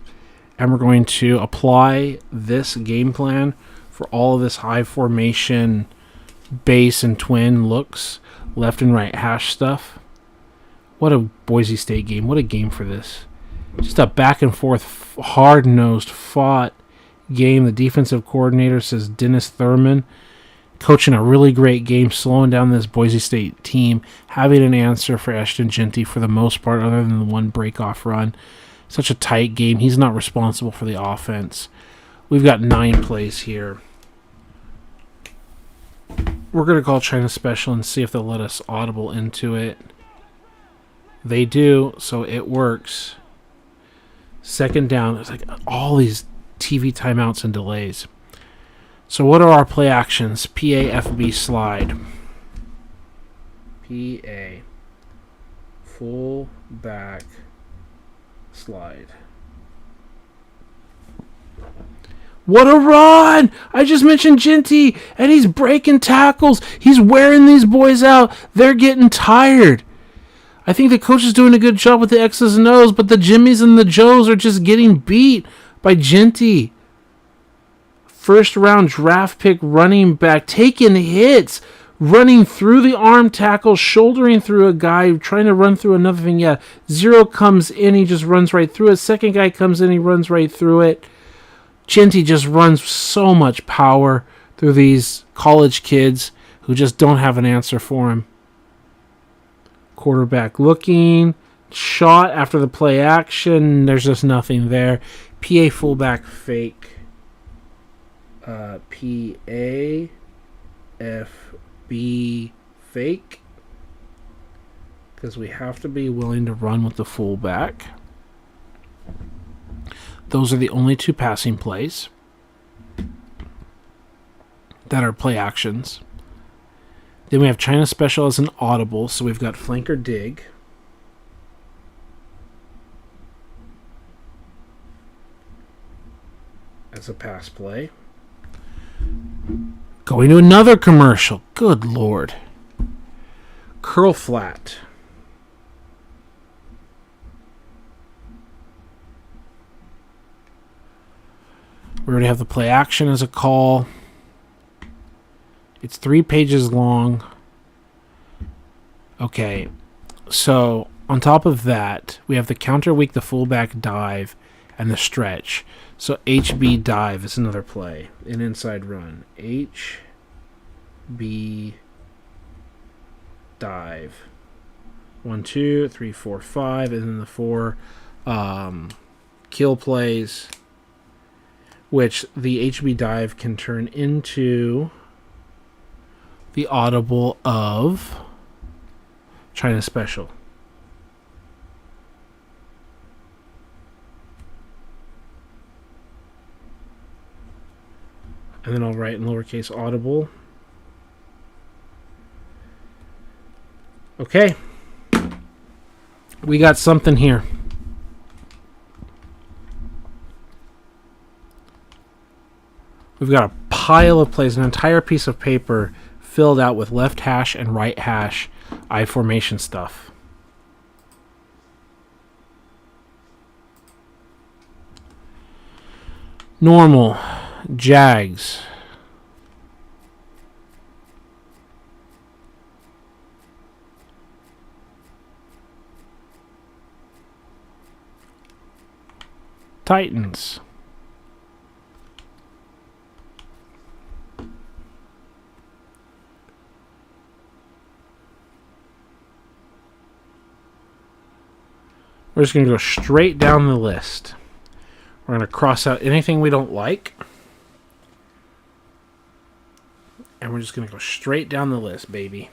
And we're going to apply this game plan for all of this high formation base and twin looks, left and right hash stuff. What a Boise State game. What a game for this. Just a back and forth, hard-nosed, fought game. The defensive coordinator says Dennis Thurman coaching a really great game, slowing down this Boise State team, having an answer for Ashton Ginty for the most part, other than the one break-off run. Such a tight game. He's not responsible for the offense. We've got 9 plays here. We're going to call China Special and see if they'll let us audible into it. They do, so it works. Second down. There's like all these TV timeouts and delays. So what are our play actions? PAFB slide. PA. Full back slide. What a run! I just mentioned Ginty, and he's breaking tackles. He's wearing these boys out. They're getting tired. I think the coach is doing a good job with the X's and O's, but the Jimmies and the Joes are just getting beat by Ginty. First round draft pick running back, taking hits, running through the arm tackle, shouldering through a guy, trying to run through another thing. Yeah, 0 comes in, he just runs right through it. Second guy comes in, he runs right through it. Ginty just runs so much power through these college kids who just don't have an answer for him. Quarterback looking, shot after the play action. There's just nothing there. PA fullback fake. PA FB fake. Because we have to be willing to run with the fullback. Those are the only two passing plays that are play actions. Then we have China Special as an audible, so we've got flanker dig. As a pass play. Going to another commercial. Good Lord. Curl flat. We already have the play action as a call. It's 3 pages long. Okay, so on top of that, we have the counter weak, the fullback dive, and the stretch. So HB dive is another play. An inside run. HB dive. 1, 2, 3, 4, 5, and then the 4 kill plays, which the HB dive can turn into the audible of China Special. And then I'll write in lowercase audible. Okay. We got something here. We've got a pile of plays, an entire piece of paper filled out with left hash and right hash I formation stuff. Normal. Jags. Titans. We're just going to go straight down the list. We're going to cross out anything we don't like. And we're just going to go straight down the list, baby.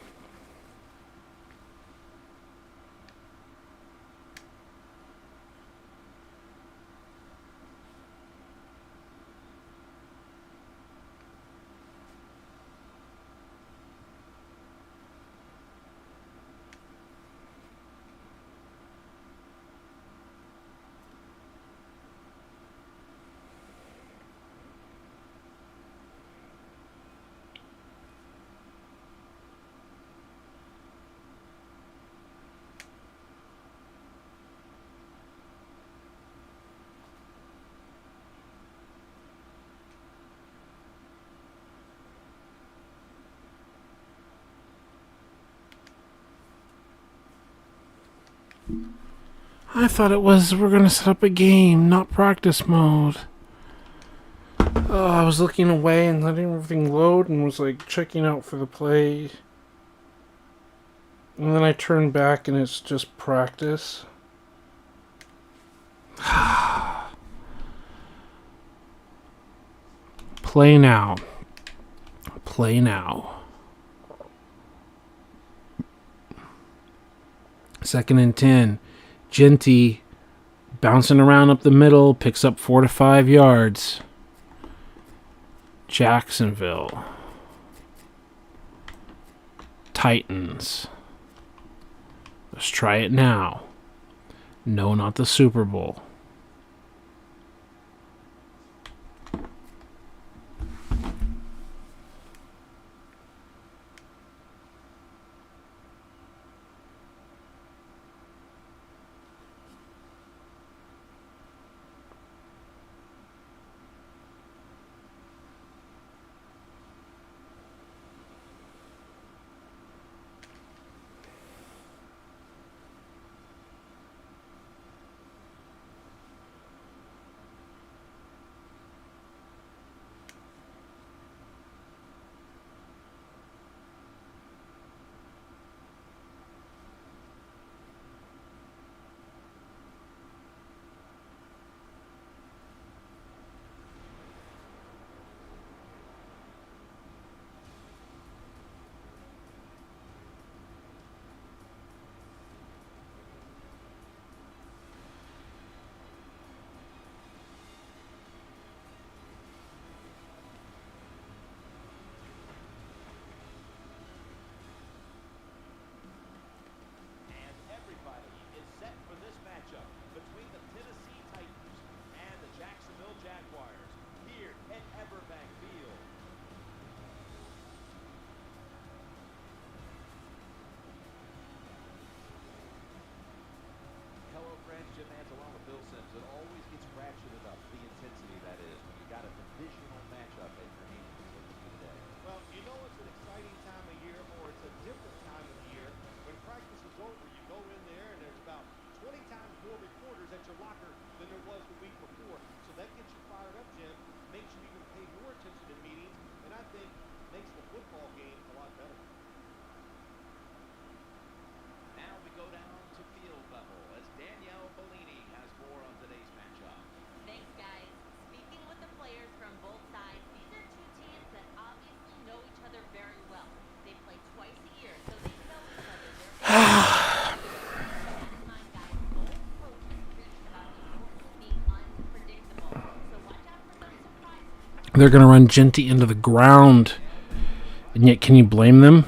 I thought it was we're going to set up a game, not practice mode. I was looking away and letting everything load and was like checking out for the play. And then I turned back and it's just practice. Play now. Play now. 2nd and 10. Genty bouncing around up the middle, picks up 4 to 5 yards. Jacksonville. Titans. Let's try it now. No, not the Super Bowl. ratchet it up, the intensity that is, when you got a divisional matchup at your hands. What do you see today? Well, you know it's an exciting time of year, or it's a different time of year. When practice is over, you go in there and there's about 20 times more reporters at your locker than there was the week before. So that gets you fired up, Jim. Makes you even pay more attention to meetings, and I think makes the football game a lot better. Now we go down to field level as Danielle Bellini has more on today's matchup. Thanks, guys. Speaking with the players from both sides, these are two teams that obviously know each other very well. They play twice a year, so they know each other. Both coaches preached about the importance of being unpredictable. So watch out for some surprises. They're going to run Genty into the ground. And yet, can you blame them?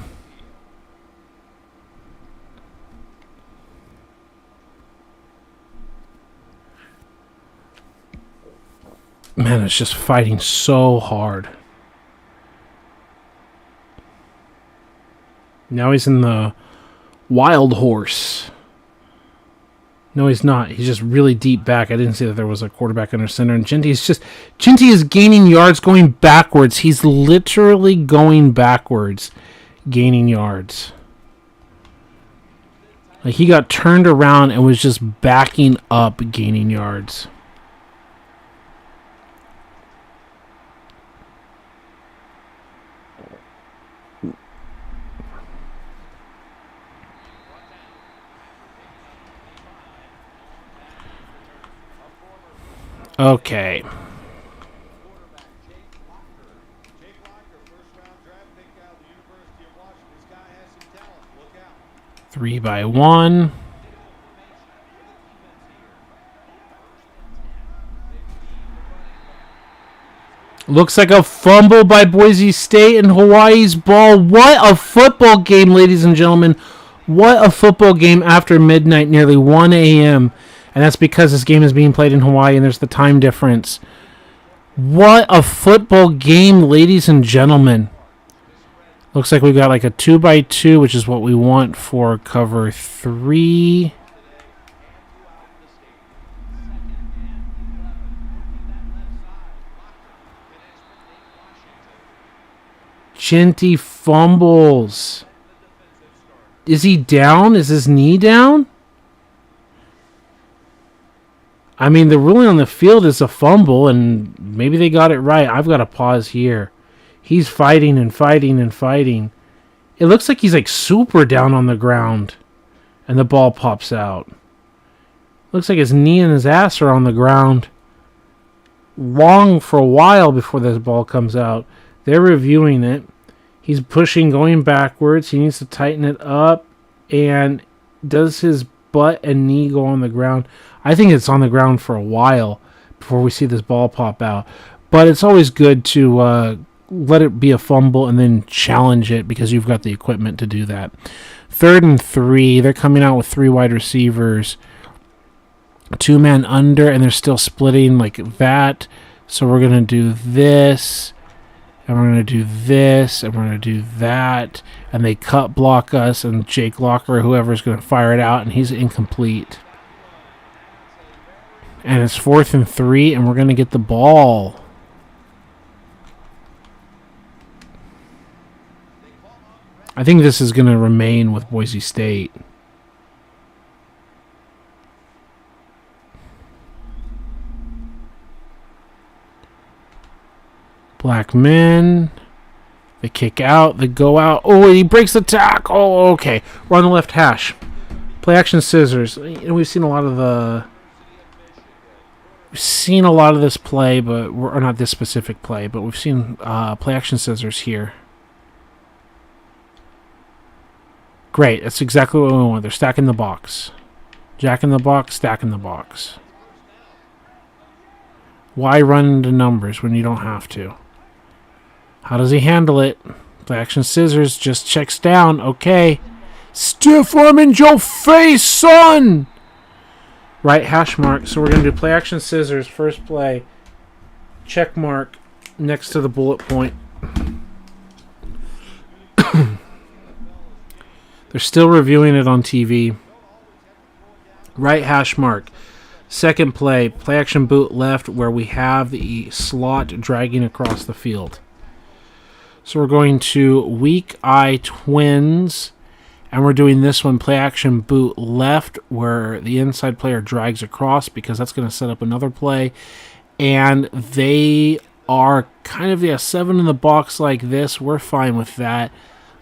Man, it's just fighting so hard. Now he's in the wild horse. No, he's not. He's just really deep back. I didn't see that there was a quarterback under center. And Genty is gaining yards going backwards. He's literally going backwards, gaining yards. Like he got turned around and was just backing up, gaining yards. Okay. Quarterback Jake Locker, first-round draft pick out of the University of Washington. This guy has some talent. Look out. 3-by-1. Looks like a fumble by Boise State and Hawaii's ball. What a football game, ladies and gentlemen. What a football game after midnight, nearly 1 a.m. And that's because this game is being played in Hawaii and there's the time difference. What a football game, ladies and gentlemen. Looks like we've got like a 2-by-2, which is what we want for cover 3. Genty fumbles. Is he down? Is his knee down? I mean, the ruling on the field is a fumble, and maybe they got it right. I've got to pause here. He's fighting and fighting and fighting. It looks like he's like super down on the ground, and the ball pops out. Looks like his knee and his ass are on the ground long for a while before this ball comes out. They're reviewing it. He's pushing, going backwards. He needs to tighten it up. And does his butt and knee go on the ground? I think it's on the ground for a while before we see this ball pop out. But it's always good to let it be a fumble and then challenge it because you've got the equipment to do that. 3rd and 3. They're coming out with 3 wide receivers. 2 men under, and they're still splitting like that. So we're going to do this. And we're going to do this, and we're going to do that. And they cut block us, and Jake Locker, or whoever, is going to fire it out, and he's incomplete. And it's 4th and 3, and we're going to get the ball. I think this is going to remain with Boise State. Black men. They kick out. They go out. Oh, he breaks the tackle. Oh, okay. We're on the left hash. Play action scissors. We've seen a lot of the... We've seen a lot of this play, but or not this specific play, but we've seen play action scissors here. Great. That's exactly what we want. They're stacking the box. Jack in the box, stack in the box. Why run into numbers when you don't have to? How does he handle it? Play action scissors just checks down. Okay. Stiff arm in your face, son! Right hash mark. So we're going to do play action scissors. First play. Check mark next to the bullet point. They're still reviewing it on TV. Right hash mark. Second play, play action boot left where we have the slot dragging across the field. So we're going to weak eye twins, and we're doing this one, play action boot left where the inside player drags across because that's going to set up another play. And they are kind of 7 in the box like this. We're fine with that.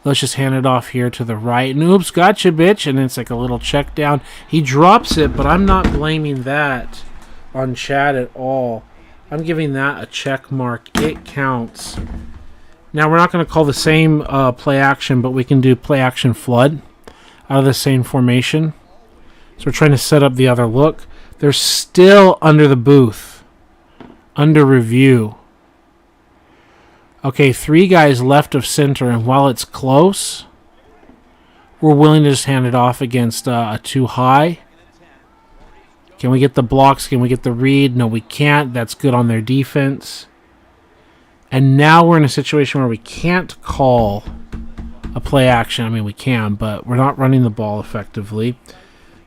Let's just hand it off here to the right. And oops, gotcha, bitch. And it's like a little check down. He drops it, but I'm not blaming that on Chad at all. I'm giving that a check mark. It counts. Now, we're not going to call the same play action, but we can do play action flood out of the same formation. So we're trying to set up the other look. They're still under the booth. Under review. Okay, 3 guys left of center, and while it's close, we're willing to just hand it off against a 2 high. Can we get the blocks? Can we get the read? No, we can't. That's good on their defense. And now we're in a situation where we can't call a play action. I mean, we can, but we're not running the ball effectively.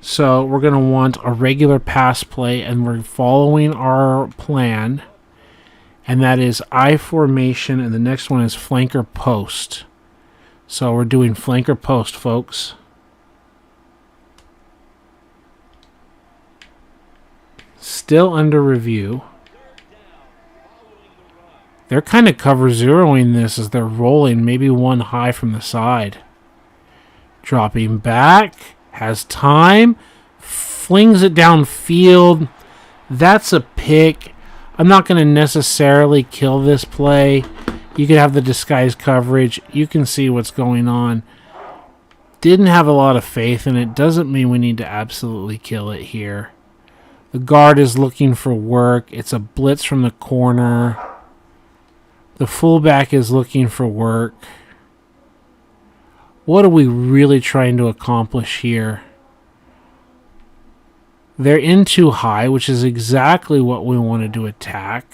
So we're going to want a regular pass play, and we're following our plan. And that is I formation, and the next one is flanker post. So we're doing flanker post, folks. Still under review. They're kind of cover zeroing this as they're rolling, maybe 1 high from the side. Dropping back, has time, flings it downfield. That's a pick. I'm not going to necessarily kill this play. You can have the disguise coverage. You can see what's going on. Didn't have a lot of faith in it. Doesn't mean we need to absolutely kill it here. The guard is looking for work. It's a blitz from the corner. The fullback is looking for work. What are we really trying to accomplish here? They're in 2 high, which is exactly what we wanted to attack.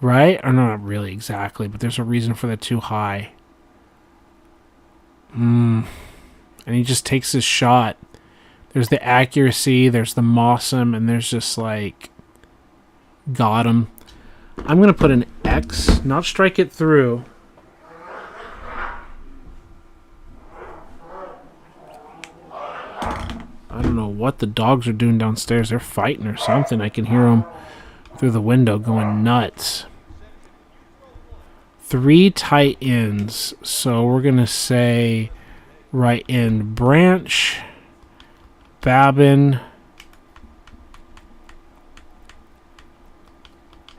Right? Or not really exactly, but there's a reason for the 2 high. And he just takes his shot. There's the accuracy, there's the Mossum, and there's just like... Got him. I'm going to put an X, not strike it through. I don't know what the dogs are doing downstairs. They're fighting or something. I can hear them through the window going nuts. 3 tight ends. So we're going to say right end Branch, Babin,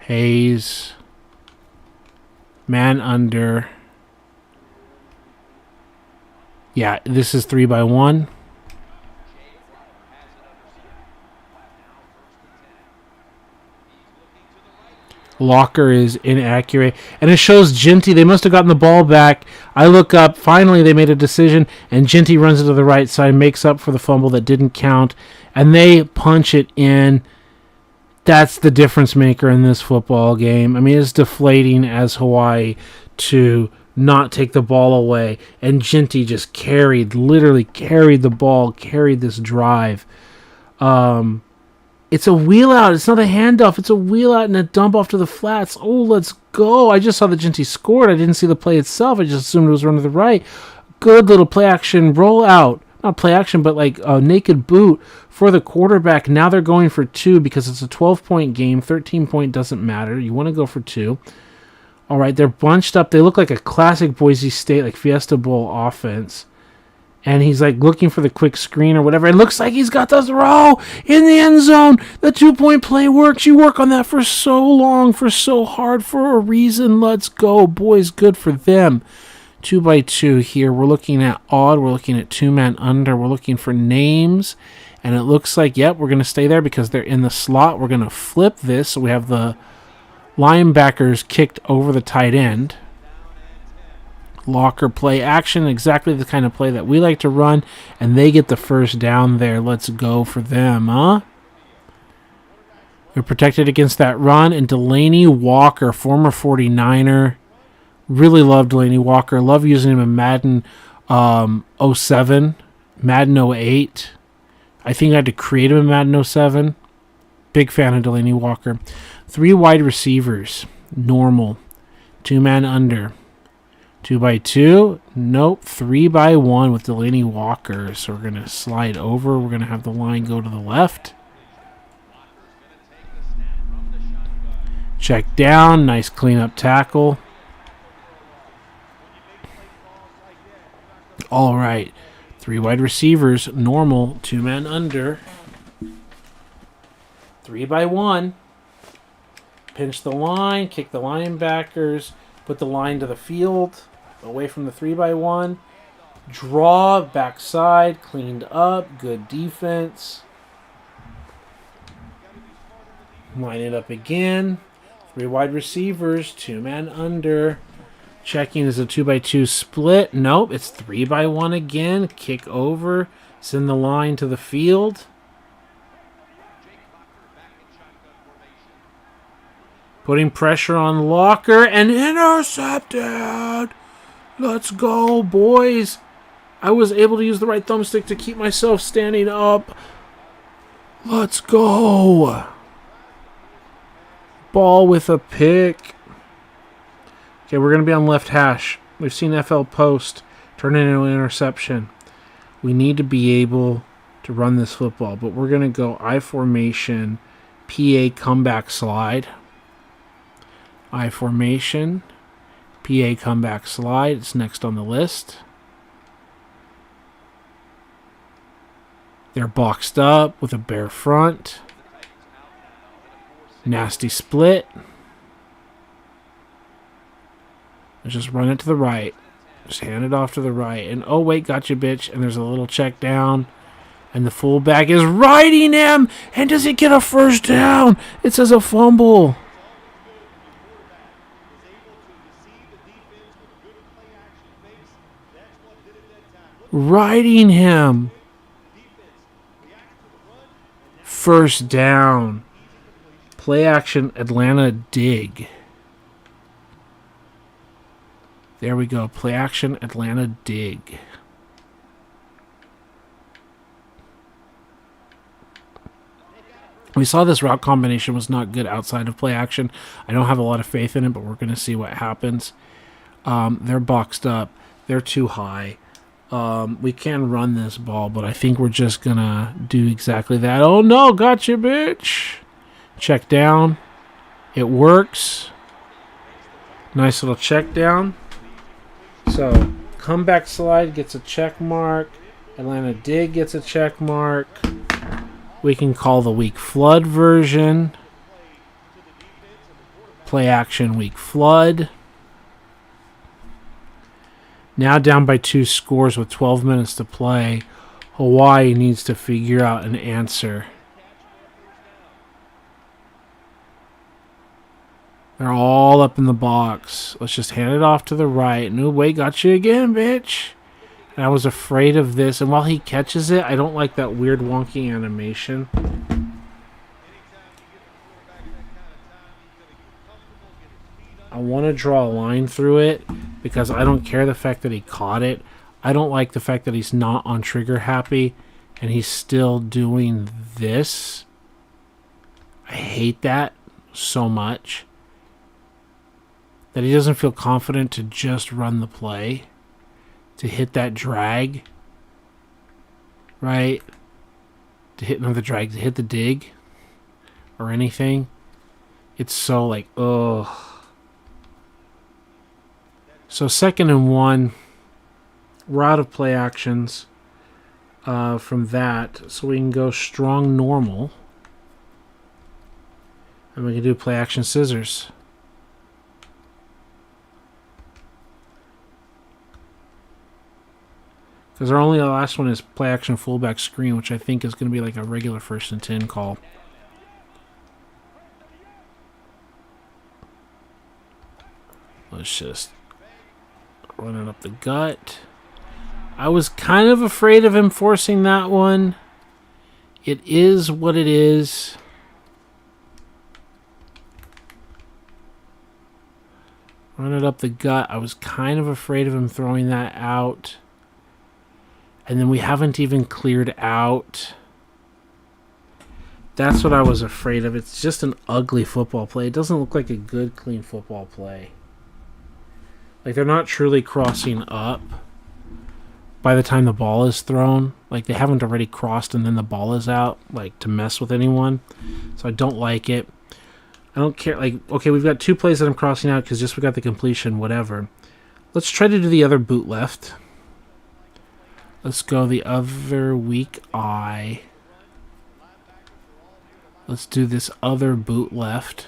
Hayes, man under. Yeah, this is 3-by-1. Locker is inaccurate. And it shows Ginty. They must have gotten the ball back. I look up. Finally, they made a decision. And Ginty runs it to the right side, makes up for the fumble that didn't count. And they punch it in. That's the difference maker in this football game. I mean, it's deflating as Hawaii to not take the ball away. And Ginty just literally carried the ball, carried this drive. It's a wheel out. It's not a handoff. It's a wheel out and a dump off to the flats. Oh, let's go. I just saw that Ginty scored. I didn't see the play itself. I just assumed it was run to the right. Good little play action roll out. Not play action, but like a naked boot for the quarterback. Now they're going for 2 because it's a 12-point game. 13-point doesn't matter. You want to go for 2. All right, they're bunched up. They look like a classic Boise State, like Fiesta Bowl offense. And he's like looking for the quick screen or whatever. It looks like he's got the throw in the end zone. The 2-point play works. You work on that for so long, for so hard, for a reason. Let's go. Boys, good for them. 2-by-2 here. We're looking at odd. We're looking at 2-man under. We're looking for names. And it looks like, yep, we're going to stay there because they're in the slot. We're going to flip this. So we have the linebackers kicked over the tight end. Locker play action, exactly the kind of play that we like to run, and they get the first down there. Let's go for them, huh? They're protected against that run, and Delaney Walker, former 49er, really love Delaney Walker. Love using him in Madden 07, Madden 08. I think I had to create him in Madden 07. Big fan of Delaney Walker. 3 wide receivers. Normal. 2-man under. 2x2. Nope. 3x1 with Delaney Walker. So we're going to slide over. We're going to have the line go to the left. Check down. Nice cleanup tackle. All right. 3 wide receivers. Normal. 2-man under. 3x1. Pinch the line. Kick the linebackers. Put the line to the field. Away from the 3x1. Draw. Backside. Cleaned up. Good defense. Line it up again. 3 wide receivers. 2-man under. Checking is a 2x2 split. Nope, it's 3x1 again. Kick over. Send the line to the field. Putting pressure on Locker and intercepted. Let's go, boys. I was able to use the right thumbstick to keep myself standing up. Let's go. Ball with a pick. Okay, we're going to be on left hash. We've seen FL post turn it into an interception. We need to be able to run this football, but we're going to go I formation, PA comeback slide. I formation, PA comeback slide. It's next on the list. They're boxed up with a bare front. Nasty split. Let's just run it to the right. Just hand it off to the right. And oh, wait, gotcha, bitch. And there's a little check down. And the fullback is riding him. And does he get a first down? It says a fumble. Riding him. First down. Play action, Atlanta dig. There we go. Play action, Atlanta dig. We saw this route combination was not good outside of play action. I don't have a lot of faith in it, but we're going to see what happens. They're boxed up. They're too high. We can run this ball, but I think we're just going to do exactly that. Oh, no. Gotcha, bitch. Check down. It works. Nice little check down. So, comeback slide gets a check mark. Atlanta dig gets a check mark. We can call the weak flood version. Play action weak flood. Now down by 2 scores with 12 minutes to play. Hawaii needs to figure out an answer. They're all up in the box. Let's just hand it off to the right. No way, got you again, bitch. And I was afraid of this. And while he catches it, I don't like that weird wonky animation. I want to draw a line through it because I don't care the fact that he caught it. I don't like the fact that he's not on trigger happy and he's still doing this. I hate that so much. That he doesn't feel confident to just run the play. To hit that drag. Right? To hit another drag. To hit the dig. Or anything. It's so like, ugh. So 2nd and 1. We're out of play actions from that. So we can go strong normal. And we can do play action scissors. Because our only last one is play action fullback screen, which I think is going to be like a regular 1st and 10 call. Let's just run it up the gut. I was kind of afraid of him forcing that one. It is what it is. Run it up the gut. I was kind of afraid of him throwing that out. And then we haven't even cleared out That's what I was afraid of. It's just an ugly football play. It doesn't look like a good, clean football play. Like, they're not truly crossing up by the time the ball is thrown. Like, they haven't already crossed and then the ball is out, like, to mess with anyone. So I don't like it. I don't care. Like, okay, we've got 2 plays that I'm crossing out because just we got the completion, whatever. Let's try to do the other boot left. Let's go the other weak eye. Let's do this other boot left.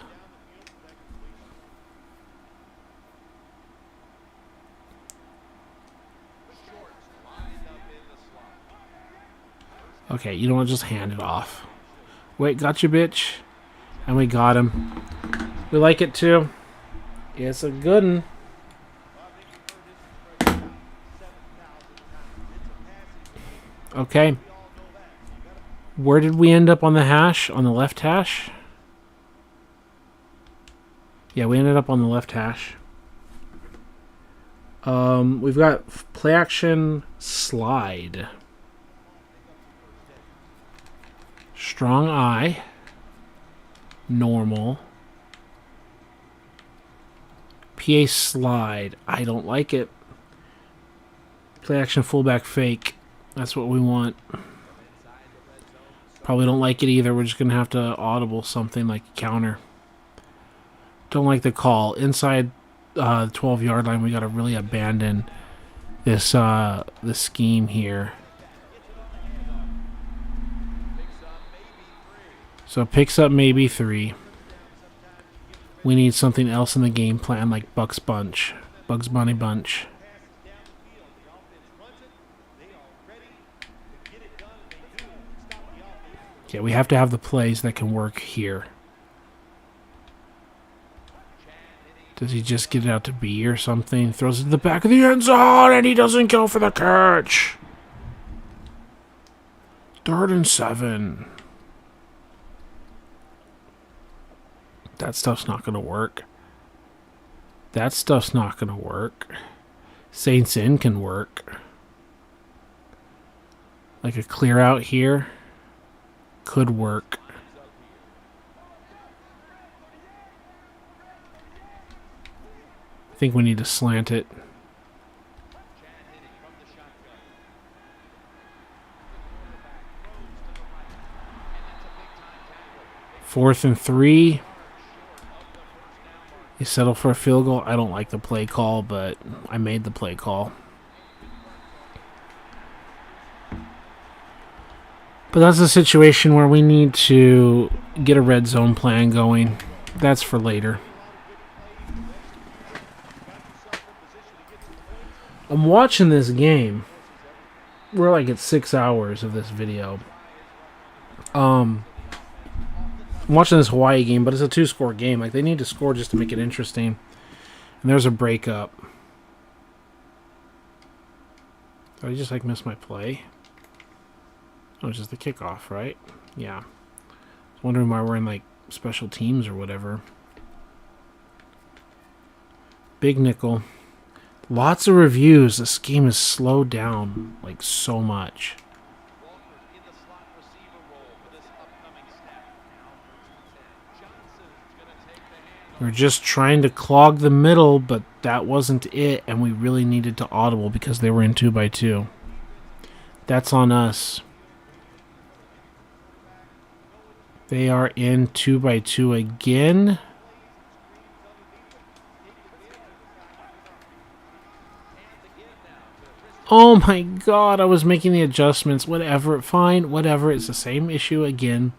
Okay, you don't want to just hand it off. Wait, gotcha, bitch. And we got him. We like it too. It's a good one. Okay. Where did we end up on the hash? On the left hash? Yeah, we ended up on the left hash. We've got play action slide. Strong eye. Normal. PA slide. I don't like it. Play action fullback fake. That's what we want. Probably don't like it either. We're just going to have to audible something like a counter. Don't like the call. Inside the 12-yard line, we got to really abandon this the scheme here. So picks up maybe 3. We need something else in the game plan like Bugs Bunny Bunch. Yeah, we have to have the plays that can work here. Does he just get it out to B or something? Throws it to the back of the end zone and he doesn't go for the catch. 3rd and 7. That stuff's not going to work. That stuff's not going to work. Saints in can work. Like a clear out here could work. I think we need to slant it. 4th and 3. You settle for a field goal. I don't like the play call, but I made the play call. But that's a situation where we need to get a red zone plan going. That's for later. I'm watching this game. We're like at 6 hours of this video. I'm watching this Hawaii game, but it's a 2-score game. Like, they need to score just to make it interesting. And there's a breakup. Did I just like miss my play? Oh, it's just the kickoff, right? Yeah. I was wondering why we're in like special teams or whatever. Big nickel. Lots of reviews. This game is slowed down like so much. We're just trying to clog the middle, but that wasn't it, and we really needed to audible because they were in 2x2. That's on us. They are in 2x2 again. Oh my god, I was making the adjustments. Whatever, fine, whatever. It's the same issue again.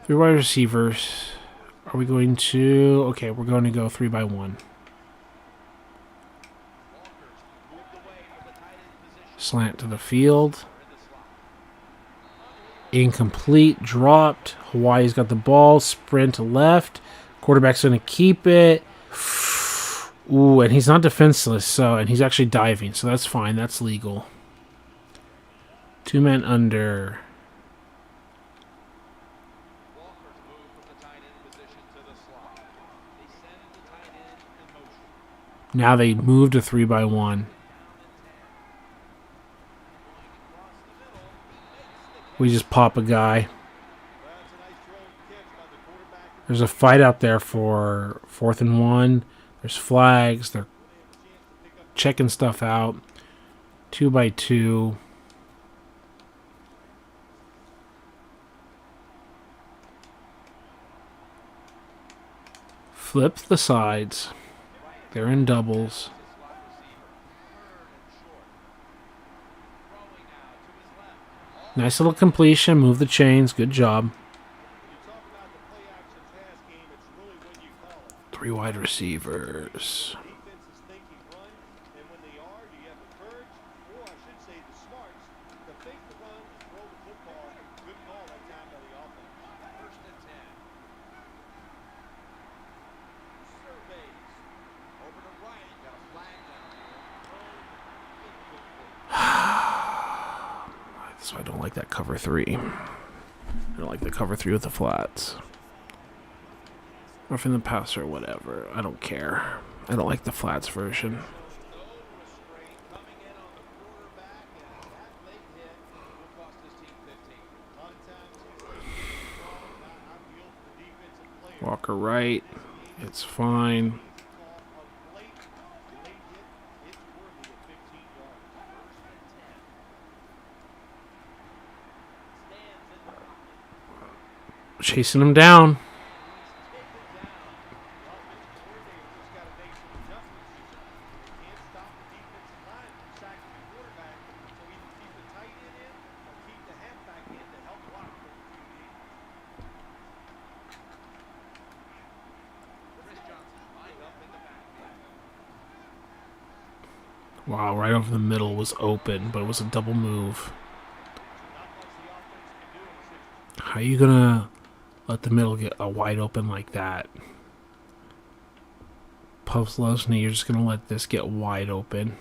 3 wide receivers. Are we going to... Okay, we're going to go 3x1. Slant to the field. Incomplete. Dropped. Hawaii's got the ball. Sprint to left. Quarterback's going to keep it. Ooh, and he's not defenseless, so... And he's actually diving, so that's fine. That's legal. 2 men under... Now they move to 3x1. We just pop a guy. There's a fight out there for 4th and 1. There's flags. They're checking stuff out. 2x2. Flip the sides. They're in doubles. Nice little completion. Move the chains. Good job. Three wide receivers. So I don't like that cover 3. I don't like the cover 3 with the flats. Roughing the passer, whatever. I don't care. I don't like the flats version. Walker right. It's fine. Chasing him down. Wow, right over the middle was open, but it was a double move. How are you gonna let the middle get a wide open like that? Postlosny, you're just gonna let this get wide open.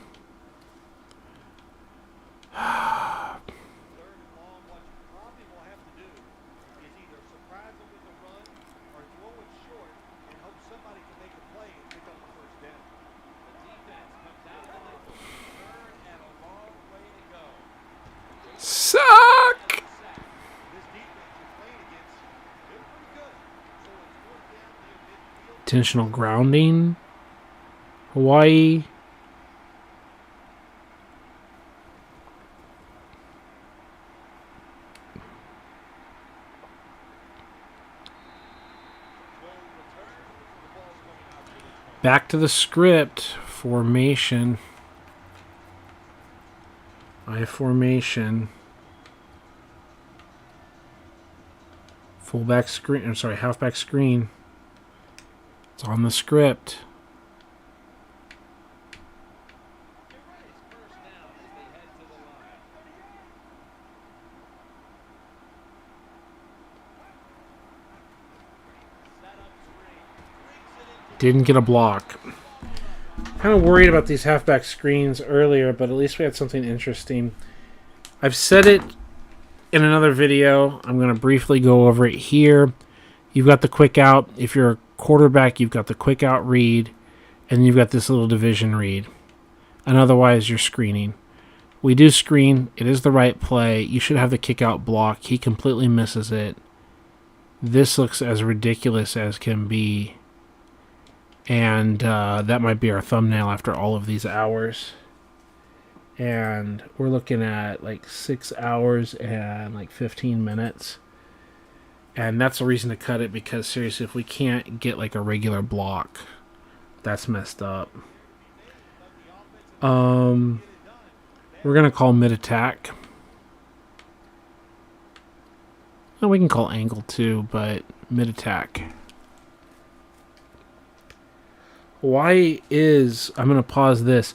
Suck! Intentional grounding. Hawaii. Back to the script. Formation. I formation. Fullback screen. I'm sorry, halfback screen. It's on the script. Didn't get a block. Kind of worried about these halfback screens earlier, but at least we had something interesting. I've said it in another video. I'm going to briefly go over it here. You've got the quick out. If you're a quarterback, you've got the quick out read, and you've got this little division read. And otherwise, you're screening. We do screen. It is the right play. You should have the kick out block. He completely misses it. This looks as ridiculous as can be. And that might be our thumbnail after all of these hours. And we're looking at like 6 hours and like 15 minutes. And that's the reason to cut it, because seriously, if we can't get like a regular block, that's messed up. We're going to call mid-attack. And we can call angle too, but mid-attack. Hawaii is, I'm going to pause this.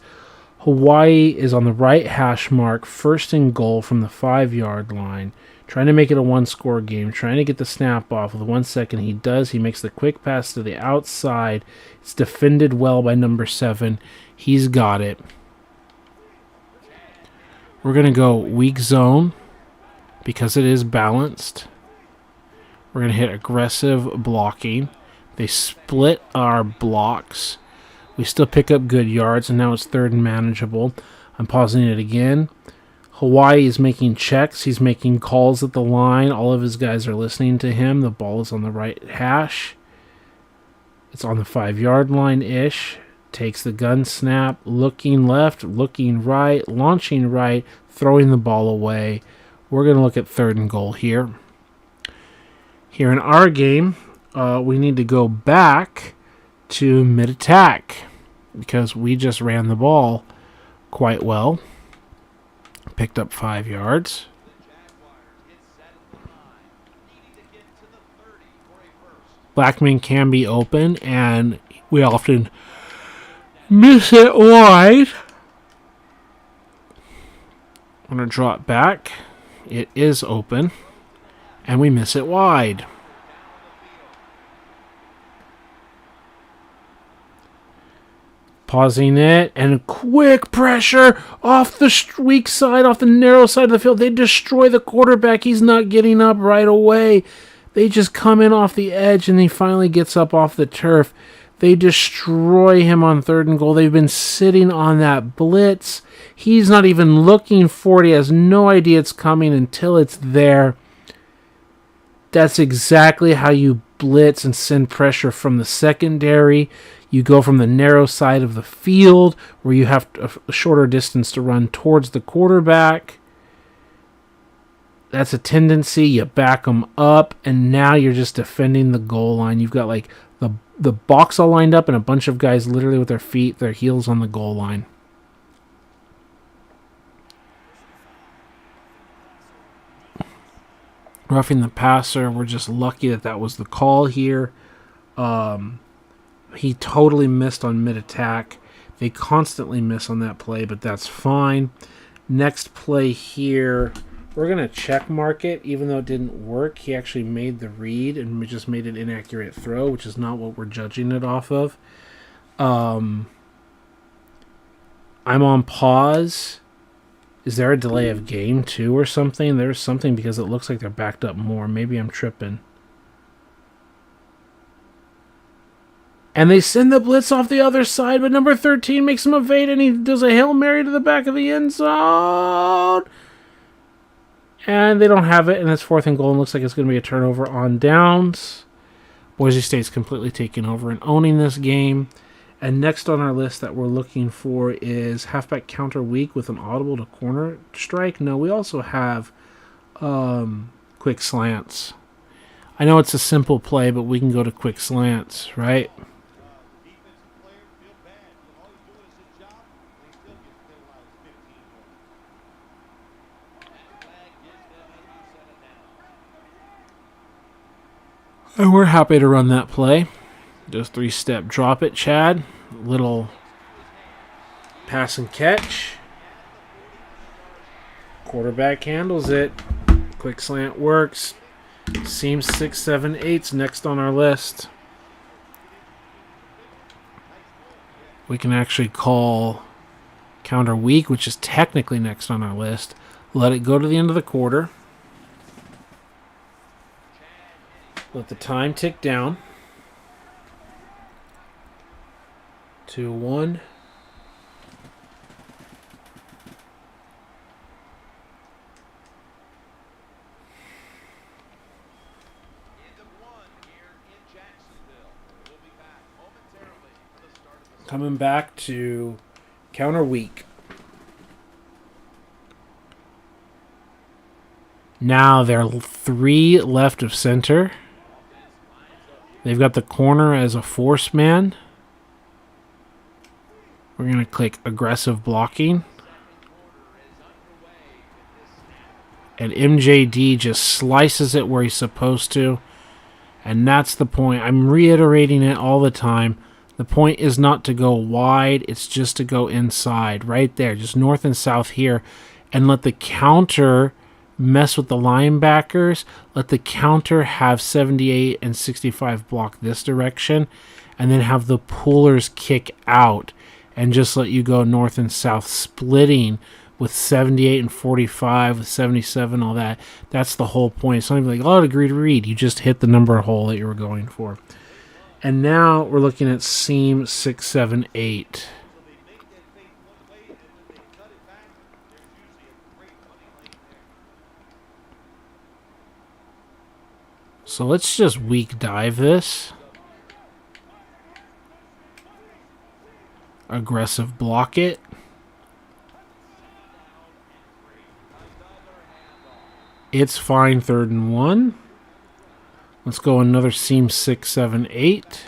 Hawaii is on the right hash mark, first and goal from the 5-yard line, trying to make it a one-score game, trying to get the snap off with 1 second. He does. He makes the quick pass to the outside. It's defended well by number 7. He's got it. We're going to go weak zone because it is balanced. We're going to hit aggressive blocking. They split our blocks. We still pick up good yards, and now it's 3rd and manageable. I'm pausing it again. Hawaii is making checks. He's making calls at the line. All of his guys are listening to him. The ball is on the right hash. It's on the 5-yard line-ish. Takes the gun snap, looking left, looking right, launching right, throwing the ball away. We're going to look at 3rd and goal here. Here in our game, we need to go back to mid-attack because we just ran the ball quite well. Picked up 5 yards. Blackman can be open, and we often miss it wide. I'm going to draw it back. It is open, and we miss it wide. Pausing it, and quick pressure off the weak side, off the narrow side of the field. They destroy the quarterback. He's not getting up right away. They just come in off the edge, and he finally gets up off the turf. They destroy him on 3rd and goal. They've been sitting on that blitz. He's not even looking for it. He has no idea it's coming until it's there. That's exactly how you blitz and send pressure from the secondary. You go from the narrow side of the field where you have a shorter distance to run towards the quarterback. That's a tendency. You back them up, and now you're just defending the goal line. You've got like the box all lined up and a bunch of guys literally with their heels on the goal line. Roughing the passer. We're just lucky that was the call here. He totally missed on mid-attack. They constantly miss on that play, but that's fine. Next play here, we're going to check mark it. Even though it didn't work, he actually made the read and we just made an inaccurate throw, which is not what we're judging it off of. I'm on pause. Is there a delay of game too or something? There's something because it looks like they're backed up more. Maybe I'm tripping. And they send the blitz off the other side, but number 13 makes him evade, and he does a Hail Mary to the back of the end zone. And they don't have it, and it's 4th and goal, and looks like it's going to be a turnover on downs. Boise State's completely taking over and owning this game. And next on our list that we're looking for is halfback counter weak with an audible to corner strike. No, we also have quick slants. I know it's a simple play, but we can go to quick slants, right? And we're happy to run that play. Just 3-step drop it, Chad. Little pass and catch. Quarterback handles it. Quick slant works. Seems 6, 7, 8's next on our list. We can actually call counter weak, which is technically next on our list. Let it go to the end of the quarter. Let the time tick down. 2-1. Coming back to counter weak. Now they're 3 left of center. They've got the corner as a force man. We're going to click aggressive blocking. And MJD just slices it where he's supposed to. And that's the point. I'm reiterating it all the time. The point is not to go wide. It's just to go inside. Right there. Just north and south here. And let the counter mess with the linebackers. Let the counter have 78 and 65 block this direction. And then have the pullers kick out. And just let you go north and south splitting with 78 and 45, with 77, all that. That's the whole point. It's not even like, oh, agree to read. You just hit the number hole that you were going for. And now we're looking at seam 6, 7, 8. So let's just weak dive this. Aggressive block it. It's fine, 3rd and 1. Let's go another seam 6, 7, 8.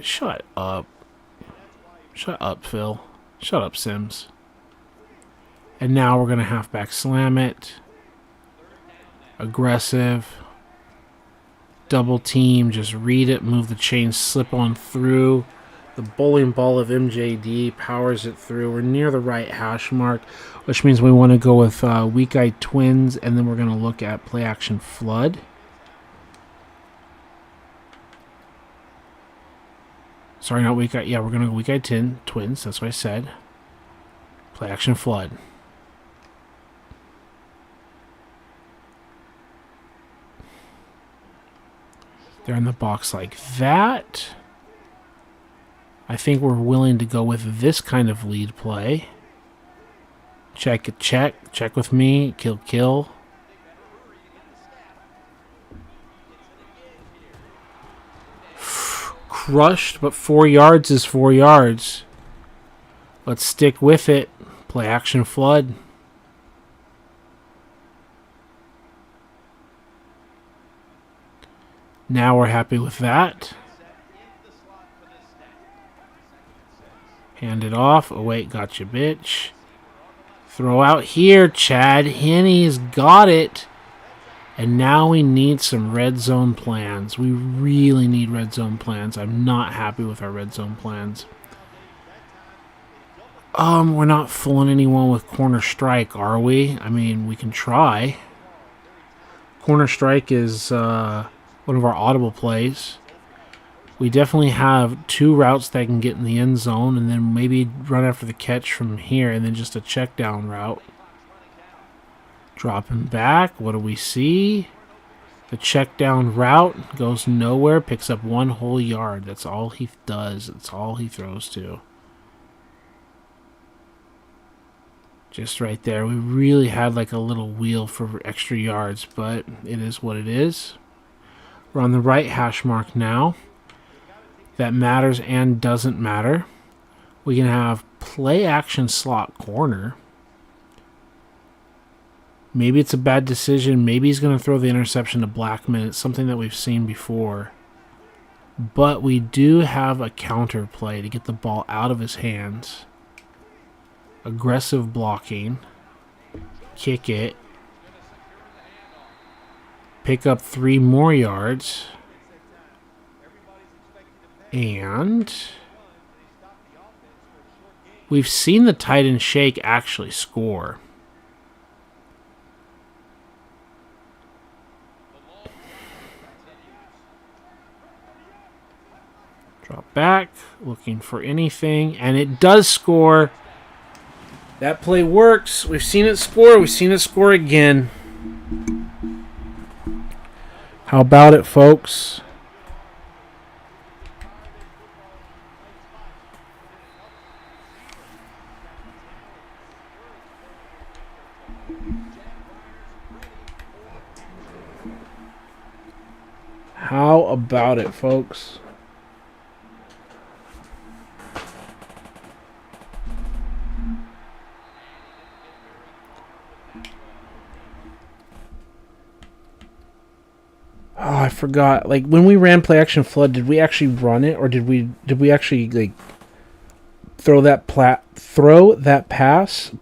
Shut up. Shut up, Phil. Shut up, Sims. And now we're going to halfback slam it. Aggressive. Double team. Just read it. Move the chain. Slip on through. The bowling ball of MJD powers it through. We're near the right hash mark, which means we want to go with weak-eyed twins, and then we're going to look at play action flood. Sorry, not weak-eyed. Yeah, we're going to go weak-eyed twins. That's what I said. Play action flood. They're in the box like that. I think we're willing to go with this kind of lead play. Check, check. Check with me. Kill, kill. Crushed, but 4 yards is 4 yards. Let's stick with it. Play action flood. Now we're happy with that. Hand it off. Oh, wait. Gotcha, bitch. Throw out here. Chad Henney's got it. And now we need some red zone plans. We really need red zone plans. I'm not happy with our red zone plans. We're not fooling anyone with corner strike, are we? I mean, we can try. Corner strike is one of our audible plays. We definitely have 2 routes that can get in the end zone, and then maybe run after the catch from here, and then just a check down route. Dropping back. What do we see? The check down route goes nowhere, picks up 1 whole yard. That's all he does. That's all he throws to. Just right there. We really had like a little wheel for extra yards, but it is what it is. We're on the right hash mark now. That matters and doesn't matter. We can have play action slot corner. Maybe it's a bad decision. Maybe he's going to throw the interception to Blackman. It's something that we've seen before. But we do have a counter play to get the ball out of his hands. Aggressive blocking. Kick it. Pick up 3 more yards. And we've seen the tight end shake actually score. Drop back, looking for anything, and it does score. That play works. We've seen it score. We've seen it score again. How about it, folks? How about it, folks? Oh, I forgot. Like when we ran play action flood, did we actually run it, or did we actually like throw that pass,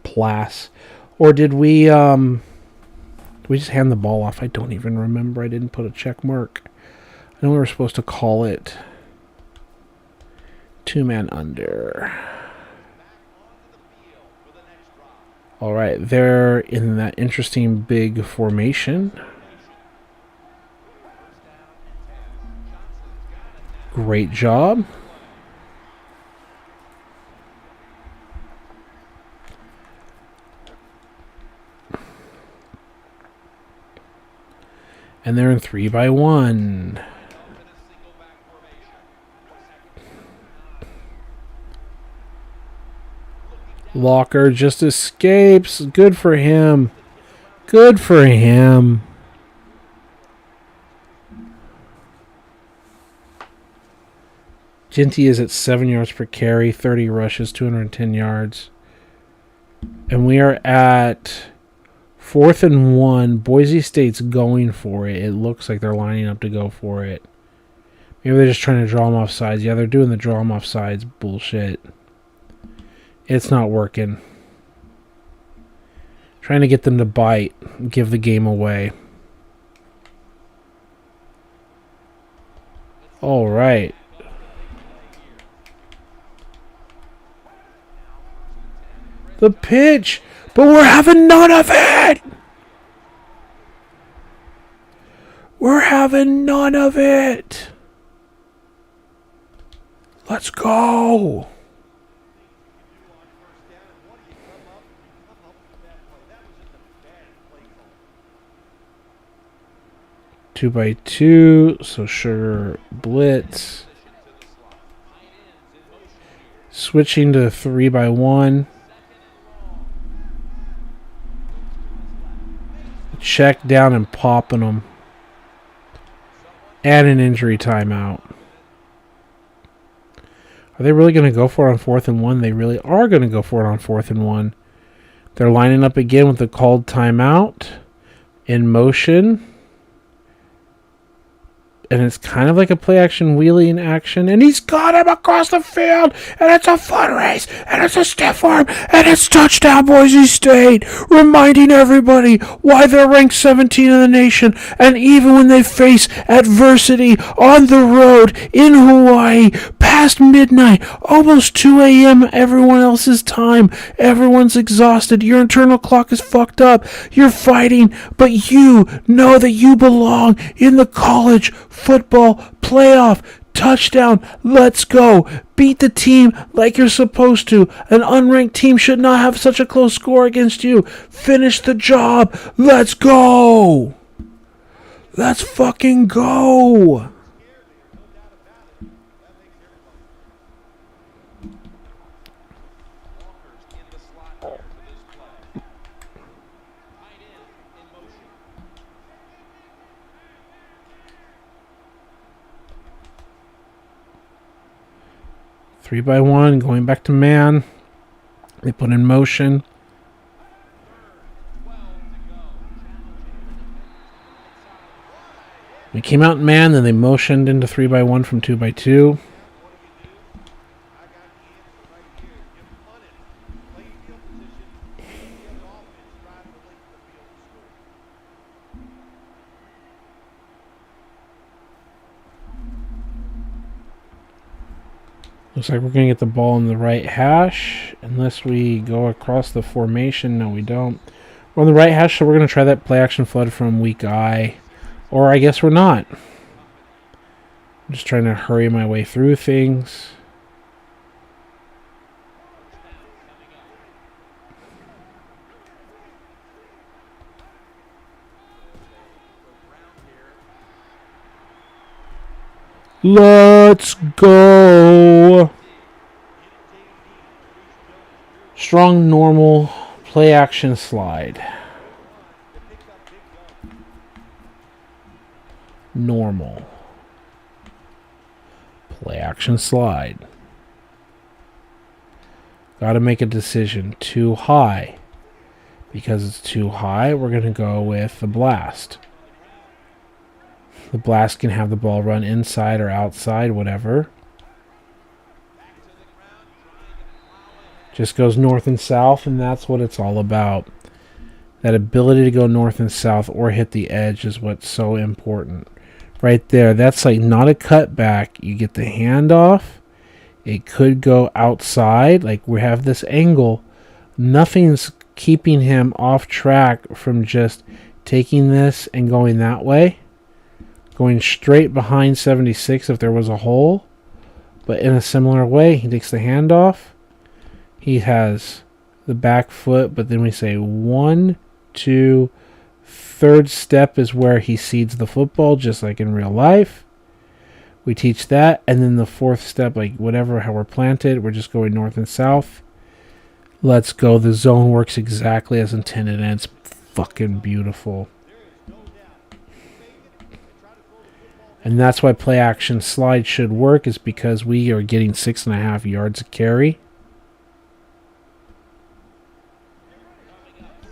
or did we just hand the ball off? I don't even remember. I didn't put a check mark. I know we were supposed to call it 2-man under. All right, they're in that interesting big formation. Great job. And they're in 3-by-1. Locker just escapes. Good for him. Good for him. Ginty is at 7 yards per carry, 30 rushes, 210 yards. And we are at 4th and 1. Boise State's going for it. It looks like they're lining up to go for it. Maybe they're just trying to draw them off sides. Yeah, they're doing the draw them off sides bullshit. It's not working. Trying to get them to bite, give the game away. All right. The pitch, but we're having none of it. We're having none of it. Let's go. 2x2, so Sugar blitz. Switching to 3x1. Check down and popping them. And an injury timeout. Are they really going to go for it on 4th and 1? They really are going to go for it on 4th and 1. They're lining up again with the called timeout. In motion. And it's kind of like a play-action wheelie in action. And he's got him across the field. And it's a foot race. And it's a stiff arm. And it's touchdown, Boise State. Reminding everybody why they're ranked 17 in the nation. And even when they face adversity on the road in Hawaii, past midnight, almost 2 a.m. everyone else's time. Everyone's exhausted. Your internal clock is fucked up. You're fighting. But you know that you belong in the college football playoff. Touchdown. Let's go. Beat the team like you're supposed to. An unranked team should not have such a close score against you. Finish the job. Let's go. Let's fucking go. In the slot here for this play. Tight end in motion. 3x1, going back to man. They put in motion. 12 to go. We came out in man, then they motioned into 3x1 from 2x2. Looks like we're going to get the ball in the right hash. Unless we go across the formation. No, we don't. We're on the right hash, so we're going to try that play action flood from weak eye. Or I guess we're not. I'm just trying to hurry my way through things. Let's go. Strong, normal, play action slide. Normal. Play action slide. Got to make a decision. Too high. Because it's too high, we're going to go with the blast. The blast can have the ball run inside or outside, whatever. Just goes north and south, and that's what it's all about. That ability to go north and south or hit the edge is what's so important. Right there, that's like not a cutback. You get the handoff. It could go outside. Like we have this angle. Nothing's keeping him off track from just taking this and going that way. Going straight behind 76 if there was a hole. But in a similar way, he takes the handoff. He has the back foot, but then we say 1, 2, third step is where he seeds the football, just like in real life. We teach that, and then the fourth step, like whatever, how we're planted, we're just going north and south. Let's go. The zone works exactly as intended, and it's fucking beautiful. And that's why play action slide should work, is because we are getting 6.5 yards a carry.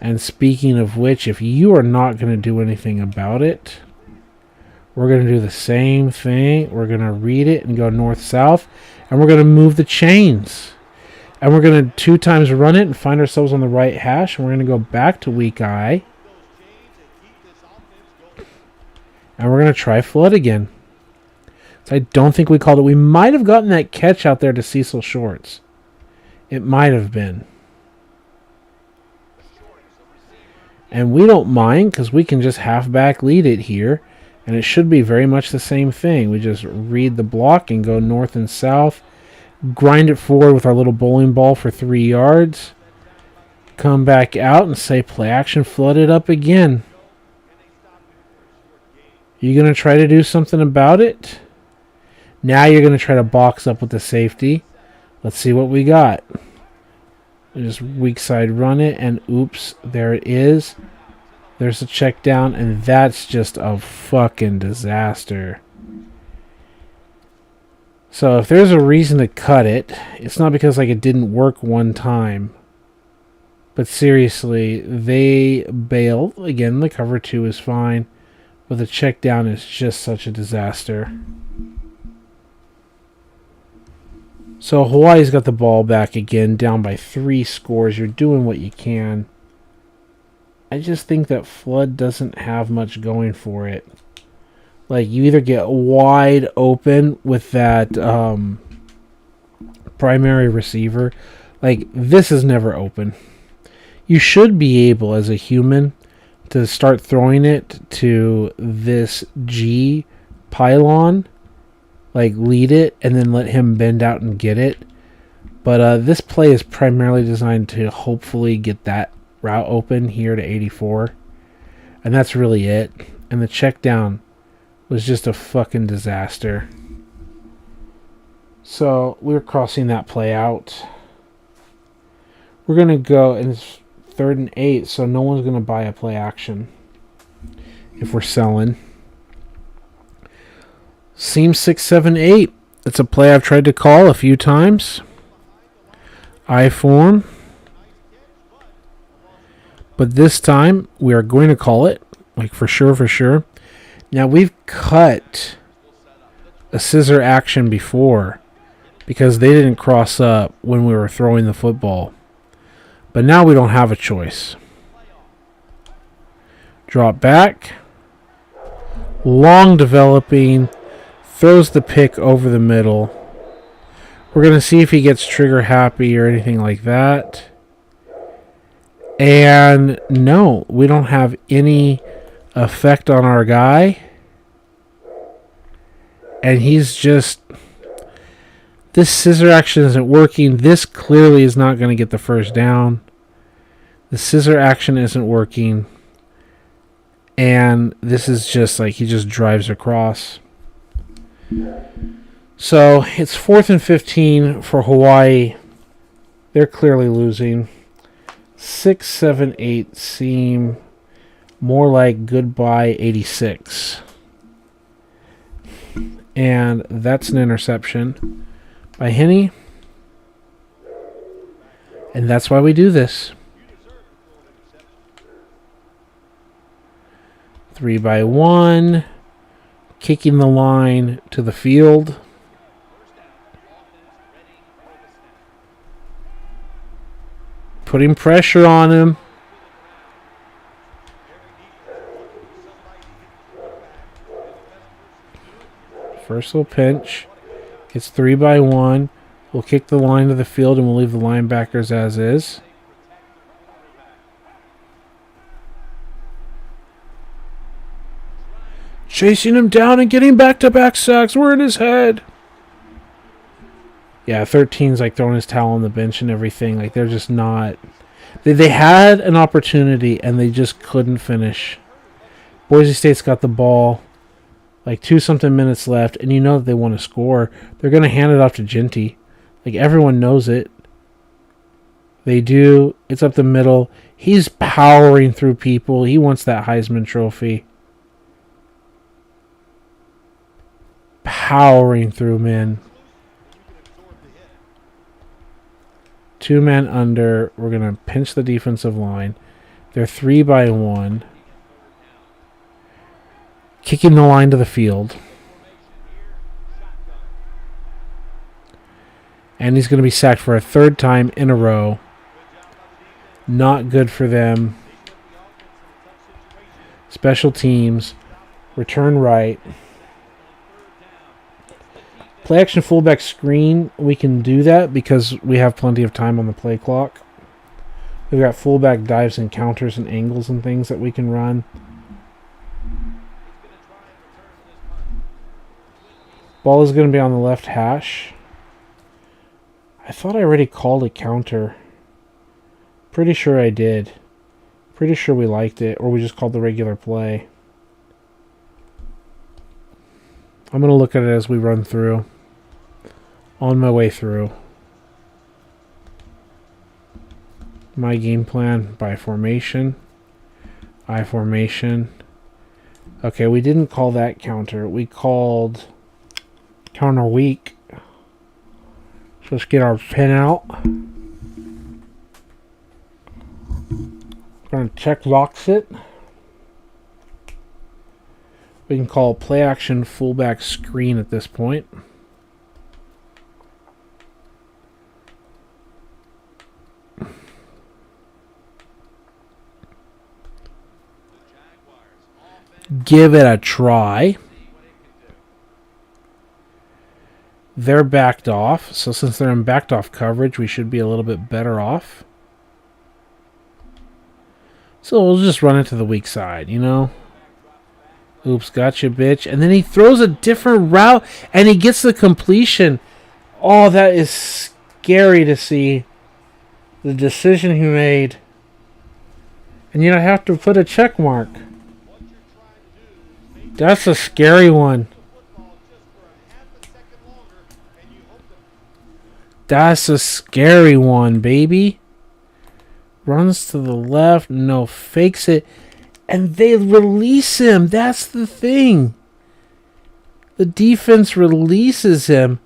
And speaking of which, if you are not going to do anything about it, we're going to do the same thing. We're going to read it and go north-south. And we're going to move the chains. And we're going to 2 times run it and find ourselves on the right hash. And we're going to go back to weak eye. And we're going to try flood again. So I don't think we called it. We might have gotten that catch out there to Cecil Shorts. It might have been. And we don't mind because we can just halfback lead it here. And it should be very much the same thing. We just read the block and go north and south. Grind it forward with our little bowling ball for 3 yards. Come back out and say play action, flood it up again. You going to try to do something about it? Now you're going to try to box up with the safety. Let's see what we got. Just weak side run it, and oops, there it is. There's a check down, and that's just a fucking disaster. So if there's a reason to cut it, it's not because like it didn't work one time. But seriously, they bailed. Again, the cover 2 is fine. But the check down is just such a disaster. So Hawaii's got the ball back again, down by 3 scores. You're doing what you can. I just think that Flood doesn't have much going for it. Like, you either get wide open with that primary receiver. Like, this is never open. You should be able, as a human, to start throwing it to this G pylon. Like, lead it and then let him bend out and get it. But this play is primarily designed to hopefully get that route open here to 84. And that's really it. And the check down was just a fucking disaster. So we're crossing that play out. We're going to go, and it's 3rd and 8, so no one's going to buy a play action if we're selling. Seam 6, 7, 8. It's a play I've tried to call a few times. I form. But this time, we are going to call it. Like, for sure, for sure. Now, we've cut a scissor action before because they didn't cross up when we were throwing the football. But now we don't have a choice. Drop back. Long developing. Throws the pick over the middle. We're going to see if he gets trigger happy or anything like that. And no, we don't have any effect on our guy. And he's just... This scissor action isn't working. This clearly is not going to get the first down. The scissor action isn't working. And this is just like he just drives across. So it's 4th and 15 for Hawaii. They're clearly losing. 6, 7, 8 seem more like goodbye 86. And that's an interception by Henney. And that's why we do this. 3-by-1. Kicking the line to the field. Putting pressure on him. First little pinch. It's 3-by-1. We'll kick the line to the field and we'll leave the linebackers as is. Chasing him down and getting back-to-back sacks. We're in his head. Yeah, 13's like throwing his towel on the bench and everything. Like, they're just not... They had an opportunity and they just couldn't finish. Boise State's got the ball. Like 2-something minutes left. And you know that they want to score. They're going to hand it off to Ginty. Like, everyone knows it. They do. It's up the middle. He's powering through people. He wants that Heisman Trophy. powering through, man. 2 men under. We're going to pinch the defensive line. They're 3-by-1. Kicking the line to the field. And he's going to be sacked for a 3rd time in a row. Not good for them. Special teams. Return right. Play action fullback screen. We can do that because we have plenty of time on the play clock. We've got fullback dives and counters and angles and things that we can run. Ball is going to be on the left hash. I thought I already called a counter. Pretty sure I did. Pretty sure we liked it, or we just called the regular play. I'm going to look at it as we run through. On my way through. My game plan by formation. I formation. Okay, we didn't call that counter. We called counter weak. So let's get our pen out. We're going to check box it. We can call play action fullback screen at this point. Give it a try. They're backed off. So since they're in backed off coverage, we should be a little bit better off. So we'll just run it to the weak side, you know. Oops, gotcha, bitch. And then he throws a different route, and he gets the completion. Oh, that is scary to see. The decision he made. And you don't have to put a check mark. That's a scary one. That's a scary one, baby. Runs to the left. No, fakes it. And they release him. That's the thing. The defense releases him.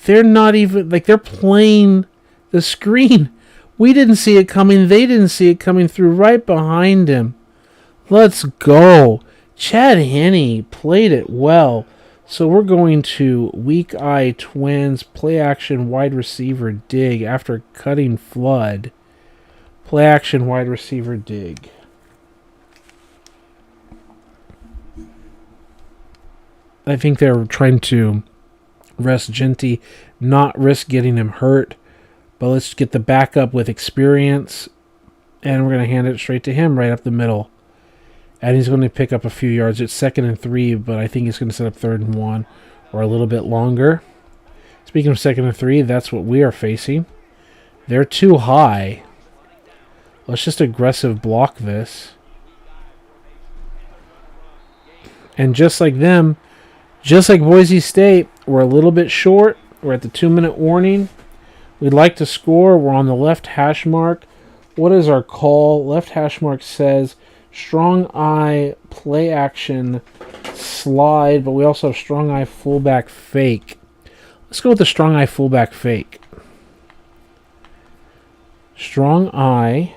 They're not even... like, they're playing the screen. We didn't see it coming. They didn't see it coming through right behind him. Let's go. Chad Henne played it well. So we're going to weak eye twins, play action wide receiver dig after cutting flood. Play action wide receiver dig. I think they're trying to rest Genty, not risk getting him hurt. But let's get the backup with experience. And we're going to hand it straight to him right up the middle. And he's going to pick up a few yards. It's 2nd and 3, but I think he's going to set up 3rd and 1 or a little bit longer. Speaking of 2nd and 3, that's what we are facing. They're too high. Let's just aggressive block this. And just like them, just like Boise State, we're a little bit short. We're at the 2-minute warning. We'd like to score. We're on the left hash mark. What is our call? Left hash mark says strong eye, play action, slide, but we also have strong eye, fullback, fake. Let's go with the strong eye, fullback, fake. Strong eye,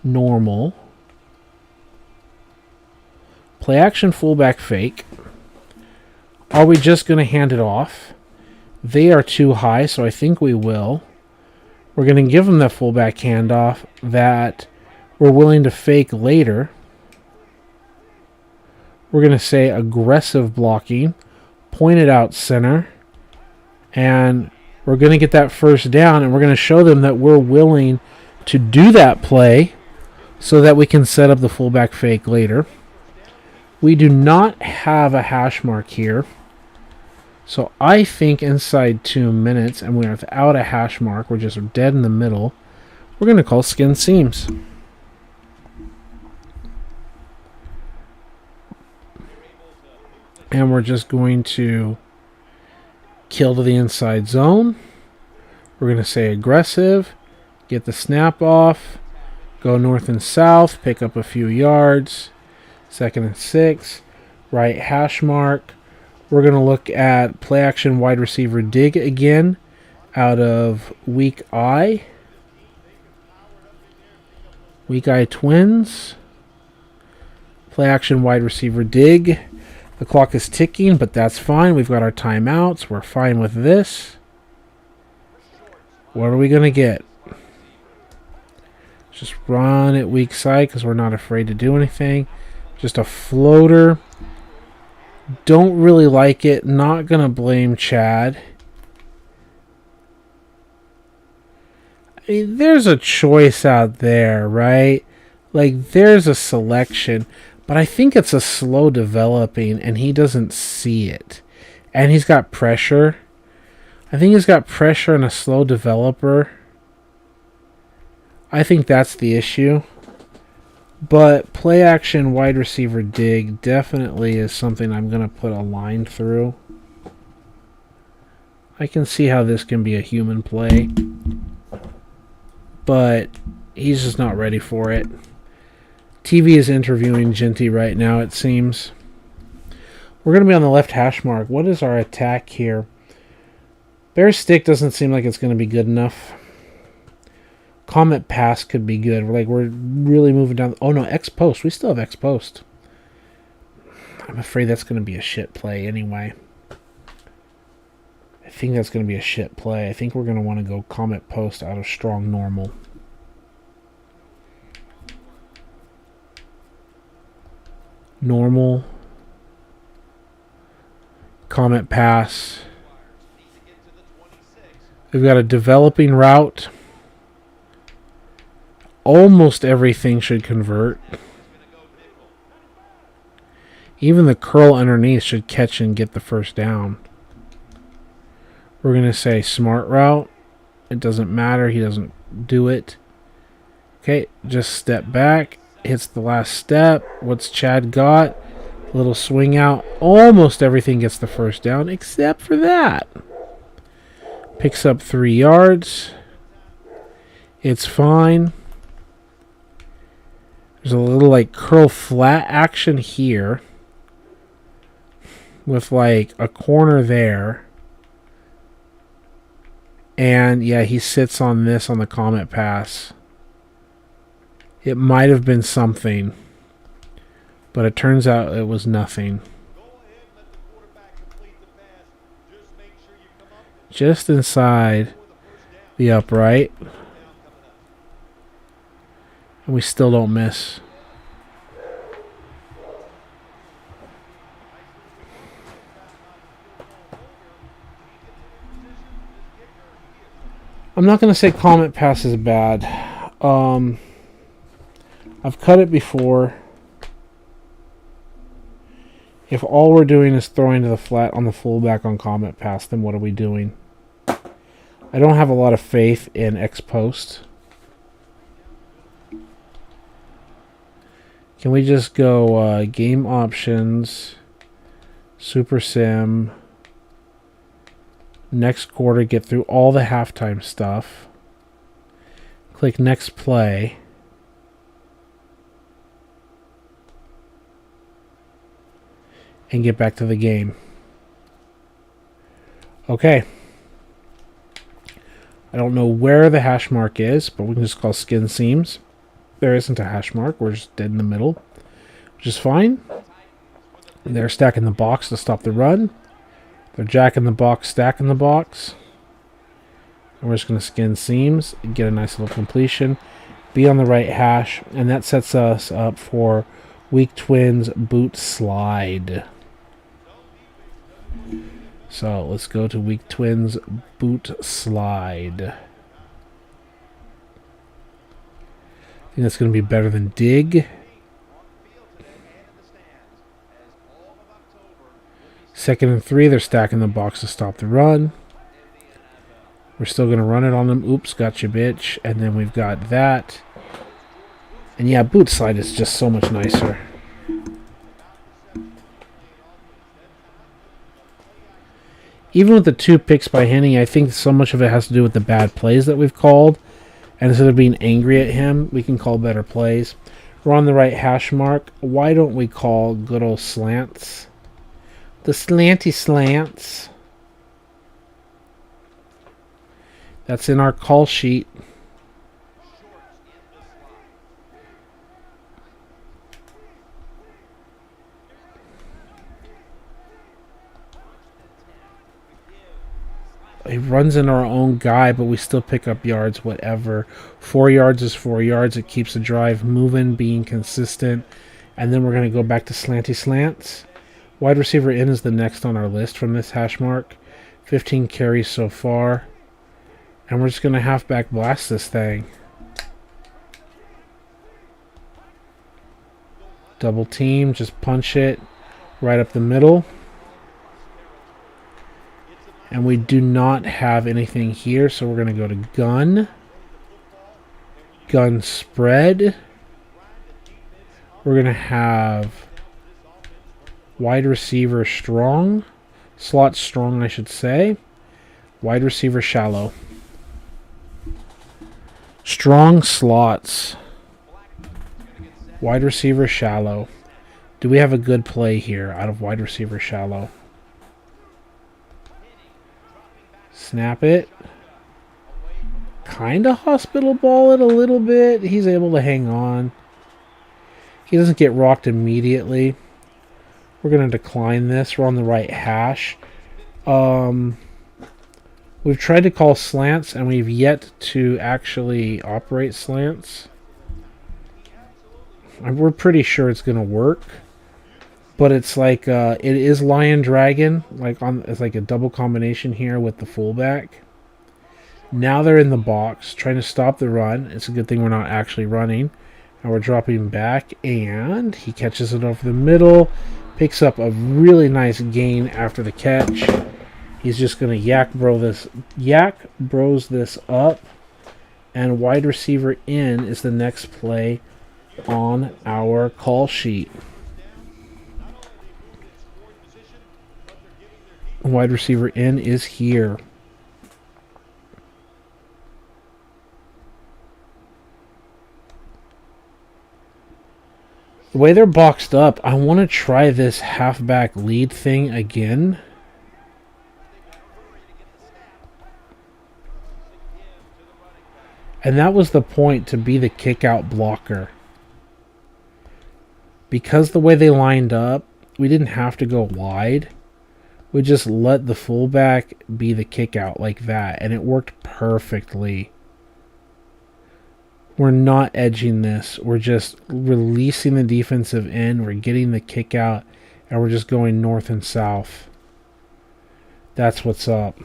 normal. Play action, fullback, fake. Are we just going to hand it off? They are too high, so I think we will. We're going to give them that fullback handoff that we're willing to fake later. We're going to say aggressive blocking, point it out center, and we're going to get that first down, and we're going to show them that we're willing to do that play so that we can set up the fullback fake later. We do not have a hash mark here, so I think inside 2 minutes, and we're without a hash mark, we're just dead in the middle, we're going to call skin seams. And we're just going to kill to the inside zone. We're going to say aggressive, get the snap off, go north and south, pick up a few yards. 2nd and 6, right hash mark. We're going to look at play action wide receiver dig again out of weak I. Weak I Twins. Play action wide receiver dig. The clock is ticking, but that's fine. We've got our timeouts. We're fine with this. What are we going to get? Just run it weak side because we're not afraid to do anything. Just a floater. Don't really like it. Not going to blame Chad. I mean, there's a choice out there, right? Like, there's a selection. But I think it's a slow developing, and he doesn't see it. And he's got pressure. I think he's got pressure and a slow developer. I think that's the issue. But play action wide receiver dig definitely is something I'm going to put a line through. I can see how this can be a human play. But he's just not ready for it. TV is interviewing Ginty right now, it seems. We're going to be on the left hash mark. What is our attack here? Bear stick doesn't seem like it's going to be good enough. Comet pass could be good. We're really moving down. Oh no, X post. We still have X post. I'm afraid that's going to be a shit play anyway. I think that's going to be a shit play. I think we're going to want to go comet post out of strong normal. Normal. Comet pass. We've got a developing route. Almost everything should convert. Even the curl underneath should catch and get the first down. We're going to say smart route. It doesn't matter. He doesn't do it. Okay, just step back. Hits the last step. What's Chad got? Little swing out. Almost everything gets the first down except for that. Picks up 3 yards. It's fine. There's a little like curl flat action here. With like a corner there. And yeah, he sits on this on the comet pass. It might have been something. But it turns out it was nothing. Just inside the upright. And we still don't miss. I'm not going to say comet pass is bad. I've cut it before. If all we're doing is throwing to the flat on the fullback on comet pass, then what are we doing? I don't have a lot of faith in X post. Can we just go game options, super sim, next quarter, get through all the halftime stuff, click next play, and get back to the game. Okay. I don't know where the hash mark is, but we can just call skin seams. There isn't a hash mark. We're just dead in the middle, which is fine. They're stacking the box to stop the run. They're jacking the box, stacking the box. And we're just going to skin seams and get a nice little completion. Be on the right hash, and that sets us up for weak twins boot slide. So let's go to weak twins boot slide. I think that's going to be better than dig. Second and 3, they're stacking the box to stop the run. We're still going to run it on them. Oops, gotcha, bitch. And then we've got that. And yeah, boot slide is just so much nicer. Even with the 2 picks by Henning, I think so much of it has to do with the bad plays that we've called. And instead of being angry at him, we can call better plays. We're on the right hash mark. Why don't we call good old slants? The slanty slants. That's in our call sheet. He runs in our own guy, but we still pick up yards, whatever. 4 yards is 4 yards. It keeps the drive moving, being consistent. And then we're going to go back to slanty slants. Wide receiver in is the next on our list from this hash mark. 15 carries so far. And we're just going to halfback blast this thing. Double team, just punch it right up the middle. And we do not have anything here, so we're going to go to gun. Gun spread. We're going to have wide receiver strong. Slot strong, I should say. Wide receiver shallow. Strong slots. Wide receiver shallow. Do we have a good play here out of wide receiver shallow? Snap it. Kind of hospital ball it a little bit. He's able to hang on. He doesn't get rocked immediately. We're going to decline this. We're on the right hash. We've tried to call slants, and we've yet to actually operate slants. We're pretty sure it's going to work. But it's like, it is Lion Dragon. It's like a double combination here with the fullback. Now they're in the box, trying to stop the run. It's a good thing we're not actually running. And we're dropping back, and he catches it over the middle. Picks up a really nice gain after the catch. He's just going to yak bros this up. And wide receiver in is the next play on our call sheet. Wide receiver in is here. The way they're boxed up, I want to try this halfback lead thing again. And that was the point, to be the kick out blocker. Because the way they lined up, we didn't have to go wide. We just let the fullback be the kick out like that, and it worked perfectly. We're not edging this. We're just releasing the defensive end. We're getting the kick out, and we're just going north and south. That's what's up.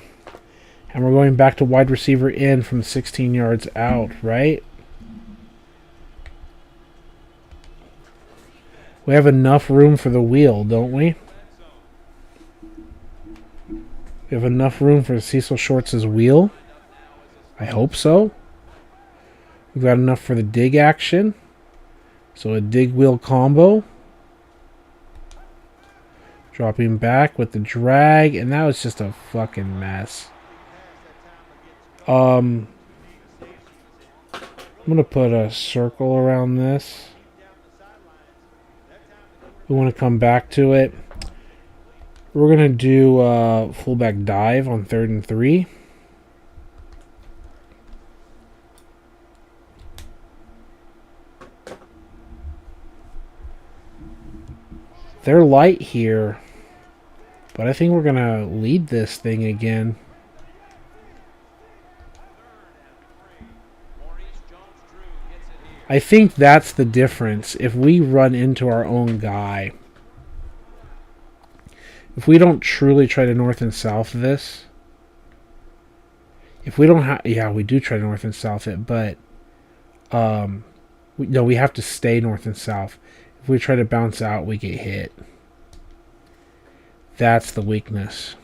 And we're going back to wide receiver in from 16 yards out, right? We have enough room for the wheel, don't we? We have enough room for Cecil Shorts' wheel. I hope so. We've got enough for the dig action. So a dig wheel combo. Dropping back with the drag. And that was just a fucking mess. I'm going to put a circle around this. We want to come back to it. We're going to do fullback dive on 3rd and 3. They're light here, but I think we're going to lead this thing again. I think that's the difference. If we run into our own guy, if we don't truly try to north and south this, if we don't have, yeah, we do try to north and south it, but we have to stay north and south. If we try to bounce out, we get hit. That's the weakness.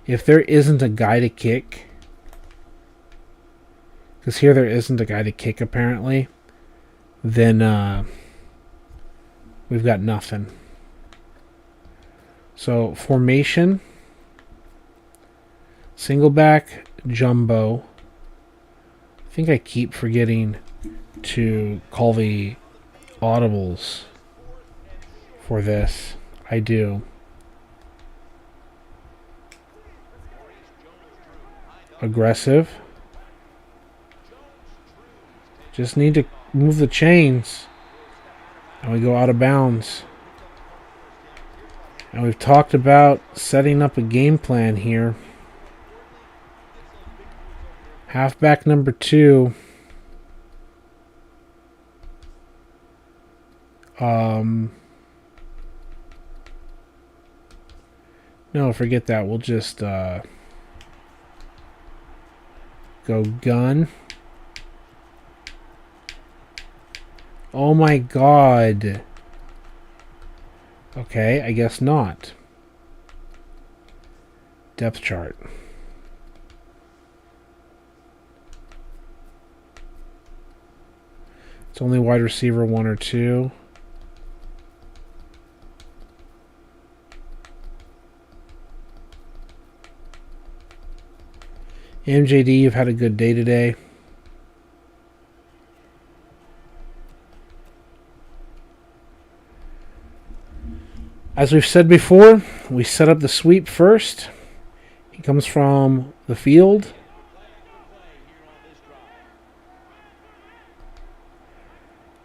If there isn't a guy to kick, because here there isn't a guy to kick apparently, then we've got nothing. So formation, single back, jumbo. I think I keep forgetting to call the audibles for this. I do. Aggressive. Just need to move the chains. And we go out of bounds. And we've talked about setting up a game plan here. Halfback number 2. No, forget that. We'll just go gun. Oh my god. Okay, I guess not. Depth chart. It's only wide receiver 1 or 2. MJD, you've had a good day today. As we've said before, we set up the sweep first. He comes from the field.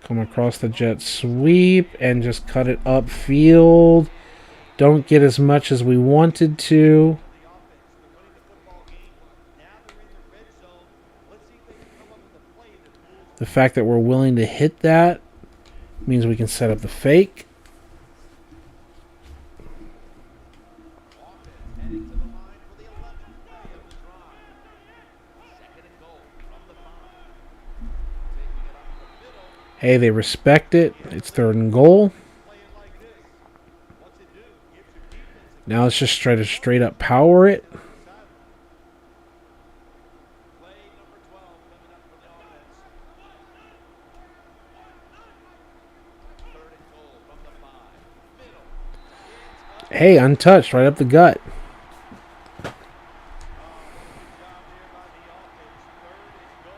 Come across the jet sweep and just cut it upfield. Don't get as much as we wanted to. The fact that we're willing to hit that means we can set up the fake. Hey, they respect it. It's 3rd and goal. Now let's just try to straight up power it. Hey, untouched, right up the gut.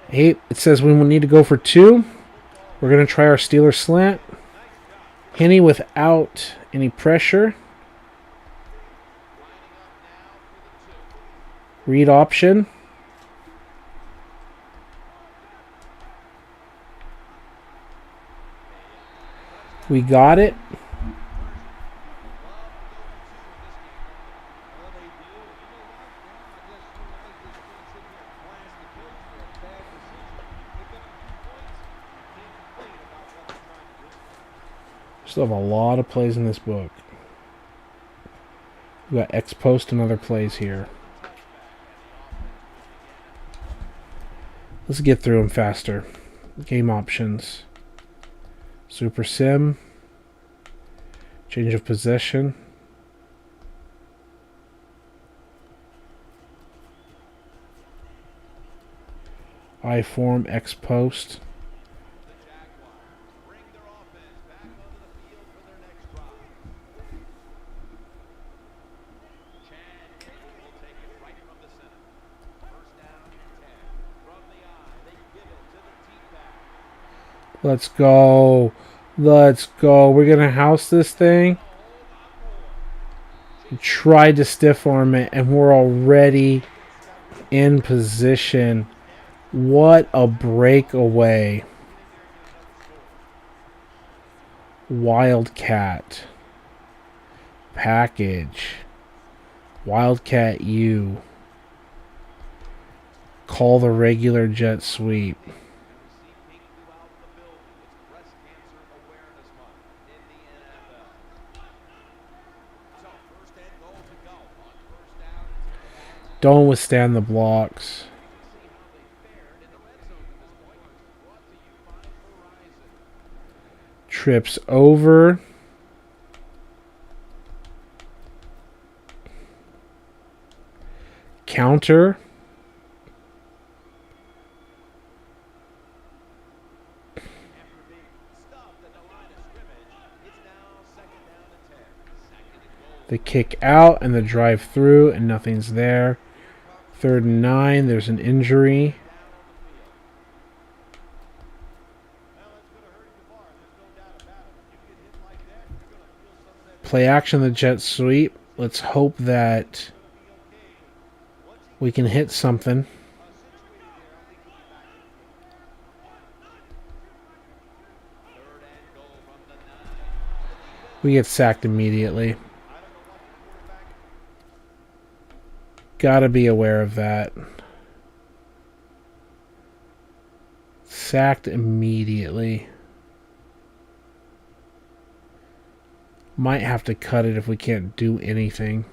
Hey, it says we will need to go for 2. We're going to try our Steeler slant. Henny without any pressure. Read option. We got it. Still have a lot of plays in this book. We got X post and other plays here. Let's get through them faster. Game options. Super Sim. Change of possession. I form X post. Let's go. Let's go. We're going to house this thing. We tried to stiff arm it, and we're already in position. What a breakaway. Wildcat. Package. Wildcat U. Call the regular jet sweep. Don't withstand the blocks. Trips over. Counter. The kick out and the drive through, and nothing's there. 3rd and 9. There's an injury. Play action, the jet sweep. Let's hope that We can hit something. We get sacked immediately. Gotta be aware of that. Sacked immediately. Might have to cut it if we can't do anything.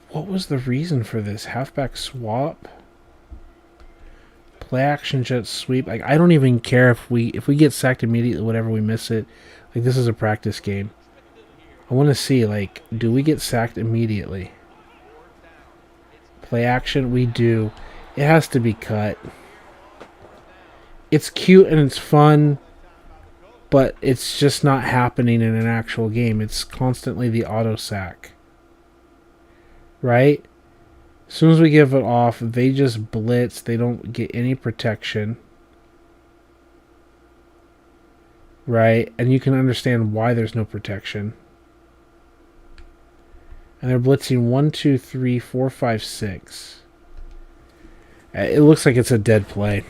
What was the reason for this? Halfback swap? Play action jet sweep. Like, I don't even care if we get sacked immediately, whatever, we miss it. Like, this is a practice game. I want to see, like, do we get sacked immediately? Play action, we do. It has to be cut. It's cute and it's fun, but it's just not happening in an actual game. It's constantly the auto sack. Right? As soon as we give it off, they just blitz. They don't get any protection. Right? And you can understand why there's no protection. And they're blitzing 1, 2, 3, 4, 5, 6. It looks like it's a dead play.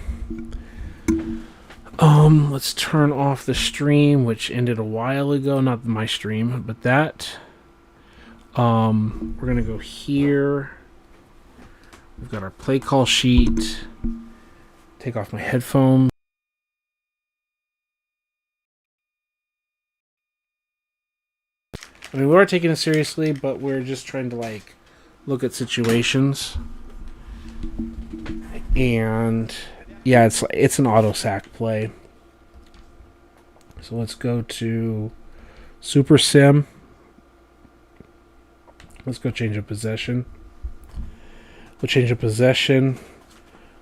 Let's turn off the stream, which ended a while ago. Not my stream, but that. We're going to go here. We've got our play call sheet. Take off my headphones. I mean, we are taking it seriously, but we're just trying to, like, look at situations. And, yeah, it's an auto sack play. So let's go to Super Sim. Let's go change of possession. We'll change of possession.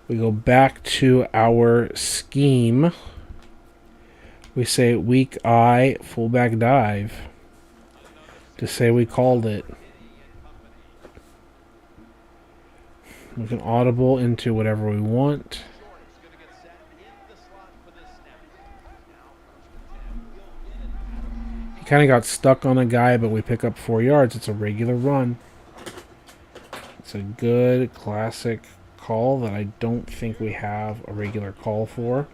We go back to our scheme. We say weak eye, fullback dive. To say we called it. We can audible into whatever we want. He kind of got stuck on a guy, but we pick up 4 yards. It's a regular run. It's a good classic call that I don't think we have a regular call for.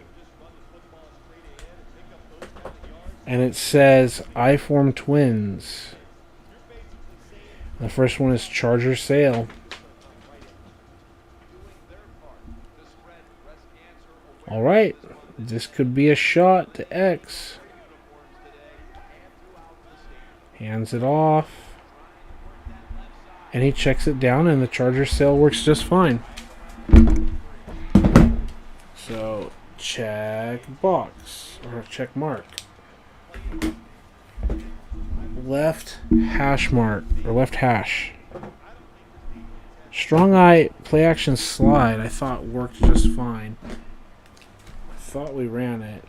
And it says I form twins. The first one is Charger Sale. All right, this could be a shot to X. Hands it off. And he checks it down, and the Charger Sale works just fine. So, check box, or check mark. Left hash mark, or left hash. Strong eye play action slide, I thought worked just fine. I thought we ran it.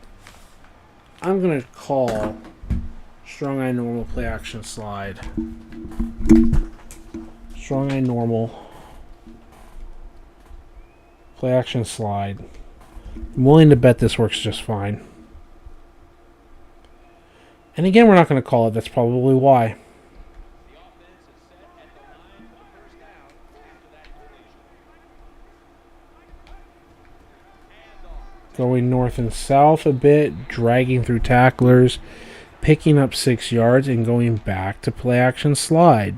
I'm going to call strong eye normal play action slide. Strong eye normal play action slide. I'm willing to bet this works just fine. And again, we're not going to call it. That's probably why. Going north and south a bit, dragging through tacklers, picking up 6 yards, and going back to play action slide.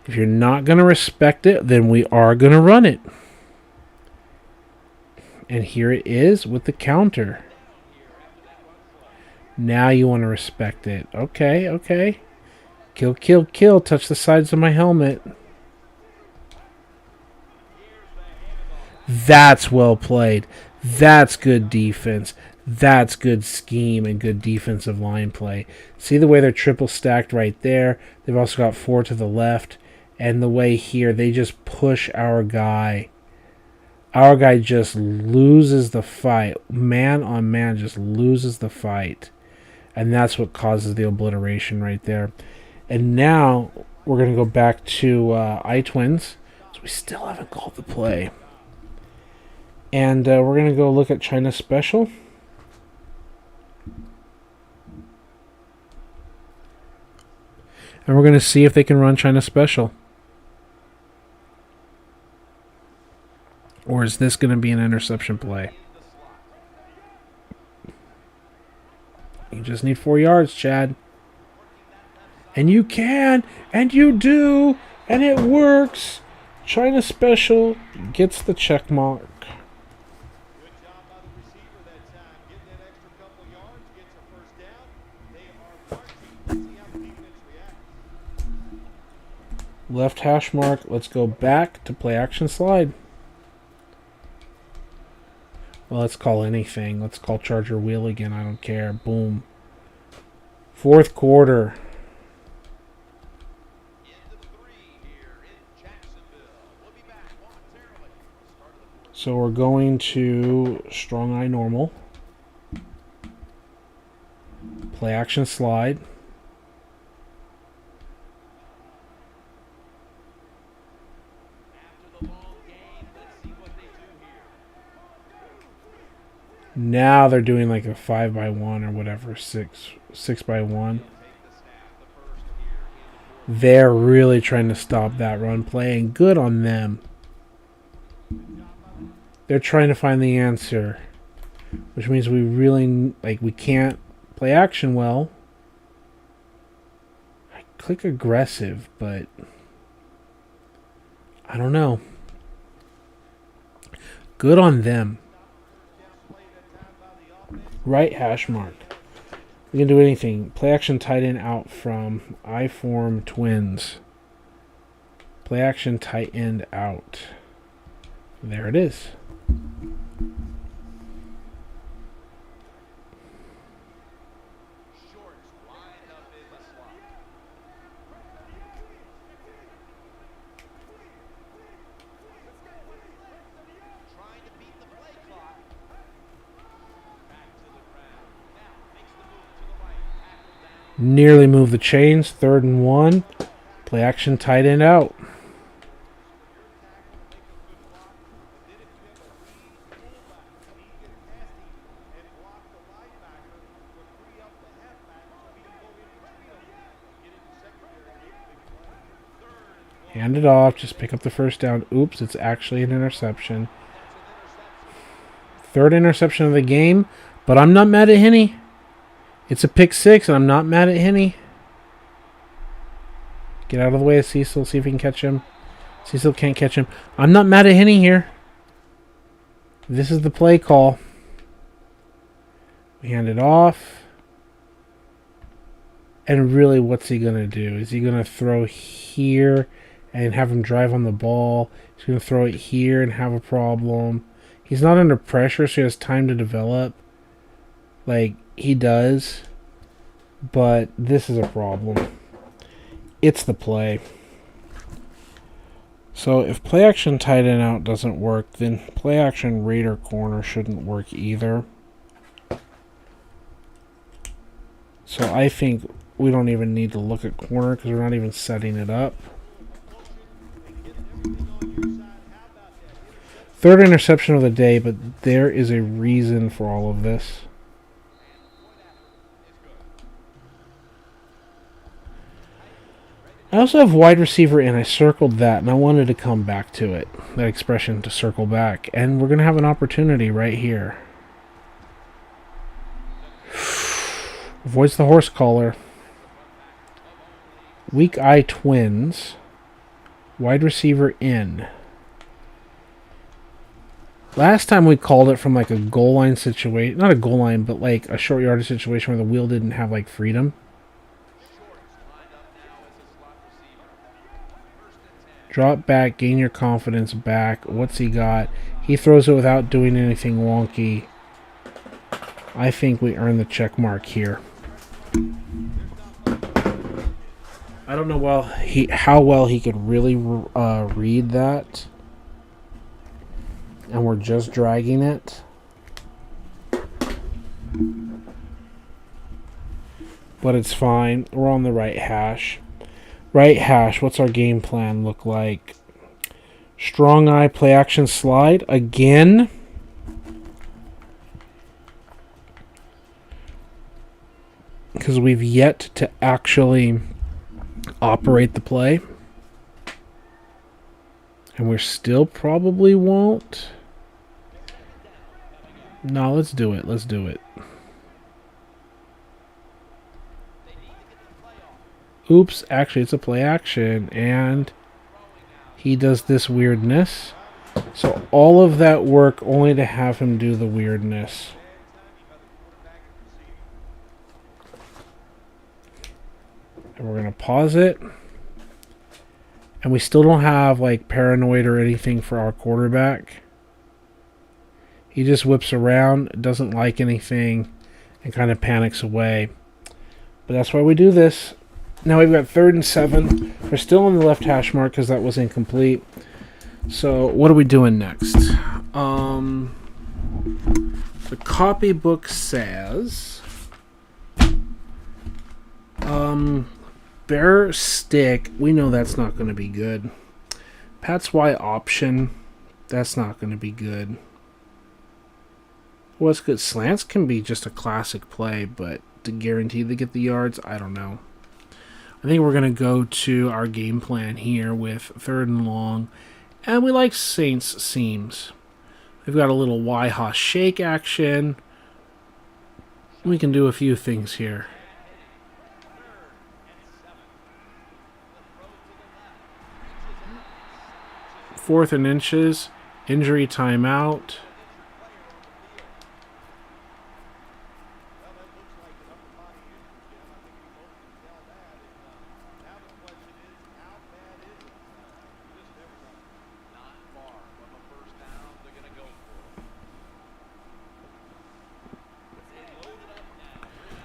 If you're not going to respect it, then we are going to run it. And here it is with the counter. Now you want to respect it. Okay, okay. Kill, kill, kill. Touch the sides of my helmet. That's well played. That's good defense. That's good scheme and good defensive line play. See the way they're triple stacked right there? They've also got 4 to the left. And the way here, they just push our guy. Our guy just loses the fight. Man on man just loses the fight. And that's what causes the obliteration right there. And now we're going to go back to I-Twins. So we still haven't called the play. And we're going to go look at China Special. And we're going to see if they can run China special. Or is this going to be an interception play? You just need 4 yards, Chad. And you can, and you do, and it works. China special gets the check mark. Good job by the receiver that time. Getting that extra couple yards, gets a first down. They are marching. Let's see how the defense reacts. Left hash mark. Let's go back to play action slide. Well, let's call anything. Let's call Charger wheel again. I don't care. Boom. Fourth quarter. So we're going to strong eye normal. Play action slide. Now they're doing like a 5x1 or whatever, 6x1. They're really trying to stop that run play, and good on them. They're trying to find the answer, which means we really, we can't play action well. I click aggressive, but I don't know. Good on them. Right hash mark. We can do anything. Play action tight end out from I-form twins. Play action tight end out. There it is. Nearly move the chains. 3rd and 1. Play action tight end out. Hand it off. Just pick up the first down. Oops, it's actually an interception. 3rd interception of the game, but I'm not mad at Henney. It's a pick 6, and I'm not mad at Henney. Get out of the way of Cecil. See if he can catch him. Cecil can't catch him. I'm not mad at Henney here. This is the play call. We hand it off. And really, what's he going to do? Is he going to throw here and have him drive on the ball? He's going to throw it here and have a problem. He's not under pressure, so he has time to develop. He does. But this is a problem. It's the play. So if play action tight end out doesn't work, then play action Raider corner shouldn't work either. So I think we don't even need to look at corner because we're not even setting it up. 3rd interception of the day, but there is a reason for all of this. I also have wide receiver in. I circled that, and I wanted to come back to it. That expression, to circle back. And we're going to have an opportunity right here. Avoids the horse collar. Weak eye twins. Wide receiver in. Last time we called it from a goal line situation. Not a goal line, but a short yardage situation where the wheel didn't have freedom. Drop back, gain your confidence back. What's he got? He throws it without doing anything wonky. I think we earn the check mark here. I don't know how well he could really read that. And we're just dragging it. But it's fine. We're on the right hash. Right hash, what's our game plan look like? Strong eye, play action slide again. Because we've yet to actually operate the play. And we still probably won't. No, let's do it. Let's do it. Oops, actually it's a play action, and he does this weirdness. So all of that work only to have him do the weirdness. And we're going to pause it. And we still don't have like paranoid or anything for our quarterback. He just whips around, doesn't like anything, and kind of panics away. But that's why we do this. Now we've got 3rd and 7. We're still on the left hash mark because that was incomplete. So what are we doing next? The copybook says bear stick. We know that's not going to be good. Pat's Y option. That's not going to be good. What's good? Slants can be just a classic play, but to guarantee they get the yards, I don't know. I think we're going to go to our game plan here with 3rd and long. And we like Saints seams. We've got a little Y-ha shake action. We can do a few things here. 4th and inches. Injury timeout.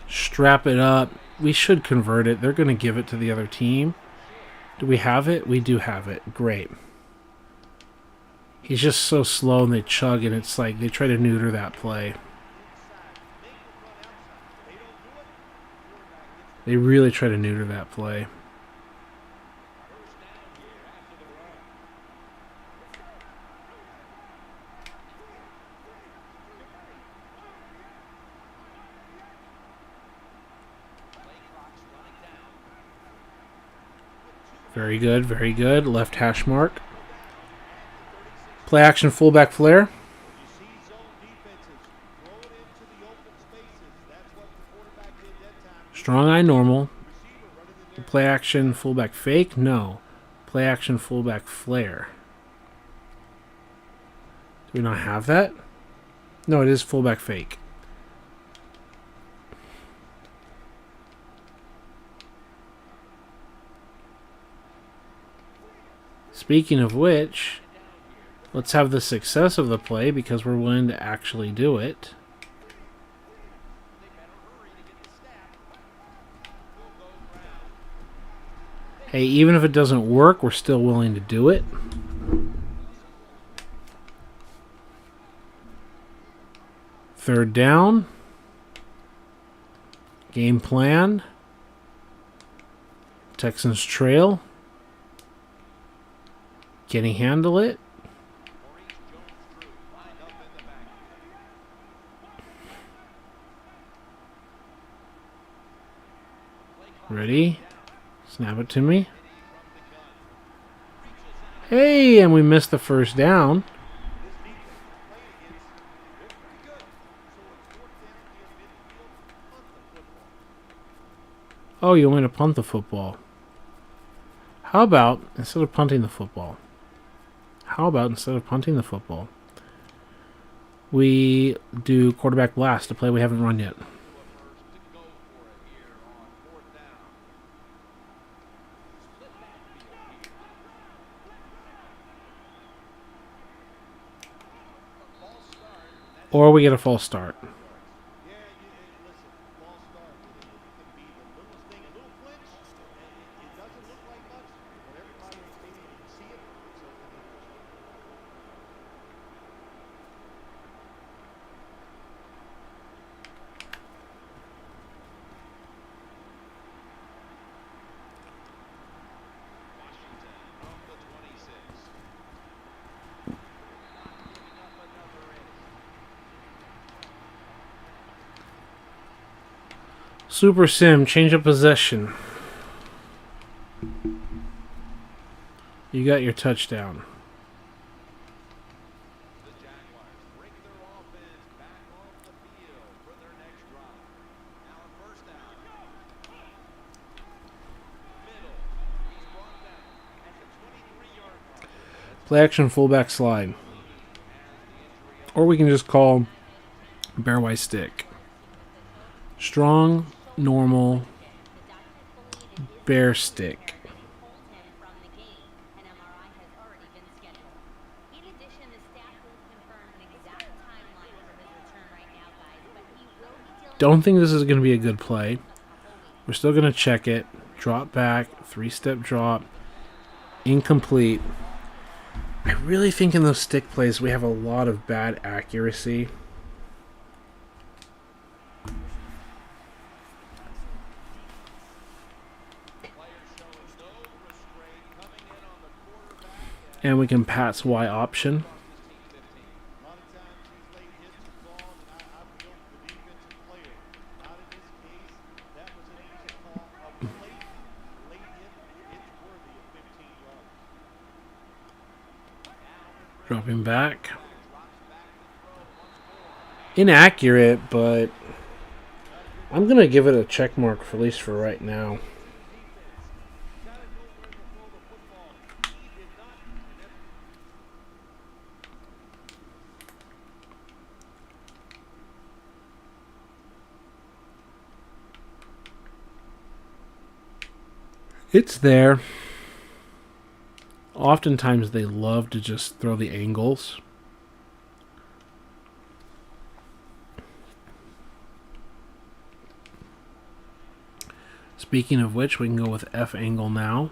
Strap it up. We should convert it. They're going to give it to the other team. Do we have it? We do have it. Great. He's just so slow and they chug, and it's like they try to neuter that play. They really try to neuter that play. Very good, very good. Left hash mark. Play action fullback flare. Strong eye normal. Play action fullback fake? No. Play action fullback flare. Do we not have that? No, it is fullback fake. Speaking of which, let's have the success of the play because we're willing to actually do it. Hey, even if it doesn't work, we're still willing to do it. Third down. Game plan. Texans trail. Can he handle it? Ready? Snap it to me. Hey, and we missed the first down. Oh, you want to punt the football. How about, instead of punting the football, we do quarterback blast, a play we haven't run yet. Or we get a false start. Super Sim, change of possession. You got your touchdown. The Jaguars bring their offense back on the field for their next drive. Now on first down. Middle. He's brought down at the 23-yard line. Play action fullback slide. Or we can just call Bearwise stick. Strong, normal, bear stick. Don't think this is going to be a good play. We're still going to check it. Drop back, 3-step drop, incomplete. I really think in those stick plays we have a lot of bad accuracy. And we can pass Y option. A lot of times these late hits are called, and I feel for the defensive player. Not in this case. That was an easy call. A blatant late hit. It's worthy of 15 yards. Dropping back. Inaccurate, but I'm going to give it a check mark, for at least for right now. Got to know where to throw the football. He did not. It's there. Oftentimes they love to just throw the angles. Speaking of which, we can go with F angle now.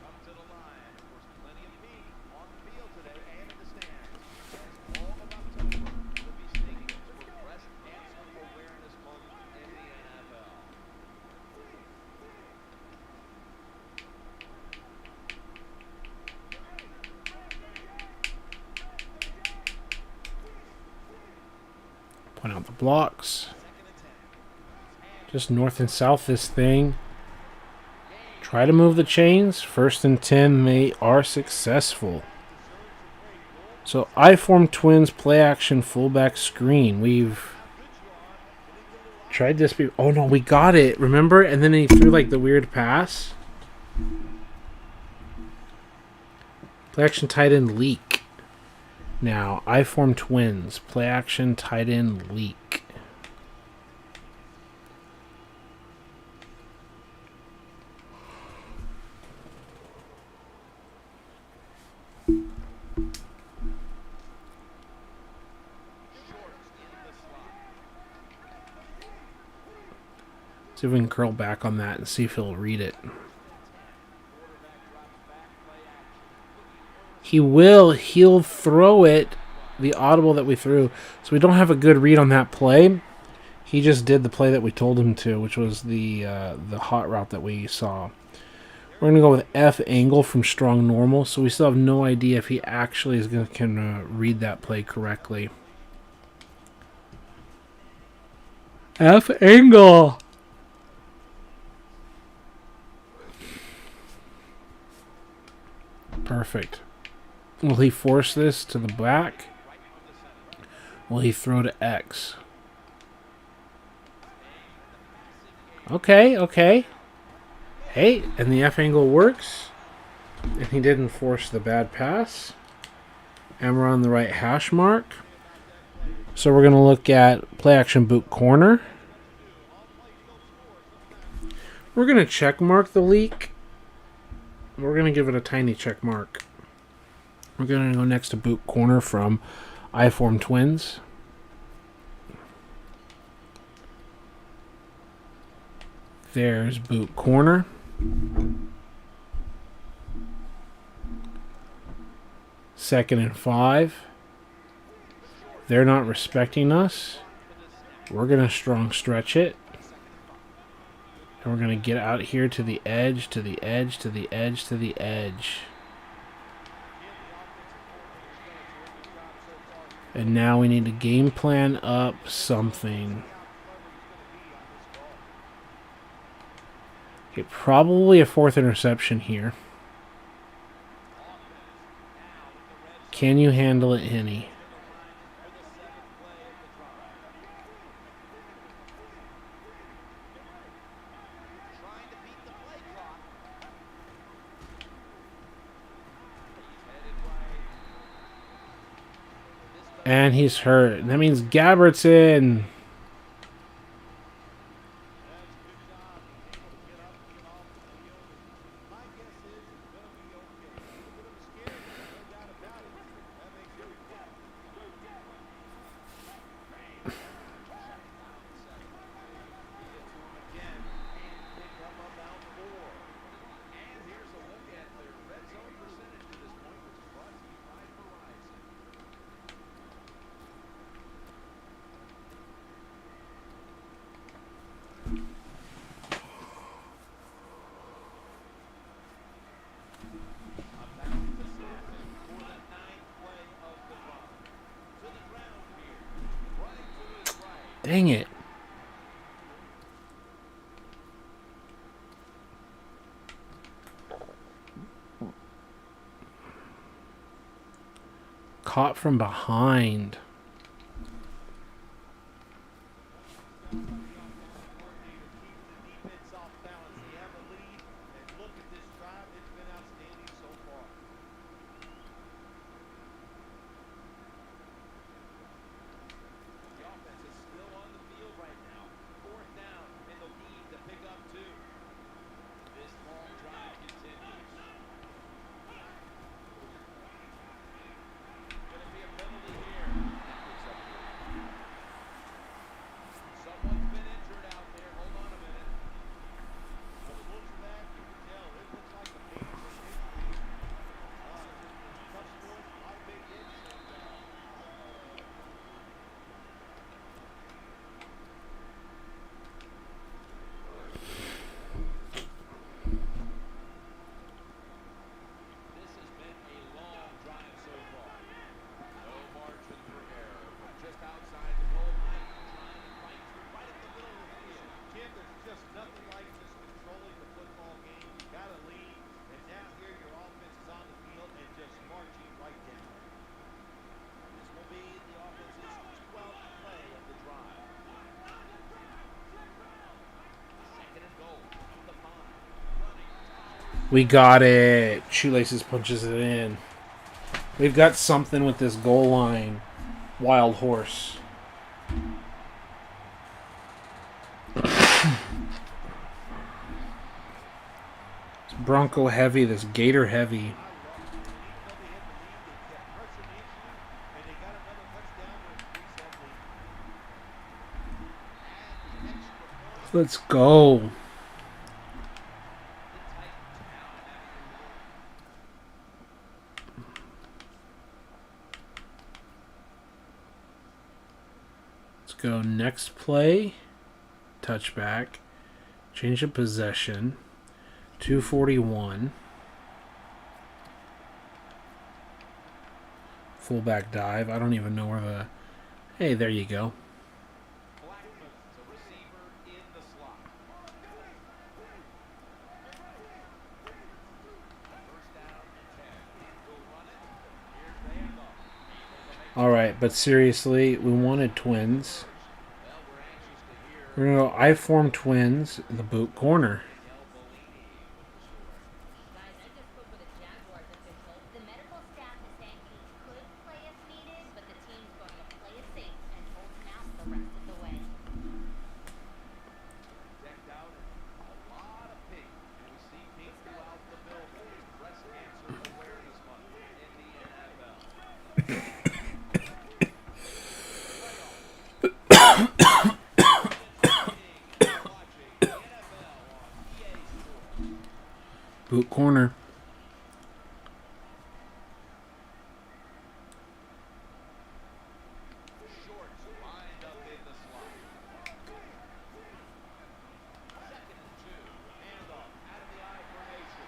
Up to the line. Of course, plenty of heat on the field today and in the stands. As all of October will be singing for Breast Cancer Awareness Month in the NFL. Point out the blocks. Just north and south this thing. Try to move the chains. 1st and 10, they are successful. So I form twins play action fullback screen. We've tried this. Oh no, we got it. Remember? And then he threw like the weird pass. Play action tight end leak. Now I form twins play action tight end leak. See if we can curl back on that and see if he'll read it. He will. He'll throw it, the audible that we threw. So we don't have a good read on that play. He just did the play that we told him to, which was the hot route that we saw. We're going to go with F angle from strong normal. So we still have no idea if he actually can read that play correctly. F angle. Perfect. Will he force this to the back? Will he throw to X? Okay, okay. Hey, and the F angle works. And he didn't force the bad pass. And we're on the right hash mark. So we're going to look at play action boot corner. We're going to check mark the leak. We're going to give it a tiny check mark. We're going to go next to boot corner from I form twins. There's boot corner. Second and 5. They're not respecting us. We're going to strong stretch it. And we're going to get out here to the edge, to the edge, to the edge, to the edge. And now we need to game plan up something. Okay, probably a fourth interception here. Can you handle it, Henny? Trying to beat the play clock. He's headed right. And he's hurt. That means Gabbert's in. That's a good job. He's able to get up and get off the field. And my guess is it's going to be okay. A little bit of a scare there, no doubt about it. That makes every play. Get to him again and pick up about 4. And here's a look at their red zone percentage at this point, which is brought to you by Verizon. About to snap it for the 9th play of the drive. To the ground here. Running to his right. Dang it. Caught from behind. Coordinator keeping the defense off balance. They have the lead, and look at this drive. It's been outstanding so far. The offense is still on the field right now. 4th down, and they'll need to pick up 2. This long drive continues. Going to be a penalty here. That picks up 3. Someone's been injured out there. Hold on a minute. From the looks of that, you can tell it looks like a major injury. Tough sport, a lot of big hits, and This has been a long drive so far. No margin for error. From just outside the goal line, trying to fight through right at the middle of the field. Tim, there's just nothing like just controlling the football game. You got to lead, and now here your offense is on the field and just marching right down. This will be the offense's 12th play of the drive. 2nd and goal from the 5. Running. We got it. Shoelaces punches it in. We've got something with this goal line. Wild horse. It's Bronco heavy, this Gator heavy. Even though they had the lead, they kept pressing the issue, and they got another touchdown to increase that lead. And the extra point. Let's go. The Titans now have Let's go next play. Touchback. Change of possession. 241. Fullback dive. I don't even know where the... Hey, there you go. Blackman to receiver in the slot. 1st down and 10. We'll run it. Here's the handoff. Able to make All right, but seriously, we wanted twins. well, we're anxious to hear We're going to go I-form twins in the boot corner. Miguel Bellini with the story. Guys, I just spoke with a Jaguars official. The medical staff is saying he could play if needed, but the team's going to play it safe and hold him out the rest of the way. Decked out in a lot of pink, and we see pink throughout the building. It's Breast Cancer Awareness Month in the NFL. Boot corner. Shorts lined up in the slot. 2nd and 2. Handoff out of the I formation.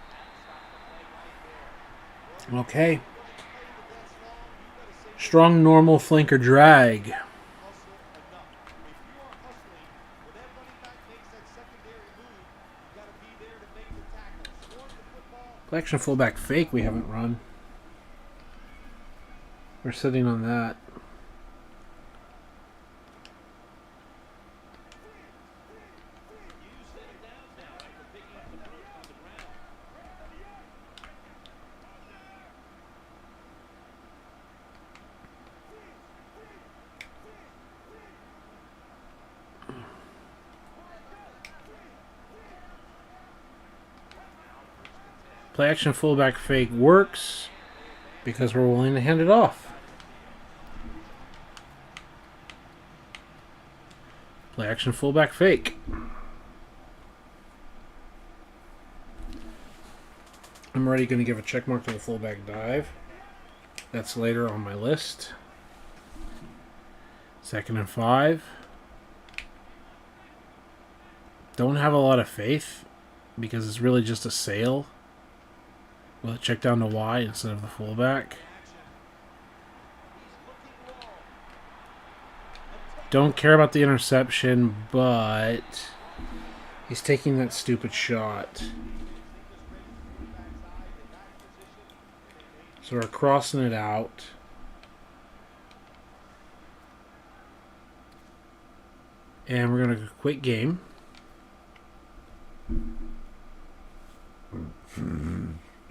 That'll stop the play right there. Okay. When they play with that strong, you got to say Strong, normal, flanker, drag. hustle enough. If you are hustling, when that running back makes that secondary move, Play action fullback fake we haven't run. We're sitting on that. Use set of downs now after picking up the first on the ground. Play action fullback fake works because we're willing to hand it off. Play action fullback fake. I'm already going to give a check mark to the fullback dive. That's later on my list. 2nd and 5. Don't have a lot of faith because it's really just a sail. Will it check down to Y instead of the fullback? Don't care about the interception, but he's taking that stupid shot. So we're crossing it out. And we're going to quit game.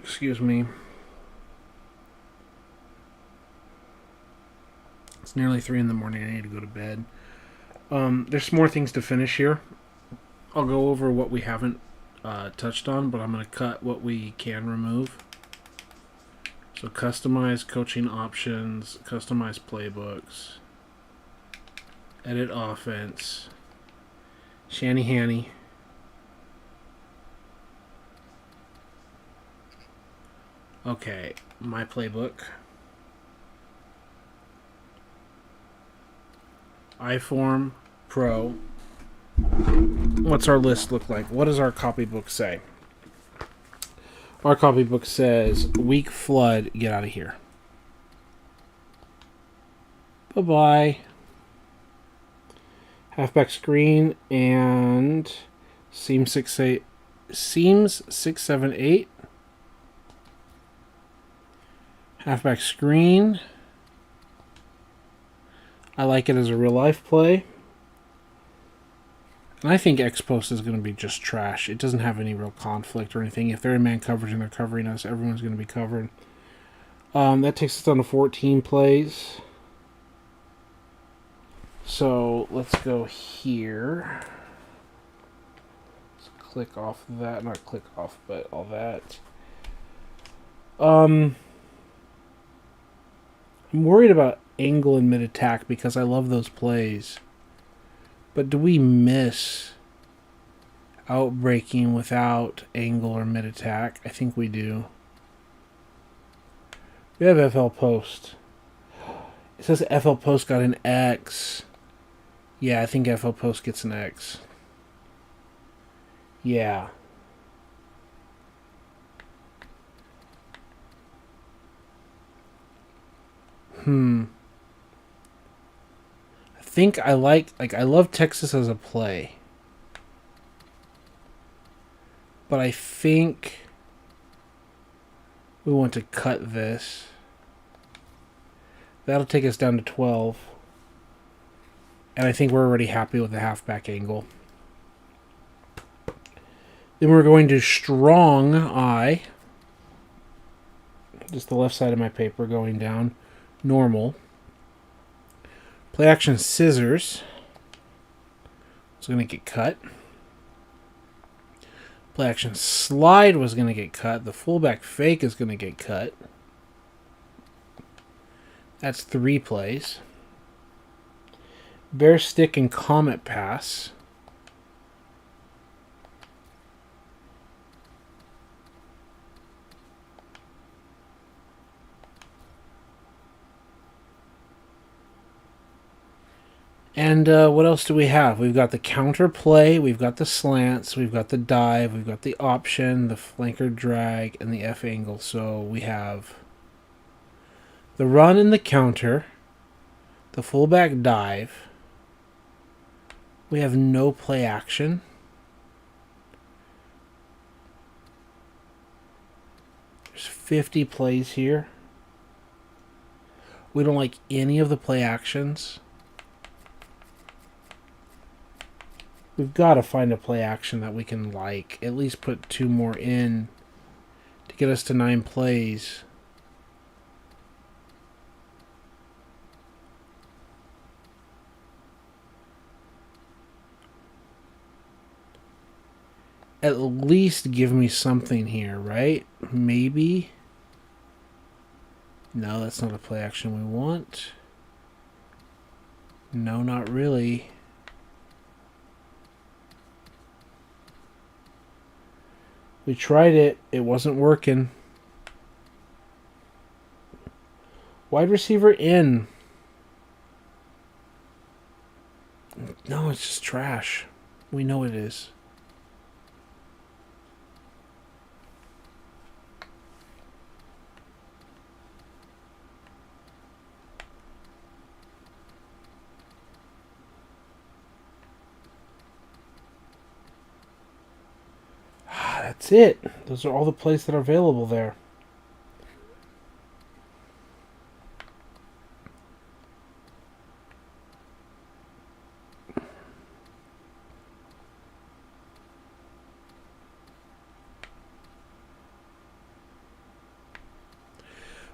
Excuse me. It's nearly 3 in the morning. I need to go to bed. There's more things to finish here. I'll go over what we haven't touched on, but I'm going to cut what we can remove. So customize coaching options, customize playbooks, edit offense, Shanny Hanny. Okay, my playbook. iForm Pro. What's our list look like? What does our copybook say? Our copybook says, weak flood, get out of here. Bye-bye. Halfback screen and seam 6-8. Seams 6-7-8. Halfback screen. I like it as a real life play. And I think X-Post is going to be just trash. It doesn't have any real conflict or anything. If they're in man coverage and they're covering us, everyone's going to be covered. That takes us down to 14 plays. So let's go here. Let's click off that. Not click off, but all that. I'm worried about angle and mid-attack because I love those plays. But do we miss outbreaking without angle or mid-attack? I think we do. We have FL Post. It says FL Post got an X. Yeah, I think FL Post gets an X. Yeah. I think I I love Texas as a play. But I think we want to cut this. That'll take us down to 12. And I think we're already happy with the halfback angle. Then we're going to strong I. Just the left side of my paper going down. Normal. Play action scissors. It's going to get cut. Play action slide was going to get cut. The fullback fake is going to get cut. That's 3 plays. Bear stick and comet pass. And what else do we have? We've got the counter play, we've got the slants, we've got the dive, we've got the option, the flanker drag, and the F angle. So we have the run and the counter, the fullback dive. We have no play action. 50 plays here. We don't like any of the play actions. We've got to find a play action that we can like. At least put 2 more in to get us to 9 plays. At least give me something here, right? Maybe. No, that's not a play action we want. No, not really. We tried it. It wasn't working. Wide receiver in. No, it's just trash. We know it is. That's it. Those are all the plays that are available there.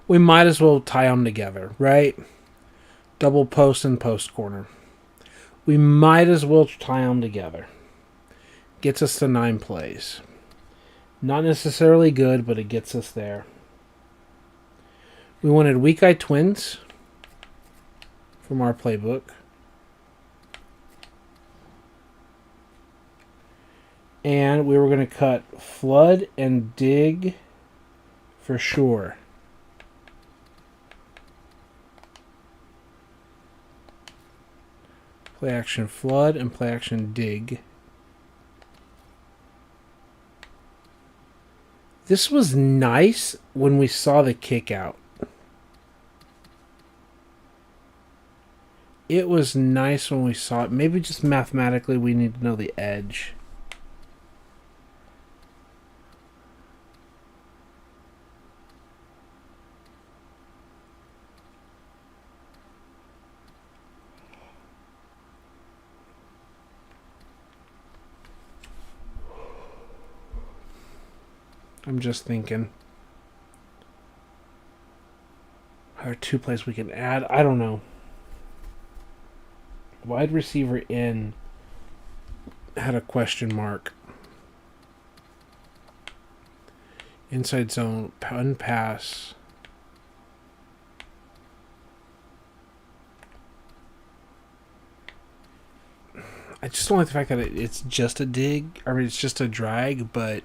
We might as well tie them together, right? Double post and post corner. We might as well tie them together. Gets us to 9 plays. Not necessarily good, but it gets us there. We wanted weak eye twins from our playbook. And we were going to cut flood and dig for sure. Play action flood and play action dig. This was nice when we saw the kick out. It was nice when we saw it. Maybe just mathematically we need to know the edge. I'm just thinking. Are there 2 plays we can add? I don't know. Wide receiver in had a question mark. Inside zone, pun pass. I just don't like the fact that it's just a dig. I mean, it's just a drag, but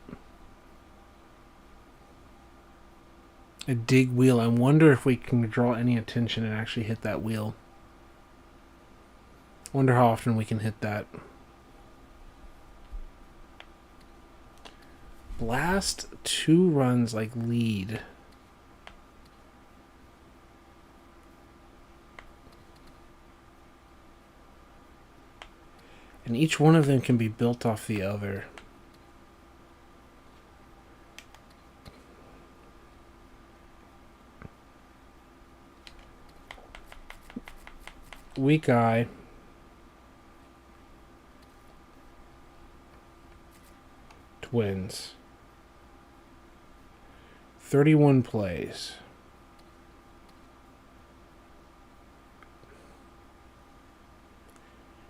a dig wheel. I wonder if we can draw any attention and actually hit that wheel. I wonder how often we can hit that. Blast 2 runs like lead. And each one of them can be built off the other. Weak eye. Twins. 31 plays.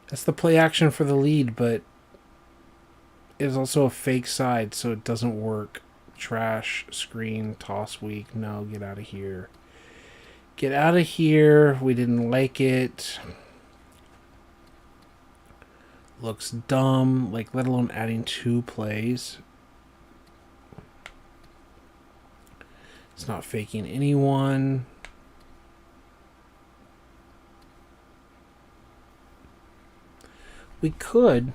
That's the play action for the lead, but it's also a fake side, so it doesn't work. Trash, screen, toss weak. No, get out of here. Get out of here. We didn't like it. Looks dumb, like let alone adding 2 plays. It's not faking anyone. We could.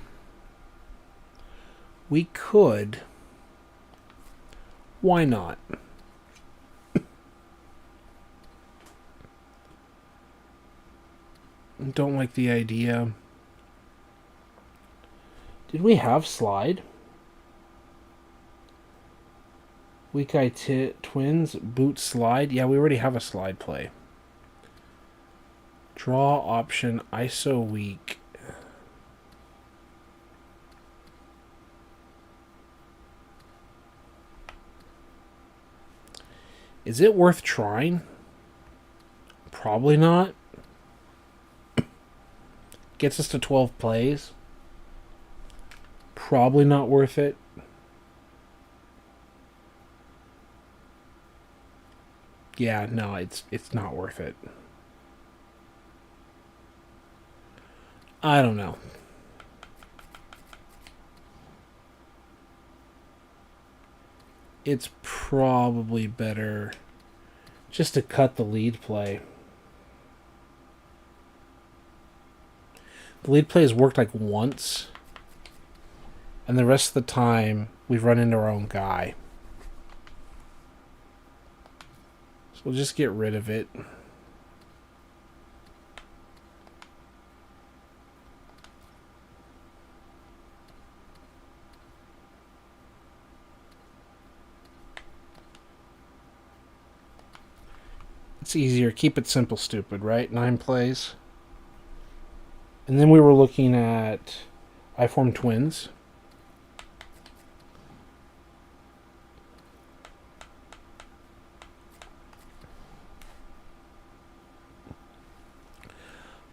Why not? Don't like the idea. Did we have slide? Weak Eye Twins, boot slide. Yeah, we already have a slide play. Draw option, ISO weak. Is it worth trying? Probably not. Gets us to 12 plays. Probably not worth it. Yeah, no, it's not worth it. I don't know. It's probably better just to cut the lead play. The lead play has worked like once, and the rest of the time we've run into our own guy. So we'll just get rid of it. It's easier. Keep it simple, stupid, right? 9 plays. And then we were looking at I-form twins.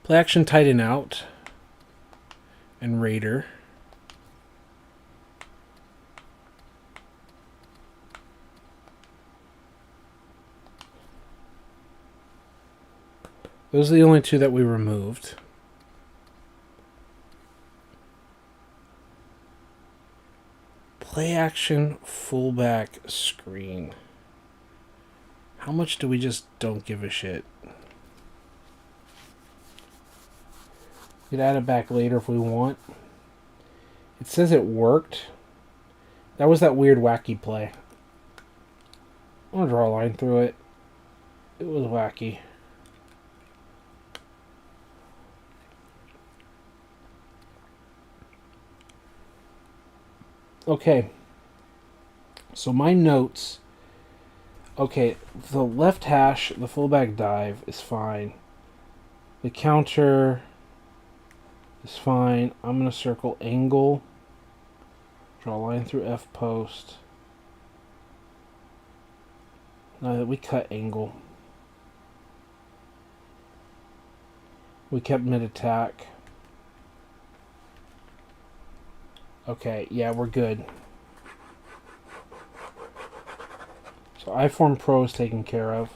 Play action tight and out. And Raider. Those are the only two that we removed. Play action fullback screen. How much do we just don't give a shit? We could add it back later if we want. It says it worked. That was that weird wacky play. I'm gonna draw a line through it. It was wacky. Okay. So my notes. Okay, the left hash, the fullback dive is fine. The counter is fine. I'm going to circle angle. Draw a line through F post. Now that we cut angle. We kept mid attack. Okay, yeah, we're good. So I-form pro is taken care of.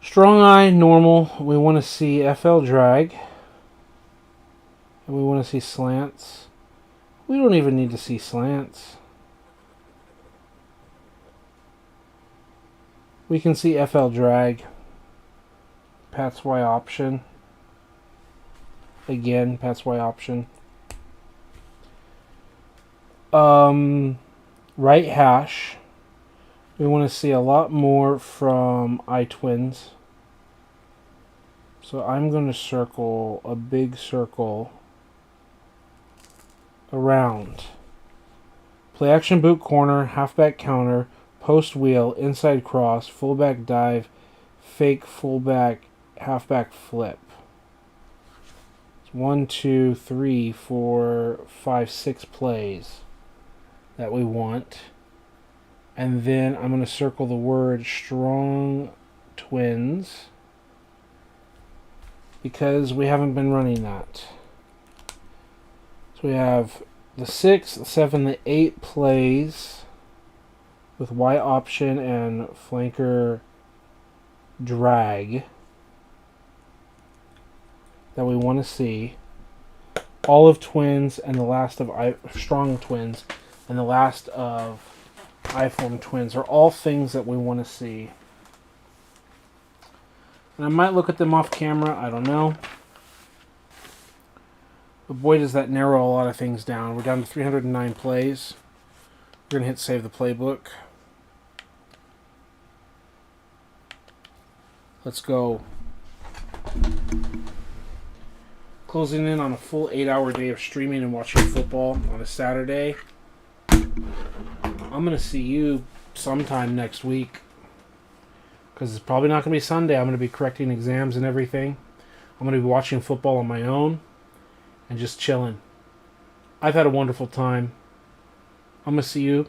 Strong eye, normal. We want to see FL drag. And we want to see slants. We don't even need to see slants. We can see FL drag. Pat's Y option. Again, Pat's Y option. Right hash. We want to see a lot more from I-twins. So I'm going to circle a big circle around. Play action boot corner, halfback counter, post wheel, inside cross, fullback dive, fake fullback, halfback flip. 1, 2, 3, 4, 5, 6 plays that we want. And then I'm going to circle the word strong twins because we haven't been running that. So we have the 6, the 7, the 8 plays with Y option and flanker drag that we want to see. All of twins and the last of strong twins and the last of I-form twins are all things that we want to see. And I might look at them off camera, I don't know. But boy, does that narrow a lot of things down. We're down to 309 plays. We're going to hit save the playbook. Let's go. Closing in on a full 8-hour day of streaming and watching football on a Saturday. I'm gonna see you sometime next week. Because it's probably not gonna be Sunday. I'm gonna be correcting exams and everything. I'm gonna be watching football on my own and just chilling. I've had a wonderful time. I'm gonna see you